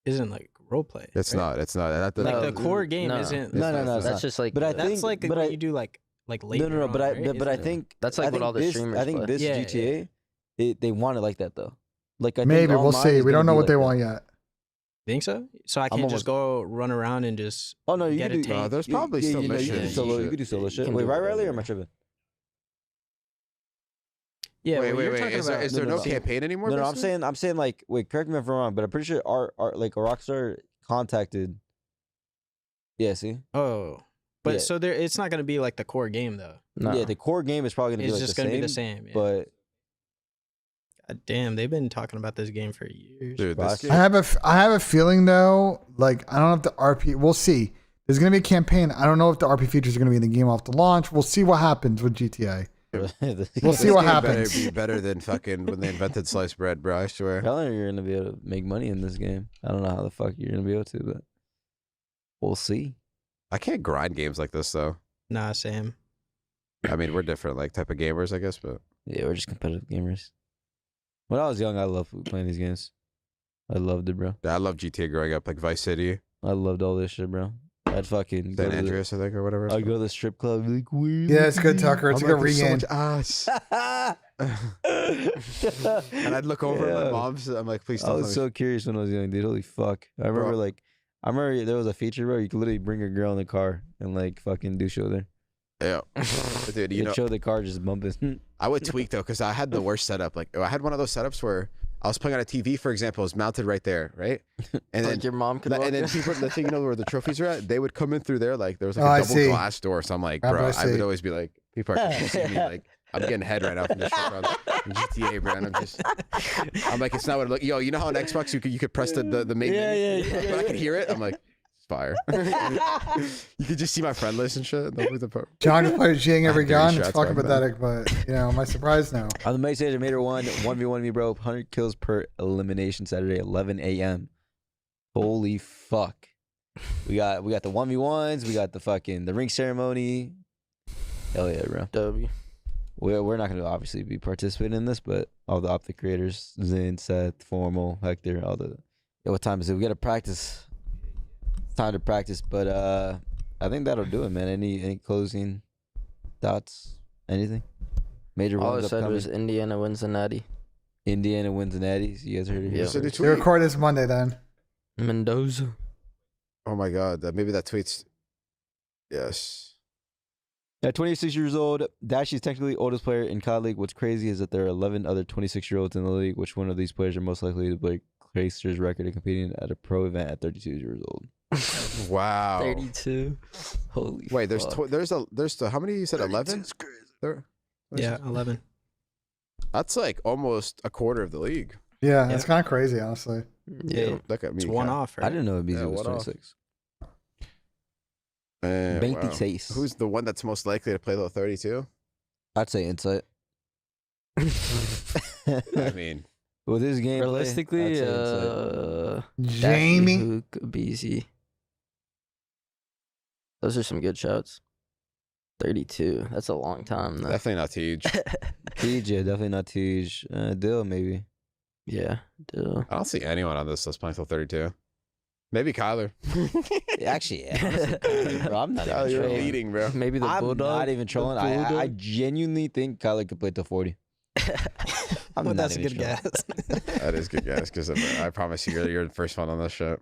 isn't like role play. It's not. It's not. Like the core game isn't. No. That's just like. But I think that's like when you do like later. No. But I think that's like what all the streamers. I think this GTA, they want it like that though. Like I maybe think we'll see. We don't know what they want yet. Think so? So I can't just go run around and just. Oh no, you get can a do. tank. There's probably still missions. You could do solo shit. Wait, Riley or am I tripping? Yeah. Wait. Is there no campaign anymore? No, I'm saying like, wait, correct me if I'm wrong, but I'm pretty sure our like Rockstar contacted. Yeah, see. Oh, but so there, it's not gonna be like the core game though. No. Yeah, the core game is probably gonna be like just gonna be the same. Yeah. But God damn, they've been talking about this game for years. Dude, I have a feeling though. Like, I don't know if the RP. We'll see. There's gonna be a campaign. I don't know if the RP features are gonna be in the game off the launch. We'll see what happens with GTA. We'll see what happens. Better be better than fucking when they invented sliced bread, bro. I swear. Apparently, you're gonna be able to make money in this game. I don't know how the fuck you're gonna be able to, but we'll see. I can't grind games like this though. Nah, Sam. I mean, we're different, like type of gamers, I guess, but yeah, we're just competitive gamers. When I was young, I loved playing these games. I loved it, bro. Yeah, I loved GTA growing up, like Vice City. I loved all this shit, bro. I'd fucking San Andreas, I think, or whatever. I'd go to the strip club, be like, weird. Yeah, it's good, Tucker. It's a good regain. And I'd look over at my mom's. I'm like, please. I was so curious when I was young, dude. Holy fuck! I remember there was a feature, bro. You could literally bring a girl in the car and like fucking do show there. Yeah, dude. You know, show the car just bumping. I would tweak though, because I had the worst setup. Like, I had one of those setups where I was playing on a TV, for example, it was mounted right there, right? And like then your mom could. And then people, the thing, you know, where the trophies are at, they would come in through there. Like there was like a double glass door. So I'm like, bro, I would always be like, people are see me like. I'm getting head right off in this shit, bro. GTA, bro. And I'm like, it's not what it look. Yo, you know how on Xbox you could press the main menu? Yeah. But I could hear it. I'm like, it's fire. You could just see my friend list and shit. John plays Jing every gun. It's fucking pathetic, but you know, am I surprised now? On the main stage, I made her 1v1 me, bro. 100 kills per elimination Saturday, 11 a.m. Holy fuck. We got the 1v1s. We got the ring ceremony. Hell yeah, bro. W. We're not going to obviously be participating in this, but all the Optic creators, Zin, Seth, Formal, Hector, all the... Yo, what time is it? We got to practice. It's time to practice, but I think that'll do it, man. Any closing thoughts? Anything? Major All ones I said upcoming? was Indiana wins the Natty. Indiana wins the Natty. So you guys heard it here. Yeah. They record this Monday then. Mendoza. Oh my god, maybe that tweet's. Yes. At 26 years old, Dashy is technically the oldest player in COD League. What's crazy is that there are 11 other 26-year-olds in the league. Which one of these players are most likely to break Craster's record of competing at a pro event at 32 years old? Wow. 32. Holy. Wait, there's fuck. how many you said? 11. Yeah, 11. That's like almost a quarter of the league. Yeah, it's kind of crazy, honestly. Yeah, look at me. It's one off, right? I didn't know BZ was 26. 26. Wow. Who's the one that's most likely to play level 32? I'd say Insight. I mean, with his game, realistically, Jamie, Hook, BZ. Those are some good shouts. 32. That's a long time. Though. Definitely not Tej. Tej, yeah, definitely not Tej. Dill, maybe. Yeah, Dill. I don't see anyone on this list playing till 32. Maybe Kyler. Actually, yeah, honestly, bro, I'm not even You're trolling. leading, bro. Maybe the I'm Bulldog. not even trolling. I genuinely think Kyler could play till 40. I'm Well, not that's a even good trolling. guess. That is good guess because I promise you're the first one on this show.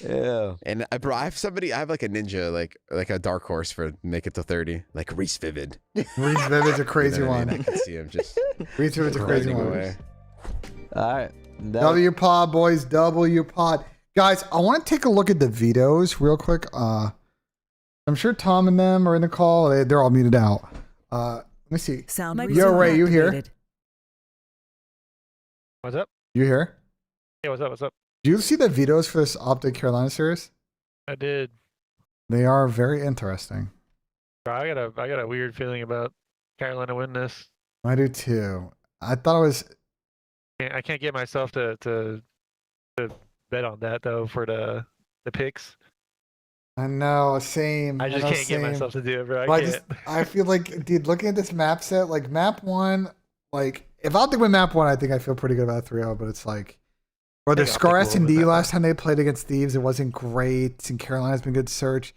Yeah. And bro, I have like a ninja, like a dark horse for make it to 30, like Reese Vivid. Reese Vivid's a crazy You know what I one. mean? I can see him just Reese Vivid's a crazy grinding one. away. All right. W pod, boys. W pod. Guys, I want to take a look at the vetoes real quick. I'm sure Tom and them are in the call. They're all muted out. Let me see. Sound Yo, Ray, you here? activated. What's up? You here? Yeah, what's up? What's up? Do you see the vetoes for this Optic Carolina series? I did. They are very interesting. Bro, I got a weird feeling about Carolina winning this. I do too. I thought it was. I can't get myself to bet on that though for the picks. I know, same. I just know, can't same. get myself to do it, bro. But I feel like, dude, looking at this map set, like map one, like if Optic win map one, I think I feel pretty good about 3-0. But it's like, or the Scar S&D last time they played against Thieves, it wasn't great. And Carolina's been good search.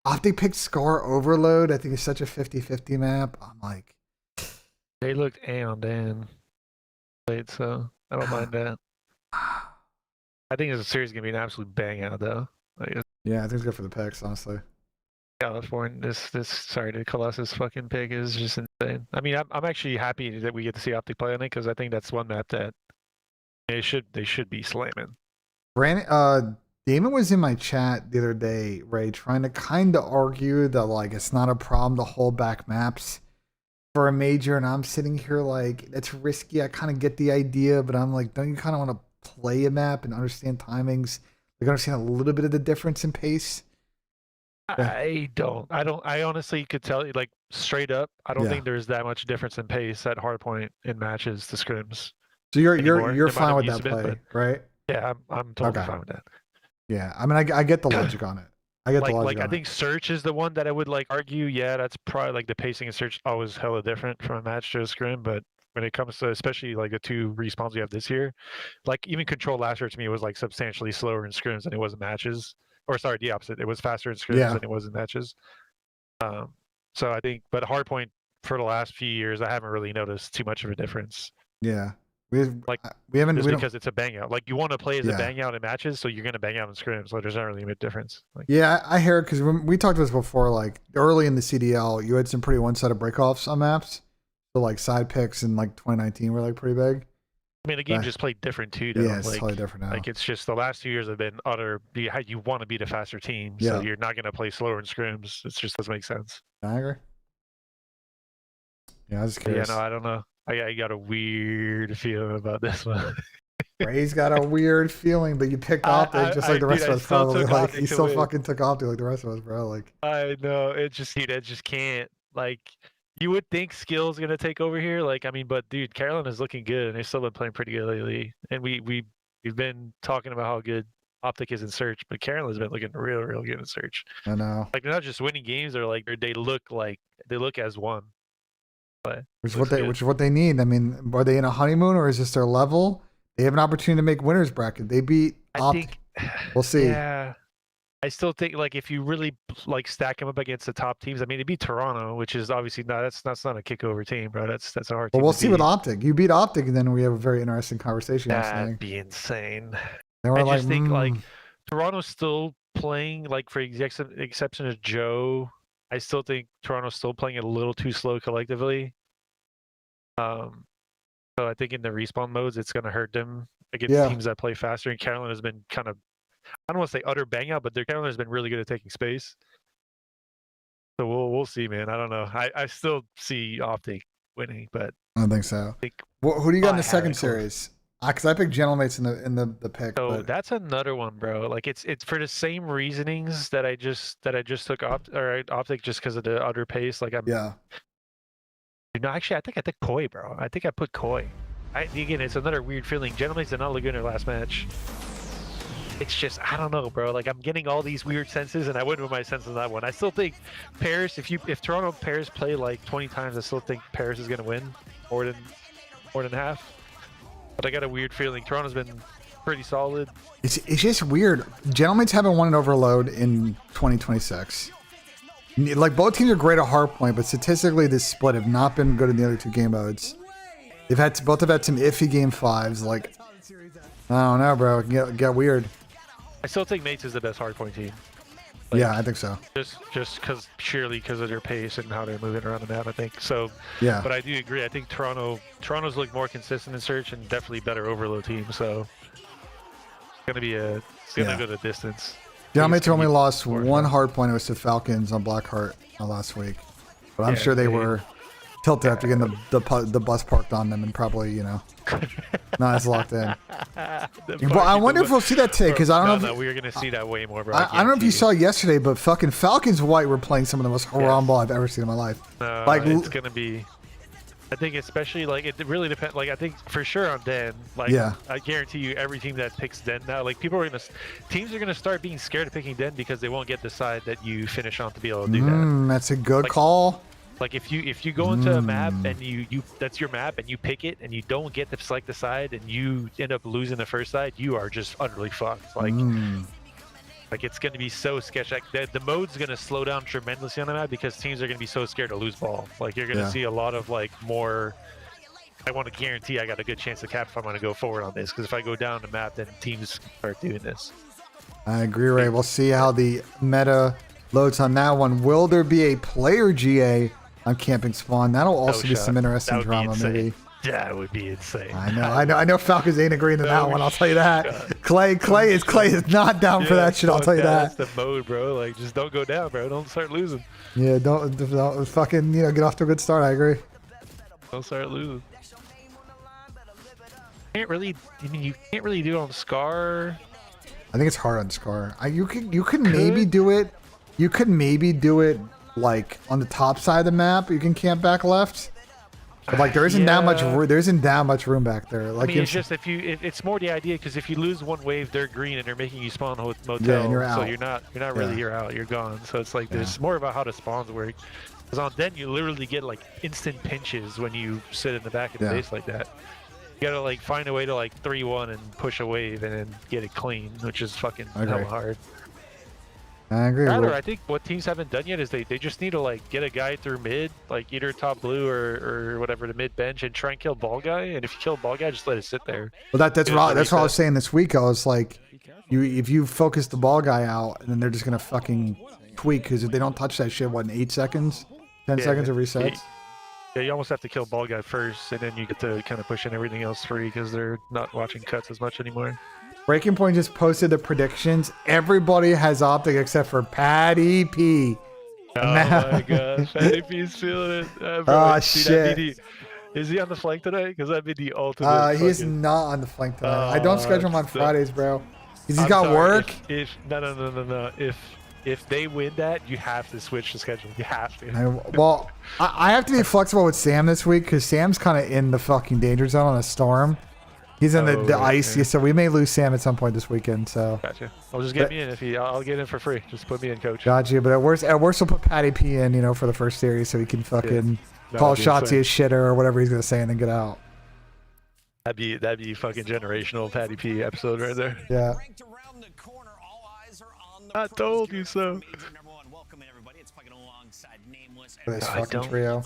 Optic picked Scar Overload. I think it's such a 50-50 map. I'm like, they looked and played, so I don't mind that. I think this series is gonna be an absolute bang out though. Like, yeah, I think it's good for the picks, honestly. California, the Colossus fucking pick is just insane. I mean, I'm actually happy that we get to see Optic play on it because I think that's one map that they should be slamming. Brandon, Damon was in my chat the other day, Ray, trying to kind of argue that like it's not a problem to hold back maps for a major, and I'm sitting here like that's risky. I kind of get the idea, but I'm like, don't you kind of want to play a map and understand timings? Like understand a little bit of the difference in pace. I honestly could tell you, like straight up, I don't think there's that much difference in pace at hardpoint in matches to scrims. So you're anymore. fine with that play, right? Yeah, I'm totally fine with that. Yeah, I mean, I get the logic on it. I get the logic. I think Search is the one that I would like argue. Yeah, that's probably like the pacing in Search always hella different from a match to a scrim, but when it comes to especially like the two respawns we have this year, like even Control last year to me was like substantially slower in scrims than it was in matches. Or sorry, the opposite. It was faster in scrims than it was in matches. So I think, but hardpoint for the last few years, I haven't really noticed too much of a difference. Yeah, we haven't. Because it's a bang out. Like you want to play as a bang out in matches, so you're gonna bang out in scrims. So there's not really a big difference. Like, yeah, I hear it because when we talked about this before, like early in the CDL, you had some pretty one-sided breakoffs on maps. So like side picks in like 2019 were like pretty big. I mean, the game just played different too. Though. Yeah, it's like, totally different now. Like it's just the last 2 years have been utter. You want to beat a faster team, so you're not gonna play slower in scrims. It just doesn't make sense. I agree. Yeah, I was curious. Yeah, no, I don't know. I got a weird feeling about this one. Ray's got a weird feeling, but you picked Optic just like the rest of us probably. Like he still fucking took Optic like the rest of us, bro. Like I know it just can't. Like you would think skill's gonna take over here. Like I mean, but dude, Carolina's looking good, and they've still been playing pretty good lately. And we've been talking about how good Optic is in search, but Carolina's been looking real good in search. I know. Like they're not just winning games; they're like they look as one. But which is what they need. I mean, are they in a honeymoon or is this their level? They have an opportunity to make winners bracket. They beat Optic. We'll see. Yeah, I still think like if you really like stack them up against the top teams, I mean, they beat Toronto, which is obviously that's not a kick over team, bro. That's a hard. Well, team we'll to see beat. with Optic. You beat Optic, and then we have a very interesting conversation. That'd be insane. Then we're I like, just think like Toronto's still playing like for the exception of Joe. I still think Toronto's still playing it a little too slow collectively. So I think in the respawn modes, it's going to hurt them against teams that play faster. And Carolina's been kind of, I don't want to say utter bang out, but Carolina's been really good at taking space. So we'll see, man. I don't know. I still see Optic winning, but I don't think so. Who do you got in the second series? Because I picked Gentlemates in the pick. So that's another one, bro. Like it's for the same reasonings that I just took Optic just because of the utter pace. Like No, actually, I think I took Koi, bro. I think I put Koi. Again, it's another weird feeling. Gentlemen did not look good in their last match. it's just, I don't know, bro. Like, I'm getting all these weird senses, and I went with my sense on that one. I still think Paris, if Toronto and Paris play like 20 times, I still think Paris is gonna win more than half. But I got a weird feeling Toronto's been pretty solid. It's just weird. Gentlemen's haven't won an overload in 2026. Like, both teams are great at hardpoint, but statistically this split have not been good in the other two game modes. Both have had some iffy game 5s. Like, I don't know, bro. It can get weird. I still think Mates is the best hardpoint team. Like, yeah, I think so. Just purely because of their pace and how they're moving around the map, I think. So, yeah. But I do agree. I think Toronto's look more consistent in search and definitely better overload team. So it's gonna go the distance. Gentlemen's only lost one hardpoint. It was to Falcons on Blackheart last week, but I'm sure they were tilted after getting the bus parked on them and probably, you know, not as locked in. Well, I wonder if we'll see that today, because I don't know. We're gonna see that way more, bro. I don't know if you saw yesterday, but fucking Falcons White were playing some of the most haram ball I've ever seen in my life. Like, it's gonna be. I think especially like it really depends. Like I think for sure on Den. Like I guarantee you, every team that picks Den now, like teams are gonna start being scared of picking Den because they won't get the side that you finish on to be able to do that. That's a good call. Like if you go into a map and you that's your map and you pick it and you don't get to select the side and you end up losing the first side, you are just utterly fucked. Like it's going to be so sketchy. Like the mode's going to slow down tremendously on the map because teams are going to be so scared to lose ball. Like you're going to see a lot of like more. I want to guarantee I got a good chance to cap if I'm going to go forward on this, because if I go down the map, then teams start doing this. I agree, Ray. We'll see how the meta loads on that one. Will there be a player GA on Camping Spawn? That'll also be some interesting drama, maybe. That would be insane. I know Falcons ain't agreeing to that one. I'll tell you that. Clay is not down for that shit. I'll tell you that. That's the mode, bro. Like, just don't go down, bro. Don't start losing. Yeah, don't fucking get off to a good start. I agree. Don't start losing. You can't really do it on Scar. I think it's hard on Scar. You could maybe do it. You could maybe do it like on the top side of the map. You can camp back left. But like there isn't that much room back there. Like, I mean, it's just it's more the idea, because if you lose one wave, they're green and they're making you spawn motel. Yeah, and you're out. So you're not really you're out. You're gone. So it's like there's more about how the spawns work. Because on Den you literally get like instant pinches when you sit in the back of the base like that. You gotta like find a way to like 3-1 and push a wave and then get it clean, which is fucking hella hard. I agree. I think what teams haven't done yet is they just need to like get a guy through mid, like either top blue or whatever, to mid bench, and try and kill ball guy. And if you kill ball guy, just let it sit there. Well, that's what I was saying this week. I was like, if you focus the ball guy out, and then they're just gonna fucking tweak, because if they don't touch that shit, what, in 8 seconds, 10 seconds of resets. Yeah, you almost have to kill ball guy first, and then you get to kind of push in everything else free because they're not watching cuts as much anymore. Breaking Point just posted the predictions. Everybody has Optic except for Patty P. Oh my gosh, Patty P's feeling it. Oh shit! Is he on the flank today? Because that'd be the ultimate. He is not on the flank today. I don't schedule him on Fridays, bro. He's got work. No. If they win that, you have to switch the schedule. You have to. I have to be flexible with Sam this week, because Sam's kind of in the fucking danger zone on a storm. He's in the ice, so we may lose Sam at some point this weekend. So gotcha. I'll just get me in. I'll get in for free. Just put me in, coach. Gotcha. But at worst, we'll put Patty P in, for the first series, so he can fucking call Shotzi a shitter or whatever he's gonna say, and then get out. That'd be fucking generational Patty P episode right there. Yeah. I told you so. This fucking trio.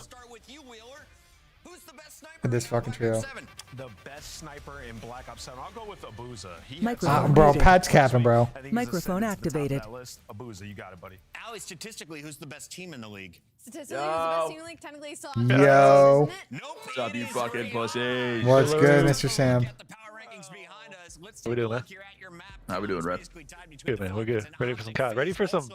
This fucking trio. The best sniper in Black Ops 7. I'll go with Abuza. Microphone bro, Pat's capping, bro. Microphone activated. Abuza, you got it, buddy. Ali, statistically, who's the best team in the league? Statistically, who's the best team in the league? Technically, still. Yo. What's up, you fucking pussy? What's good, Mr. Sam? What we doing, man? How we doing, rep? Good, man. We're good. Ready for some COD. Ready for some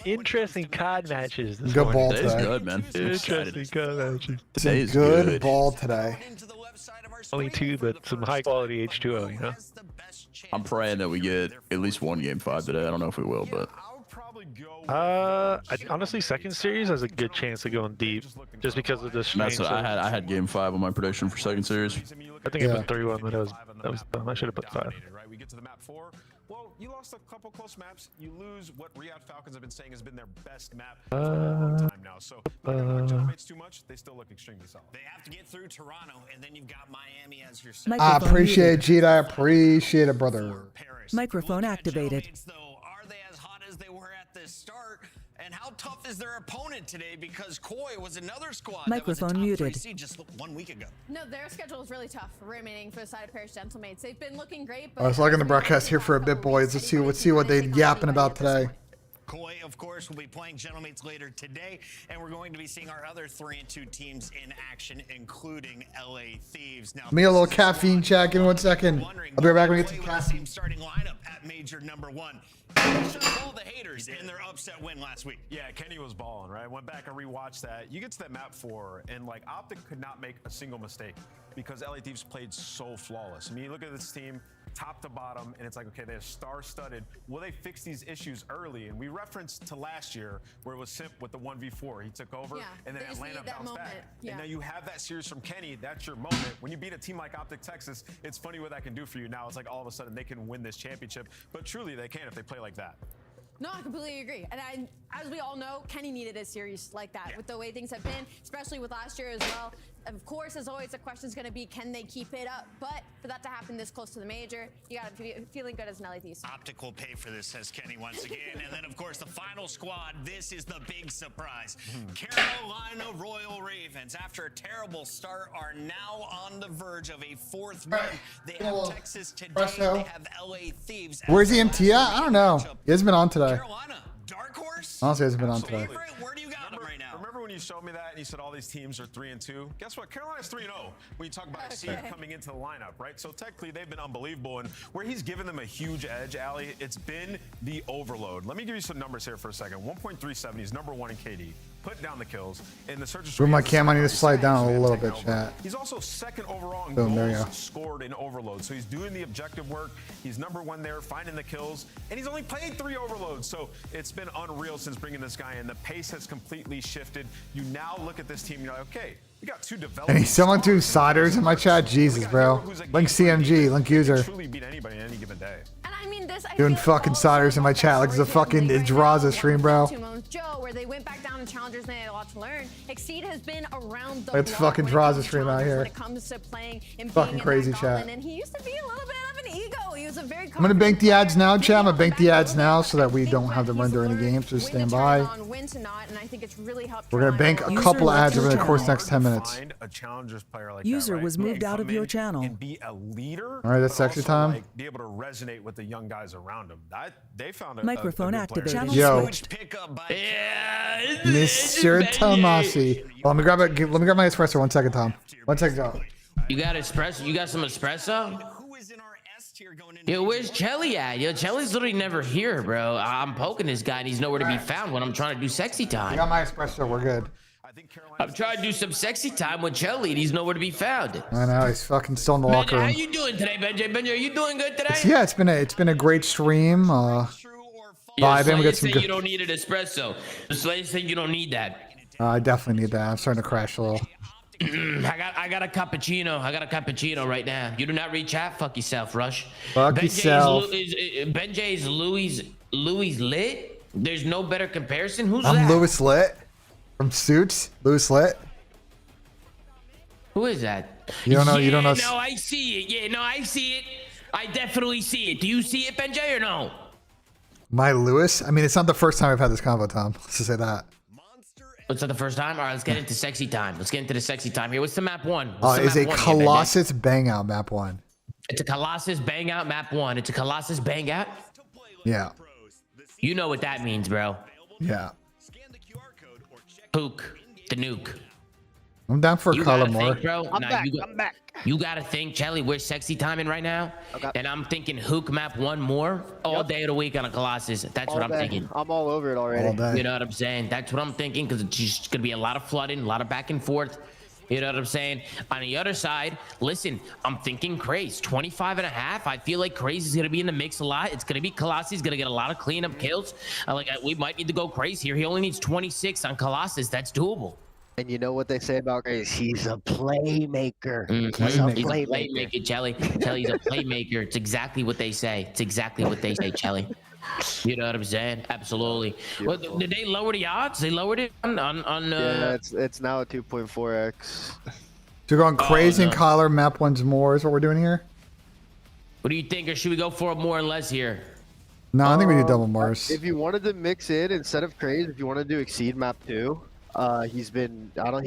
interesting COD matches. This good morning. ball Today's today. good, man. Interesting COD matches. Today's good ball today. Only 2, but some high quality H2O, I'm praying that we get at least one game 5 today. I don't know if we will, but honestly, second series has a good chance of going deep, just because of the strange. that's what I had game 5 on my prediction for second series. I think I put 3-1, but that was dumb. I should have put 5. get to the map 4, well, you lost a couple close maps. You lose what Riyadh Falcons have been saying has been their best map for a long time now. So not gonna knock Gentleman's too much. They still look extremely solid. They have to get through Toronto, and then you've got Miami as your I appreciate it, Jeet. I appreciate it, brother. Microphone activated. Are they as hot as they were at the start? And how tough is their opponent today? Because Koi was another squad Microphone that was a top muted. 3 seed just 1 week ago. No, their schedule is really tough remaining for the side of Paris Gentlemates. They've been looking great, but I was logging the broadcast here for a bit, boys. Let's see what they yapping about today. Koi, of course, will be playing Gentlemates later today, and we're going to be seeing our other 3-2 teams in action, including LA Thieves. Now, Me a little caffeine chat. Give me 1 second. I'll be right back when we get to caffeine. Starting lineup at major number 1. Shut all the haters in their upset win last week. Yeah, Kenny was balling, right? Went back and rewatched that. You get to that map 4, and like Optic could not make a single mistake because LA Thieves played so flawless. I mean, you look at this team, top to bottom, and it's like, okay, they're star-studded. Will they fix these issues early? And we referenced to last year where it was Simp with the 1v4. He took over, and then Atlanta bounced back. And now you have that series from Kenny. That's your moment. When you beat a team like Optic Texas, it's funny what that can do for you. Now it's like all of a sudden they can win this championship, but truly they can if they play like that. No, I completely agree. And as we all know, Kenny needed a series like that with the way things have been, especially with last year as well. Of course, as always, the question is going to be, can they keep it up? But for that to happen this close to the major, you got to be feeling good as an LA Thieves. Optic will pay for this, says Kenny once again. And then, of course, the final squad. This is the big surprise. Carolina Royal Ravens, after a terrible start, are now on the verge of a 4th win. They have Texas today. They have LA Thieves. Where's EMT at? I don't know. He hasn't been on today. Carolina, dark horse? Honestly, he hasn't been on today. Where do you got him right now? Remember when you showed me that and you said all these teams are 3-2? Guess what? Carolina's 3-0 when you talk about a seed coming into the lineup, right? So technically they've been unbelievable, and where he's given them a huge edge, Allie, it's been the overload. Let me give you some numbers here for a second. 1.37, he's number 1 in KD. Put down the kills. In the search and With my cam, I need to slide down a little bit, chat. He's also 2nd overall in Boom, there you goals go. scored in overload. So he's doing the objective work. He's number 1 there, finding the kills, and he's only played 3 overloads. So it's been unreal since bringing this guy in. The pace has completely shifted. You now look at this team, and you're like, okay, we got 2 developers. And he's someone to Sodders in my chat. Jesus, bro. Link CMG, link user. Truly beat anybody on any given day. And I mean, this Doing fucking Sodders in my chat like it's a fucking Draza stream, bro. Joe, where they went back down in challengers and they had a lot to learn. Exceed has been around the It's block fucking when it comes Draza to stream out challengers, here. when it comes to playing and Fucking being crazy in that chat. gauntlet. And he used to be a little bit of an ego. He was a very I'm gonna bank the ads now, chat. I'm gonna bank the ads now so that we don't have them run during the game. So just stand by. When to not, and I think it's really helped. We're gonna bank a couple ads over the course next 10 minutes. Find a challengers player like User that, right? was Who moved can out of come your in channel. And be a leader. All right, that's but sexy also, time. like, be able to resonate with the young guys around him. They found a Microphone a good player. activated. Yo, Yeah, Mr. Tomasi. Well, let me grab my espresso. 1 second, Tom. 1 second, Tom. You got espresso? You got some espresso? Yo, where's Chelly at? Yo, Chelly's literally never here, bro. I'm poking this guy and he's nowhere to be found when I'm trying to do sexy I time. got my espresso. We're good. I'm trying to do some sexy time with Chelly and he's nowhere to be found. I know he's fucking still in the Benji, locker how room. you doing today, Benji? Benji, are you doing good today? Yeah, it's been a great stream. Vibing. We got some You good. don't need an espresso. The Slayers think you don't need that. I definitely need that. I'm starting to crash a little. I got a cappuccino. I got a cappuccino right now. You do not read chat? Fuck yourself, Rush. Fuck yourself. Benji is Louis Lit? There's no better comparison? Who's I'm that? Louis Lit from Suits. Louis Lit. Who is that? You don't know. You don't know. No, I see it. Yeah, no, I see it. I definitely see it. Do you see it, Benji, or no? My Louis. I mean, it's not the first time I've had this convo, Tom. Let's just say that. What's that the first time? All right, let's get into sexy time. Let's get into the sexy time here. What's the map 1? It's a Colossus bang out map 1. It's a Colossus bang out map 1. It's a Colossus bang out. Yeah. You know what that means, bro. Yeah. Pook, the nuke. I'm down for a You color gotta more. think, bro. I'm back. You gotta think, Chelly, we're sexy timing right now. Okay. And I'm thinking Hook map 1 more all day of the week on a Colossus. That's what I'm thinking. I'm all over it already. All day. You know what I'm saying? That's what I'm thinking because it's just gonna be a lot of flooding, a lot of back and forth. You know what I'm saying? On the other side, listen, I'm thinking Craze 25.5. I feel like Craze is gonna be in the mix a lot. It's gonna be Colossus. He's gonna get a lot of cleanup kills. We might need to go Craze here. He only needs 26 on Colossus. That's doable. And you know what they say about Grace? He's a playmaker. Mhm. He's a He's a playmaker. playmaker, Chelly. Chelly's a playmaker. It's exactly what they say. It's exactly what they say, Chelly. You know what I'm saying? Absolutely. Well, did they lower the odds? They lowered it on Yeah, it's now a 2.4x. So you're going crazy and collar map ones more is what we're doing here? What do you think, or should we go for more and less here? No, I think we do double Mars. If you wanted to mix in instead of craze, if you want to do exceed map 2, he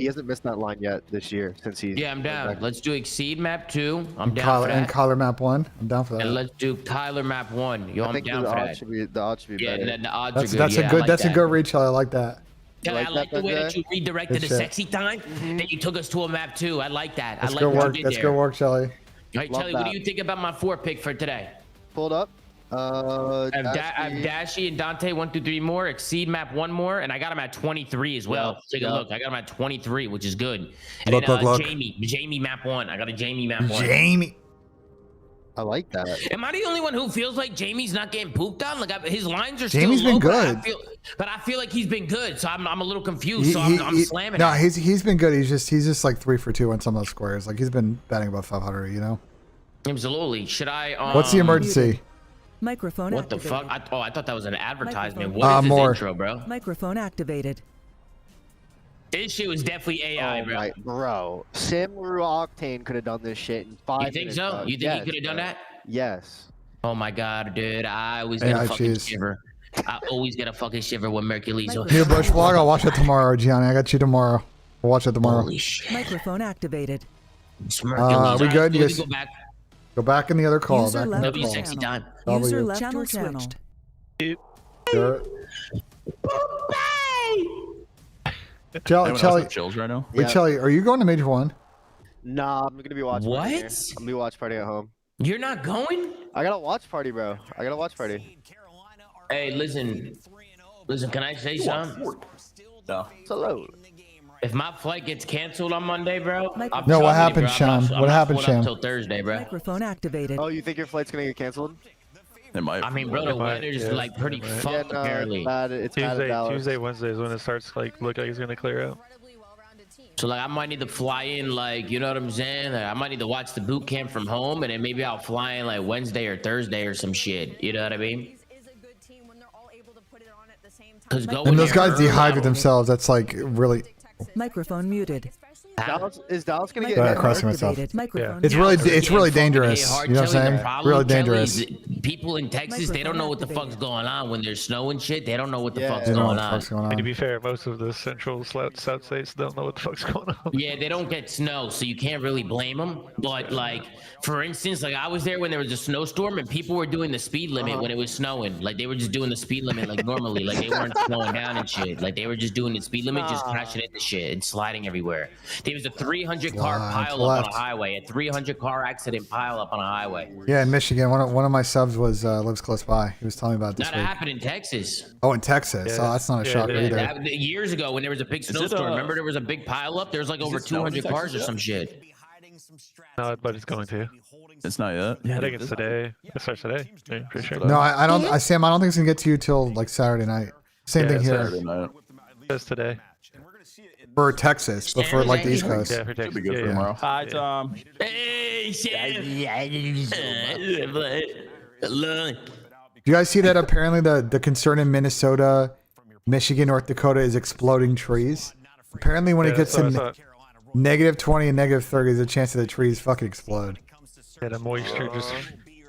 hasn't missed that line yet this year since he's Yeah, I'm down. Let's do exceed map 2. I'm down for that. And collar map 1. I'm down for that. And let's do Kyler map 1. Yo, I'm down for that. The odds should be better. Yeah, the odds That's are good. That's a good reach. I like that. I like the way that you redirected Good the shit. sexy time, that you took us to a map 2. I like that. That's I like good what work. you did That's there. good work, Shelly. All right, Love Chelly, what that. do you think about my 4 pick for today? Pulled up. I have Dashy and Dante 1 through 3 more, exceed map 1 more, and I got him at 23 as well. Take a look. I got him at 23, which is good. And Look, then look. Jamie map 1. I got a Jamie map 1. Jamie. I like that. Am I the only one who feels like Jamie's not getting pooped on? Like his lines are Jamie's still been low, good. but I feel like he's been good, so I'm a little confused. So I'm slamming. No, him. he's been good. He's just like 3 for 2 on some of those squares. Like he's been batting above 500. You know. Absolutely. Should I? What's the emergency? Microphone What the activated. fuck? I thought that was an advertisement. Microphone. What is this More. intro, bro? Microphone activated. This shit was definitely AI, bro. Bro, Simru Octane could have done this shit in 5 You think minutes. so? bro. You think Yes, he could have done bro. that? Yes. Oh my god, dude! I always AI get a fucking cheese. shiver. I always get a fucking shiver when Mercury's on. New Bush vlog. I'll watch it tomorrow, Gianni. I got you tomorrow. We'll watch it tomorrow. Holy shit! Microphone activated. We good? You guys Go back. go back in the other call. User Back in the left other W call. sexy time. User W. left your channel. Sure. Chelly, chills right now. wait, Chelly, are you going to Major 1? Nah, I'm gonna be watching. Party here. What? I'm gonna be watch party at home. You're not going? I got a watch party, bro. I got a watch party. Hey, listen. Can I say something? No. Hello. If my flight gets canceled on Monday, bro. I'm No, what telling you, happened, bro, Sham? I'm What not happened, flying up Sham? Till Thursday, bro. Microphone activated. Oh, you think your flight's gonna get canceled? It might. I mean, bro, the weather's like pretty fucked no, apparently. It's bad. It's bad in Dallas. Tuesday, Wednesday is when it starts like look like it's gonna clear out. So like I might need to fly in, like, you know what I'm saying? Like, I might need to watch the boot camp from home, and then maybe I'll fly in like Wednesday or Thursday or some shit. You know what I mean? Because And those guys dehydrate themselves. That's like really. Microphone muted. Is Dallas gonna Go get ahead, hit crossing hard? myself. Microphone. It's really dangerous. You know what I'm saying? Really dangerous. People in Texas, they don't know what the fuck's going on when there's snow and shit. They don't know what the fuck's They don't know going what the on. fuck's going And to on. be fair, most of the central south states don't know what the fuck's going on. Yeah, they don't get snow, so you can't really blame them. But like, for instance, like I was there when there was a snowstorm and people were doing the speed limit when it was snowing. Like they were just doing the speed limit like normally. Like they weren't slowing down and shit. Like they were just doing the speed limit, just crashing into shit and sliding everywhere. There was a 300 car pile up on a highway, a 300 car accident pile up on a highway. Yeah, in Michigan, one of my subs was lives close by. He was telling me about this That week. happened in Texas. Oh, in Texas. Oh, that's not a shocker either. Years ago, when there was a big snowstorm, remember there was a big pile up? There was like over 200 cars or some shit. No, but it's going to. It's not yet. I think it's today. It starts today. Yeah, pretty sure. No, I don't. Sam, I don't think it's gonna get to you till like Saturday night. Same thing here It's today. for Texas, but for like the East Coast. Yeah, for Texas. Should be good for tomorrow. Hi, Tom. Hey, Do you guys see that? Apparently, the concern in Minnesota, Michigan, North Dakota is exploding trees. Apparently, when it gets to -20 and -30, there's a chance that the trees fucking explode. Yeah, the moisture just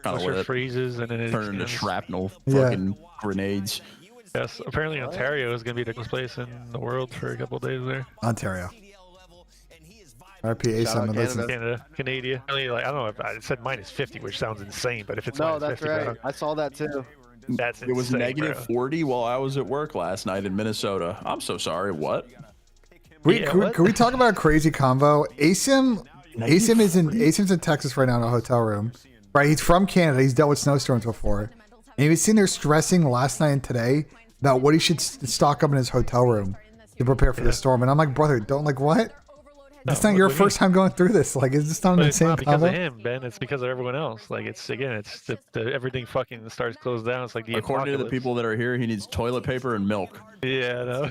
Kinda wet. freezes and then it Turn into shrapnel, Yeah. fucking grenades. Yes, apparently Ontario is gonna be the coolest place in the world for a couple of days there. Ontario. RPA Shout out summon. Listen. Canada, Canada. I mean, like, I don't know if I said -50, which sounds insane, but if it's No, -50, that's right. bro, I saw that too. that's It was insane, bro. -40 while I was at work last night in Minnesota. I'm so sorry. What? Can we talk about a crazy convo? Asim's in Texas right now in a hotel room. Right, he's from Canada. He's dealt with snowstorms before, and he was sitting there stressing last night and today about what he should stock up in his hotel room to prepare for the storm. And I'm like, brother, don't like what? It's not your first time going through this. Like, is this not an But it's insane not because combo? of him, Ben. It's because of everyone else. Like, it's everything fucking starts closed down. It's like the According to the apocalypse. people that are here, he needs toilet paper and milk. Yeah, no.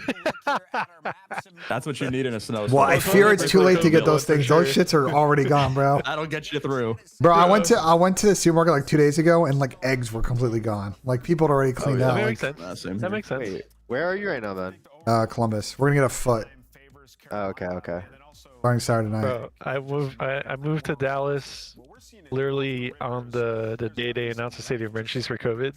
That's what you need in a snowstorm. Well, I fear it's too late to get those things. Those shits are already gone, bro. That'll get you through. Bro, I went to the supermarket like 2 days ago, and like eggs were completely gone. Like people had already cleaned out. That Like, makes sense. That makes sense. Wait, where are you right now, man? Columbus. We're gonna get a foot Oh, okay. starting Saturday night. Bro, I moved to Dallas literally on the day they announced the state of emergencies for COVID.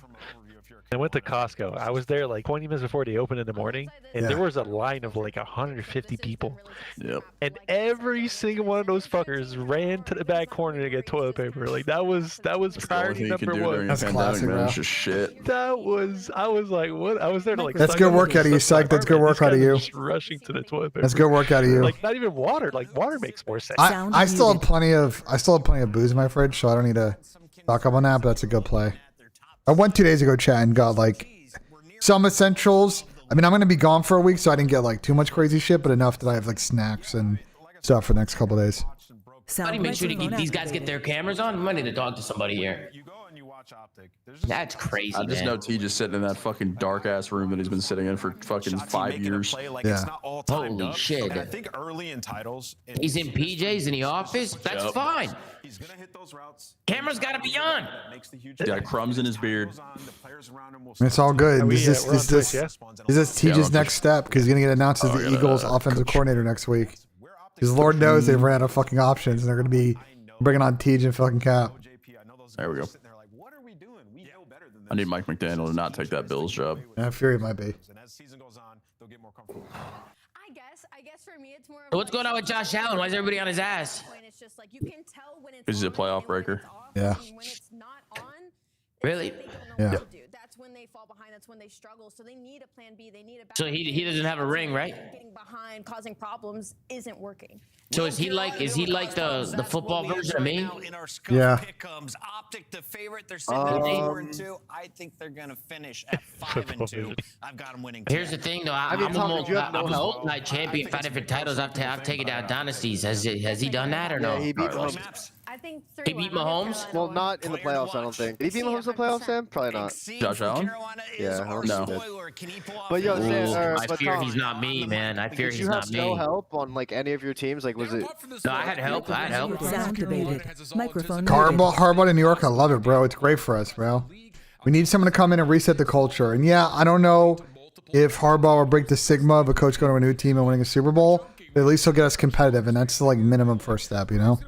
I went to Costco. I was there like 20 minutes before they opened in the morning, and there was a line of like 150 people. Yep. And every single one of those fuckers ran to the back corner to get toilet paper. Like that was priority number one. That's classic, bro. It's just shit. I was like, what? I was there to like. That's suck good up work to out of you, suck Psych. That's good apartment. work These out of guys are you. just rushing to the toilet paper. That's good work out of you. Like not even water. Like water makes more sense. I still have plenty of booze in my fridge, so I don't need to stock up on that. But that's a good play. I went 2 days ago, chat, and got like some essentials. I mean, I'm gonna be gone for a week, so I didn't get like too much crazy shit, but enough that I have like snacks and stuff for the next couple days. Somebody make sure these guys get their cameras on. We might need to talk to somebody here. That's crazy, I just man. know T just sitting in that fucking dark ass room that he's been sitting in for fucking 5 years. Yeah. Holy shit. I think early in titles, He's in PJs in the office. That's Yep. fine. he's gonna hit those routes. Camera's got to be on. He's got crumbs in his beard. It's all good. This we're on is Twitch, yeah? TJ's next step because he's gonna get announced as the Eagles' offensive coordinator next week. Because Lord knows they've ran out of fucking options, and they're gonna be bringing on TJ and fucking Cap. There we go. I need Mike McDaniel to not take that Bills job. Yeah, Fury might be. I guess for me it's more of So what's going on with Josh Allen? Why is everybody on his ass? it's just like you can tell when it's He's a playoff breaker. Yeah. when it's not on. Really? Yeah. That's when they fall behind. That's when they struggle. So they need a plan B. They need a. So he doesn't have a ring, right? Getting behind, causing problems, isn't working. So is he like the football version of me? Yeah. Optic the favorite. They're sitting at 4-2. I think they're gonna finish at 5-2. I've got them winning. Here's the thing, though. I'm a multi-champion, fighting for titles. I've taken down dynasties. Has he done that or no? Yeah, he beat Mahomes. I think He beat Mahomes. Well, not in the playoffs, I don't think. Did he beat Mahomes in the playoffs, Sam? Probably not. Josh Allen? Yeah, I don't know. No. But yo, Sam, I fear he's not me, man. I fear did he's you have not no me. help on like any of your teams? Like, was it? No, I had help. Sound activated. Microphone muted. Hardball in New York, I love it, bro. It's great for us, bro. We need someone to come in and reset the culture. And yeah, I don't know if Harbaugh will break the stigma of a coach going to a new team and winning a Super Bowl, but at least he'll get us competitive, and that's the like minimum first step, you know?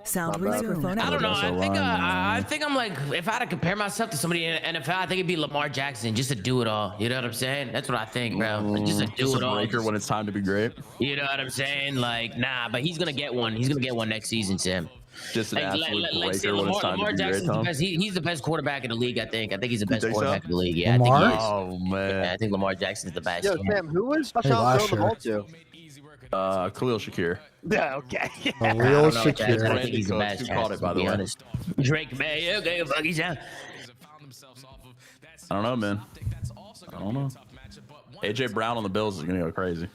Sound microphone I don't know. activated. I think I'm like, if I had to compare myself to somebody in the NFL, I think it'd be Lamar Jackson, just to do it all. You know what I'm saying? That's what I think, bro. Like, just to do it all. Breaker when it's time to be great. You know what I'm saying? Like, nah, but he's gonna get one. He's gonna get one next season, Sam. Just an absolute breaker when it's time Lamar to be great, Jackson's the Tom. best. He's the best quarterback in the league. I think he's the best think so? quarterback in the league. Yeah, Lamar? I think he is. Oh man. Yeah, I think Lamar Jackson's the best. Yo, yeah. Sam, who was Josh Hey, Allen last throwing the ball to? Khalil Shakir. Yeah, okay. A I real don't know, Jackson. I Shakir. think he's the best. Who caught it, by to the be way? honest. Drake May. Okay, fuck, he's out. I don't know, man. I don't know. AJ Brown on the Bills is gonna go crazy.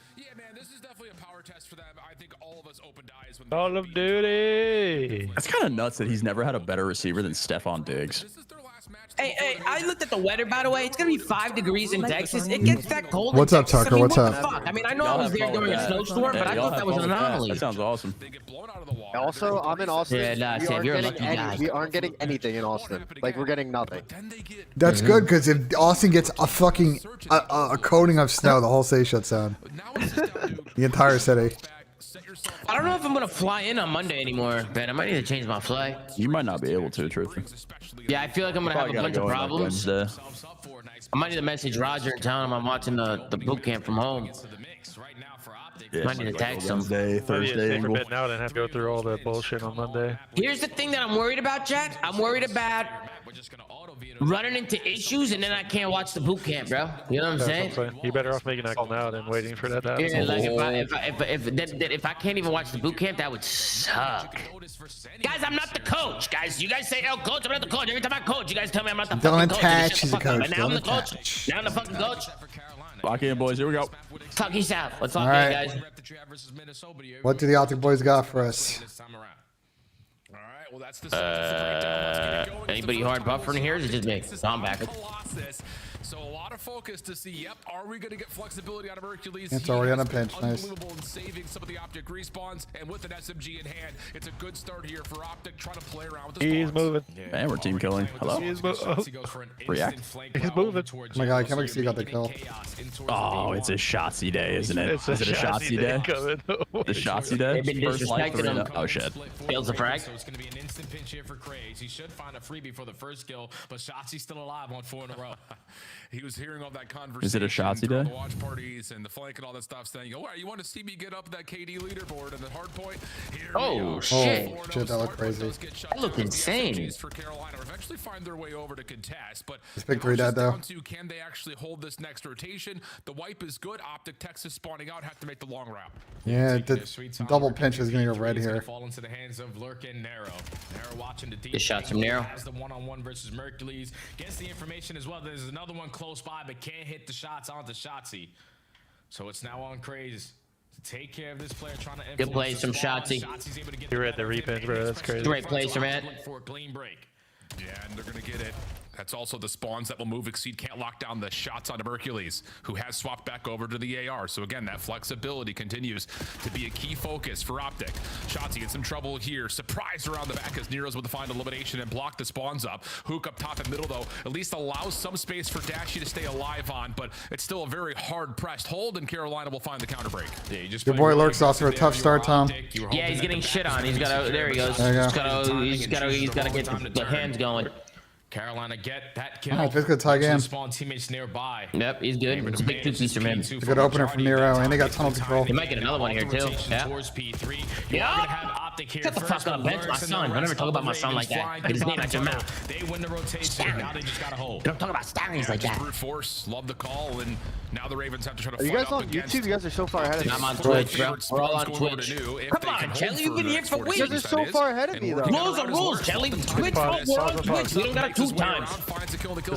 Call of Duty. That's kind of nuts that he's never had a better receiver than Stephon Diggs. Hey, I looked at the weather, by the way. It's gonna be 5 degrees in Texas. It gets that cold. What's in up, Texas. Tucker? I mean, What's what up? the fuck? I mean, I know I was there during a snowstorm, but I thought that was an anomaly. That sounds awesome. Also, I'm in Austin. Yeah, nah, we Sam, aren't you're a getting lucky guy. we aren't getting anything in Austin. Like, we're getting nothing. That's good, because if Austin gets a fucking a coating of snow, the whole city shuts down. The entire city. I don't know if I'm gonna fly in on Monday anymore, Ben. I might need to change my flight. You might not be able to, truthfully. Yeah, I feel like I'm gonna have a bunch of problems. I might need to message Roger and tell him I'm watching the boot camp from home. Yeah, Might need to text him. Wednesday, Thursday. Safer bet now than have to go through all the bullshit on Monday. Here's the thing that I'm worried about, Jack. I'm worried about running into issues and then I can't watch the boot camp, bro. You know what I'm saying? You're better off making that call now than waiting for that to happen. Yeah, like if I can't even watch the boot camp, that would suck. Guys, I'm not the coach. Guys, you guys say, "Oh, coach, I'm not the coach." Every time I coach, you guys tell me I'm not the fucking coach. Attach, Shut the he's a fuck up. coach. And now I'm Don't the coach. attach. Now I'm the fucking coach. Lock in, boys. Here we go. Tucky South. Let's lock All in, right. guys. What do the Optic boys got for us? Anybody hard buffering here? Is it just me? No, I'm back. So a lot of focus to see, yep, are we going to get flexibility out of Hercules? It's already on a pinch. Nice. Unbelievable in saving some of the Optic respawns, and with an SMG in hand, it's a good start here for Optic trying to play around with the He's spawns. moving. Man, we're team killing. Hello. React. He's moving. Oh my god, I can't wait to see you got the kill. Oh, it's a Shotsy day, isn't it? It's a Is it a Shotsy day? The Shotsy day? They've been First light disrespecting him. Oh shit. Fails the frag. So it's going to be an instant pinch here for Craze. He should find a freebie for the first kill, but Shotzi's still alive on 4 in a row. He was hearing all that conversation. Is it a Shotsy day? The watch parties and the flank and all that stuff, saying, "Oh, you want to see me get up that KD leaderboard and the hard point?" Here Oh shit! Oh shit, that looked crazy. That looked insane. For Carolina, eventually find their way over to contest, but This big 3 dead though. down to, can they actually hold this next rotation? The wipe is good. Optic Texas spawning out, have to make the long route. Yeah, the double pinch is gonna get red here. Fall into the hands of Lurk and Narrow. Narrow watching the deep. Good shots from Narrow. Has the one-on-one versus Mercules. Gets the information as well. There's another one close by, but can't hit the shots onto Shotsy. So it's now on Craze to take care of this player trying to Good plays from Shotsy. You read the repins, bro. That's crazy. Great plays from Ed. For a clean break. Yeah, and they're going to get it. That's also the spawns that will move. Exceed can't lock down the shots onto Hercules, who has swapped back over to the AR. So again, that flexibility continues to be a key focus for Optic. Shotsy in some trouble here. Surprise around the back as Nero's with the final elimination and block the spawns up. Hook up top and middle, though, at least allows some space for Dashy to stay alive on, but it's still a very hard-pressed hold, and Carolina will find the counter break. Yeah, you just Your boy Lurk's off to a tough start, Tom. Yeah, he's getting shit on. He's got to. There he goes. There you He's got to get the hands going. Carolina get that kill. All right, let's go tie game. Spawn teammates nearby. Yep, he's good. It's a big 2-piece from him. It's a good opener from Nero, and they got tunnel control. He might get another one here too. Yeah. Shut the fuck up, Ben's my son. Don't ever talk about my son like that. Get his name out your mouth. They win the rotation. Now they just got to hold. Don't talk about Starries like that. Brute force. Love the call, and now the Ravens have to try to Are you fight guys up on against. YouTube? You guys are so far ahead of me. I'm on Twitch, bro. We're all on Twitch. Come on, Kelly, you've been here for weeks. You guys are so far ahead of me, though. Rules are rules, Kelly. Twitch, we're on Twitch. We don't got it 2 times.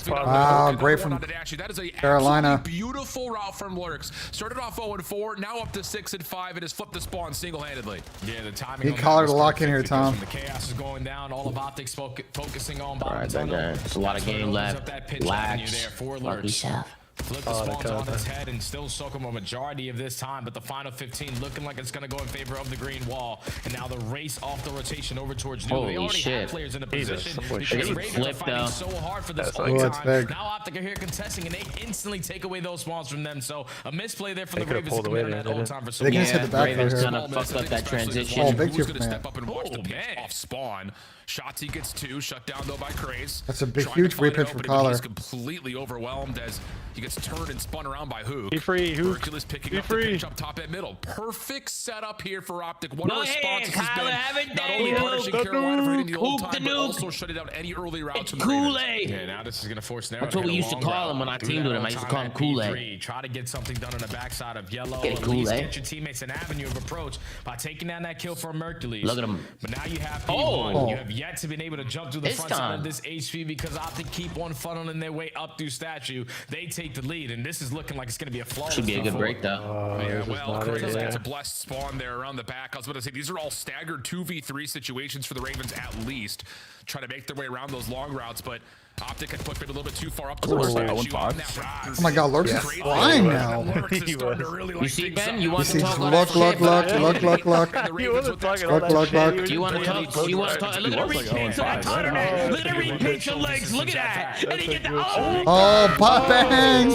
Wow, great from That is a Carolina. Beautiful route from Lurks. Started off 0-4, now up to 6-5, and has flipped the spawn single-handedly. Yeah, the timing. He collar to lock in here, Tom. The chaos is going down. All of Optic focusing on bottom. All right, there's a lot of game left. Relax. Lucky South. Flip the spawns on its head and still soak them a majority of this time, but the final 15 looking like it's going to go in favor of the green wall. And now the race off the rotation over towards New. They already have players in a position because Ravens are fighting so hard for this whole time. Now Optic are here contesting, and they instantly take away those spawns from them. So a misplay there from the Ravens to commit that whole time for some. They can just hit the back Ravens here. kind of fucked up that transition. Oh, big Who's tip, going to man. step up and watch the pick off spawn? Shotsy gets 2, shut down though by Craze. That's a big, huge free pitch for Collar. He's completely overwhelmed as he gets turned and spun around by Hook. Be free, Hook. Hercules picking up the pitch up top at middle. Perfect setup here for Optic. One of the responses has been not only punishing Carolina for hitting the old time, but also shutting down any early routes from the Ravens. Yeah, now this is going to force Narrow. That's what we used to call him when I teamed with him. I used to call him Kool-Aid. Try to get something done on the backside of Yellow. Get it, At least Kool-Aid. get your teammates an avenue of approach by taking down that kill from Hercules. Look at him. But now you have P1. You have yet to been able to jump to the This front side time. of this HP because Optic keep on funneling their way up through statue. They take the lead, and this is looking like it's going to be a flawless. Should be a good break though. Yeah, well, Crazy gets a blessed spawn there around the back. I was about to say, these are all staggered 2v3 situations for the Ravens at least. Try to make their way around those long routes, but Optic had put it a little bit too far up towards statue. Oh my god, Lurk's is flying now. You see, Ben? You want to talk on Look. that shit? You wasn't talking all that shit. Do you want to talk? You want to talk? Look at the repaints of that cutter, man. Look at the repaints of legs. Look at that. And he get the Oh, pop bang!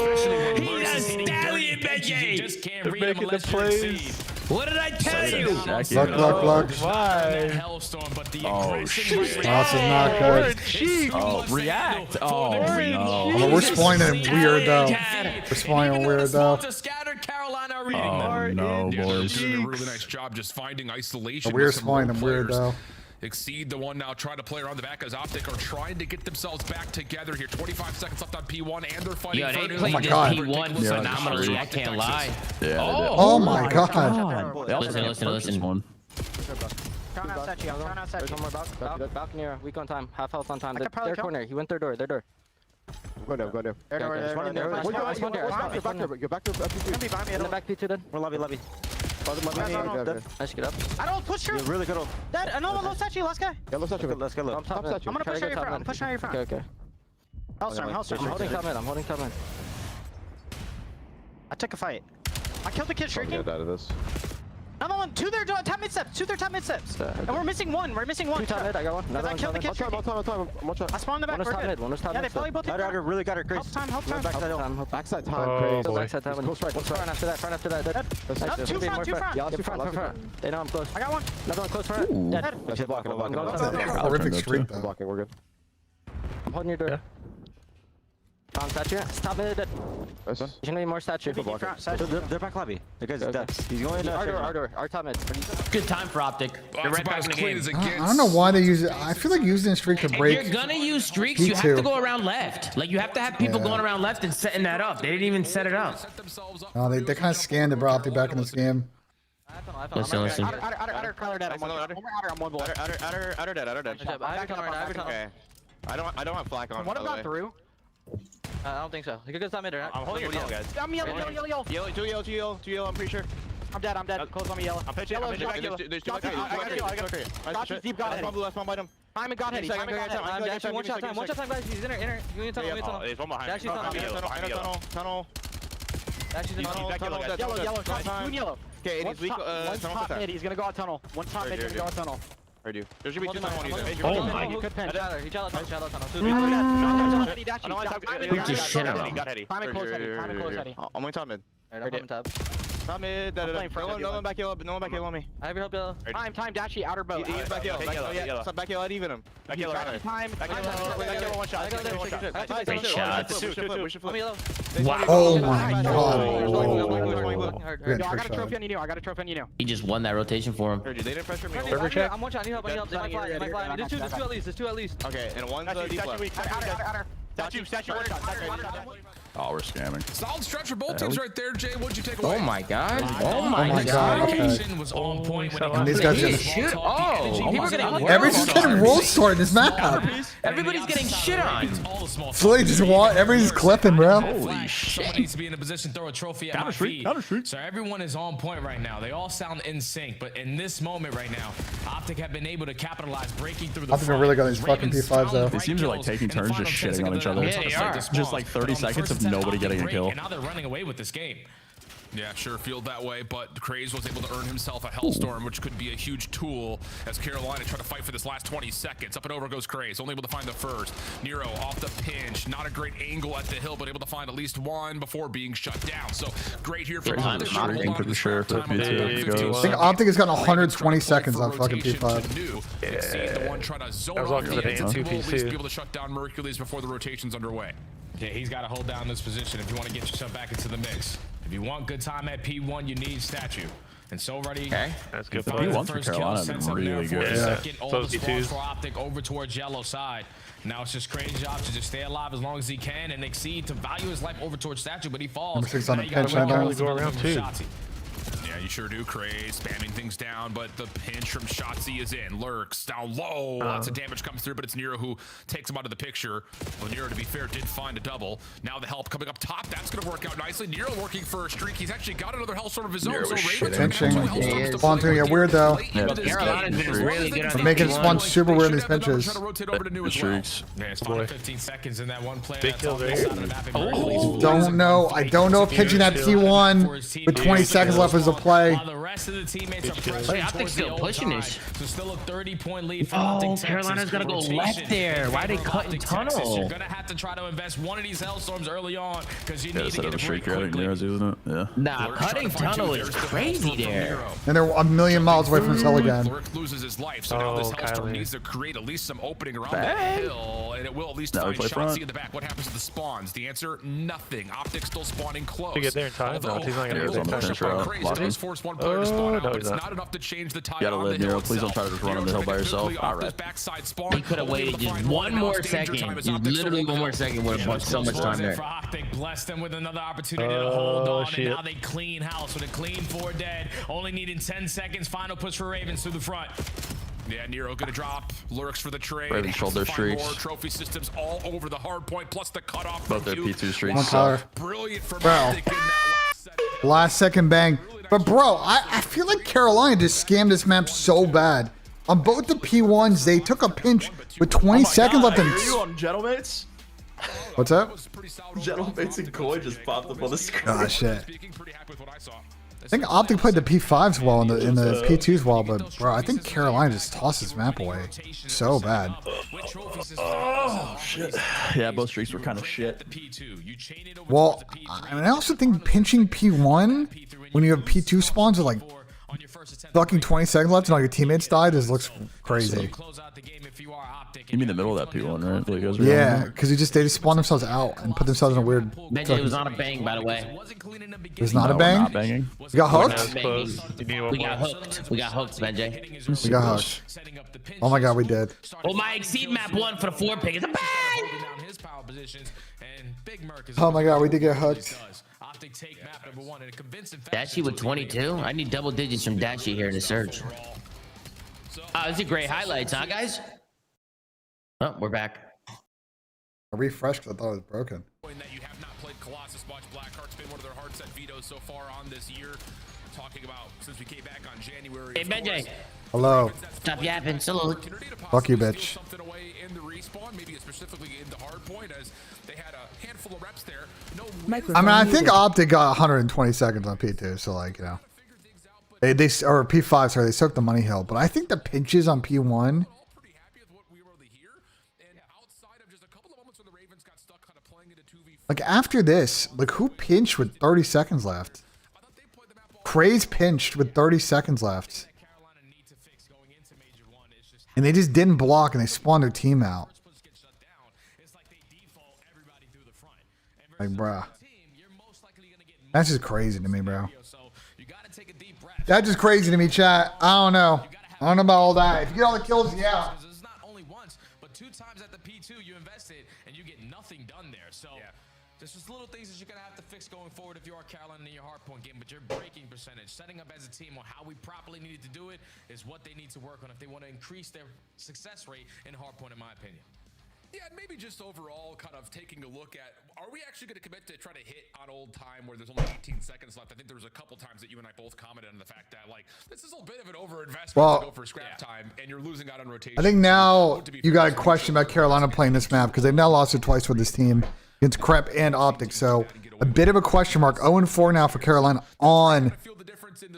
He's a stallion, BENJ. Just can't read him unless you see. What did I tell you? Look. Oh, shit. This is not good. Oh, react. Oh, no. Oh, we're spawning weird though. We're spawning weird though. Oh, no, boys. Doing a really nice job just finding isolation. We're with some spawning more weird players. though. Exceed the one now trying to play around the back as Optic are trying to get themselves back together here. 25 seconds left on P1 and they're fighting Yo, for they new. played this P1 phenomenally. I can't lie. Yeah, Oh my god. Listen. Trying outside, trying outside. There's one more balcony. Weak on time. Half health on time. Their corner. He went their door. Go down, go down. Go back to FP2. In the back P2 then. We're lobby. I should get up. I don't push her. Really good. Dead. No, low statue, last guy. Yeah, let's go low. I'm top mid. I'm gonna push out your front. I'm pushing out your front. Okay. Hellstorm. I'm holding top mid. I took a fight. I killed the kid shrieking. Get out of this. Another one. Two there, top mid steps. And we're missing one. Two top mid, I got one. I killed the kid shrieking. I spawned in the back. One was top mid. Yeah, they probably both. Really got her. Grace. Help time. Backside time. Oh, boy. Backside time. Close right. Front after that. Two front. Yeah, two front. They know I'm close. I got one. Another one close front. Dead. That's blocking. I'm going top mid. Horrific streak though. Blocking. We're good. I'm holding your door. Statue. Stop it. Dead. Nice. There's gonna be more statue. They're back lobby. The guy's Okay. dead. He's going to Our door. Our top mid. Good time for Optic. They're right back in the game. I don't know why they use it. I feel like using a streak to If break. you're gonna use streaks, you have to go around left. Like you have to have people going around left and setting that up. They didn't even set it up. No, they kind of scanned it, bro. Optic back in this game. Listen. Outer dead. I'm one bullet. Outer dead. I don't have flak on. One of them got through. I don't think so. You could go top mid, right? I'm holding your tunnel, guys. I'm yellow. Two yellow, I'm pretty sure. I'm dead. Close on me, yellow. I'm pitching. Yellow, There's two. I got you. Deep got it. Simon got it. One shot time, guys. He's inner. You need tunnel. There's one behind. Actually, Tunnel. Actually, Yellow. Doing yellow. Okay, One's top mid. He's gonna go out tunnel. One top mid. He's gonna go out tunnel. There should be two tunnel users. Oh my. He could pinch. He shallow tunnel. Beat the shit out of him. Simon close heady. I'm going top mid. Top mid. I'm playing No one back yellow. No one back yellow on me. I have your help, yellow. Time, Dashy, outer boat. He's back yellow. Back yellow. I'd even him. Back yellow. Time. Back yellow. One shot. Great shots. We should Wow. Oh my god. Yo, I got a trophy on you. He just won that rotation for him. They didn't pressure me. I'm one shot. I need help. They might fly. There's two at least. Okay, and one's deep left. Statue. Oh, we're scamming. Solid stretch for both teams right there, Jay. What'd you take away? Oh my god. Oh my god. Communication was on point when it And these comes guys to just- People are getting Everybody's getting roll stored in this map. Everybody's getting shit on. Philly just want everybody's clipping, bro. Holy shit. Someone needs to be in a position to throw a trophy at my feet. So everyone is on point right now. They all sound in sync, but in this moment right now, Optic have been able to capitalize, breaking through the Optic are really good at these fucking P5s though. These teams are like taking turns just shitting on each other. Yeah, they are. Just like 30 seconds of nobody getting a kill. And now they're running away with this game. Yeah, sure, feel that way, but Craze was able to earn himself a Hellstorm, which could be a huge tool as Carolina try to fight for this last 20 seconds. Up and over goes Craze, only able to find the first. Nero off the pinch, not a great angle at the hill, but able to find at least one before being shut down. So great here for Optic. For the sure for P2 I think Optic has got 120 seconds on fucking P5. The one trying to zone off the ends, will at least be able to shut down Mercules before the rotation's underway. Yeah, he's got to hold down this position if you want to get yourself back into the mix. If you want good time at P1, you need statue. And so already, that's good. P1 for Carolina have been really good. Second, all the spawns for Optic over towards yellow side. Now it's just Crazy job to just stay alive as long as he can and exceed to value his life over towards statue, but he falls. Number 6 on the Now you gotta pinch right now. go around too. Yeah, you sure do, Craze. Spamming things down, but the pinch from Shotzi is in. Lurks down low. Lots of damage comes through, but it's Nero who takes him out of the picture. Well, Nero, to be fair, did find a double. Now the help coming up top. That's going to work out nicely. Nero working for a streak. He's actually got another Hellstorm of his own. So Ravens pinching. Spawn's gonna get weird though. We're making spawn super weird in these pinches. Streaks. Yeah, it's 15 seconds in that one play. Big kill there. Don't know. I don't know if pinching that T1 with 20 seconds left is a play. While the rest of the teammates are pressuring Optic's still pushing this. So still a 30-point lead for Oh, Carolina's gonna go left there. Why they cut in tunnel? You're gonna have to try to invest one of these Hellstorms early on because you Yeah, need to set up get a a break streak here. I think quickly. Nero's using it. Yeah. Nah, cutting tunnel is crazy there. And they're a million miles away from this hill again. Lurk loses his life, so now this Hellstorm needs to create at least some opening around the hill, and it will at least Now we find play front. Shotzi in the back. What happens to the spawns? The answer, nothing. Optic still spawning close. To get there in time, Although, he's not gonna able get to there in push time. up on Craze, it does force one player to spawn out, but it's not enough to change the tide You gotta on live, the hill Nero. Please don't try to just run on the hill by yourself. All right. He could have waited just one more second. Literally one more second would have bought so much time there. Optic blessed them with another opportunity to hold on, and now they clean house with a clean 4 dead. Only needing 10 seconds. Final push for Ravens to the front. Yeah, Nero gonna drop. Lurks for the trade. Raven Has shoulder to find streaks. more trophy systems all over the hard point, plus the cutoff. Both from their Q. P2 streaks One color. Brilliant for Bro. Optic in that Last second bang. But bro, I feel like Carolina just scammed this map so bad. On both the P1s, they took a pinch with 20 seconds left. I hear you on Gentlemates. What's up? Gentlemates and Koi just popped up on the screen. Oh shit. I think Optic played the P5s well and the P2s well, but bro, I think Carolina just tossed this map away so bad. Oh shit. Yeah, both streaks were kind of shit. Well, I mean, I also think pinching P1 when you have P2 spawns with like fucking 20 seconds left and all your teammates died just looks crazy. You mean the middle of that P1, right? Like, guys were Yeah, because they just spawned themselves out and put themselves in a weird. BENJ was not a bang, by the way. It was not a No, bang. not banging. We got hooked. We got hooked. We got hooked, BENJ. We got hooked. Oh my god, we did. Oh, my Exceed map 1 for the 4 pick is a bang! Oh my god, we did get hooked. Dashy with 22? I need double digits from Dashy here in the surge. These are great highlights, huh, guys? Oh, we're back. I refreshed because I thought it was broken. That you have not played Colossus much. Blackheart's been one of their hard set vetoes so far on this year. Talking about since we came back on January. Hey, BENJ. Hello. Stop yapping. Salute. Fuck you, bitch. Something away in the respawn, maybe specifically in the hard point, as they had a handful of reps there. No. I mean, I think Optic got 120 seconds on P2, so like, you know, they or P5, sorry, they soaked the money hill. But I think the pinches on P1. Like after this, like who pinched with 30 seconds left? Craze pinched with 30 seconds left. And they just didn't block and they spawned their team out. Like, bruh. That's just crazy to me, bro. That's just crazy to me, chat. I don't know. I don't know about all that. If you get all the kills, yeah. There's just little things that you're going to have to fix going forward if you are Carolina in your hardpoint game, but your breaking percentage, setting up as a team on how we properly needed to do it is what they need to work on if they want to increase their success rate in hardpoint, in my opinion. Yeah, and maybe just overall kind of taking a look at, are we actually going to commit to try to hit on old time where there's only 18 seconds left? I think there was a couple times that you and I both commented on the fact that, like, this is a bit of an overinvestment to go for scrap time, and you're losing out on rotation. I think now you got a question about Carolina playing this map because they've now lost it twice with this team against Crep and Optic. So a bit of a question mark. 0-4 now for Carolina on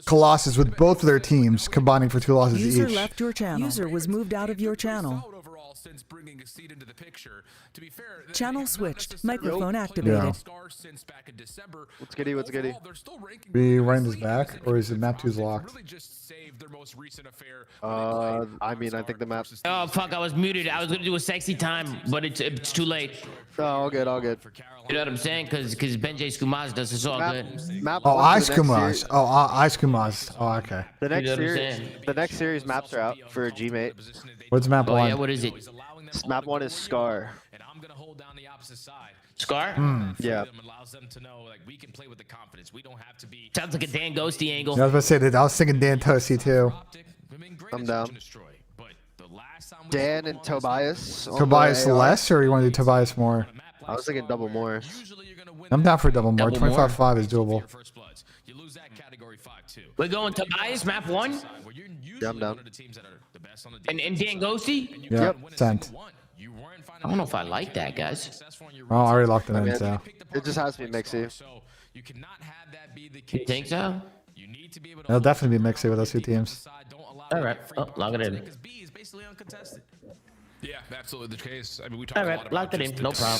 Colossus with both of their teams combining for 2 losses User each. left your channel. User was moved out of your channel. Since bringing a seed into the picture. To be fair, Channel switched. Microphone activated. What's goody? What's goody? We running this back, or is it map 2's locked? I mean, I think the map. Oh, fuck, I was muted. I was going to do a sexy time, but it's too late. Oh, all good, all good. You know what I'm saying? Because BENJ Skumaz does this all good. Oh, Ice Kumas. Oh, Ice Kumas. Oh, okay. The next You know what I'm series, saying? the next series maps are out for Gmate. What's map Oh, 1? yeah, what is it? Map 1 is Scar. Scar? Yeah. Sounds like a Dan Ghosty angle. Yeah, I was about to say that. I was thinking Dan Toasty too. I'm down. Dan and Tobias. on Tobias the AR. less, or you want to do Tobias more? I was thinking double more. I'm down for double more. Double more? 25-5 is doable. We're going Tobias, map 1? Yeah, I'm down. And Dan Ghosty? Yep. Sent. I don't know if I like that, guys. Oh, I already locked it I in, mean, so. it just has to be mixy. You think so? It'll definitely be mixy with those 2 teams. All right. Oh, lock it in. Yeah, absolutely the case. I mean, we talked All a right, lot about lock it in. just No the- problem.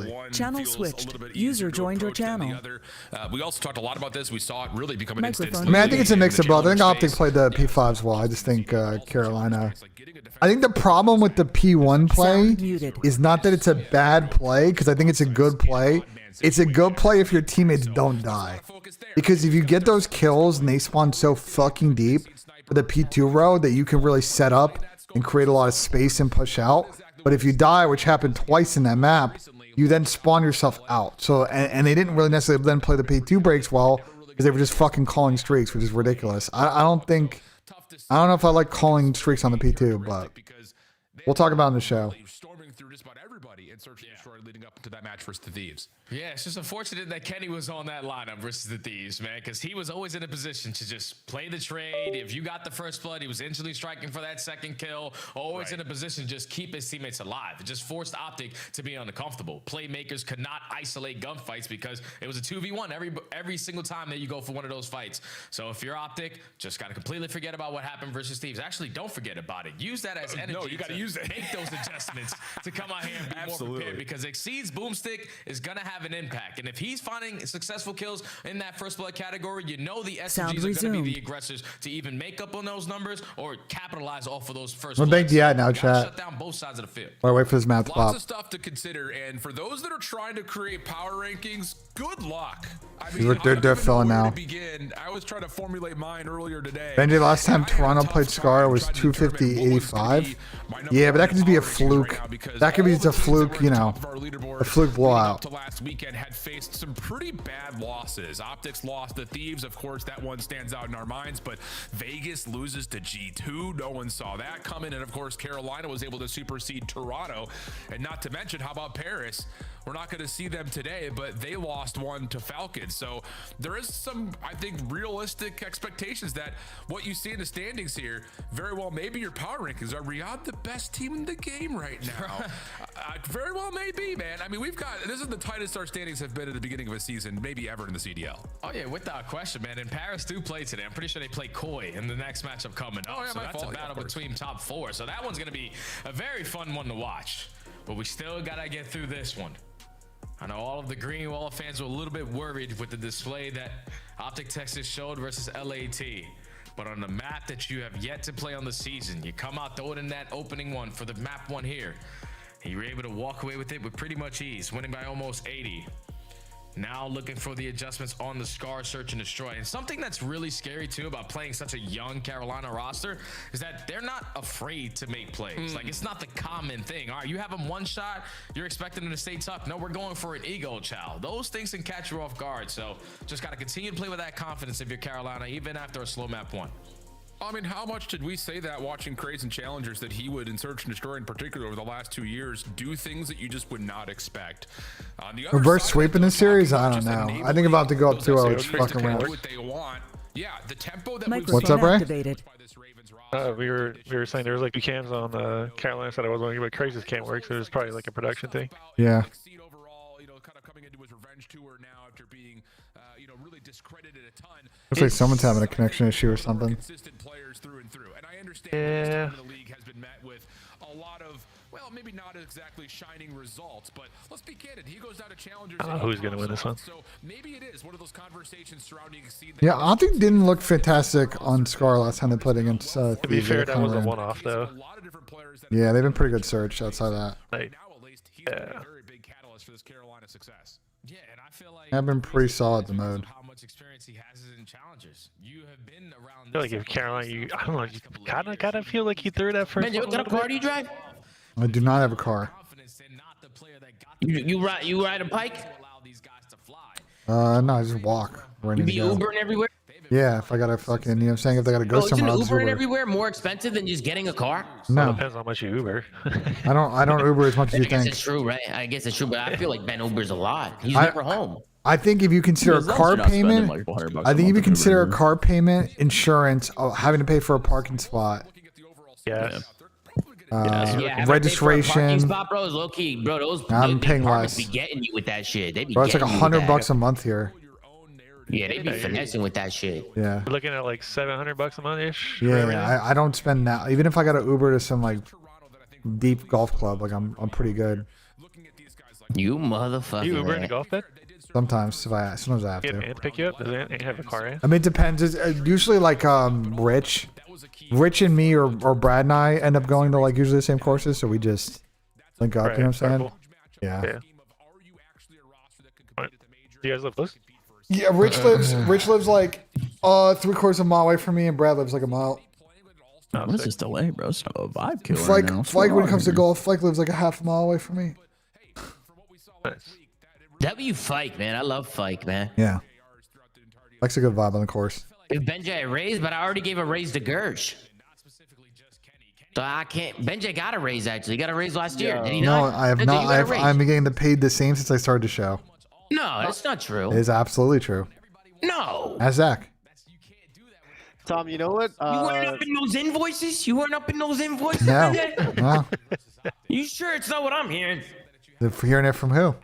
So. Channel switched. User joined your channel. We also talked a lot about this. We saw it really become an Microphone. instant. I mean, I think it's a mix of both. I think Optic played the P5s well. I just think Carolina. I think the problem with the P1 play is not that it's a bad play, because I think it's a good play. It's a good play if your teammates don't die. Because if you get those kills and they spawn so fucking deep for the P2 row that you can really set up and create a lot of space and push out. But if you die, which happened twice in that map, you then spawn yourself out. So and they didn't really necessarily then play the P2 breaks well because they were just fucking calling streaks, which is ridiculous. I don't think I don't know if I like calling streaks on the P2, but we'll talk about it in the show. Storming through just about everybody and searching destroy leading up to that match versus the Thieves. Yeah, it's just unfortunate that Kenny was on that lineup versus the Thieves, man, because he was always in a position to just play the trade. If you got the first blood, he was instantly striking for that second kill. Always in a position to just keep his teammates alive. It just forced Optic to be uncomfortable. Playmakers could not isolate gunfights because it was a 2v1 every single time that you go for one of those fights. So if you're Optic, just got to completely forget about what happened versus Thieves. Actually, don't forget about it. Use that as energy. No, you got to use it. Make those adjustments to come out here and be more prepared, because Exceed's boomstick is going to have an impact. And if he's finding successful kills in that first blood category, you know the SMGs are going to be the aggressors to even make up on those numbers or capitalize off of those first What bank do you at now, chat? Shut down both sides of the field. While I wait for this map to Lots pop. of stuff to consider, and for those that are trying to create power rankings, good luck. I They're filling now. I was trying to formulate mine earlier today. BENJ, last time Toronto played Scar was 250-85. Yeah, but that could just be a fluke. That could be just a fluke, you know, a fluke blowout. To last weekend had faced some pretty bad losses. Optics lost the Thieves, of course, that one stands out in our minds, but Vegas loses to G2. No one saw that coming, and of course, Carolina was able to supersede Toronto, and not to mention, how about Paris? We're not going to see them today, but they lost one to Falcons. So there is some, I think, realistic expectations that what you see in the standings here, very well, maybe your power rankings are Riyadh the best team in the game right now. Very well may be, man. I mean, this is the tightest our standings have been at the beginning of a season, maybe ever in the CDL. Oh, yeah, without question, man. And Paris do play today. I'm pretty sure they play Koi in the next matchup coming up. So that's a battle between top four. So that one's going to be a very fun one to watch. But we still got to get through this one. I know all of the Green Wall fans were a little bit worried with the display that Optic Texas showed versus LAT. But on the map that you have yet to play on the season, you come out, throw it in that opening one for the map one here. And you were able to walk away with it with pretty much ease, winning by almost 80. Now looking for the adjustments on the Scar, Search, and Destroy. And something that's really scary, too, about playing such a young Carolina roster is that they're not afraid to make plays. Like, it's not the common thing. All right, you have them one shot, you're expecting them to stay tough. No, we're going for an ego chow. Those things can catch you off guard. So just got to continue to play with that confidence if you're Carolina, even after a slow map one. I mean, how much did we say that watching Craze and Challengers that he would, in Search and Destroy in particular over the last 2 years, do things that you just would not expect? On the other Reverse side, sweep in this series? I don't know. I think about to go up 2-0. It's fucking round. what they want. Yeah, the tempo that What's up, Ray? We were saying there was like 2 cams on the Carolina side. I was wondering, but Crazy's can't work, so it's probably like a production thing. Yeah. Looks like someone's having a connection issue or something. Yeah. The league has been met with a lot of, well, maybe not exactly shining results, but let's be candid. He goes down to challengers. I don't know who's going to win this one. So maybe it is one of those conversations surrounding Exceed. Yeah, Optic didn't look fantastic on Scar last time they played against To be fair, that was a one-off, though. Yeah, they've been pretty good Search outside of that. Like, yeah. Very big catalyst for this Carolina success. Yeah, and I feel like They've been pretty solid the mode. how much experience he has in challengers. You have been around. I feel like if Carolina, I don't know, you kind of feel like he threw that first. Man, what kind of car do you drive? I do not have a car. You ride a bike? No, I just walk. Where I You need be to go. Ubering everywhere? Yeah, if I gotta fucking, you know what I'm saying? If I gotta go Bro, isn't somewhere, I'll just Ubering Uber. everywhere more expensive than just getting a car? No. Depends on how much you Uber. I don't Uber as much as I you guess think. it's true, right? I guess it's true, but I feel like Ben Ubers a lot. He's never home. I think if you consider a As long as car you're not spending, payment, like, $100 I a think if you month consider a Uber. car payment, insurance, having to pay for a parking spot, Yeah. registration. Parking spot, bro, is low key, bro. Those I'm the paying apartments less. be getting you with that shit. They be Bro, it's like getting you with that. $100 a month here. Yeah, they be finessing with that shit. Yeah. We're looking at like $700 a month ish. Yeah, I don't spend that. Even if I got to Uber to some like deep golf club, like I'm pretty good. You motherfucker. You Uber in the golf bed? Sometimes I have Get to. Ant pick you up? Does Ant have a car in? I mean, it depends. It's usually like Rich and me or Brad and I end up going to like usually the same courses, so we just link up. You know what I'm saying? Yeah. Do you guys live close? Yeah, Rich lives like 3/4 of a mile away from me, and Brad lives like a mile. What's this delay, bro? It's a vibe killer. Flake, right now. What's Flake going when on it comes to here? golf, Flake lives like a half a mile away from me. W Fike, man. I love Fike, man. Yeah. Fike's a good vibe on the course. If BENJ a raise, but I already gave a raise to Gersh. So I can't. BENJ got a raise actually. He got a raise last year. Did he No, not? I have BENJ, not. you got a raise. I'm getting paid the same since I started the show. No, that's not true. It is absolutely true. No. Ask Zach. Tom, you know what? You weren't up in those invoices? You weren't up in those invoices? No. BENJ? No. You sure it's not what I'm hearing? Hearing it from who?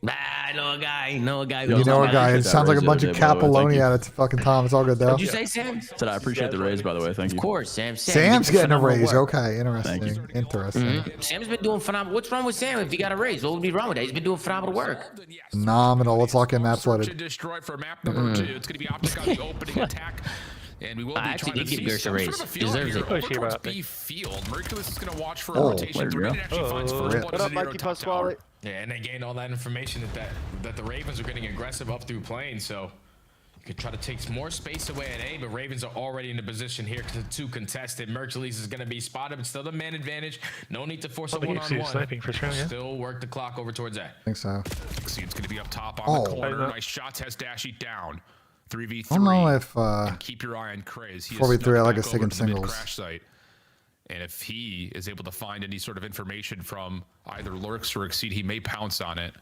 I know a guy. Know a guy. You know a guy. It sounds like a bunch of Capoloni at it. Fucking Tom. It's all good though. What'd you say, Sam? Said I appreciate the raise, by the way. Thank you. Of course, Sam. Sam's getting a raise. Work. Okay, interesting. Interesting. Sam's been doing phenomenal. What's wrong with Sam if he got a raise? What would be wrong with that? He's been doing phenomenal work. Phenomenal. Let's lock in maps loaded. Destroy for map number 2. It's going to be Optic on the opening attack. And we will be actually trying to did give see Gersh a some raise. sort of a feel Deserves here it. over towards B field. Mercules is going to watch for a rotation. There we go. Actually finds first blood What as up, a Nero Mikey top Puss tower. Wallet? Yeah, and they gained all that information that the Ravens are getting aggressive up through plane, so you could try to take more space away at A, but Ravens are already in a position here to contest it. Mercules is going to be spotted, but still the man advantage. No need to force a one-on-one. Sniping for sure, yeah. Still work the clock over towards A. I think so. It's going to be up top on the Oh. corner. Nice shots, has Dashy down. 3v3. I don't know if And keep your eye on Craze. He is 4v3 I like back a second over to the mid singles. crash site. And if he is able to find any sort of information from either Lurks or Exceed, he may pounce on it.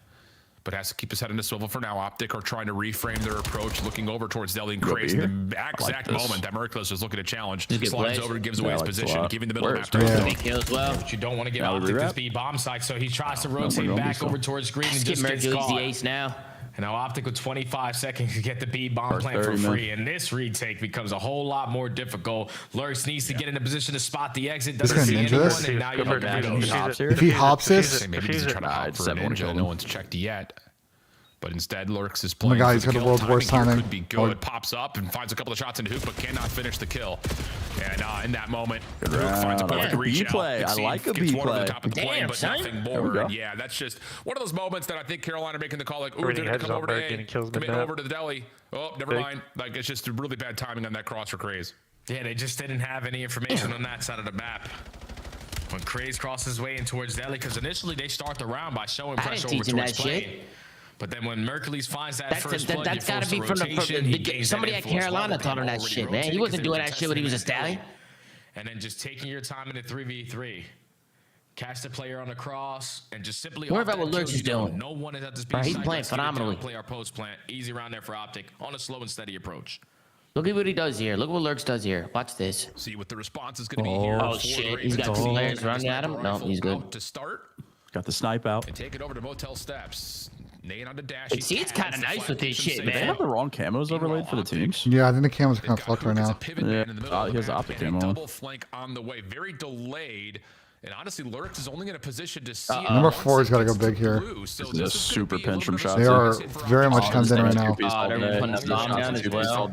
But has to keep his head in the swivel for now. Optic are trying to reframe their approach, looking over towards Deli and Craze in the exact moment that Merciless is looking to challenge. Just get Slides blazed. over and gives away his position, giving the middle map to Yeah. Big kill as well. But you don't want to give Now we Optic this rewrap. B bomb site, so he tries to we're rotate gonna back be over towards green and Skip just gets Mercules caught. the ace now. And now Optic with 25 seconds to get the B bomb First plant for 30, man. free. And this retake becomes a whole lot more difficult. Lurks needs to get in a position to spot the exit. This Doesn't gonna see ninja anyone, this? and now you Go look for at it. it. He hops here. If he hops this, Maybe he's trying to hop for a Seven ninja. kill. No one's checked yet. But instead, Lurks is my playing. God, for he's the got the kill. world's worst here timing. Could be good. Pops up and finds a couple of shots in Hoop, but cannot finish the kill. And in that moment, Hoop finds a round. I perfect like a reach B out. play. I Exceed like a gets B one over the play. top of the plane, Damn, but son. nothing There we more. go. And yeah, that's just one of those moments that I think Carolina are making the call like, ooh, Reading they're going to hedges come on over to Berg, A, getting kills commit mid-map. over to the Deli. Oh, never Big. mind. Like, it's just really bad timing on that cross for Craze. Yeah, they just didn't have any information on that side of the map. When Craze crosses his way in towards Deli, because initially they start the round by showing I pressure didn't over teach him towards that plane. shit. But then when Mercules finds that That's first blood, that's you got to force be from rotation, he the gains somebody that at influence Carolina while taught him that already shit, man. He rotating wasn't because doing they that were shit when he was a contesting stallion. it. And then just taking your time in a 3v3. Catch the player on the cross and just simply. Worry off about that what Lurks kill is you go. doing. No one is at this Bro, he's side. playing Let's get it down, phenomenally. Play our post plant. Easy round there for Optic on a slow and steady approach. Look at what he does here. Look what Lurks does here. Watch this. See what the response is going to be here. Oh for shit, the he's got Ravens. two players And running the at him. sniper No, rifle he's good. out to start Got the snipe out. and take it over to Motel Steps. Nate on the dash. And see, it's kind of nice with this shit, They man. have the wrong camos overlaid for the teams. Yeah, I think the camera's kind of fucked right now. Yeah, he has the optic camo on. Double flank on the way. Very delayed. And honestly, Lurks is only in a position to see it Number once 4 has it got to go gets big here. blue. So This is a this is super gonna be a pinch little from bit of shots. They a are very much Oh, timed in right now. Oh, they're putting the bomb down as well.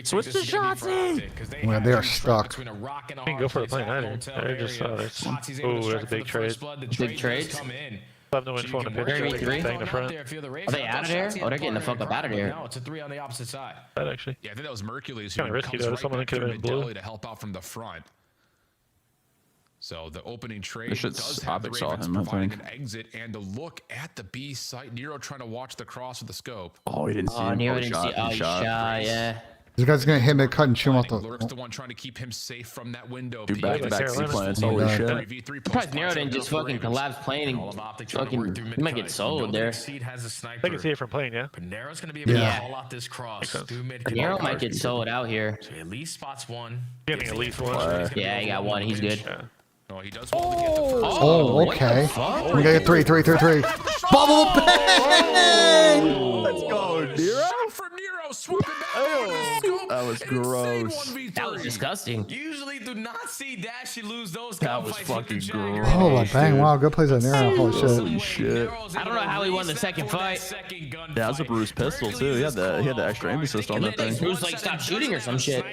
Switch to Shotsy! Yeah, they are stuck. Didn't go for the plane either. They just that's. Oh, that's a big trade. Big trades. Have no info on the pitch. 3v3. Bang the front. Are they out of there? Oh, they're getting the fuck up out of there. No, it's a 3 on the opposite side. That actually. Yeah, I think that was Mercules Kinda who risky, comes though. right Someone back could have through been blue. mid-deli to help out from the front. So the opening trade This shit's does have the Optic saw Ravens him, I providing think. an exit and a look at the B site. Nero trying to watch the cross with the scope. Oh, he didn't see Oh, him. Nero Oh, didn't shot, see. he Oh, he shot. shot, yeah. This guy's gonna hit mid cut and chew him off the. Lurks the one trying to keep him safe from that window. Two peek. back-to-back Carolina. C-plants. Oh, Holy God. shit. 3v3 Surprised Nero post didn't just fucking collapse playing All of and Optic trying to work through fucking. He might get mid-cut. sold there. Exceed has a sniper. I can see it from plane, yeah. But Nero's going to be able Yeah. to call out this cross. Through mid Nero might get sold out here. So he at least spots one. Getting at least one. Yeah, he got one. He's good. No, he does well to get the first. Oh, okay. We got 3. Bubble bang! Let's go, Nero. From Nero, swooping back over the scope. That was An insane gross. 1v3. That was disgusting. Usually do not see Dashy lose those That was gunfights with the fucking Jagger. gross. Oh, like, bang! Wow, good plays at Nero. Holy shit. Holy shit. I don't know how he won the second fight. Yeah, that was a Bruce pistol too. He had the extra aim assist on that thing. Bruce like stopped shooting or some shit.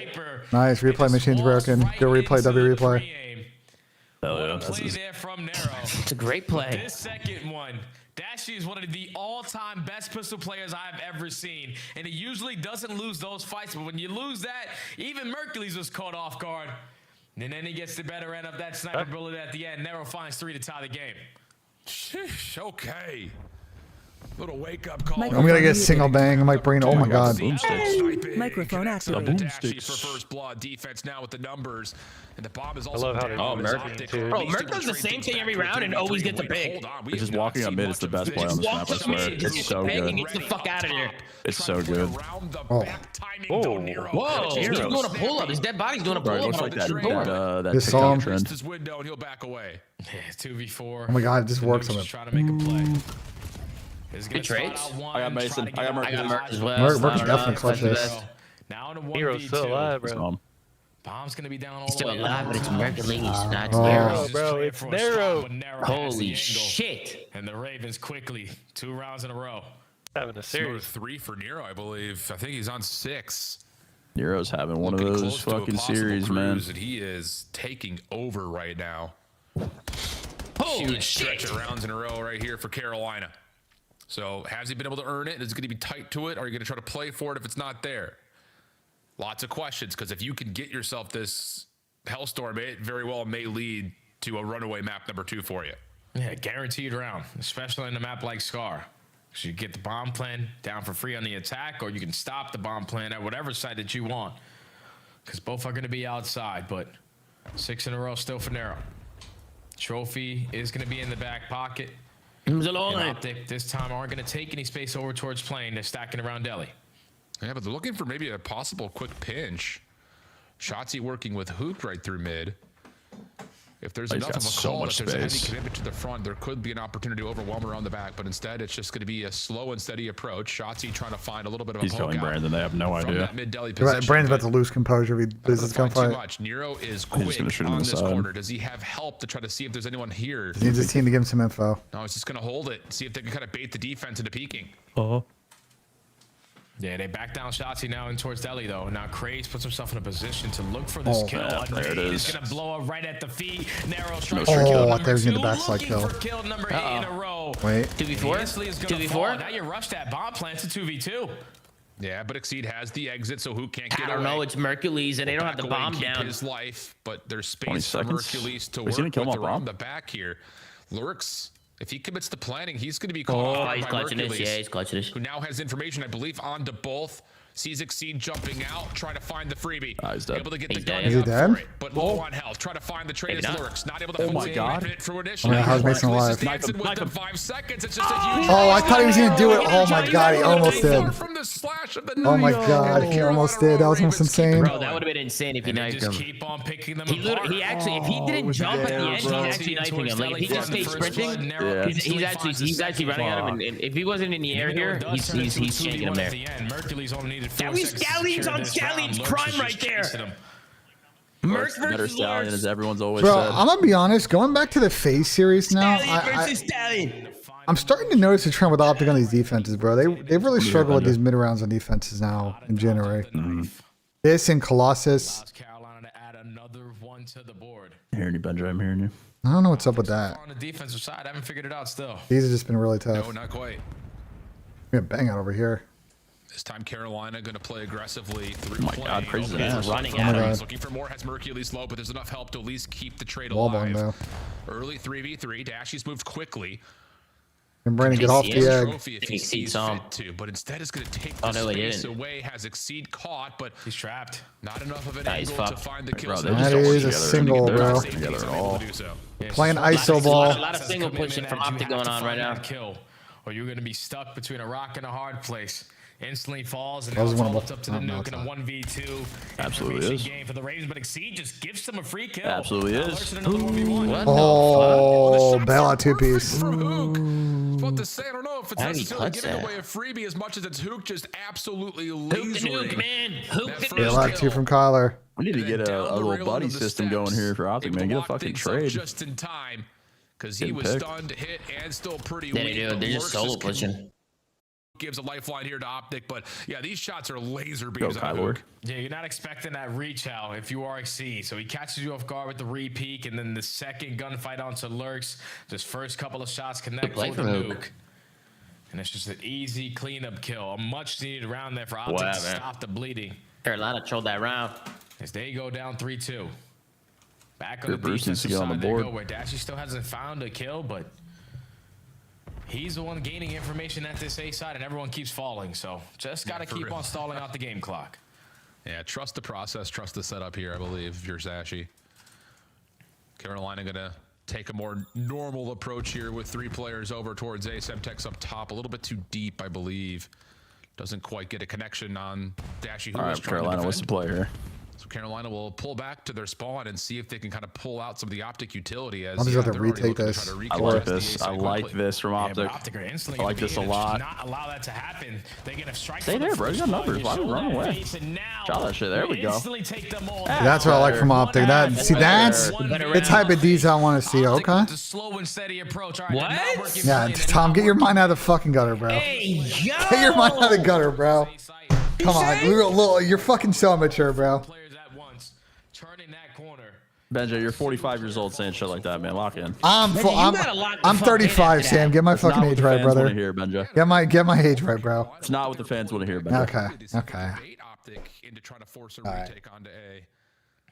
Nice replay machine's broken. Go replay. W replay. Hell yeah, Play there from Nero. It's a great play. This second one, Dashy is one of the all-time best pistol players I've ever seen, and he usually doesn't lose those fights. But when you lose that, even Mercules was caught off guard, and then he gets the better end of that sniper bullet at the end. Nero finds 3 to tie the game. Sheesh, okay. Little wake up call. I'm gonna get single bang in my brain. Oh my god. Microphone activated. For first blood defense now with the numbers, and the bomb is I also love how down. they It's do Optic. too. Bro, Merc does the same thing every round and always gets a pick. It's just walking up mid is the best play on the snap, I swear. It's so And good. gets the fuck out of there. It's so good. Oh. Whoa, he's doing a pull up. His dead body's doing a Bro, it pull looks up. like that Just saw him. TikTok trend. His window and he'll back away. Yeah, 2v4. Oh my god, it just works on it. Trying to make a play. Good trades. I got Mason. I got Merc. I got Merc as well. Merc so I don't know definitely if clutch that's the this. best. Now in a Hero's still alive, bro. Bomb's gonna be down all He's the still way. alive, but it's Mercules, not Oh. Nero. Bro, it's narrow. Holy shit. And the Ravens quickly 2 rounds in a row. Having a Number series. 3 for Nero, I believe. I think he's on 6. Nero's having one of Looking those close to a fucking possible series, man. cruise, and he is taking over right now. Holy Huge shit. stretch of rounds in a row right here for Carolina. So has he been able to earn it? Is it going to be tight to it? Or are you going to try to play for it if it's not there? Lots of questions, because if you can get yourself this Hellstorm, it very well may lead to a runaway map number 2 for you. Yeah, guaranteed round, especially in a map like Scar. So you get the bomb plan down for free on the attack, or you can stop the bomb plan at whatever side that you want. Because both are going to be outside, but 6 in a row still for Nero. Trophy is going to be in the back pocket. And Optic this time aren't going to take any space over towards plane. They're stacking around Deli. Yeah, but they're looking for maybe a possible quick pinch. Shotzzy working with Hoop right through mid. If there's He's enough got of a so call, much if there's a heavy space. commitment to the front, there could be an opportunity to overwhelm around the back. But instead, it's just going to be a slow and steady approach. Shotzzy trying to find a little bit of a He's poke killing out Brandon. They have no from idea. that mid-deli position. Brandon's about to lose composure if he loses this Too gunfight. much. Nero is He's quick gonna shoot him on in the this side. corner. Does he have help to try to see if there's anyone here? He needs his team to give him some info. No, he's just going to hold it, see if they can kind of bait the defense into peeking. Yeah, they back down Shotzzy now in towards Deli, though. Now Craze puts himself in a position to look for this kill. yeah, there it He's is. going to blow up right at the feet. Narrow strike. Oh, I thought he was going to backslide Looking kill. for kill number 8 in a row. Wait. 2v4? Instantly is gonna 2v4? fall. Now you rush that bomb plant to 2v2. Yeah, but Exceed has the exit, so who can't get I don't away? know. It's Mercules, and they don't have Back the away and bomb keep down. his life, but there's 20 space for seconds. Hercules to Is he work gonna kill him with off around bomb? the back here. Lurks, if he commits to planning, he's going to be Oh, caught he's by clutching this. Hercules, Yeah, he's clutching this. who now has information, I believe, onto both. Sees Exceed jumping out, trying to find the freebie. He's dead. Able to get He's the gun dead. Is he out dead? for it, but low on health. Try to find the trade Maybe as not. Lurks. Not able to Oh my God. it for Oh initially. my God, how's Mason Hercules alive? is dancing with them 5 seconds. It's just a huge. Oh, I thought he was going to do it. Oh my god, he almost did. From the slash of the Oh my night. god, he almost did. That was almost insane. Bro, that would have been insane if he And they knifed just him. keep on picking them He apart. literally, he actually, if he didn't jump at the end, he's actually knifing him. Like if he just stayed sprinting, he's actually running at him. And if he wasn't in the air here, he's shanking him there. Mercules only needed 4 That was seconds to Stallions secure on this Stallions round. Lurks prime is right just there. chasing him. Merc Better versus Stallion, as Lurks. everyone's always Bro, said. I'm going to be honest. Going back to the FaZe series now, Stallion versus Stallion. I'm starting to notice a trend with Optic on these defenses, bro. They've really struggled with these mid rounds on defenses now in January. This and Colossus. Allows Carolina to add another one to the board. Hearing you, BENJ. I'm hearing you. I don't know what's up with that. On the defensive side, I haven't figured it out still. These have just been really tough. No, not quite. We have bang out over here. This time Carolina going to play aggressively through Oh my God, Crazy's an ass. Running at him. He's looking for more, has Mercules low, but there's enough help to at least keep the trade Wallbang, alive. though. Early 3v3, Dashy's moved quickly. And Brandon, get off He the is egg. Trophy if he Exceed sees some. fit to, but instead is going to take Oh, the no, he space didn't. away, has Exceed caught, but He's trapped. not enough of an Nah, he's angle to fucked. find the Bro, kill. they That just don't work is a together. single, They're not bro. staying together at all. Playing ISO ball. A lot of single pushing from Optic going on right now. Kill, or you're going to be stuck between a rock and a hard place. Instantly falls and That was now one of it's the- up to the no, nuke in a it's 1v2. Absolutely information is. Game for the Ravens, but Exceed just gives them a free kill. Absolutely Now is. Lurks in another 1v1. What Oh, Bella two piece. For Hook. About to say, I don't know if it's How did he necessarily clutch giving that? away a freebie as much as it's Hook just absolutely Hook the lasering. nuke, man. Hook That the first nuke. Bella two from Kyler. We need to get Down a the little rail buddy into the system going steps. here for Optic, Able man. to Get a lock fucking things up trade. just in time because he Getting was picked. stunned, hit, and still pretty Yeah, they weak. do. but They're just Lurks solo pushing. gives a lifeline here to Optic, but yeah, these shots are laser Go, beams on Kyler. Hook. Yeah, you're not expecting that reach out if you are Exceed. So he catches you off guard with the re-peek, and then the second gunfight onto Lurks. Just first couple of shots connect play for the from nuke. Hook. And it's just an easy cleanup kill. A much needed round there for Optic Wow, to man. stop the bleeding. Carolina trolled that round. As they go down 3-2. Back on Your the Bruce needs to defensive get on the side they board. go, where Dashy still hasn't found a kill, but He's the one gaining information at this A side, and everyone keeps falling. So just got to keep on stalling out the game clock. Yeah, trust the process, trust the setup here, I believe, if you're Zashi. Carolina going to take a more normal approach here with 3 players over towards A. Semtex up top, a little bit too deep, I believe. Doesn't quite get a connection on Dashy. All right, Carolina, what's the play here? So Carolina will pull back to their spawn and see if they can kind of pull out some of the Optic utility. As I'm just going to retake this. I like this. I like this from Optic. I like this a lot. Not allow that to happen. They're going to strike. Stay there, bro. You got numbers. Why would you run away? Shot that shit. There we go. That's what I like from Optic. That's the type of D's I want to see. Okay. Slow and steady approach. What? Yeah, Tom, get your mind out of the fucking gutter, bro. Get your mind out of the gutter, bro. Come on, you're fucking so immature, bro. Benji, you're 45 years old saying shit like that, man. Lock in. I'm 35, Sam. Get my fucking age right, brother. Hear, Benji. Get my age right, bro. It's not what the fans want to hear, Benji. Okay. Optic into trying to force a retake onto A.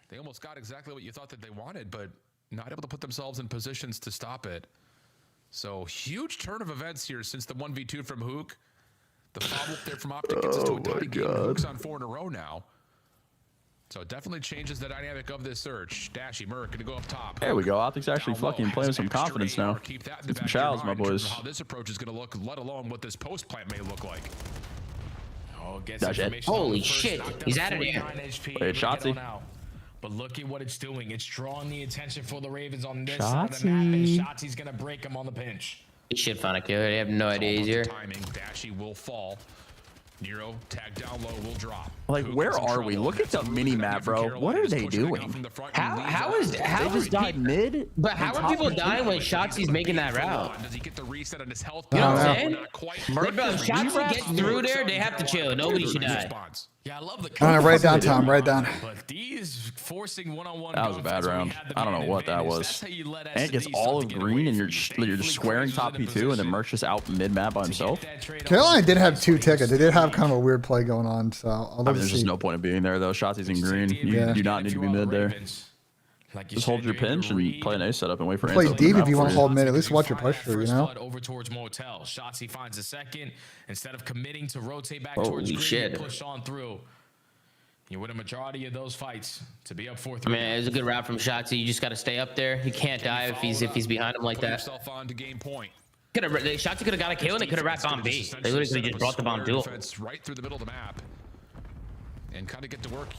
They almost got exactly what you thought that they wanted, but not able to put themselves in positions to stop it. So huge turn of events here since the 1v2 from Hook. The follow-up there from Optic gets us to a tie game. Hook's on 4 in a row now. So it definitely changes the dynamic of this search. Dashy, Merc going to go up top. There we go. Optic's actually fucking playing with some confidence now. Get some chows, my boys. How this approach is going to look, let alone what this post plant may look like. Oh, holy shit. He's out of there. Wait, Shotsy. But look at what it's doing. It's drawing the attention for the Ravens on this side of the map, and Shotsy's going to break him on the pinch. He should find a kill. They have no idea he's here. Timing. Dashy will fall. Nero, tag down low, will drop. Like, where are we? Look at the mini map, bro. What are they doing? How is they just died mid? But how are people dying when Shotsy's making that route? Does he get the reset on his health? You know what I'm saying? Bro, if Shotsy gets through there, they have to chill. Nobody should die. Yeah, I love the. All right, write down, Tom. Write down. But these forcing one-on-one. That was a bad round. I don't know what that was. And it gets olive green, and you're just squaring top P2, and then Merc just out mid map by himself. Carolina did have 2 tickets. They did have kind of a weird play going on. So I mean, there's just no point in being there though. Shotsy's in green. You do not need to be mid there. Just hold your pinch and play an A setup and wait for. Play deep if you want to hold mid. At least watch your push through, you know. Over towards Motel. Shotsy finds a second. Instead of committing to rotate back towards green, push on through. You win a majority of those fights to be up 4-3. Man, it's a good route from Shotsy. You just got to stay up there. He can't die if he's behind him like that. Shotsy could have got a kill and they could have wrapped bomb B. They literally just brought the bomb duel. Right through the middle of the map. And kind of get to work.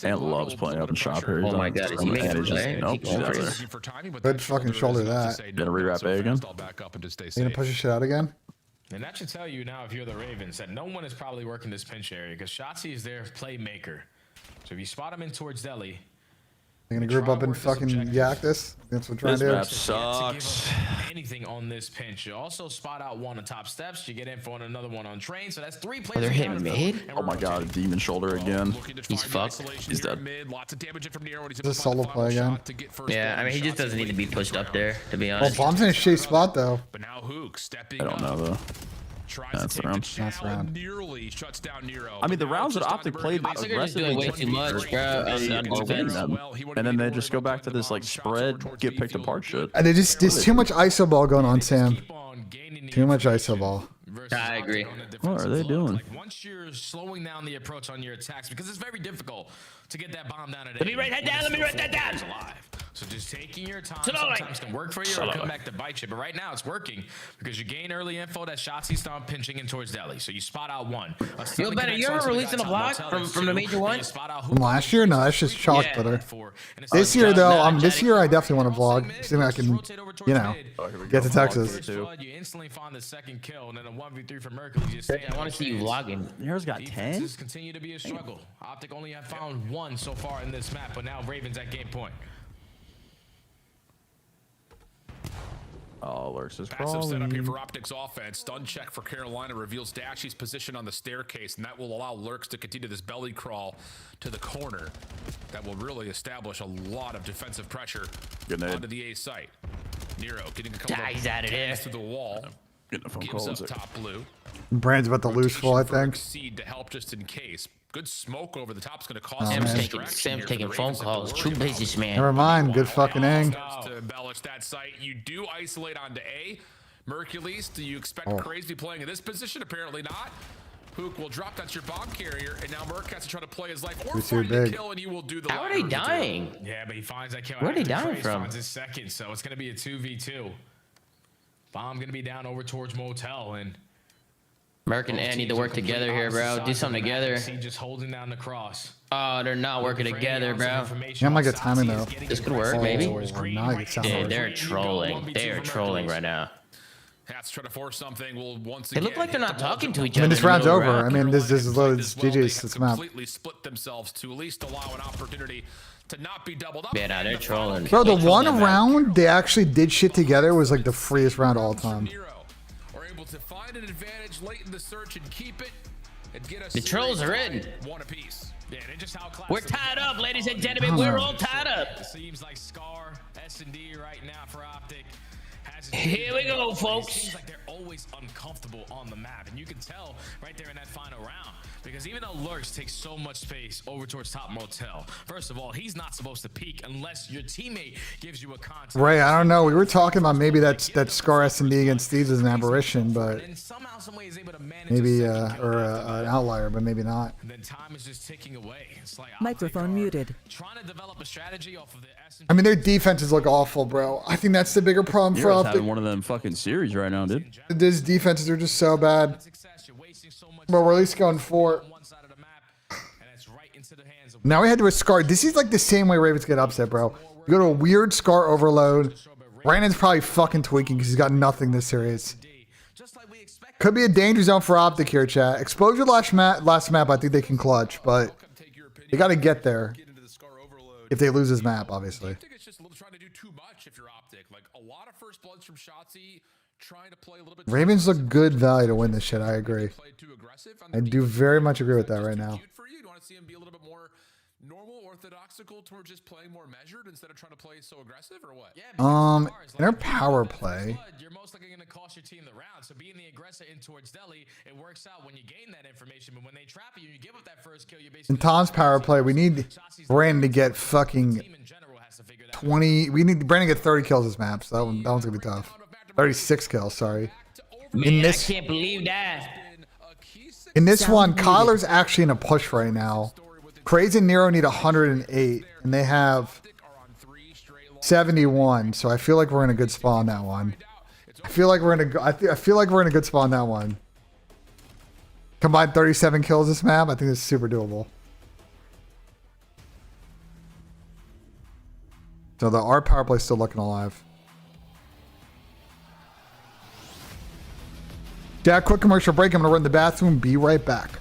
And loves playing up in shop here. Oh my god, is he making a play? Nope, Good fucking shoulder that. Gonna rewrap A again. You gonna push your shit out again? And that should tell you now, if you're the Ravens, that no one is probably working this pinch area because Shotsy is their playmaker. So if you spot him in towards Deli, They're gonna group up and fucking yak this. That's what we're trying to do. This map sucks. Anything on this pinch. You also spot out one on top steps. You get info on another one on train. So that's 3 players. They're hitting mid. Oh my god, demon shoulder again. He's fucked. He's dead. Just a solo play again. Yeah, I mean he just doesn't need to be pushed up there, to be Well, honest. Bomb's in a shitty spot though. But now Hook stepping I don't know though. That's the round. That's the round. Nearly shuts down Nero. I mean, the rounds that Optic played aggressively way too much, bro. are winning them. And then they just go back to this like spread, get picked apart shit. And there's too much ISO ball going on, Sam. Too much ISO ball. I agree. What are they doing? Once you're slowing down the approach on your attacks, because it's very difficult to get that bomb down at Let me write that down. Let me write that down. So just taking your time sometimes can work for you or come back to bite you. But right now it's working because you gain early info that Shotsy's start pinching in towards Deli. So you spot out one. Yo, better. You ever releasing a block from the major one? From last year? No, that's just chalk, brother. This year though, this year I definitely want to vlog. See if I can, you know, get to Texas. You instantly find the second kill, and then a 1v3 for Mercury. Just stay. I want to see you vlogging. Here's got 10. Continue to be a struggle. Optic only have found 1 so far in this map, but now Ravens at game point. Oh, Lurks is passive setup here for Optic's offense. Stun check for Carolina reveals Dashy's position on the staircase, and that will allow Lurks to continue this belly crawl to the corner. That will really establish a lot of defensive pressure onto the A site. Nero getting a couple of out of there through the wall. Getting a phone Gives call. up top blue. Brand's about to lose full, I think. Seed to help just in case. Good smoke over the top is going to cost Sam's taking phone calls. True businessman. Never mind. Good fucking ang. To embellish that site, you do isolate onto A, Mercules, do you expect Craze to be playing in this position? Apparently not. Hook will drop. That's your bomb carrier, and now Merc has to try to play his life or find a kill, and you will do the. How are they dying? Yeah, but he finds that kill. Where are they after dying Craze from? finds his second, so it's gonna be a 2v2. Bomb gonna be down over towards Motel, and Merc and Ant need to work together here, bro. Do something together. See, just holding down the cross. Oh, they're not working together, bro. Yeah, I might get timing though. This could work, maybe. Dude, they're trolling. They are trolling right now. Has to try to force something. Will once They again. look like they're not talking to each I other. mean, this in the round's middle of the over. I round. mean, this is loaded. GG's. This map. Completely split themselves to at least allow an opportunity to not be doubled up. Yeah, no, they're trolling. Bro, the one round they actually did shit together was like the freest round of all time. Are able to find an advantage late in the search and keep it and get us. The trolls are in. One apiece. Yeah, and just how We're tied up, ladies and gentlemen. We're all tied up. Seems like Scar, S&D right now for Optic. Here we go, folks. It seems like they're always uncomfortable on the map, and you can tell right there in that final round. Because even though Lurks takes so much space over towards top Motel, first of all, he's not supposed to peek unless your teammate gives you a contact. Right, I don't know. We were talking about maybe that Scar S&D against Steve's is an aberration, but maybe or an outlier, but maybe not. And then time is just ticking away. It's like Microphone muted. trying to develop a strategy off of the I mean, their defenses look awful, bro. I think that's the bigger problem for You're Optic. having one of them fucking series right now, dude. These defenses are just so bad. But we're at least going for it. Now we had to a Scar. This is like the same way Ravens get upset, bro. You go to a weird Scar overload. Brandon's probably fucking tweaking because he's got nothing this series. Could be a danger zone for Optic here, chat. Exposure last map, I think they can clutch, but they got to get there. If they lose this map, obviously. I think it's just trying to do too much if you're Optic. Like a lot of first bloods from Shotzzy, trying to play a little bit. Ravens look good value to win this shit. I agree. I do very much agree with that right now. For you, do you want to see him be a little bit more normal, orthodoxical, toward just playing more measured instead of trying to play so aggressive, or what? In our power play. You're most likely going to cost your team the round. So being the aggressor in towards Deli, it works out when you gain that information. But when they trap you, you give up that first kill. You basically In Tom's power play, we need Brandon to get fucking 20. We need Brandon to get 30 kills this map. So that one's gonna be tough. 36 kills. Sorry. Man, I can't believe that. In this one, Kyler's actually in a push right now. Crazy and Nero need 108, and they have 71. So I feel like we're in a good spot on that one. I feel like we're in a good spot on that one. Combined 37 kills this map. I think it's super doable. So our power play is still looking alive. Jack, quick commercial break. I'm gonna run to the bathroom. Be right back.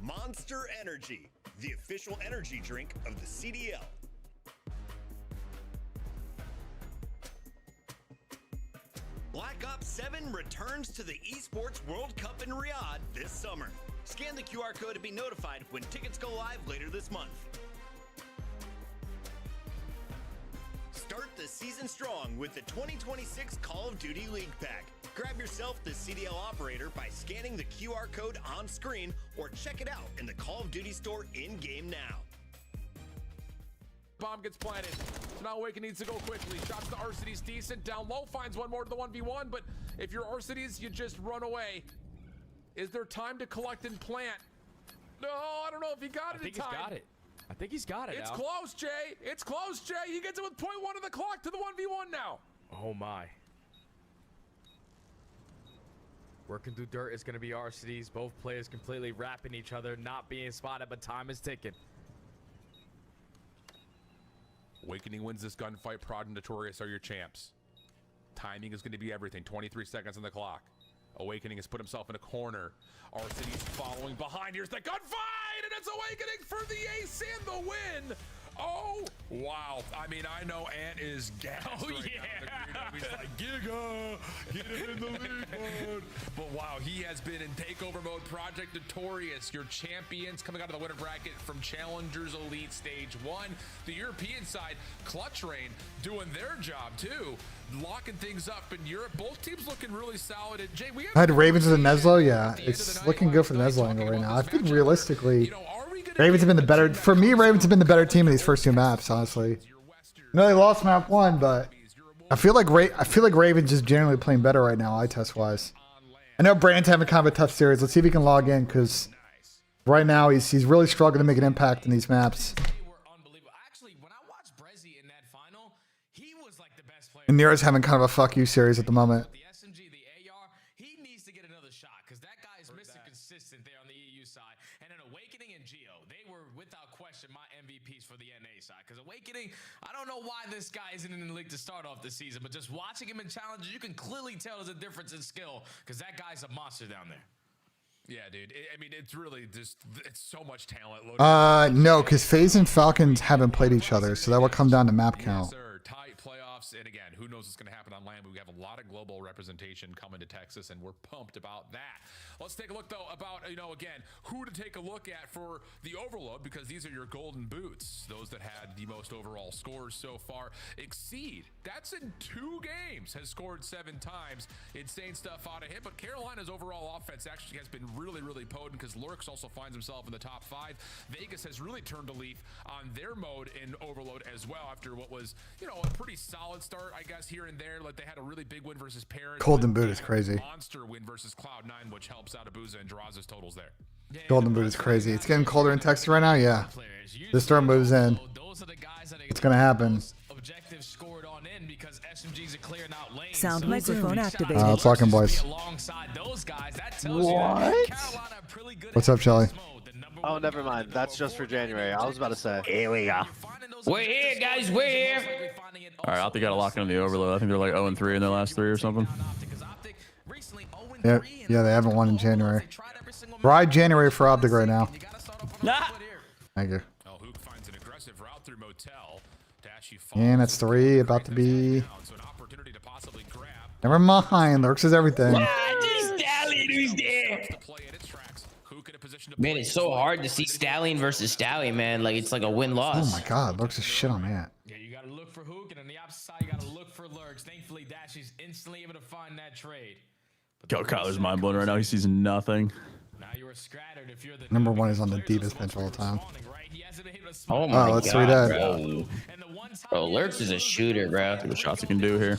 Monster Energy, the official energy drink of the CDL. Black Ops 7 returns to the Esports World Cup in Riyadh this summer. Scan the QR code to be notified when tickets go live later this month. Start the season strong with the 2026 Call of Duty League Pack. Grab yourself the CDL operator by scanning the QR code on screen or check it out in the Call of Duty store in-game now. Bomb gets planted. Now Awaken needs to go quickly. Shots to Arcides decent. Down low, finds one more to the 1v1, but if you're Arcides, you just run away. Is there time to collect and plant? No, I don't know if he got it in time. I think he's got it. It's Al. close, Jay. It's close, Jay. He gets it with 0.1 of the clock to the 1v1 now. Oh my. Working through dirt is going to be Arcides. Both players completely wrapping each other, not being spotted, but time is ticking. Awakening wins this gunfight. Prod and Notorious are your champs. Timing is going to be everything. 23 seconds on the clock. Awakening has put himself in a corner. Arcity's following behind. Here's the gunfight, and it's Awakening for the ace and the win. Oh, wow. I mean, I know Ant is gassed right now. He's like, Giga, get him in the league mode. But wow, he has been in takeover mode. Project Notorious, your champions coming out of the winner bracket from Challengers Elite Stage 1. The European side, Clutch Rain, doing their job too, locking things up in Europe. Both teams looking really solid. And Jay, we I had Ravens with the Neslo. Yeah, it's looking good for the Neslo angle right now. I think realistically, Ravens have been the better. For me, Ravens have been the better team in these first 2 maps. Honestly, they lost map 1, but I feel like Ravens is generally playing better right now, eye test wise. I know Brand's having kind of a tough series. Let's see if he can log in, because right now he's really struggling to make an impact in these maps. And Nero's having kind of a fuck you series at the moment. I don't know why this guy isn't in the league to start off the season, but just watching him in challenges, you can clearly tell there's a difference in skill, because that guy's a monster down there. Yeah, dude. I mean, it's really just, it's so much talent. No, because FaZe and Falcons haven't played each other, so that will come down to map count. Tight playoffs, and again, who knows what's going to happen on land, but we have a lot of global representation coming to Texas, and we're pumped about that. Let's take a look, though, about, again, who to take a look at for the Overload, because these are your golden boots, those that had the most overall scores so far. Exceed, that's in 2 games, has scored 7 times. Insane stuff out of him, but Carolina's overall offense actually has been really, really potent, because Lurks also finds himself in the top 5. Vegas has really turned a leaf on their mode in Overload as well, after what was, a pretty solid start, I guess, here and there. Like, they had a really big win versus Parent. Golden Boot is crazy. Monster win versus Cloud9, which helps out Abuza and draws his totals there. Golden Boot is crazy. It's getting colder in Texas right now. Yeah, the storm moves in. It's gonna happen. Sound microphone activated. Let's lock in, boys. What? What's up, Shelly? Oh, never mind. That's just for January. I was about to say. Here we go. We're here, guys. We're here. All right, Optic got to lock in on the Overload. I think they're like 0-3 in their last 3 or something. Yeah, they haven't won in January. Ride January for Optic right now. Thank you. And that's 3, about to be. Never mind, Lurks is everything. Who's there? Man, it's so hard to see Stallion versus Stallion, man. Like, it's like a win-loss. Oh my god, Lurks is shit on that. Yeah, you gotta look for Hook, and on the opposite side, you gotta look for Lurks. Thankfully, Dashy's instantly able to find that trade. Yo, Kyler's mind blown right now. He sees nothing. Now you are scattered if you're the Number 1 is on the deepest bench all the time. Oh my that's god, 3 dead. bro. Bro, Lurks is a shooter, bro. See what shots he can do here.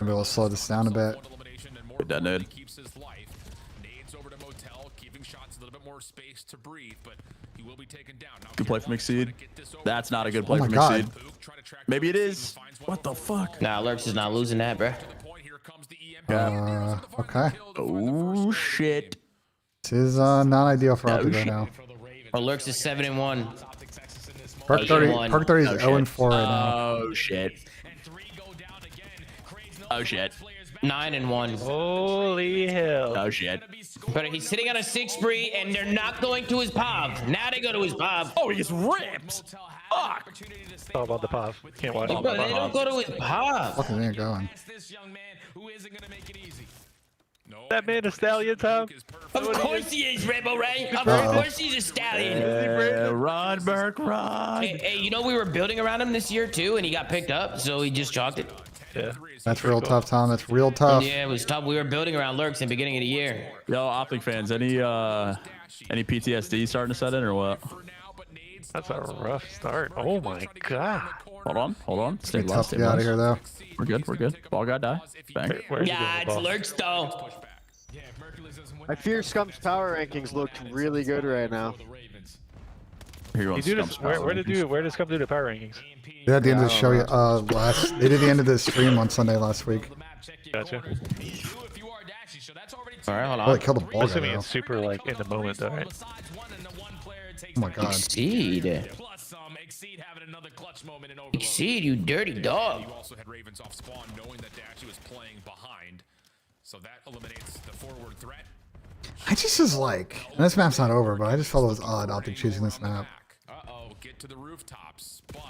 Maybe we'll slow this down a bit. Good detonate. Good play from Exceed. That's not a good play from Exceed. Maybe it is. What the fuck? Nah, Lurks is not losing that, bro. Okay. Oh shit. This is not ideal for Optic right now. Or Lurks is 7-1. Perk 30 is 0-4 right now. Oh shit. Oh shit. 9-1. Holy hell. Oh shit. But he's sitting on a 6 spree, and they're not going to his POV. Now they go to his POV. Oh, he gets ripped. Fuck. It's all about the POV. Can't watch Bro, they don't go to his POV. Fucking ain't going. That man a stallion, Tom? Of course he is, Rebel Ray. Of course he's a stallion. Run, Burke, run. Hey, you know we were building around him this year too, and he got picked up, so he just chalked it. Yeah. That's real tough, Tom. That's real tough. Yeah, it was tough. We were building around Lurks in the beginning of the year. Yo, Optic fans, any PTSD starting to set in or what? That's a rough start. Oh my god. Hold on. Stay It's low, tough to get out of here, though. We're good. Ball guy die. Bang. Yeah, it's Lurks though. I fear Scump's power rankings looked really good right now. Where does Scump do the power rankings? They had the end of the show. They did the end of the stream on Sunday last week. Gotcha. All right, hold on. Oh, they killed the ball guy, Assuming though. it's super like in the moment, though, right? Oh my god. Exceed. Exceed, you dirty dog. You also had Ravens off spawn, knowing that Dashy was playing behind. So that eliminates the forward threat. I just was like, and this map's not over, but I just felt it was odd Optic choosing this map. Uh-oh, get to the rooftops, but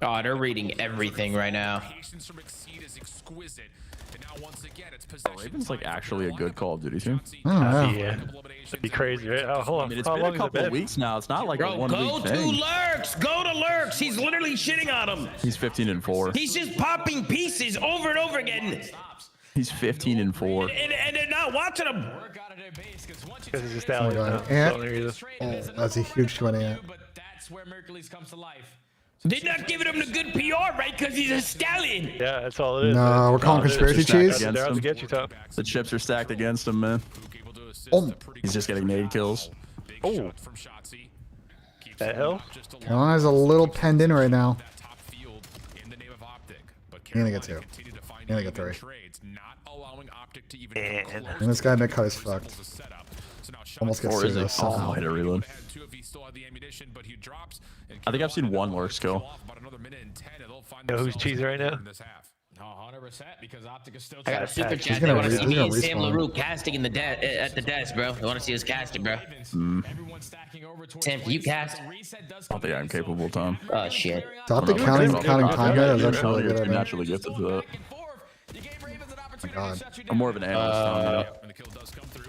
Oh, they're reading everything right now. patience from Exceed is exquisite. And now once again, it's The possession. Ravens like actually a good Call of Duty team. Yeah. That'd be crazy, right? Oh, hold I on. mean, it's How been long a has it couple of been? weeks now. It's not like a Bro, 1 go week to thing. Lurks. Go to Lurks. He's literally shitting on him. He's 15-4. He's just popping pieces over and over again. He's 15-4. And they're not watching him. Because it's just Oh my down. god. And, oh, that's a huge 20 ant. That's where Mercury's comes to life. They're not giving him the good PR, right? Because he's a stallion. Yeah, that's all it is. No, we're calling conspiracy cheese. They're out to get you, Tom. The chips are stacked against him, man. Oh, He's just getting nade kills. Oh. The hell? Carolina's a little penned in right now. You're gonna get 2. You're gonna get 3. And this guy mid cut is fucked. Almost gets Or is 2 it? somehow. Oh, hit a reload. I think I've seen one Lurk skill. Yo, who's cheesing right now? No, 100% because Optic is still I got a super He's chat. They gonna want to see me and respawn. Sam LaRue casting in the at the desk, bro. They want to see us casting, bro. Sam, can you cast? I don't think I'm capable, Tom. Oh shit. So Optic counting time guy is actually really You're good. too naturally gifted for that. Oh my god. I'm more of an analyst.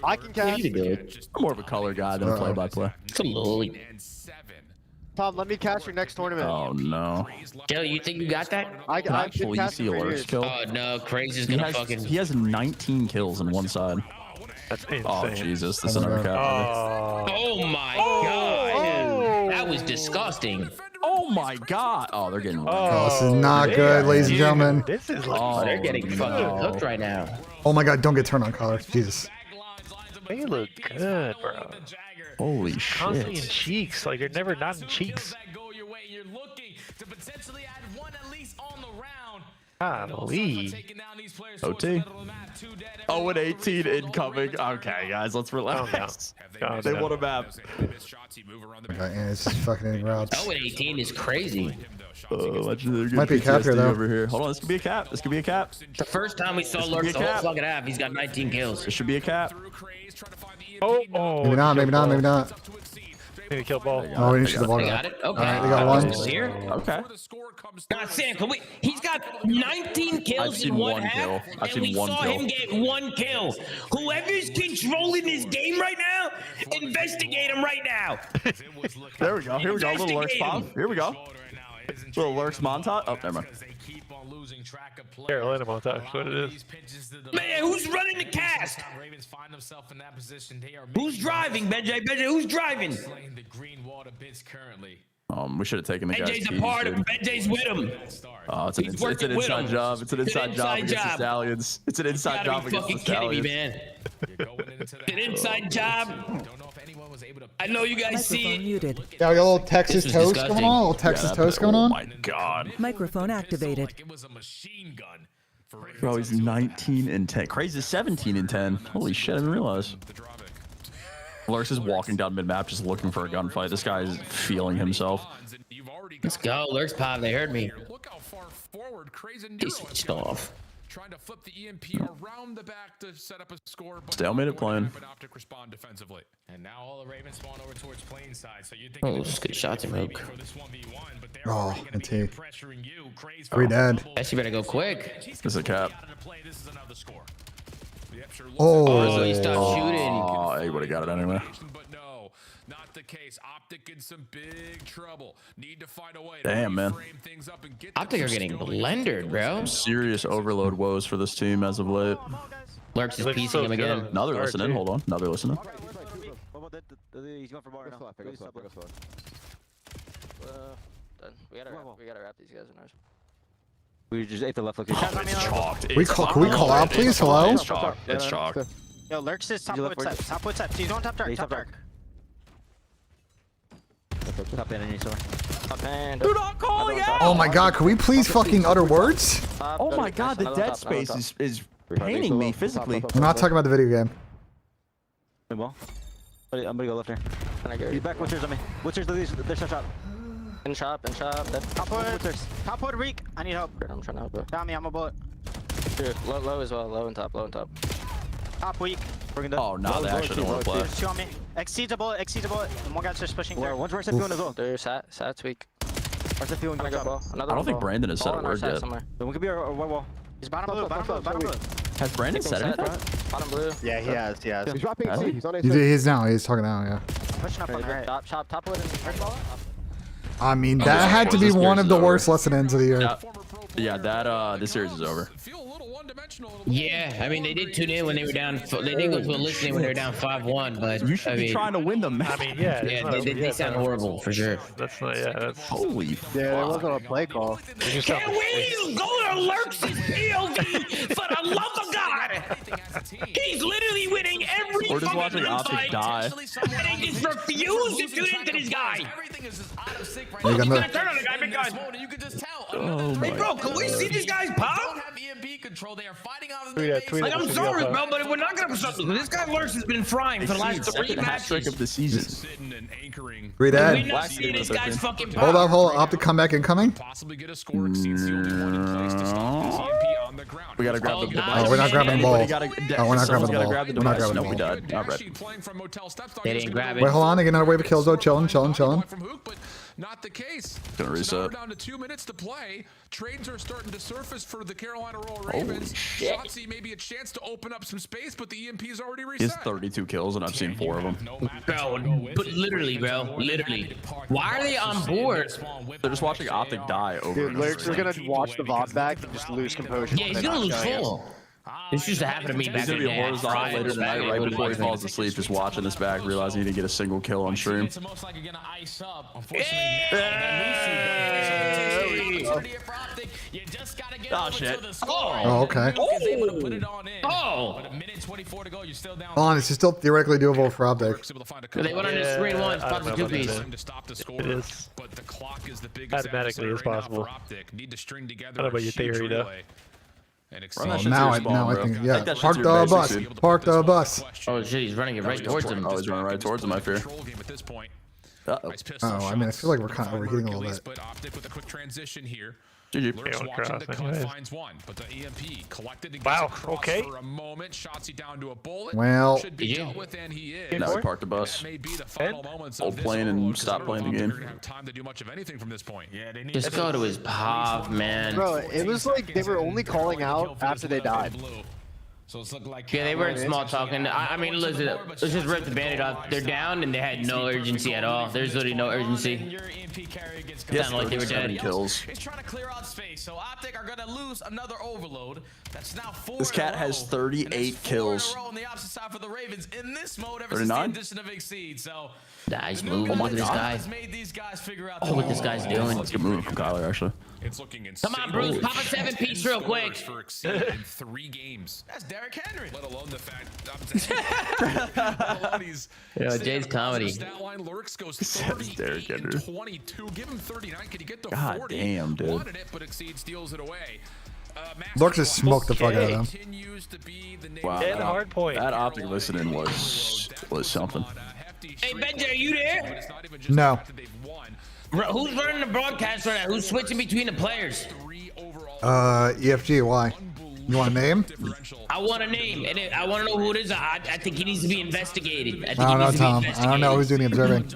I can cast. I'm more of a color guy than a play-by-play. Absolutely. Tom, let me cast your next tournament. Oh no. Joe, you think you got that? I Can I actually see a Lurk skill? Oh no, Crazy's He gonna has, fucking. he has 19 kills on one side. That's insane. Oh Jesus, this is another cap. Oh my god. That was disgusting. Oh my god. Oh, they're getting. Oh, this is not good, ladies and gentlemen. This is Oh, they're getting fucking cooked right now. Oh my god, don't get turned on color. Jesus. They look good, bro. Holy Constantly in shit. cheeks. Like, they're never not in cheeks. Golly. OT. 0-18 incoming. Okay, guys, let's relax. They want a map. Okay, and it's just fucking hitting routes. 0-18 is crazy. Might be a cap here, though. Over here. Hold on, this could be a cap. This could be a cap. The first time we saw This could be Lurks a the whole cap. fucking half, he's got 19 kills. This should be a cap. Oh. Maybe not, maybe not, maybe not. Need to kill ball. Oh, we need to shoot the ball. They got it? Okay. Alright, they got one. Here? Okay. Now, Sam, can we? He's got 19 kills I've seen in one one half, kill. I've and we seen one saw kill. him get 1 kill. Whoever's controlling this game right now, investigate him right now. There we go. Here we go. Little Lurks bomb. Here we go. Little Lurks montage. Oh, never mind. Carolina montage, what it is. Man, who's running the cast? Who's driving, BENJ? BENJ, who's driving? We should have taken the guy's BENJ's a keys, part of dude. BENJ's with him. Oh, it's an He's working with inside him. job. It's an inside job against the job. Stallions. It's an inside You job gotta be against the fucking kidding me, Stallions. man. An inside job. I know you guys see it. Muted. Yeah, we got a little Texas This was toast disgusting. going on. A little Texas toast going Oh on. my god. Microphone activated. Bro, he's 19 and 10. Crazy 17 and 10. Holy shit, I didn't realize. Lurks is walking down mid-map just looking for a gunfight. This guy is feeling himself. Let's go, Lurks pop. They heard me. Look how far forward Crazy He switched off. trying to flip the EMP around the back to set up a score. But Stalemate it playing. Optic respond defensively. And now all the Ravens spawn over towards plane side. So you think Oh, those good shots, Rogue. Oh, and T. 3 dead. Actually, better go quick. This is a cap. Oh, so he stopped shooting. Oh, he would have got it anyway. But no, not the case. Optic in some big trouble. Need to find a way Damn, man. things up and get Optic are getting blendered, bro. Serious overload woes for this team as of late. Lurks is piecing him again. Now they're listening. Hold on. Now they're listening. He's going for bar now. We gotta wrap these guys in ours. We just ate the left location. It's chalked. Can we call out, please? Hello? It's chalked. It's chalked. Yo, Lurks is top wood set. Top wood set. He's going top dark. Top dark. Top end and top end. They're not calling out. Oh my god, can we please fucking utter words? Oh my god, the dead space is paining me physically. We're not talking about the video game. Well, I'm gonna go left here. Can I go? He's back. What's yours on me? What's yours? There's a shot. In shop. Top wood. Top wood, Reek. I need help. I'm trying to help, bro. Got me. I'm a bullet. Here, low as well. Low and top. Top weak. Oh, no, they actually don't want to play. There's 2 on me. Exceeds a bullet. And one guy's just pushing through. One's where Seth as well. There's Sat's weak. Or Seth and I don't think Brandon has said a word yet. Somewhere. One could be our wall. He's bottom blue. Has Brandon said anything? Bottom blue. Yeah, he has. He's dropping Has AC. He's on AC. He's now. He's talking now. Yeah. Pushing up on the right. Top wood and first ball. I mean, that had to be one of the worst lesson ends of the year. Yeah, that this series is over. Yeah, I mean they did tune in when they were down. They did go to a listening when they were down 5-1, but you should be trying to win them. I mean, yeah, they sound horrible for sure. That's not. Yeah, that's holy. Yeah, there wasn't a play call. Can't wait to go to Lurks' POV for the love of God. He's literally winning every We're just watching Optic die. and he just refused to tune into this guy. You're He's gonna- gonna turn on the guy, big guy. Oh Hey, bro, can we see this guy's pop? Like, I'm sorry, bro, but we're not gonna something. This guy Lurks has been frying for the last 3 hat trick matches. of the season. Three We dead. not see this guy's fucking pop. Hold up. Optic comeback incoming. Possibly get a score. Exceeds the only one in place to stop the EMP on the ground. We gotta grab the ball. Oh, we're not grabbing the ball. Oh, we're not grabbing the ball. Grab the We're not device. grabbing No, the we ball. died. Not ready. They didn't grab it. Wait, hold on. They get another wave of kills though. Chilling. Not the case. Gonna So now reset. we're down to 2 minutes to play. Trades are starting to surface for the Carolina Royal Ravens. shit. Shotzzy maybe a chance to open up some space, but the EMP's already He has reset. 32 kills, and I've seen 4 of them. Bro, but literally, bro, literally. Why are they on board? They're just watching Optic die over Dude, and over. Lurks are gonna watch the VOD back and just lose composure. Yeah, he's gonna lose full. This used to happen to me back He's in gonna the be day. horizontal later tonight, right before he falls asleep, just watching this back, realizing he didn't get a single kill on stream. It's most likely gonna ice up. Unfortunately, you just gotta get Oh, over shit. to the score. Oh, okay. Is able to put it on in. Oh. But a minute 24 to go. You're still down. Hold on. It's still theoretically doable for Optic. They went on the screen once, I popped don't the know two about piece. It is But the clock is the biggest mathematically adversary is right now possible. for Optic. Need to string together I don't know about a your huge theory, though. relay. And Run exceed- that shit to Now your I spawn, bro. think, Take yeah. that shit Park to your the base, bus. you see. Park the bus. Oh shit, he's running it right towards him. Oh, he's running right towards him, I fear. Control game at this point. Uh-oh. Nice pistol Oh, I mean, I shots feel like we're from kind of overheating a little Hercules, bit. but Optic with a quick transition here. GG. Lurks Yeah, watching the cross, cut, anyways. finds one, but the EMP collected and Wow, gets across okay. for a moment. Shotzzy down to a bullet. Well- Should be GG. dealt with, and he is. Now we parked the bus. That may be the final moments of Old this plane and overload, 'cause stop I don't playing know the if game. they're gonna have time to do much of anything from this point. Yeah, they need Just go to his pop, man. Bro, it was like they were only calling out after they died. So it's looking like Yeah, they weren't small talking. I mean, listen, let's just rip the bandit off. They're down and they had no urgency at all. There's literally no urgency. Your EMP carrier gets Yes, Sounded like they were 37 dead. kills. It's trying to clear out space, so Optic are gonna lose another overload. That's now 4 This cat in a has row. 38 And it's 4 kills. in a row on the opposite side for the Ravens in this mode ever 39? since the addition of Exceed. So Nice move. Look at this guy. has made these guys figure out Oh, what this guy's doing. That's a good move from Kyler, actually. It's looking Come on, Bruce, pop a 7-piece real quick. For Exceed in 3 games. That's Derrick Henry. Let alone the fact let alone he's Yeah, staying Jay's on the comedy. Stat line Lurks goes Says Derrick 38 Henry. and 22. Give him 39. Can he get to God 40? damn, dude. Wanted it, but Exceed steals it away. Lurks just smoked the fuck out of him. Wow, And that, hard point. that Optic listening was something. Hey, BENJ, are you there? No. Who's running the broadcast right now? Who's switching between the players? EFG, why? You want a name? I want a name, and I want to know who it is. I think he needs to be investigated. I don't know, Tom. I don't know who's doing the observing.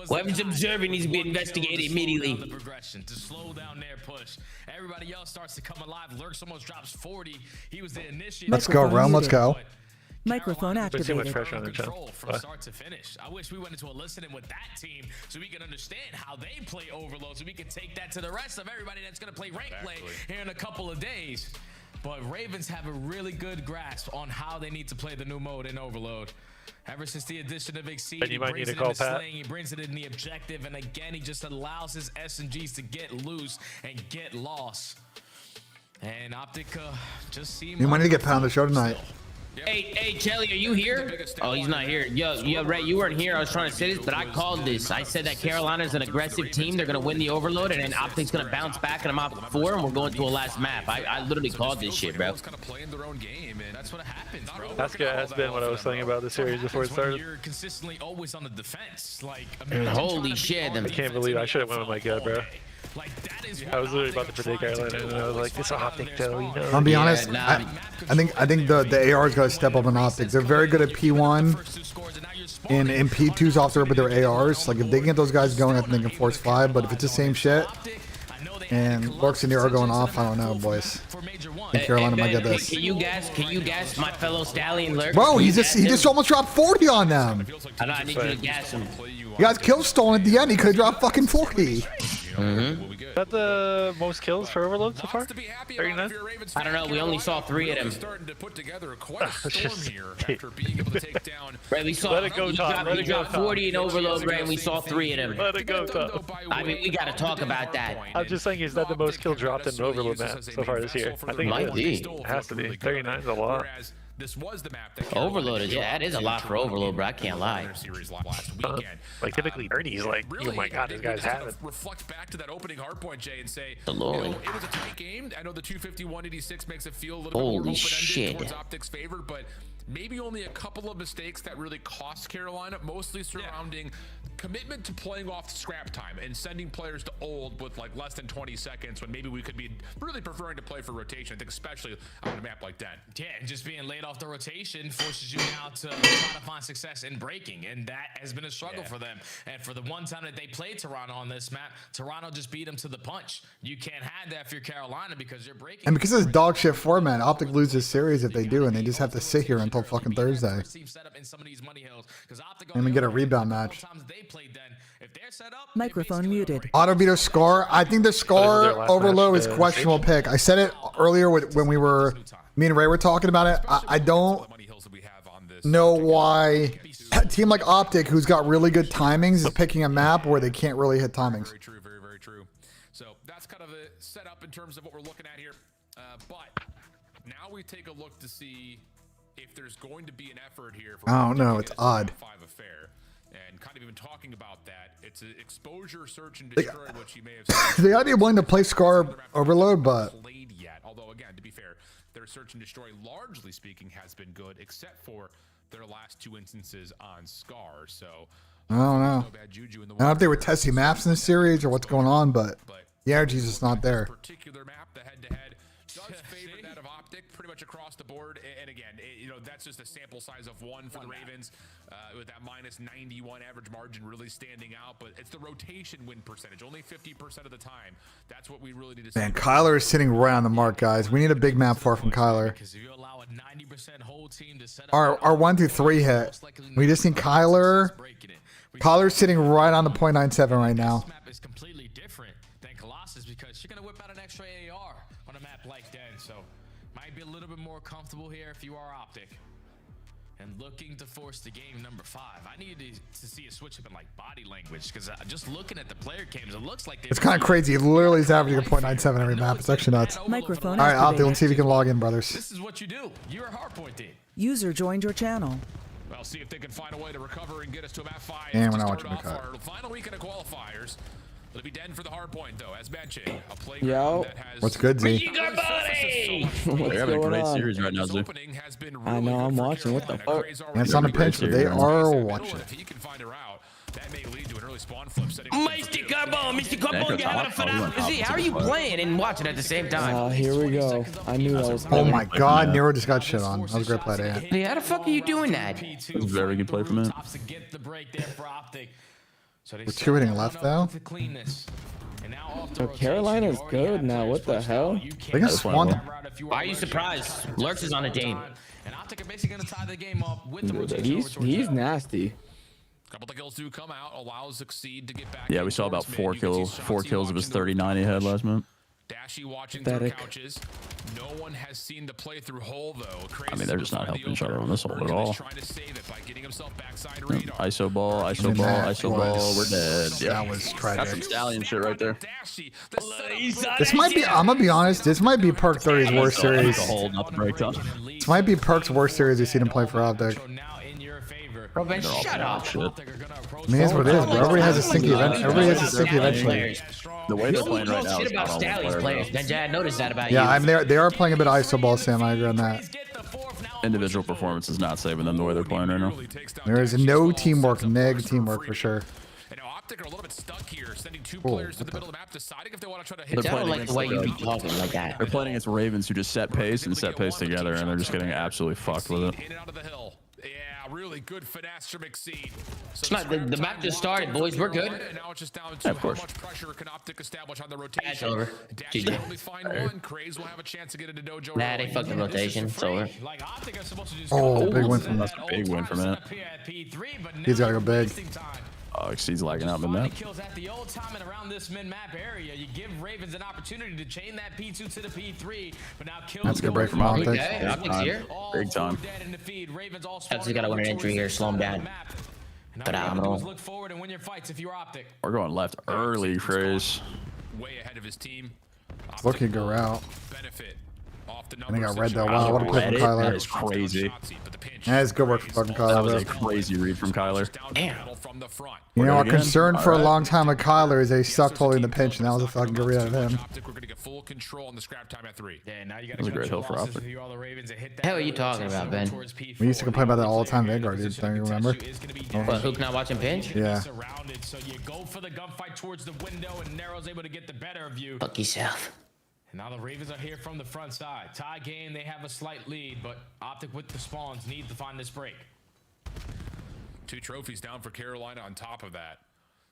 Whoever's observing needs to be investigated immediately. Progression to slow down their push. Everybody else starts to come alive. Lurks almost drops 40. He was the initiator. Let's go, Realm. Let's go. Microphone Put too much activated. pressure on the Control chest. from start to finish. I wish we went into a listening with that team so we can understand how they play overload, so we can take that to the rest of everybody that's going to play rank play here in a couple of days. But Ravens have a really good grasp on how they need to play the new mode in overload. Ever since the addition of Exceed, Then he you might brings need it to call in the Pat. sling, he brings it in the objective, and again, he just allows his SMGs to get loose and get lost. And Optic just seemed You might need to get Pat on the show tonight. Hey, Kelly, are you here? Oh, he's not here. Yo, Ray, you weren't here. I was trying to say this, but I called this. I said that Carolina's an aggressive team. They're going to win the overload, and then Optic's going to bounce back, and I'm off 4, and we're going to a last map. I literally called this shit, bro. Kind of playing their own game, and that's what happens, bro. That's been what I was saying about the series before it started. You're consistently always on the defense. Like, Holy shit. I can't believe I should have went with my gut, bro. Like, that I was literally about to predict Carolina, and I was like, this Optic though, you know. I'll be honest. I think the AR's got to step up on Optic. They're very good at P1 and P2's off the rip with their ARs. Like if they can get those guys going, I think they can force 5. But if it's the same shit and Lurks and Nero are going off, I don't know, boys. I think Carolina might get this. Can you guess my fellow Stallion Lurk? Bro, he just almost dropped 40 on them. I know, I need you to guess him. You guys kill stolen at the end. He could have dropped fucking 40. Is that the most kills for Overload so far? 39? I don't know. We only saw 3 of them. Starting to put together quite a storm here after being able to take down. Right, we saw. Let it go, Tom. We dropped 40 in Overload, right? And we saw 3 of them. Let it go, Tom. I mean, we got to talk about that. I'm just saying, is that the most kill dropped in an Overload map so far this year? I think Might be. It has to be. 39 is a lot. This was the map that Overloaded, yeah, that is a lot for Overload, bro. I can't lie. Like typically Ernie's like, oh my god, this guy's having. Reflect back to that opening hardpoint, Jay, and say, the Lord. It was a tight game. I know the 250-186 makes it feel a little bit more open-ended towards Optic's favor, but maybe only a couple of mistakes that really cost Carolina, mostly surrounding commitment to playing off scrap time and sending players to old with like less than 20 seconds when maybe we could be really preferring to play for rotation. I think especially on a map like that. Yeah, and just being laid off the rotation forces you now to try to find success in breaking, and that has been a struggle for them. And for the one time that they played Toronto on this map, Toronto just beat them to the punch. You can't have that if you're Carolina because you're breaking. And because of this dog shit format, Optic loses series if they do, and they just have to sit here until fucking Thursday. And we get a rebound match. Microphone muted. Auto beater Scar. I think the Scar Overload is questionable pick. I said it earlier when me and Ray were talking about it. I don't know why a team like Optic, who's got really good timings, is picking a map where they can't really hit timings. Very true, very, very true. So that's kind of a setup in terms of what we're looking at here. But now we take a look to see if there's going to be an effort here. I don't know. It's odd. Affair. And kind of even talking about that, it's an exposure, search, and destroy, which you may have seen. They ought to be willing to play Scar Overload, but played yet. Although again, to be fair, their search and destroy, largely speaking, has been good, except for their last 2 instances on Scar. So I don't know. I don't know if they were testing maps in this series or what's going on, but the energy's just not there. Particular map, the head-to-head, does favor that of Optic pretty much across the board. And again, that's just a sample size of 1 for the Ravens, with that minus 91 average margin really standing out. But it's the rotation win percentage, only 50% of the time. That's what we really need to see. Man, Kyler is sitting right on the mark, guys. We need a big map far from Kyler. Our 1 through 3 hit. We just need Kyler. Kyler's sitting right on the .97 right now. Is completely different than Colossus because you're gonna whip out an extra AR on a map like that, so might be a little bit more comfortable here if you are Optic and looking to force the game number 5. I need to see a switch up in like body language because just looking at the player cams, it looks like it's kind of crazy. He literally is averaging a .97 every map. It's actually nuts. Microphone All right, Optic, activated. let's see if we can log in, brothers. This is what you do. You're a hardpoint team. User joined your channel. Well, see if they can find a way to recover and get us to a map 5. And we're to not start watching the off cut. our final weekend of qualifiers. It'll be Den for the hard point, though, as benching. A playground Yo. that has... What's good, Z? What's They're having a going great on? series right now, Z. I know, I'm watching. What the fuck? And it's on a pinch, but they are watching. If he can find her out, that may lead to an early spawn flip setting. Mr. Carbone, you having a phenomenal. See, how are you playing and watching at the same time? Here we go. I knew that was Oh coming. my God, Nero just got shit on. That was a great play to hit. Hey, how the fuck are you doing that? It was a very good play from him. We're 2 hitting left, though. So Carolina's good now. What the hell? They got Swan. Why are you surprised? Lurks is on the team. And Optic are basically going to tie the game up with the Dude, rotation. he's nasty. Couple of kills do come out, allows Exceed to get back. Yeah, we saw about 4 kills of his 39 he had last month. Dashy watching through couches. No one has seen the playthrough hole though. I mean, they're just not helping each other on this hole at all. Trying to save it by getting himself backside radar. ISO ball, ISO ball, ISO ball. We're dead. Yeah, That was tragic. That's some stallion shit right there. This might be, I'm gonna be honest, this might be Perk 30's worst series. Hold up, break up. This might be Perk's worst series we've seen him play for Optic. Bro, Ben, shut up. I mean, it's what it is, bro. Everybody has a stinky event. Everybody has a stinky eventually. The way they're playing right now Shit is about not all Stallions players. players. I noticed that about you. Yeah, I mean, they are playing a bit of ISO ball, Sam. I agree on that. Individual performance is not saving them the way they're playing right now. There is no teamwork, neg teamwork for sure. Optic are a little bit stuck here, sending two players to the middle of the map, deciding if they want to try to hit. They're I don't playing like the way you against be talking like that. They're playing against Ravens who just set pace and set pace together, and they're just getting absolutely fucked with it. Hit it out of the hill. Yeah, really good finesse from Exceed. It's not, the map just started, boys. We're good. And now it's just down to how much pressure can Optic establish on the rotation. That's over. Dash can only find one. Craze will have a chance to get into dojo. Nah, they fucked the rotation. It's over. Oh, big win from That's a big win from it. He's gotta go big. Oh, Exceed's lagging out mid-map. Kills at the old time and around this mid-map area. You give Ravens an opportunity to chain that P2 to the P3, but now kills. That's a good break from Optic. Okay, Optic's here. Big time. Optic's got to win an entry here. Slow him down. Phenomenal. Look forward and win your fights if you're Optic. We're going left early, Craze. Way ahead of his team. Looking go out. Benefit. And he got red though. Wow, what a play from Kyler. That is crazy. That's good work from fucking Kyler. That was a crazy read from Kyler. Damn. You know, our concern for a long time with Kyler is they sucked holding the pinch, and that was a fucking good read out of him. We're gonna get full control on the scrap time at 3. Yeah, now you That was a great hill for Optic. Hell are you talking about, Ben? We used to complain about that all the time, Vanguard, dude. Don't you remember? What, Hook not watching pinch? Yeah. So you go for the gunfight towards the window, and Narrow's able to get the better of you. Fuck yourself. And now the Ravens are here from the front side. Tie game, they have a slight lead, but Optic with the spawns need to find this break. 2 trophies down for Carolina on top of that.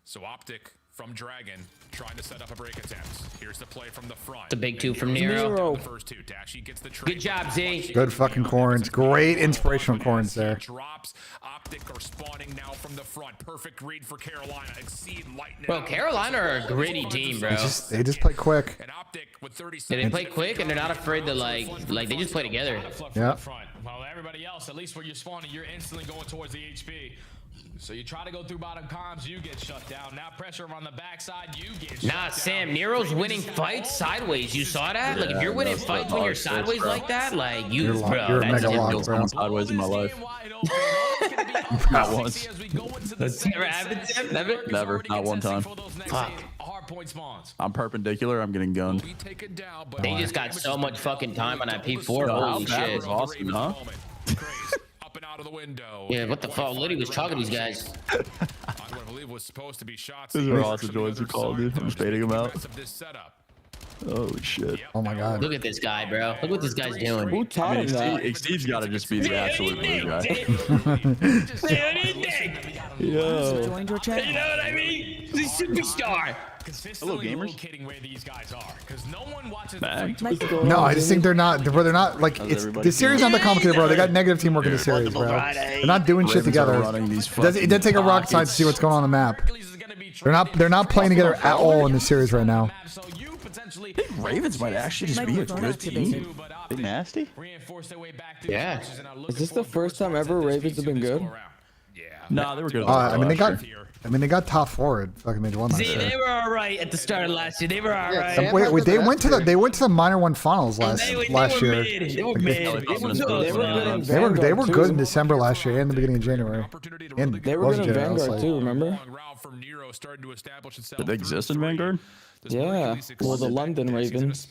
So Optic from Dragon trying to set up a break attempt. Here's the play from the front. The big 2 from Nero. The first 2. Dashy gets the trade. Good job, Z. Good fucking corns. Great inspirational corns there. Drops. Optic are spawning now from the front. Perfect read for Carolina. Exceed lightning. Bro, Carolina are a gritty team, bro. They just play quick. And Optic with 30 Yeah, they play quick and they're not afraid to like they just play together. Yeah. While everybody else, at least where you're spawning, you're instantly going towards the HP. So you try to go through bottom comms, you get shut down. Now pressure on the backside, you get shut down. Sam, Nero's winning fights sideways. You saw that? Like if you're winning fights when you're sideways like that, like you, bro, you're that's mega just locked, bro. Sideways in my life. Not once. Never happened, Sam? Never. Not one time. Fuck. I'm perpendicular. I'm getting gunned. They just got so much fucking time on that P4. Holy That shit. was awesome, huh? Up and out of the window. Yeah, what the fuck? Liddy was talking to these guys. I believe was supposed to be shots. These are awesome joints you called, dude. I'm just baiting him out. This setup. Holy shit. Oh my god. Look at this guy, bro. Look what this guy's doing. Who taught him that? Exceed's got to just be the absolute blue guy. User joined your channel. You know what I mean? He's a superstar. Hello, gamers. Where these guys are, because no one watches No, I just think they're not. They're not like it's the series not that complicated, bro. They got negative teamwork in the series, bro. They're not doing shit together. It does take a rocket science to see what's going on the map. They're not playing together at all in the series right now. Ravens might actually just be a good team. They nasty. Yeah. Is this the first time ever Ravens have been good? No, they were good. I mean, they got top 4 at fucking Major 1 last See, year. they were all right at the start of last year. They were all right. Wait, they went to the minor 1 finals last year. They were mid. They were good in December last year and the beginning of January. And They were good in Vanguard too, remember? Did they exist in Vanguard? Yeah. Well, the London Ravens.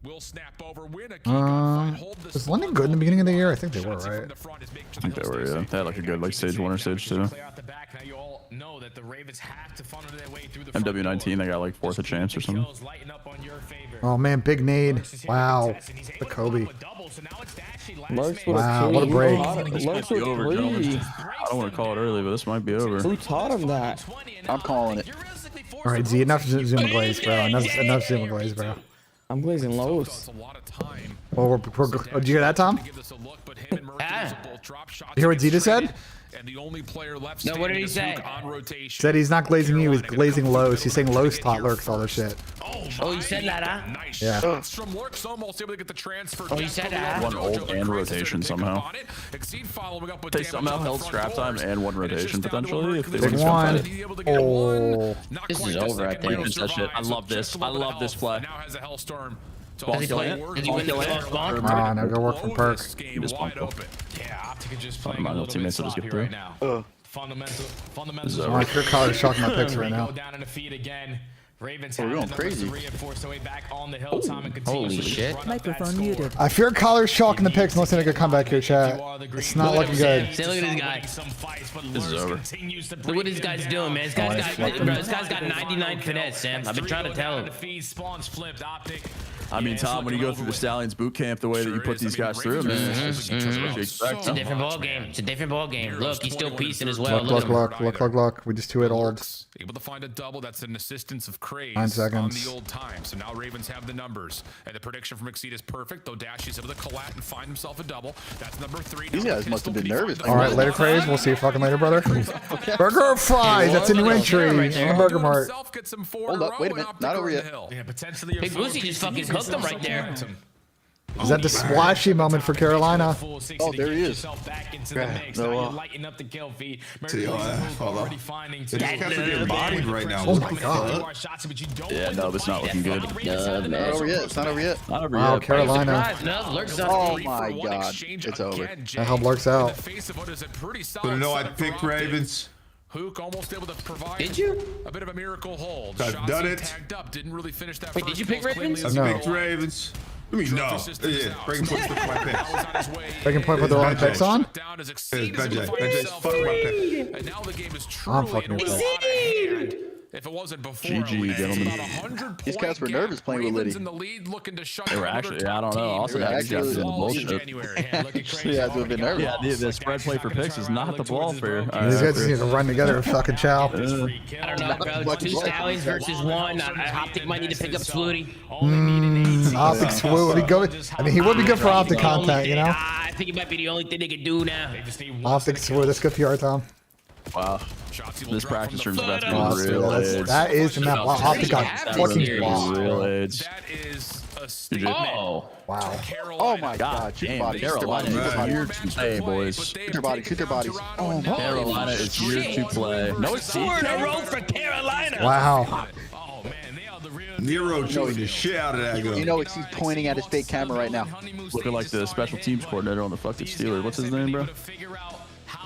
Will snap over, win a was London good in the beginning of the year? I think they were, right? I think they were, yeah. They had like a good like stage 1 or stage 2. MW19, they got like 4th a chance or something. Oh man, big nade. Wow. The Kobe. Wow, what a break. Lurks with 3. I don't want to call it early, but this might be over. Who taught him that? I'm calling it. All right, Z, enough Zoom and Glaze, bro. Enough Zoom and Glaze, bro. I'm glazing lows. Well, did you hear that, Tom? Ah. You hear what Zeta said? And the only player left No, what did he say? on rotation. Said he's not glazing you, he's glazing Lowe's. He's saying Lowe's taught Lurks all this shit. Oh, you said that, huh? Nice Yeah. shots from Lurks, almost able to get the transfer. Oh, you said that. One ult and rotation somehow. Exceed following up with They somehow held scrap time and 1 rotation potentially if they Big win scrap one. time. Oh. This is over, I think. That shit. I love this. I love this play. Now has a Hellstorm. Does he win the close spawn? Ah, now go work from Perk. Just wide open. Yeah, Optic is just playing My a little teammates will just get through. right now. Fundamentals. Oh, your color is shocking my picks right now. Go down in the feed again. Ravens we're have going the numbers crazy. to reinforce their way back on the hill. Time and Holy continues to shit. run up that Microphone score. muted. I fear Collar's chalking the picks unless they make a comeback here, chat. It's not Look at looking him, good. Sam. Look at this guy. This is over. Look what this guy's doing, man. This guy's got 99 finesse, Sam. I've been trying to tell him. Spawns flipped. Optic. I mean, Tom, when you go through the Stallions boot camp, the way that you put these guys through, man, it's what you expect. It's a different ball game. It's a different ball game. Look, he's still piecing as well. Look. We just 2-8 old. Able to find a double. That's an assistance of Craze 9 on seconds. the old time. So now Ravens have the numbers. And the prediction from Exceed is perfect. Though Dash is able to collat and find himself a double. That's number 3. These guys must have been nervous. All right, later, Craze. We'll see you fucking later, brother. Burger fries. That's a new entry in the Burger Mart. Hold up. Wait a minute. Not over yet. Yeah, potentially. Big Boosie just fucking cooked him right there. Is that the splashy moment for Carolina? Oh, there he is. No, To the They just kept getting bodied right now. Oh my god. Yeah, no, it's not looking good. Not over yet. It's not over yet. Not over Wow, yet. Carolina. Oh my god. It's over. I hope Lurks out. But no, I picked Ravens. Hook almost able to provide Did you? a bit of a miracle hold. I've done it. Tagged up, didn't really finish that. Wait, did you pick Ravens? No. Picked Ravens. I mean, no. Yeah, breaking points with my picks. Breaking point with the wrong picks on? BENJ, fuck my pick. And now the game is I'm truly fucking in with a that. hand. If it wasn't before, GG, gentlemen. about 100 These point guys were gap. nervous playing with Ravens Liddy. in the lead, looking to shut They were down actually, another I don't know. top Also, team. had these guys in the bullshit. Yeah, it's a bit nervous. Yeah, the spread play for picks is not the ball fair. These guys just need to run together and fucking chow. I don't know, bro. 2 Stallions versus 1. Optic might need to pick up Swooty. Optic Swoo. I mean, he would be good for Optic content, you know? I think it might be the only thing they could do now. Optic Swoo. That's good PR, Tom. Wow. This practice room is about to Wow, be real edge. that is the map. Wow, Optic got fucking real edge. That is a Oh, statement. wow. Oh my god. Shoot their damn, bodies. Shoot their Carolina bodies. is here to play, boys. Shoot their bodies. Shoot their bodies. Oh my Carolina is here to play. No, it's 4 in a row for Carolina. Wow. Oh man, they are the real. Nero chewing the shit out of that guy. You know, he's pointing at his fake camera right now. looking like the special teams coordinator on the fucking Steelers. What's his name, bro?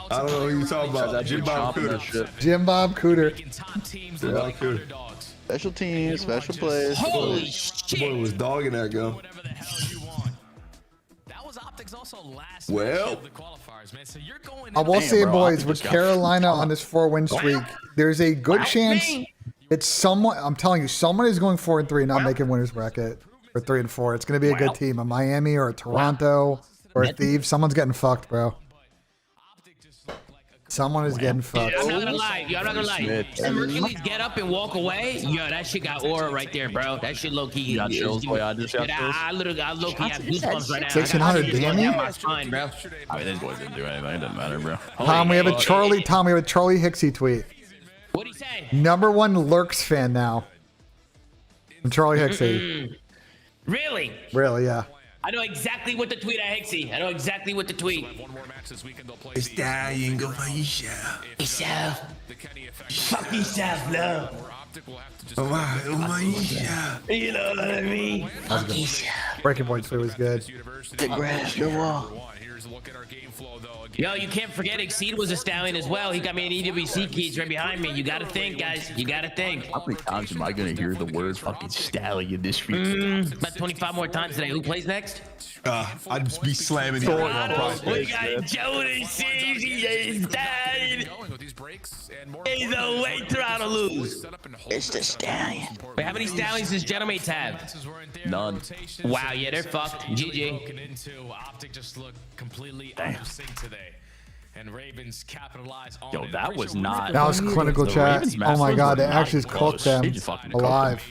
I don't know who you're talking about. Jim Bob Cooter. Jim Bob Cooter. Special teams, special plays. Holy shit. Boy was dogging that guy. Well, I will say, bro, boys, Optic with just got Carolina on this 4-win streak, there's a good chance that someone, I'm telling you, someone is going 4-3 and not making winners bracket for 3-4. It's going to be a good team, a Miami or a Toronto or a Thieves. Someone's getting fucked, bro. Someone is getting fucked. I'm not gonna lie. Yo, I'm not gonna lie. Hercules get up and walk away. Yo, that shit got aura right there, bro. That shit low key. You got chills, boy. I just got chills. I low key have goosebumps right now. 1600, damn you. My spine, bro. I mean, these boys didn't do anything. It doesn't matter, bro. Tom, we have a Charlie Hicksey tweet. What'd he say? #1 Lurks fan now. From Charlie Hicksey. Really? Really, yeah. I know exactly what the tweet at Hixie. I know exactly what the tweet. Stallion, go for yourself. Yourself. Fuck yourself, no. Oh my, You know what I mean? Fuck yourself. Breaking Point 2 was good. The grass, the wall. Yo, you can't forget Exceed was a Stallion as well. He got me an EWC keys right behind me. You gotta think, guys. You gotta think. How many times am I gonna hear the word fucking Stallion this week? About 25 more times today. Who plays next? I'd just be slamming it. We got Jody Sims. He's died. He's a way trying to lose. It's the Stallion. Wait, how many Stallions does Genomates have? None. Wow, yeah, they're fucked. GG. Optic just looked completely out of sync today. And Ravens capitalize on Yo, that was not. That was clinical The chat. Ravens Oh my massive god, they were actually not cooked close. them They just fucking cooked them. alive.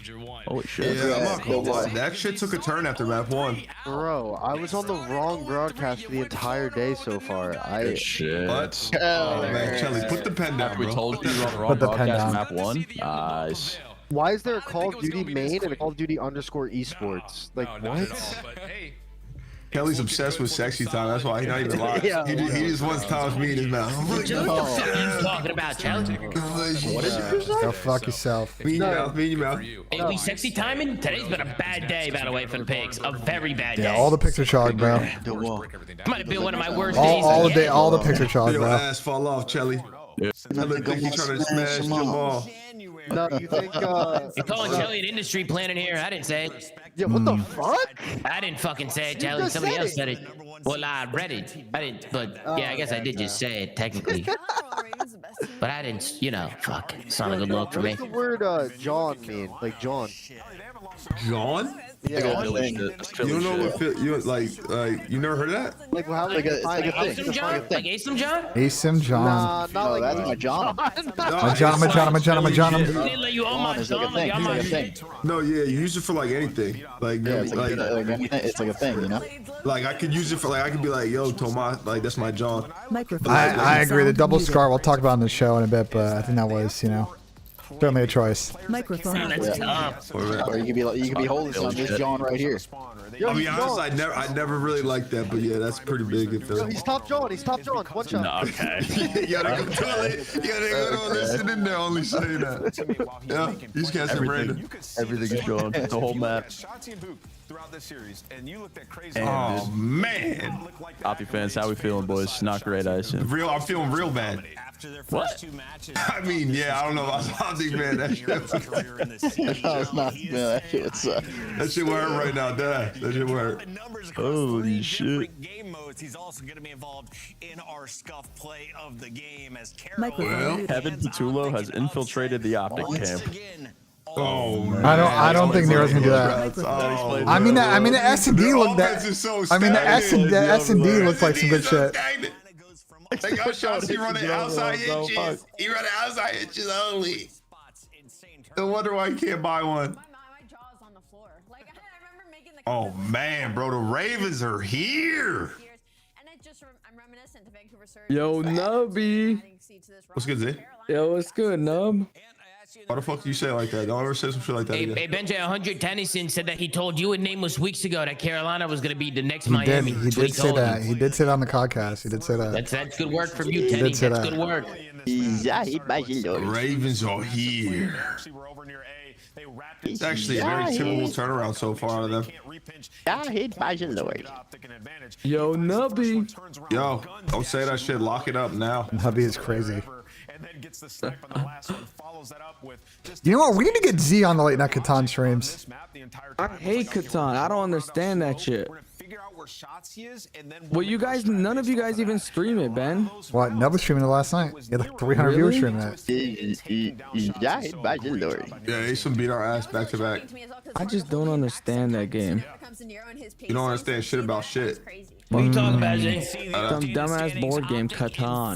Holy shit. Yeah, I'm not cold. That shit took a turn after map 1. Bro, I was on the wrong broadcast the entire day so far. Good shit. What? Oh man, Kelly, put the pen down, We bro. told you on the wrong Put the pen broadcast down. map 1. Nice. Why is there a Call of Duty main and a Call of Duty _esports? Like, what? Kelly's obsessed with sexy time. That's why he's not even lying. Yeah. He just wants Tom's meat in his mouth. What the fuck are you talking about, Chelsea? What is Go fuck yourself. Meat in your mouth, meat in your mouth. Hey, we sexy timing? Today's been a bad day, by the way, for the pigs. A very bad day. Yeah, all the pics are chalk, bro. Might have been one of my worst days. All the day, all the pics are chalk, Your bro. ass fall off, Chelly. I look like he's trying to smash Jamal. No, you think? You're calling Kelly an industry plan in here. I didn't say it. Yeah, what the fuck? I didn't fucking say it, You Kelly. just Somebody said else it. said it. Well, I read it. I didn't, but yeah, I guess I did just say it technically. But I didn't, you know, fuck. It's not a good look for me. What's the word John mean? Like John. John? Yeah. You don't know what you like you never heard of that? Like how like a Asim John? Like Asim John? Asim John. Nah, not like that's my John. My John. Didn't let you on my It's like a son. thing. Like, It's like a thing. No, yeah, you use it for like anything. Like, Yeah, it's like anything. It's like a thing, you know. like I could use it for like I could be like, yo, Tomas, like that's my John. I agree. The double scar we'll talk about on the show in a bit, but I think that was, certainly a choice. Microphone. That's tough. Or you could be holding some this John right here. I mean, honestly, I never really liked that, but yeah, that's pretty big in Philly. He's top John. He's top John. One shot. No, okay. You gotta go tell it. You gotta go listen in there, only saying that. Yeah, you just can't say random. Everything is John. The whole map. Throughout this series, and you looked at crazy. Oh man, Optic fans, how we feeling, boys? Not great, I assume. I'm feeling real bad. What? I mean, yeah, I don't know about Optic, man. That shit, No, it's not. Man, that shit would suck. that shit will hurt right now. That shit will hurt. Holy shit. Game modes. He's also going to be involved in our scuff play of the game as Microphone. Kevin Patulo has infiltrated the Optic camp. Oh man. I don't think Nero's gonna do that. Oh, I mean, the S&D looked offense that. is so I mean, the stagnant. S&D looks like some good shit. They got shots. He running outside hitches. He running outside hitches only. No wonder why he can't buy one. Oh man, bro, the Ravens are here. Yo, Nubby. What's good, Z? Yo, what's good, Nub? Why the fuck do you say it like that? Don't ever say some shit like that Hey, again. BENJ 100 Tennyson said that he told you and Nameless weeks ago that Carolina was going to be the next He Miami. did. He That's what did say told that. you. He did say that on the podcast. He did say that. That's good work from you, He Tenny. did say That's that. good work. The Ravens are here. It's actually a very typical turnaround so far out of them. Yo, Nubby. Yo, don't say that shit. Lock it up now. Hubby is crazy. You know what? We need to get Z on the late night Catan streams. I hate Catan. I don't understand that shit. Well, you guys, none of you guys even stream it, Ben. What? Nub was streaming it last night. He had like 300 viewers streaming it. Yeah, Asim beat our ass back to back. I just don't understand that game. You don't understand shit about shit. What are you talking about, Jay? Some dumbass board game, Catan.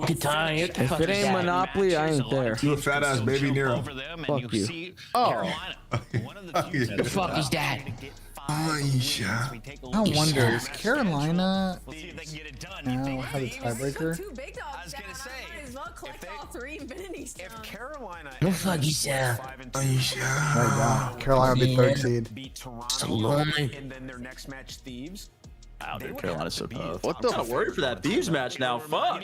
Catan, If it ain't Monopoly, I ain't there. You a fat ass baby Nero. Fuck you. Oh. The fuck is that? I wonder, is Carolina now have a tiebreaker? If Carolina No fuck is that? Right now, Carolina would be third seed. So lonely. and then their next match, Thieves. Wow, dude, Carolina's so tough. What I'm the kind of worried for that Thieves match now. Fuck.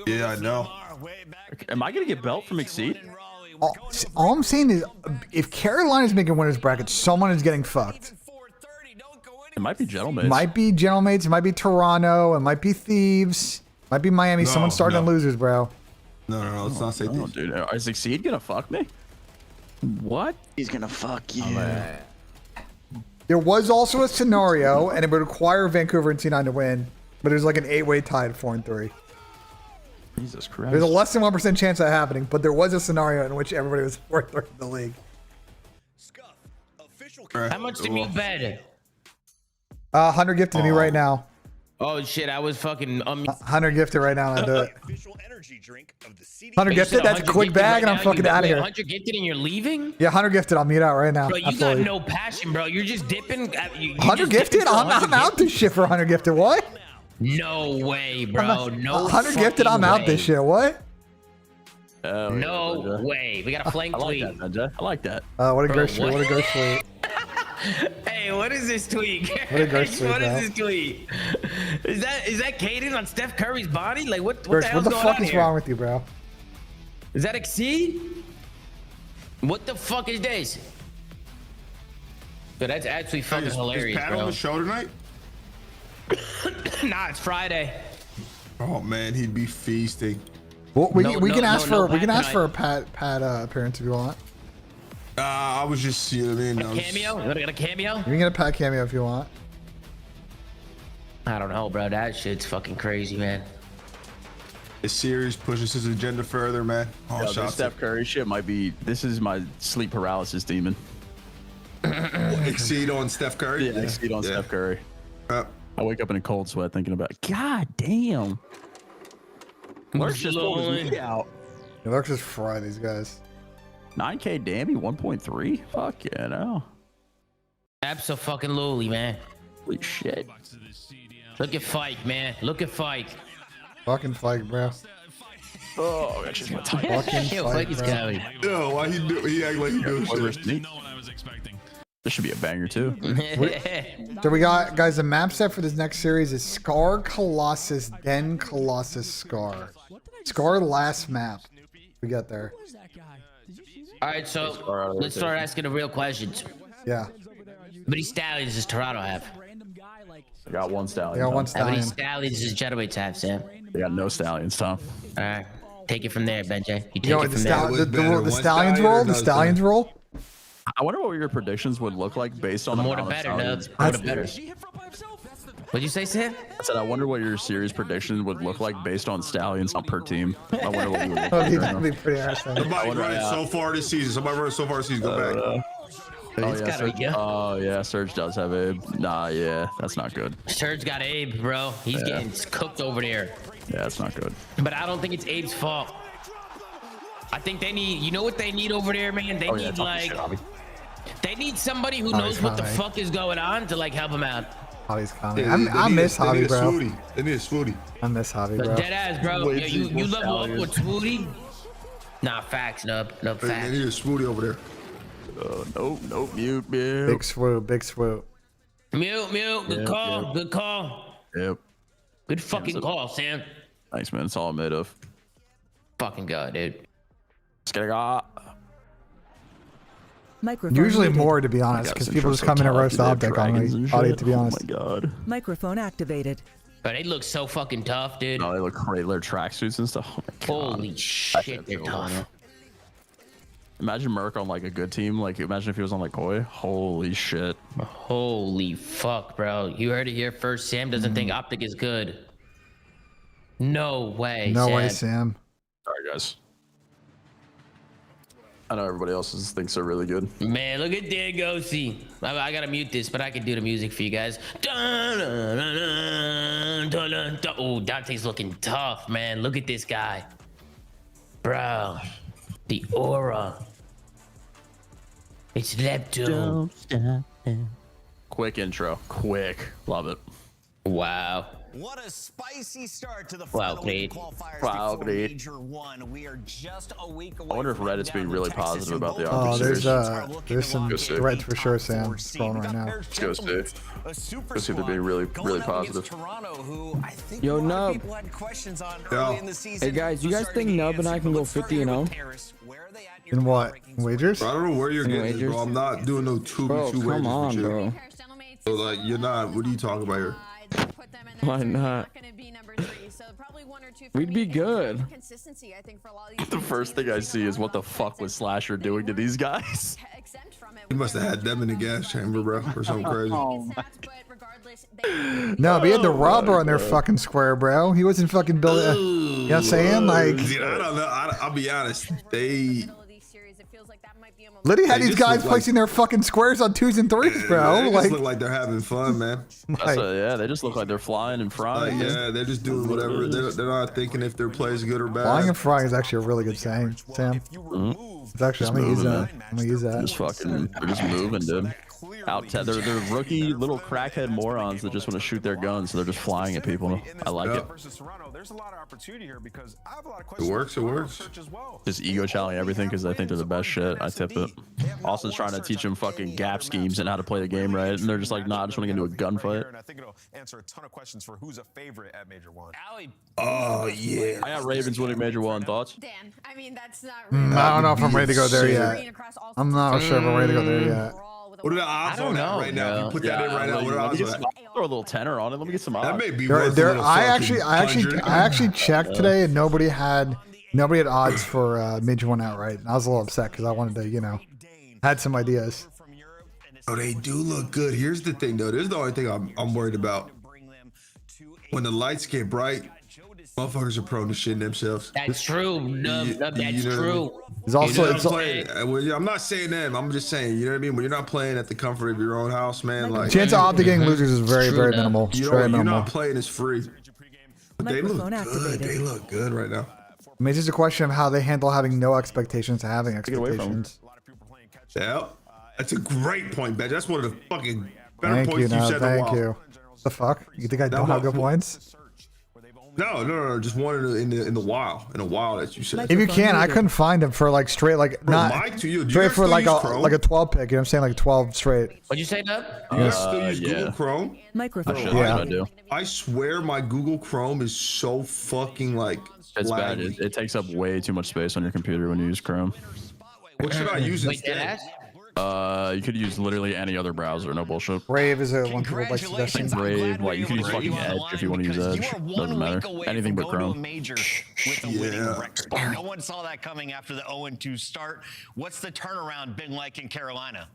Yeah, I know. Am I gonna get belt from Exceed? All I'm saying is, if Carolina's making winners brackets, someone is getting fucked. It might be Gentlemen. Might be Gentlemen, it might be Toronto, it might be Thieves, might be Miami. Someone's starting in losers, bro. No, let's not say Oh, Thieves. dude, is Exceed gonna fuck me? What? He's gonna fuck you. There was also a scenario, and it would require Vancouver and T9 to win, but there's like an 8-way tie at 4-3. Jesus Christ. There's a less than 1% chance of that happening, but there was a scenario in which everybody was 4-3 in the league. How much did you bet? 100 gifted to me right now. Oh shit, I was fucking 100 gifted right now, and I do it. 100 gifted, that's a quick bag, and I'm fucking out of here. 100 gifted and you're leaving? Yeah, 100 gifted, I'll mute out right now. Bro, you Absolutely. got no passion, bro. You're just dipping. 100 gifted? I'm out this shit for 100 gifted. What? No way, bro. No 100 gifted, I'm out this shit. What? No way. We got a flank tweet. I like that. What a Bro, gross tweet. what? What a gross tweet. Hey, what is this tweet? What a gross tweet, What bro. is this tweet? Is that Caden on Steph Curry's body? Like what Gross, the hell's what the going fuck on is here? wrong with you, bro? Is that Exceed? What the fuck is this? But that's actually fucking hilarious, Is Pat bro. on the show tonight? Nah, it's Friday. Oh man, he'd be feasting. Well, we can ask for a Pat appearance if you want. I was just, you know what I mean? A cameo? You wanna get a cameo? You can get a Pat cameo if you want. I don't know, bro. That shit's fucking crazy, man. This series pushes his agenda further, man. Yo, this Steph Curry shit might be. This is my sleep paralysis demon. Exceed on Steph Curry? Yeah, exceed on Steph Curry. I wake up in a cold sweat thinking about it. God damn. Lurch just pulled his knee out. Yeah, Lurch just fry these guys. 9K Dammy 1.3? Fuck yeah, no. Abso-fucking-lutely, man. Holy shit. Look at Fike, man. Look at Fike. Fucking Fike, bro. Oh, that's just my time. Fucking Fike, bro. Yo, why he act like he doing shit? This should be a banger too. So we got, guys, the map set for this next series is Scar, Colossus, then Colossus, Scar. Scar last map. We got there. All right, so let's start asking the real questions. Yeah. How many stallions does Toronto have? I got one stallion. I got one How many stallion. stallions does Jetaweights have, Sam? They got no stallions, Tom. All right, take it from there, BENJ. You take Yo, it the, from there. the stallions roll. The stallions roll. I wonder what your predictions would look like based on The the more the amount of better, stallions. Nub. More the better. What'd you say, Sam? I said I wonder what your series prediction would look like based on stallions on per team. I wonder what you would look like. That'd be pretty awesome. Somebody run it so far this season. Somebody run it so far this season. Go back. Oh yeah, Surge does have Abe. Nah, yeah, that's not good. Surge got Abe, bro. He's getting cooked over there. Yeah, that's not good. But I don't think it's Abe's fault. I think they need, you know what they need over there, man? They need like, they need somebody who knows what the fuck is going on to like help them out. Hobby's coming. I miss Hobby, bro. They need a Swooty. I miss Hobby, bro. Dead ass, bro. Yo, you level up with Swooty? Nah, facts, Nub. No They facts. need a Swooty over there. Nope, mute. Big swoop, big swoop. Mute. Good call. Good call. Yep. Good fucking call, Sam. Thanks, man. It's all I'm made of. Fucking god, dude. Usually more, to be honest, because people just come in and roast Optic on me. Audio, to be honest. Oh my god. Microphone activated. But they look so fucking tough, dude. No, they look great. Their tracksuits and stuff. Oh my god. Holy shit, they're tough. Imagine Merc on like a good team. Like, imagine if he was on like Koi. Holy shit. Holy fuck, bro. You heard it here first. Sam doesn't think Optic is good. No way, No Sam. way, Sam. Sorry, guys. I know everybody else thinks they're really good. Man, look at Dagosi. I gotta mute this, but I can do the music for you guys. Oh, Dante's looking tough, man. Look at this guy. Bro, the aura. It's Neptune. Quick intro. Quick. Love it. Wow. What a spicy start to the Wow, final great. qualifiers Wow, before great. Major 1. We are just a week away. I wonder if from Reddit's being down really to Texas, positive and about the both Oh, Optic series. there's some threads for sure, Sam. Scrolling right now. Let's go see. Let's see if they're being really positive. Toronto, who I think Yo, a lot of Nub. people had questions on Yo. early in the season. Hey guys, you guys think Nub and I can go 50-0? In what? Wagers? I don't know where you're Any getting this, bro. wagers? I'm not doing no 2v2 Bro, wagers come on, with you. bro. So, like, you're not. What are you talking about here? Why not? We'd be good. Consistency, I think, for a lot of these The first thing I see is what the fuck was Slasher doing to these guys? You must have had them in the gas chamber, bro, or something crazy. No, but he had the rubber on their fucking square, bro. He wasn't fucking building. You know what I'm saying? Like, Dude, I don't know. I'll be honest. They Liddy had They these just guys look like- placing their fucking squares on 2s and 3s, bro. They just Like, look like they're having fun, man. Yeah, they just look like they're flying and Like, frying. yeah, they're just doing whatever. They're not thinking if their play is good or bad. flying and frying is actually a really good saying, Sam. It's actually, I'm gonna use that. I'm gonna use that. Just fucking, they're just moving, dude. They're rookie little crackhead morons that just want to shoot their guns, so they're just flying at people. I like it. Versus Toronto, there's a lot of opportunity here because I have a lot of It questions. works. It works. Just ego challenging everything because I think they're the best shit. I tip it. Austin's trying to teach them fucking gap schemes and how to play the game right, and they're just like, nah, I just want to get into a gunfight. And I think it'll answer a ton of questions for who's a favorite at Major 1. Oh yeah. I got Ravens winning Major 1. Thoughts? Dan, I mean, that's not I don't know if I'm ready to go there yet. I'm not sure if I'm ready to go there yet. What are the odds on that right now? If you put that in right now, what are the Let me odds get on some, that? throw a little tenor on it. Let me get some odds. That may be There, worth a there, little I fucking actually 100. checked today, and nobody had Nobody had odds for Major 1 outright. And I was a little upset because I wanted to, you know, had some ideas. Oh, they do look good. Here's the thing, though. This is the only thing I'm worried about. When the lights get bright, motherfuckers are prone to shitting themselves. That's true. That's true. It's also, I'm not saying them. I'm just saying, you know what I mean? When you're not playing at the comfort of your own house, man, like chance of Optic getting losers is very minimal. You're not playing as free. But they look good. They look good right now. I mean, it's just a question of how they handle having no expectations to having expectations. Yeah, that's a great point, Ben. That's one of the fucking better points you said in a while. Thank you. The fuck? You think I don't have good points? No. Just one in the while that you said. If you can, I couldn't find them for like straight, like not straight for like a 12 pick. You know what I'm saying? Like 12 straight. What'd you say, Dub? You still use Google Chrome? Microphone. I do. I swear my Google Chrome is so fucking like. It's bad. It takes up way too much space on your computer when you use Chrome. What should I use instead? You could use literally any other browser, no bullshit. Brave is a one people like suggesting. Brave, like you can use fucking Edge if you want to use Edge. Doesn't matter. Anything but Chrome. No one saw that coming after the 0-2 start. What's the turnaround been like in Carolina?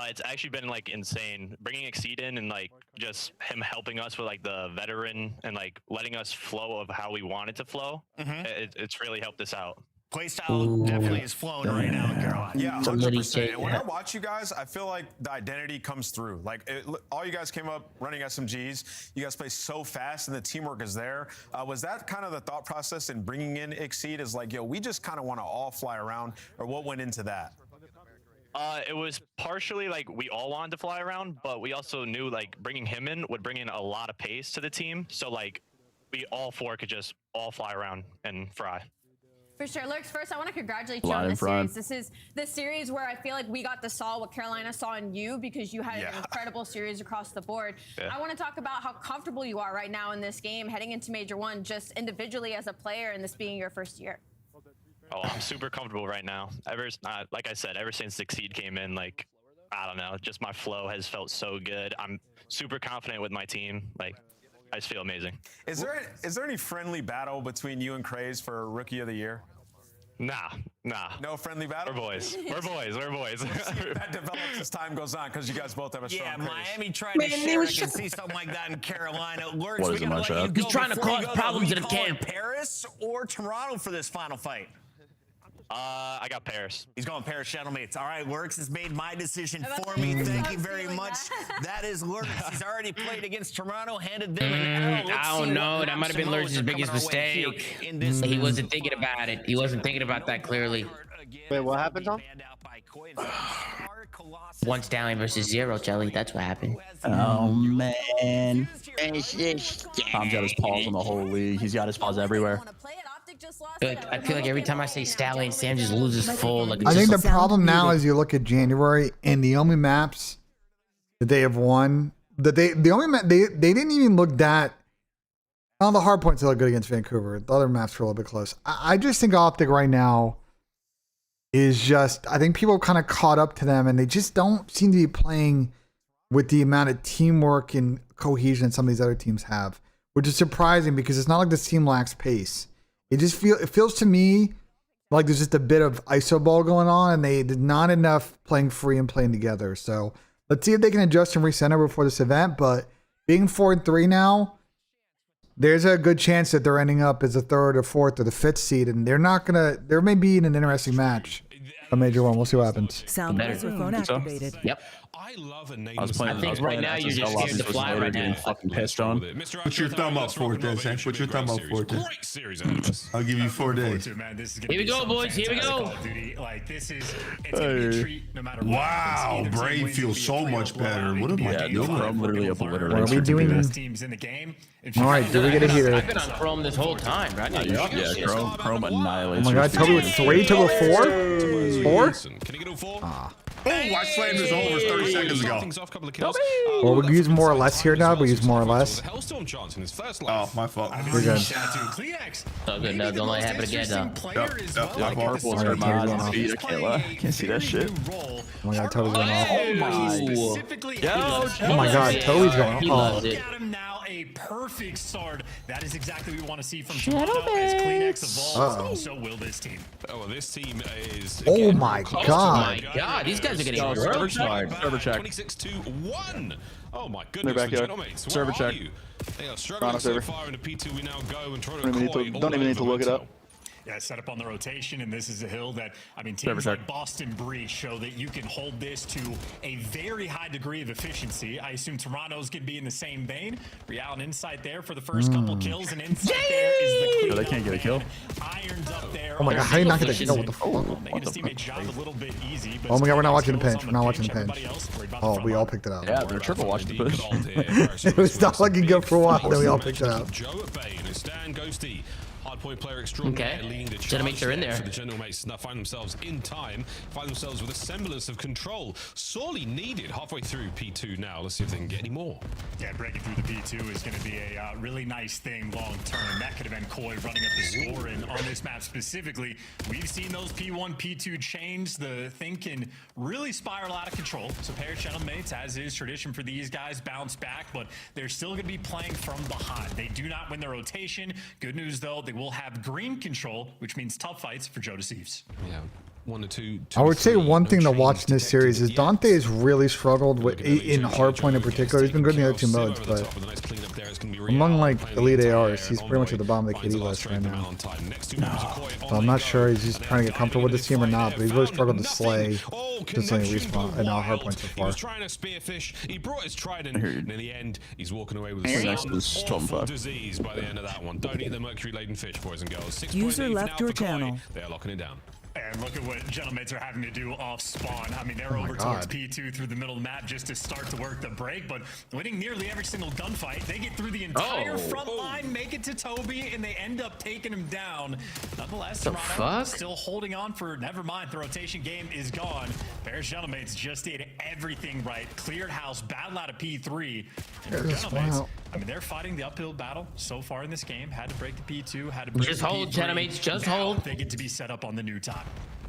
It's actually been like insane. Bringing Exceed in and like just him helping us with like the veteran and like letting us flow of how we want it to flow. It's really helped us out. Playstyle definitely is flowing right now in Carolina. Yeah, 100%. And when I watch you guys, I feel like the identity comes through. Like all you guys came up running SMGs. You guys play so fast, and the teamwork is there. Was that kind of the thought process in bringing in Exceed? Is like, yo, we just kind of want to all fly around, or what went into that? It was partially like we all wanted to fly around, but we also knew like bringing him in would bring in a lot of pace to the team. So like we all four could just all fly around and fry. For sure. Lurks, first, I want to congratulate you on this series. This is the series where I feel like we got to saw what Carolina saw in you because you had an incredible series across the board. I want to talk about how comfortable you are right now in this game, heading into Major 1, just individually as a player and this being your first year. Oh, I'm super comfortable right now. Like I said, ever since Exceed came in, like, I don't know, just my flow has felt so good. I'm super confident with my team. Like, I just feel amazing. Is there any friendly battle between you and Craze for Rookie of the Year? Nah. No friendly battle? We're boys. We're boys. We'll see if that develops as time goes on, because you guys both have a strong case. Miami tried to share. I can see something like that in Carolina. Lurks, we gotta let you go. He's trying to cause problems in the camp. Paris or Toronto for this final fight? I got Paris. He's going Paris, shadowmates. All right, Lurks has made my decision for me. Thank you very much. That is Lurks. He's already played against Toronto, handed them an L. I don't know. That might have been Lurks' biggest mistake. He wasn't thinking about it. He wasn't thinking about that clearly. Wait, what happened, Tom? 1 stallion versus 0, Jelly. That's what happened. Oh, man. Tom's got his paws on the whole league. He's got his paws everywhere. I feel like every time I say stallion, Sam just loses full. Like, I think the problem now is you look at January and the only maps that they have won, they didn't even look that. On the hard points, they look good against Vancouver. The other maps were a little bit close. I just think Optic right now is just, I think people kind of caught up to them and they just don't seem to be playing with the amount of teamwork and cohesion some of these other teams have, which is surprising because it's not like this team lacks pace. It feels to me like there's just a bit of iso ball going on and they did not enough playing free and playing together. So let's see if they can adjust and recenter before this event. But being 4-3 now, there's a good chance that they're ending up as a 3rd or 4th or the 5th seed, and there may be an interesting match. A Major 1. We'll see what happens. Sound microphone activated. Yep. I love a name. I think right now you're just scared to fly right now. Fucking pissed on. Put your thumb up for it then, Sam. Put your thumb up for it then. Great series ahead of us. I'll give you 4 days. Here we go, boys. Here we go. Wow, Brave feels so much better. What am I doing? Chrome literally obliterated. What are we doing? All right, do we get a heater? I've been on Chrome this whole time, right? Yeah, Chrome annihilates. Oh my God, Toby with 3 to a 4? 4? Can he get all 4? Oh, I slammed this over 30 seconds ago. Well, we use more or less here now. We use more or less. Oh, my fault. We're good. Oh, good. No, don't let it happen again, though. I can't see that shit. Oh my God, Toby's going off. Oh my. Oh my God, Toby's going off. a perfect start. That is exactly what we want to see from Toronto as CleanX evolves. So will this team. Oh, well, this team is. Oh my Oh god. my God, these guys are getting Server check. Server check. 26-1. Oh my Their goodness, backyard. gentlemen. Server check. They are struggling so server. far into P2. We now go and try to Don't even need to look it up. Yeah, set up on the rotation, and this is a hill that, I mean, teams like Boston Breach show that you can hold this to a very high degree of efficiency. I assume Toronto's going to be in the same vein. Real and Insight there for the first couple kills, and Insight there is the clean. They can't get a kill. Irons up there. Oh my god, how do you not get the kill? What the fuck? Making his teammate's job a little bit easy. Oh my god, we're not watching the pinch. We're not watching the pinch. Oh, we all picked it up. Yeah, they're triple watching the push. It was not looking good for a while, then we all picked it up. Joe at Bay and Stan Ghosty. Hardpoint player extraordinary leading the charge. Gentlemates are in there. So the Gentlemates now find themselves in time, find themselves with a semblance of control. Sorely needed halfway through P2 now. Let's see if they can get any more. Yeah, breaking through the P2 is going to be a really nice thing long term. That could have been Koi running up the score. And on this map specifically, we've seen those P1, P2 chains. The thing can really spiral out of control. So Paris Gentlemates, as is tradition for these guys, bounce back, but they're still going to be playing from behind. They do not win the rotation. Good news, though, they will have green control, which means tough fights for Joe Deceives. Yeah. 1 to 2. I would say one thing to watch in this series is Dante has really struggled with in hardpoint in particular. He's been good in the other two modes, but among like elite ARs, he's pretty much at the bottom of the KD list right now. So I'm not sure he's just trying to get comfortable with this team or not, but he's really struggled to slay just like respawn and hardpoint so far. He was trying to spearfish. He brought his trident, and in the end, he's walking away with some awful disease by the end of that one. Don't eat the mercury-laden fish, boys and girls. 6 User points left now your for Koi. channel. They are locking it down. And look at what Gentlemates are having to do off spawn. I mean, they're over towards P2 through the middle of the map just to start to work the break, but winning nearly every single gunfight. They get through the entire front line, make it to Toby, and they end up taking him down. Nonetheless, Toronto still holding on for, never mind, the rotation game is gone. Paris Gentlemates just did everything right. Cleared house, battle out of P3. And for Gentlemates, I mean, they're fighting the uphill battle so far in this game. Had to break the P2, had to break just the hold, P3. Gentlemates, just Now hold. They get to be set up on the new time.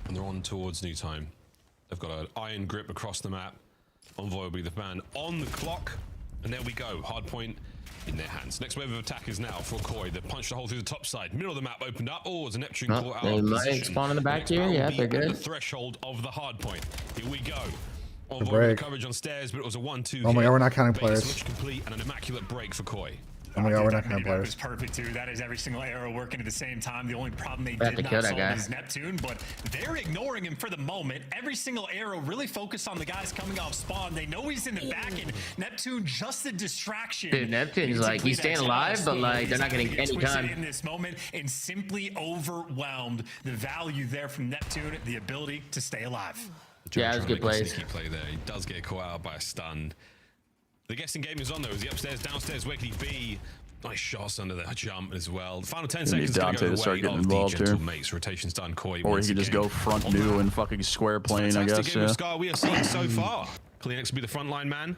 And they're on towards new time. They've got an iron grip across the map. Envoy will be the man on the clock. And there we go. Hard point in their hands. Next wave of attack is now for Koi. They punched a hole through the top side. Middle of the map opened up. Oh, it's a Neptune core out They of might position. spawn in the back tier. Yeah, they're At the good. threshold of the hard point. Here we go. Envoy with coverage on stairs, but it was a 1-2. Oh my god, we're not counting Base players. switch complete and an immaculate break for Koi. Oh my god, we're not counting That players. was perfect too. That is every single arrow working at the same time. The only problem they Have did to kill not that guy. solve is Neptune, but they're ignoring him for the moment. Every single arrow really focused on the guys coming off spawn. They know he's in the back, and Neptune just a distraction. Dude, Neptune's like, he's staying alive, but like, they're not getting any time. In this moment, and simply overwhelmed. The value there from Neptune, the ability to stay alive. Yeah, it was good plays. Sneaky play there. He does get caught out by a stun. The guessing game is on though. Is he upstairs, downstairs? Where can he be? Nice shots under the jump as well. The final 10 seconds. Dante to start getting involved here. Rotation's done. Koi. Or he could just go front new and fucking square plane, I guess. Game of Scar we are seeing so far. CleanX will be the frontline man.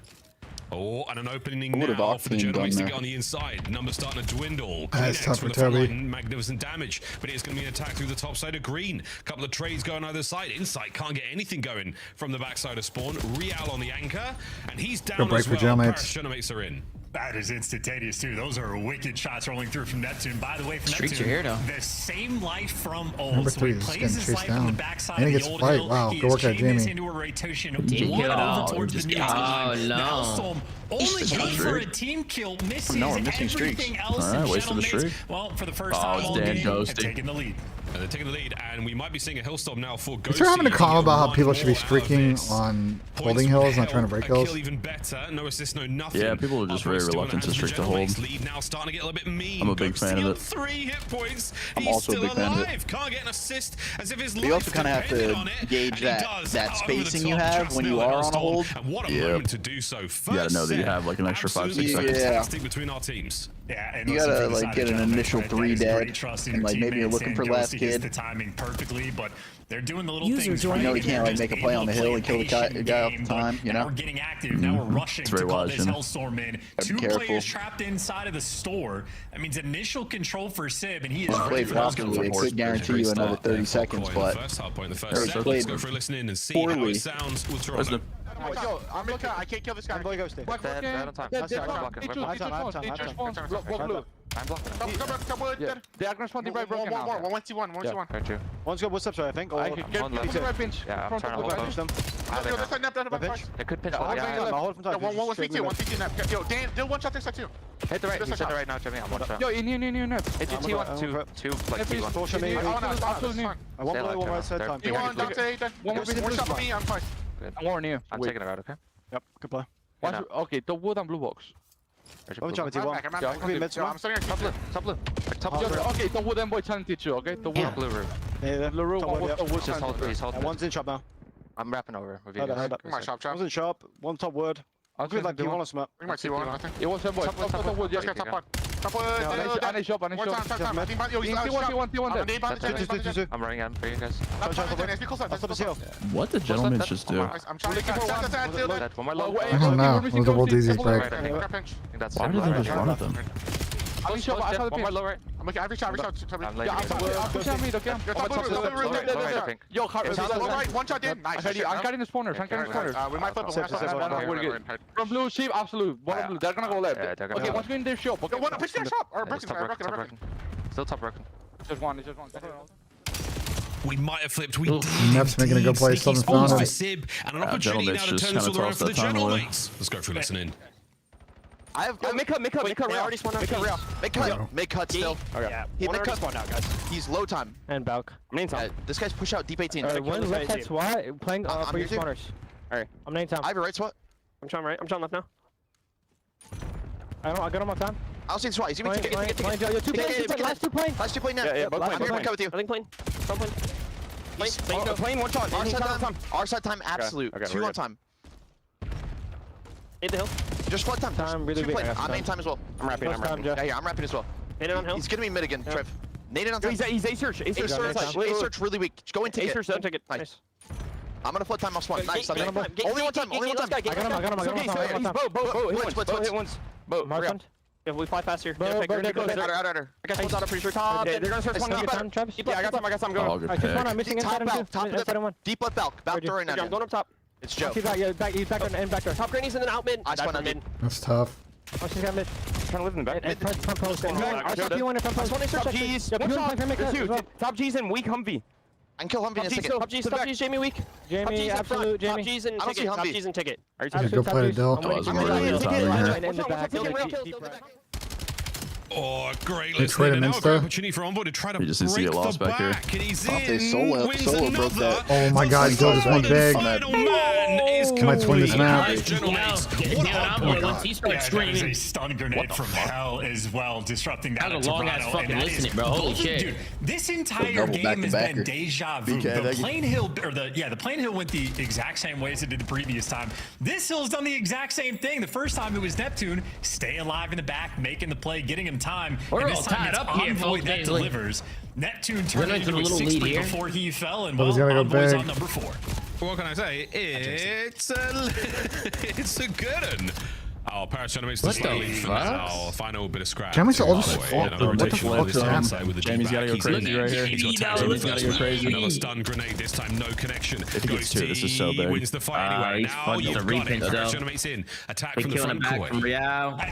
Oh, and an opening now for the Gentlemates to get on the inside. Numbers starting to dwindle. That's tough for with the Toby. frontline, magnificent damage, but it's going to be an attack through the top side of green. Couple of trades going either side. Insight can't get anything going from the backside of spawn. Real on the anchor, and he's down break as for well. Gentlemates. Gentlemates are in. That is instantaneous too. Those are wicked shots rolling through from Neptune. By the way, from Streaks Neptune, are here, though. the same life from old. Number So 3 he is plays getting his chased life from the down. backside And he of gets the old fight. hill. Wow, He good has work out, chained this Jamie. into a rotation. Team One kill. over towards the just new got time. it. Oh, Now no. Storm only Missing good a for a streak. team kill. Misses No, we're missing everything streaks. else. All right, and wasted the Gentlemates, streak. well, for the first Oh, time it's all Dan game, Ghosty. have taken the lead. And they're taking the lead, and we might be seeing a hillstorm now for Ghosty. Is there having a comment about how One people should be more out of streaking this. on Points holding hills, not help trying to break a hills? kill even better. No assist, no nothing. Yeah, people are just very Still in reluctant to hands of streak to hold. Gentlemates. Lead now starting to get a little bit mean. I'm a big fan of Ghosty it. on 3 hit points. I'm He's also a still big fan of it. alive. Can't get an assist as if his You life also kind of have depended to on it, gauge and he that does. that Over the spacing you top, have just when you nailed are on a Hellstorm. hold. And what a Yeah. moment to do so. You gotta know that you have like an extra 5-6 Absolutely seconds. fantastic between our teams. Yeah, and You listen, gotta for the like side get of an Gentlemates, initial right, 3 that is great dead, trust in and your like maybe you're teammates, looking and for Ghosty last gets kid. the timing perfectly, but they're doing the little User things joined right. You know you can't They're like just make a play able on the to hill play and kill the patient guy off game, the but time, you now know? we're getting active. Now we're rushing It's to very call wise, this you know? Hellstorm in. Gotta be 2 careful. players trapped inside of the store. That means initial control for Sib, and he is Well, ready played for those properly, it goals. could guarantee you another 30 seconds, but First hard point, the Or first set. Let's played go for a listen in and see how poorly. it sounds with Toronto. Yo, I'm looking. I can't kill this guy. Boy, go stay. Black Bad on time. Dead. I'm They are gonna spawn the right broken now. One, 1v1. One's got what's up, sorry, I think. I can get the right pinch. Yeah, I'm trying to hold them. They could pinch. One was V2, one V2 nap. Yo, Dan, do one shot this side too. Hit the right. He's hit the right now, Jimmy. I'm one shot. Yo, in here. Hit your T1, two, like T1. Absolutely. I want play one right side time. T1, Dante, one shot for me, I'm fine. I'm warning you. I'm taking it out, okay? Yep, good play. Okay, the wood and blue box. I'm trying to T1. I'm starting at Top blue. Okay, the wood and boy challenge you, okay? The wood. Blue room. Yeah, Blue room, one with the wood Just hold challenge. please, hold one's in shop now. I'm wrapping over with you Hold guys. up. Come on, shop trap. One's in shop, one top word. I'll Good like you want to smart. We might see one, I think. It was a boy. Top wood, yeah. Let's get top one. Top one. And a shop. One time. Yo, he's out of shop. I'm running in for you guys. What did gentlemen just do? I'm trying to keep it. One more low. I don't know. It was a double DZ break. Why did they just run at them? I saw the one more low right. I'm like, every shot. I'll push on me, okay? Yo, one shot in. Nice. I'm carrying the spawners. We might flip him. From blue, sheep, absolute. One of blue. They're gonna go left. Okay, one's going in their shop. Okay, Push their shop. Or broken. Still top broken. Just one. We might have flipped. We Nep's making a good play. Still in front of it. Sib and an opportunity now to turn this all around for the Gentlemates. Let's go through listening. I have make cut real. Already spawned out. Make cut still. Okay. He make cut spawn now, guys. He's low time. And Balk. Main time. This guy's push out deep 18. One left side SWAT playing for your spawners. Alright. I'm 9 time. I have a right SWAT. I'm trying right. I'm trying left now. I got him on time. I'll see the SWAT. He's even ticket. Last two plane. Last two plane now. Yeah, I'm here to cut with you. I think plane. Plane one shot. Our side time absolute. 2 on time. Hit the hill. Just flood time. Time really big. I'm main time as well. I'm wrapping. Yeah, I'm wrapping as well. Hit it on hill. He's gonna be mid again, Trev. Nade it on time. He's A-search. A-search really weak. Go in ticket. A-search, don't take it. Nice. I'm gonna flood time off spawn. Nice. Only one time. I got him. Boat. Hit once. Boat. Mark. Yeah, we fly fast here. Outer. I got full out, I'm pretty sure. Top. They're gonna start spawning time, Travis. Yeah, I got some. Going. Oh, good pick. I'm missing inside him. Top deep left Balk. Balk door right now. I'm going up top. It's Joe. He's back on back door. Top granny's in the out mid. I spawned on mid. That's tough. Oh, she's got mid. Trying to live in the back. Front post. Top G's. Top G's in weak Humvee. I can kill Humvee in a second. Top G's, Jamie weak. Jamie, absolute, Jamie. Top G's in ticket. Top G's in ticket. Go play it, Dill. Oh, great. Let's Let's now an opportunity for Envoy to try to break the back. And he's in. Solo broke that. Oh my God, Dill just went big. Final man is Might win this map. He screaming. A stun grenade from hell as well, disrupting that. That's a long ass fucking listening, bro. Holy shit. Dude, this entire game has been deja vu. The Plain Hill, or the Plain Hill went the exact same way as it did the previous time. This Hill's done the exact same thing. The first time it was Neptune, stay alive in the back, making the play, getting him time. We're and all this time tied it's up here, Envoy folks. that delivers. Neptune turned We're into into a a little 6 lead here. before he fell, and But he's well, gonna go Envoy's big. on number 4. What can I say? It's a good one. Oh, Paris Gentlemates to sleep. Our final bit of scratch. Gentlemates all just What the fuck is happening? Jamie's gotta go crazy right here. He's got Jamie's gotta go crazy. Another stun grenade, this time no connection. If he gets two, this is so big. Wins the fight anyway. Now you've got it. Paris Gentlemates in. Attack from the front court.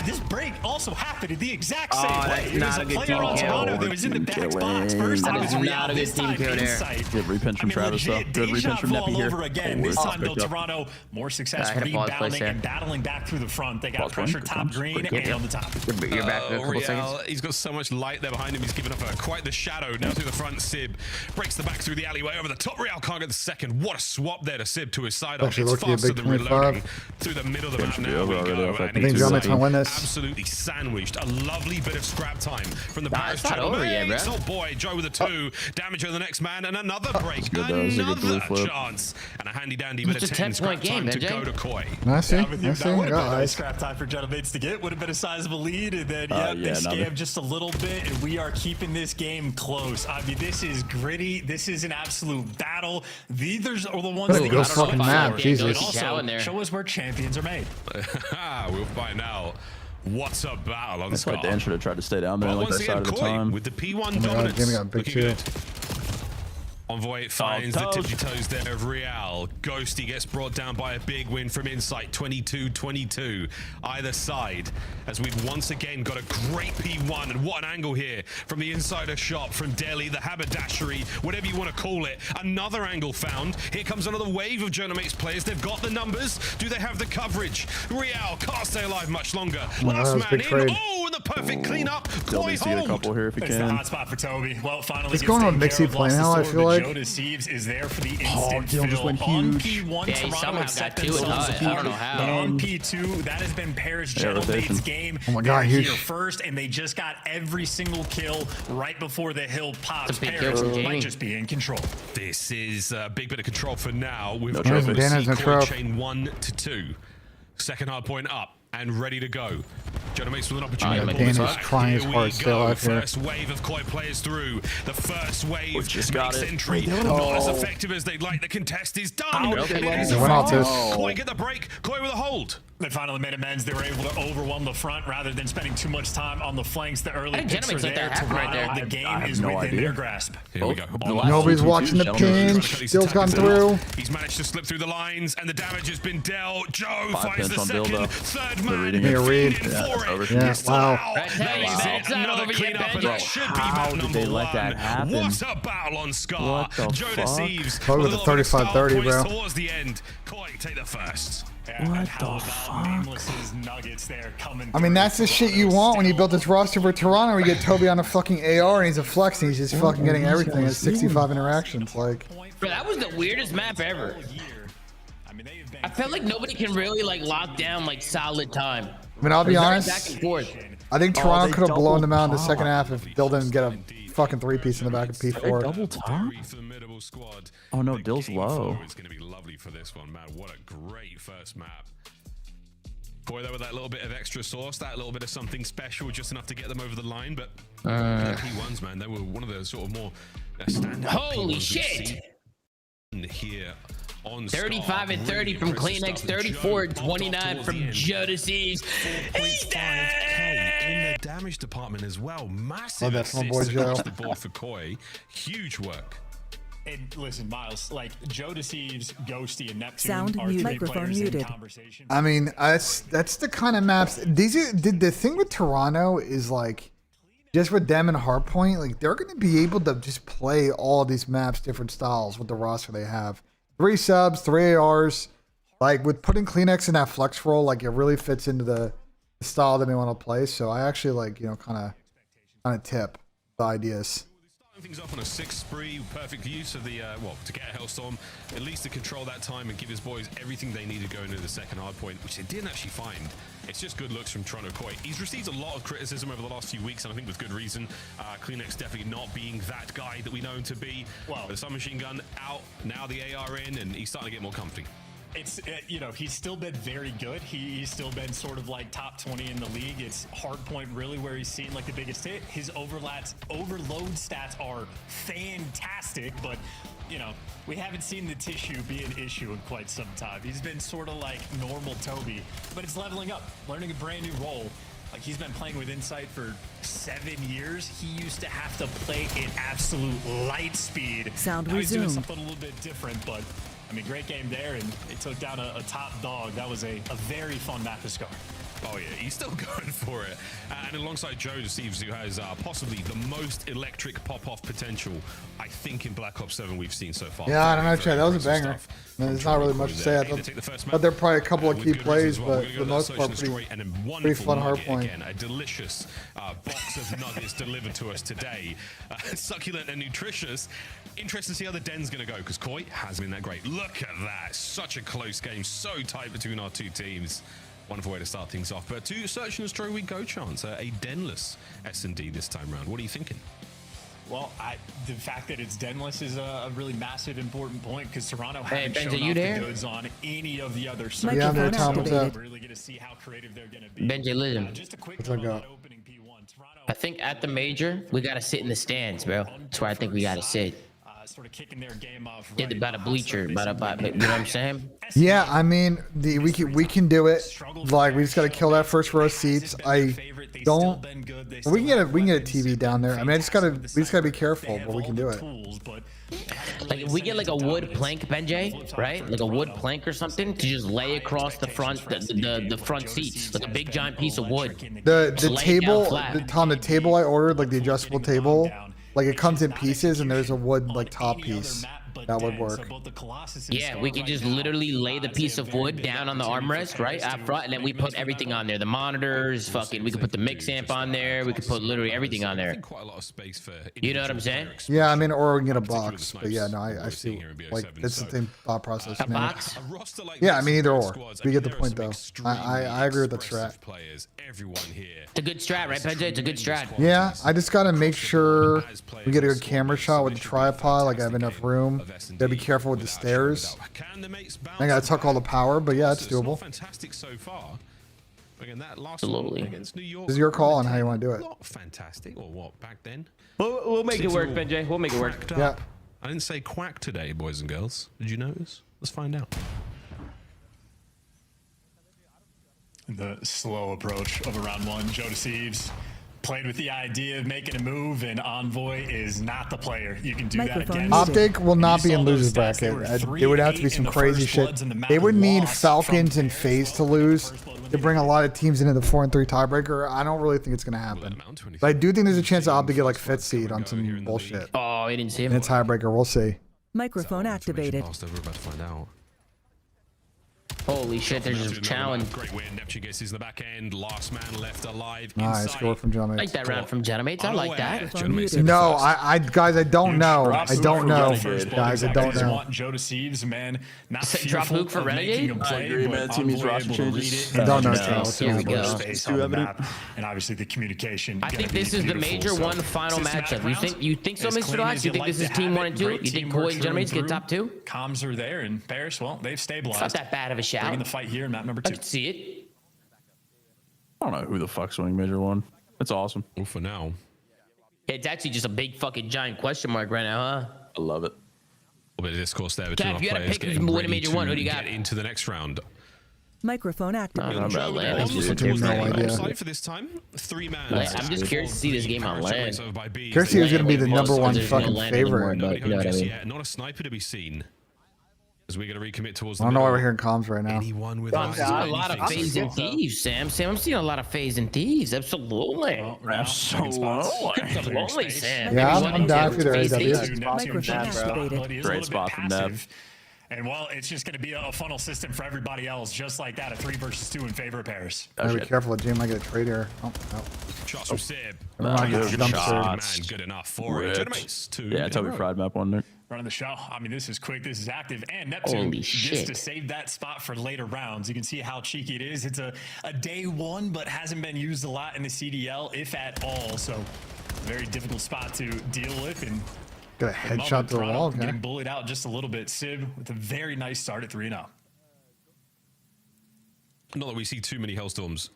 This break also happened at the exact same way. That's It was not a a good player team on kill. Toronto that was in the back box. First time it was That is Real, not a good this team time kill there. Insight. Good repinch from Travis though. Good repinch from Neppy here. Over again. This time though, Toronto more success I had a pause place rebounding there. and battling back through the front. They got Pause pressure one. top green and on the top. You're back in a couple Real, seconds. he's got so much light there behind him. He's given up quite the shadow. Now through the front, Sib breaks the back through the alleyway over the top. Real can't get the second. What a swap there to Sib to his side. Actually, It's lucky a faster big than 25. reloading through the middle of the map. should be Now over we already go. off that And I think he's Gentlemates might win this. absolutely sandwiched. A lovely bit of scrap time from the Paris it's not over yet, Gentlemates. bro. Oh boy, Joe with a 2. Damage on the next man and another break. good, though. It's a good blue Another flip. chance. And a handy dandy bit It's of a 10 scrap 10-point game, time to BENJ. go to Koi. I see. That I would see. have been a Guys. scrap time for Gentlemates to get. Would have been a sizable lead, and then they scammed just a little bit, and we are keeping this game close. I mean, this is gritty. This is an absolute battle. These are the ones What a that good fucking map, Jesus. Also, show us where champions are made. We'll find out. What's a battle on That's why Scar. Dan should have tried to stay down there Well, like once that again, side of the Koi time. with the P1 Oh my God, dominance. Jamie got a big Looking shield. good. Envoy finds the tipsy toes there of Real. Ghosty gets brought down by a big win from Insight, 22-22 either side, as we've once again got a great P1. And what an angle here from the insider shop from Delhi, the haberdashery, whatever you want to call it. Another angle found. Here comes another wave of Journamates players. They've got the numbers. Do they have the coverage? Real can't stay alive much longer. Last man in. Trade. Oh, and the perfect cleanup. Still needs to get a couple here if he It's the can. hot spot for Toby. Well, finally What's going on with Mixie play now, I feel like? Joe Deceives is there for the instant Gil just went on huge. P1, Yeah, he Toronto somehow has set got two themselves and apart. I don't know how. But on P2, that has been Paris Gentleman's game. Oh my God, They're huge. here first, and they just got every single kill right before the hill pops. big Paris kill from might Jamie. just be in control. This is a big bit of control for now. We've No got trophy. Dan's no trophy. chain 1-2. Second hard point up and ready to go. Journamates with an opportunity. Dan is trying his Here we hardest to stay go. alive here. First wave of Koi players through. The first wave just got makes it. entry. Not as effective as they'd like. The contest is done. They went off this. Koi get the break. Koi with a hold. They finally made amends. They were able to overwhelm the front rather than spending too much time on the flanks. The early I think picks are Gentleman's let there. that happen right Toronto, there. the game I have is no within idea. their grasp. Here we go. Nobody's watching the pinch. Still's gone through. He's managed to slip through the lines, and the damage has been dealt. Joe 5 finds pinch the on Bill, second, though. third They're man. reading it. Yeah, read. Feeding Yeah, for over. it. Yeah, It's wow. allowed. Right, tell you, That it's is not another over yet, cleanup, and BENJ. that should be How map did number they let that one. happen? What a battle on Scar. What the Joe fuck? Deceives Probably with the a little bit of 35-30, style points bro. towards the end. Koi take the first. What the fuck? Nameless's nuggets there coming I mean, that's the shit you want when you build this roster for Toronto. You get Toby on a fucking AR and he's a flex and he's just fucking getting everything at 65 interactions. Like, Bro, that was the weirdest map ever. I felt like nobody can really like lock down like solid time. I mean, I'll be It was very honest. back and forth. I think Oh, Toronto they could have blown them out in the double second top. half if Bill didn't get a fucking three-piece in the back of They P4. double top? Very formidable squad. Oh no, The Dill's game low. forward's going to be lovely for this one, man. What a great first map. Koi though with that little bit of extra sauce, that little bit of something special, just enough to get them over the line. But the P1s, man, they were one of the sort of more standout Holy P1s we've shit. seen here on 35 and 30 from Kleenex, 34 and 29 from Joe Deceives. He's dead! in the damage department as well. Massive Oh, that's my boy assists Joe. across the board for Koi. Huge work. And listen, Miles, like Joe Deceives, Ghosty, and Neptune Sound are muted. three Microphone players in muted. conversation. I mean, that's the kind of maps. These are the thing with Toronto is like, just with them and Hardpoint, like they're going to be able to just play all these maps, different styles with the roster they have. 3 subs, 3 ARs. Like with putting Kleenex in that flex role, like it really fits into the style that they want to play. So I actually like, you know, kind of tip the ideas. Things up on a 6 spree, perfect use of the well, to get a Hellstorm, at least to control that time and give his boys everything they need to go into the second hard point, which they didn't actually find. It's just good looks from Toronto Koi. He's received a lot of criticism over the last few weeks, and I think with good reason. Kleenex definitely not being that guy that we know him to be. Well, the submachine gun out, now the AR in, and he's starting to get more comfy. It's, you know, he's still been very good. He's still been sort of like top 20 in the league. It's Hardpoint really where he's seen like the biggest hit. His overload stats are fantastic, but you know, we haven't seen the tissue be an issue in quite some time. He's been sort of like normal Toby, but it's leveling up, learning a brand new role. Like he's been playing with Insight for 7 years. He used to have to play at absolute light speed. Sound now he's doing resumed. something a little bit different, but I mean, great game there, and it took down a top dog. That was a very fun map to score. Oh yeah, he's still going for it. And alongside Joe Deceives, who has possibly the most electric pop-off potential, I think, in Black Ops 7 we've seen so far. Yeah, I don't know, Very, Chad. That was a very banger. impressive I mean, there's stuff not really from much to Koi say. there. I He did take the first thought map, there are probably a couple of with key good plays, reason as well. but We're for gonna the go most to part, that search and pretty destroy, and a pretty wonderful fun hard nugget point. again. A delicious box of nuggets delivered to us today. Succulent and nutritious. Interesting to see how the den's going to go, because Koi hasn't been that great. Look at that. Such a close game. So tight between our two teams. Wonderful way to start things off. But to Search and Destroy we go chance. A denless S&D this time round. What are you thinking? Well, the fact that it's denless is a really massive, important point because Toronto Hey, haven't BENJ, shown you off there? the goods on any of the other Yeah, I'm there, searches. Tom. What's So up? we're really going to see how creative they're going to be. BENJ, listen. Just a quick What's note up, on go? that opening P1. Toronto I think at the major, we got to sit in the stands, bro. That's where I think we got to sit. sort of kicking their game off. Did about a bleacher, you know what I'm saying? Yeah, I mean, we can do it. Like, we just got to kill that first row of seats. I don't. We can get a TV down there. I mean, we just gotta be careful, but we can do it. Like if we get like a wood plank, BENJ, right? Like a wood plank or something to just lay across the front, the front seats, like a big giant piece of wood. The table, the table I ordered, like the adjustable table, like it comes in pieces, and there's a wood like top piece. That would work. Yeah, we could just literally lay the piece of wood down on the armrest, right, up front, and then we put everything on there. The monitors, fucking, we could put the mix amp on there. We could put literally everything on there. Quite a lot of space for. You know what I'm saying? Yeah, I mean, or we can get a box. But yeah, no, I see. Like, it's the same thought process. A box? Yeah, I mean, either or. We get the point, though. I agree with that strat. It's a good strat, right, BENJ? It's a good strat. Yeah, I just gotta make sure we get a good camera shot with the tripod. Like, I have enough room. Gotta be careful with the stairs. I gotta tuck all the power, but yeah, it's doable. Fantastic so far. Again, that last Absolutely. against New York. This is your call on how you want to do it. Not fantastic, or what? Back then. We'll make it work, BENJ. We'll make it work. Yeah. I didn't say quack today, boys and girls. Did you notice? Let's find out. The slow approach of a round one. Joe Deceives played with the idea of making a move, and Envoy is not the player you can do that against. Optic will not be in loser's bracket. It would have to be some crazy shit. They would need Falcons and FaZe to lose to bring a lot of teams into the 4-3 tiebreaker. I don't really think it's going to happen. But I do think there's a chance that Optic get like 5th seed on some bullshit. Oh, I didn't see him. In a tiebreaker, we'll see. Microphone activated. We're about to find out. Holy shit, they're just chowing. Great win. Neptune gets the back end. Last man left alive. Nice score from Gentlemates. I like that round from Gentlemates. I like that. No, guys, I don't know. I don't know. Guys, I don't know. Joe Deceives, man. Not drop Luke for Renegade? I agree, man. Team's roster changes. I don't know. Here we go. And obviously the communication. I think this is the major one final matchup. You think so, Mr. Dox? You think this is team 1 and 2? You think Koi and Gentlemates get top 2? Comms are there, and Paris, well, they've stabilized. It's not that bad of a shout. Bringing the fight here in map number 2. I can see it. I don't know who the fuck's winning Major 1. That's awesome. Well, for now. It's actually just a big fucking giant question mark right now, huh? I love it. A little bit of discourse there Cap, between our you gotta players pick who's getting winning ready Major to 1. Who do you got? get into the next round. Microphone activated. I'm no idea. For this time, 3-man. I'm just curious to see this game on land. Curious to see who's going to be the #1 fucking favorite. But you know what I mean? Not a sniper to be seen. As we're going to recommit towards the I don't know why we're hearing comms right now. Anyone with I'm seeing a lot of FaZe and Thieves, Sam. I'm seeing a lot of FaZe and Thieves. Absolutely. Absolutely, Sam. Yeah, I'm down for the AW. Microphone activated. Great spot from Nev. And well, it's just going to be a funnel system for everybody else, just like that. A 3 versus 2 in favor of Paris. Gotta be careful, Jim. I get a trade here. Oh, no. Shots from Sib. Good enough for it. Yeah, Toby Fried map 1 there. Running the show. I mean, this is quick. This is active. And Neptune gets to save that spot for later rounds. You can see how cheeky it is. It's a day 1, but hasn't been used a lot in the CDL, if at all. So, very difficult spot to deal with. And got a headshot to the wall. Okay. Getting bullied out just a little bit. Sib with a very nice start at 3-0. Not that we see too many Hellstorms.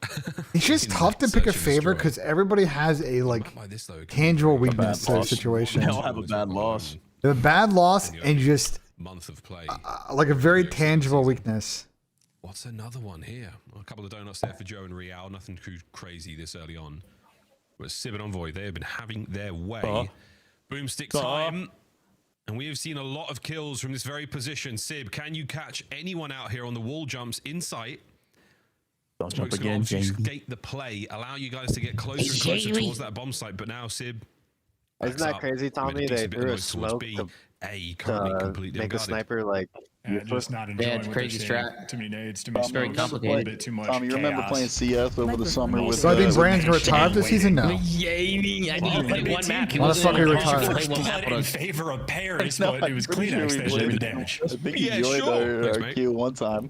It's just tough to pick a favorite because everybody has a tangible weakness to the situation. They all have a bad loss. They have a bad loss and just month of play. Like a very tangible weakness. What's another one here? A couple of donuts there for Joe and Real. Nothing too crazy this early on. But Sib and Envoy, they have been having their way. Boomstick time. And we have seen a lot of kills from this very position. Sib, can you catch anyone out here on the wall jumps in sight? Don't jump again, Jamie. Gate the play, allow you guys to get closer and closer towards that bomb site. But now Sib, isn't that crazy, Tommy? They threw a smoke to make a sniper like. Yeah, just not enjoying it's crazy strat. Too many nades, too many very complicated. A bit too much Tommy, you remember playing CS over the summer with? So I think Brand's gonna retire this season now. Yay! I didn't play one map. Motherfucker retired. In favor of Paris, but it was clean X that did the damage. I think he joined our queue one time.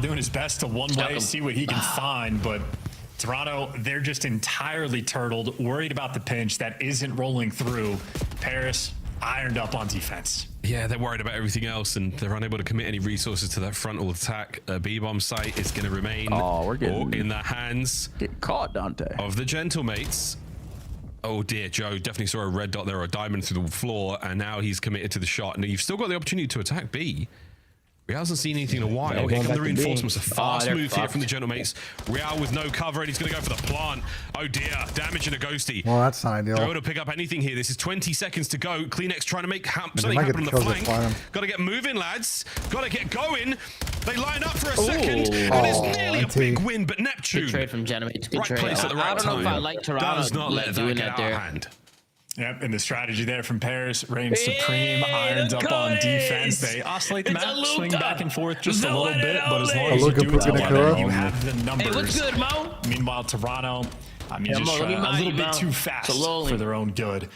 doing his best to one way, see what he can find, but Toronto, they're just entirely turtled, worried about the pinch that isn't rolling through. Paris ironed up on defense. Yeah, they're worried about everything else, and they're unable to commit any resources to that frontal attack. B-bomb site is going to remain we're getting in the hands caught, Dante, of the Gentlemates. Oh dear, Joe definitely saw a red dot there, or a diamond through the floor, and now he's committed to the shot. And you've still got the opportunity to attack B. Real hasn't seen anything in a while. Here come the reinforcements. A fast move here from the Gentlemates. Real with no cover, and he's going to go for the plant. Oh dear, damage and a ghosty. Well, that's not ideal. They're able to pick up anything here. This is 20 seconds to go. Kleenex trying to make something happen on the flank. Got to get moving, lads. Got to get going. They line up for a second, and it's nearly a big win, but Neptune. Good trade from Gentlemates. Good Right trade. place at the right I don't know if I time. like Toronto Does not let that doing get that out there. of hand. Yep, and the strategy there from Paris reigns supreme. Irons up on defense. They oscillate the map, swing back and forth just a little bit, but as long as you do it together, you have the numbers. Hey, what's good, Mo? Meanwhile, Toronto, I mean, just Mo, a little bit too fast Slowly. for their own good.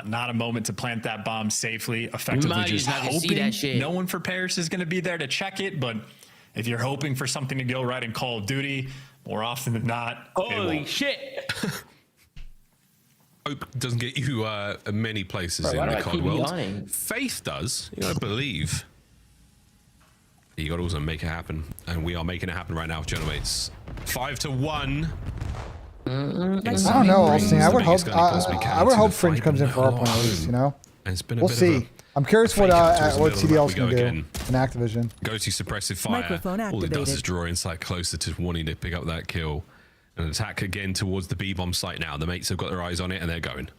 Not a moment to plant that bomb safely, effectively Mo, just you're not gonna see that hoping shit. no one for Paris is going to be there to check it, but if you're hoping for something to go right in Call of Duty, more often than not, it Holy won't. shit. Hope doesn't get you many places Bro, why in do the I COD keep world. yawning? Faith does. You gotta believe. You gotta also make it happen, and we are making it happen right now, Gentlemates. 5-1. I don't know, Austin. I would hope Fringe comes in for our point at least, you know? And it's been a We'll bit see. Of a I'm curious what CDL's go going to do again. in Activision. Go to suppressive fire. Microphone All it does activated. is draw Insight closer to wanting to pick up that kill. And attack again towards the B-bomb site now. The mates have got their eyes on it, and they're going.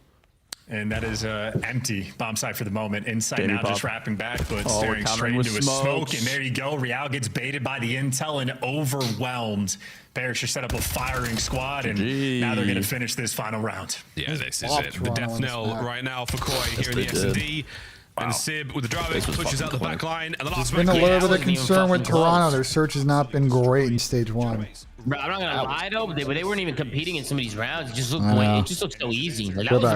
And that is empty bomb site for the moment. Insight Baby now pop. just wrapping back, but Oh, staring we're straight countering with into a smoke. smokes. And there you go. Real gets baited by the intel and overwhelmed. Bears just set up a firing squad, and now they're going to finish this final round. Yeah, this is it. The death knell right now for Koi here in the S&D. And Sib with the drive pushes out the back line. And the last There's been a little bit of concern with Toronto. Their search has not been great in stage 1. Bro, I'm not gonna lie though, but they weren't even competing in some of these rounds. It just looked so easy. Like, Go that was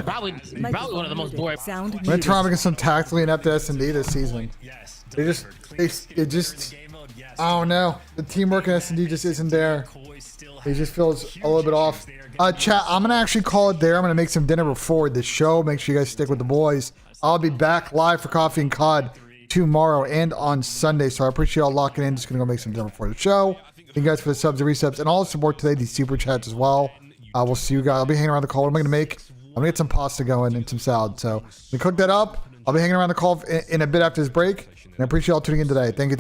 back. probably one of the most boring. When Toronto against some tactically inept S&D this season. They just, I don't know. The teamwork in S&D just isn't there. It just feels a little bit off. Chat, I'm going to actually call it there. I'm going to make some dinner before the show. Make sure you guys stick with the boys. I'll be back live for Coffee and COD tomorrow and on Sunday. So I appreciate y'all locking in. Just going to go make some dinner before the show. Thank you guys for the subs and resubs and all the support today. These super chats as well. We'll see you guys. I'll be hanging around the call. What am I going to make? I'm going to get some pasta going and some salad. So we cook that up. I'll be hanging around the call in a bit after this break. And I appreciate y'all tuning in today. Thank you.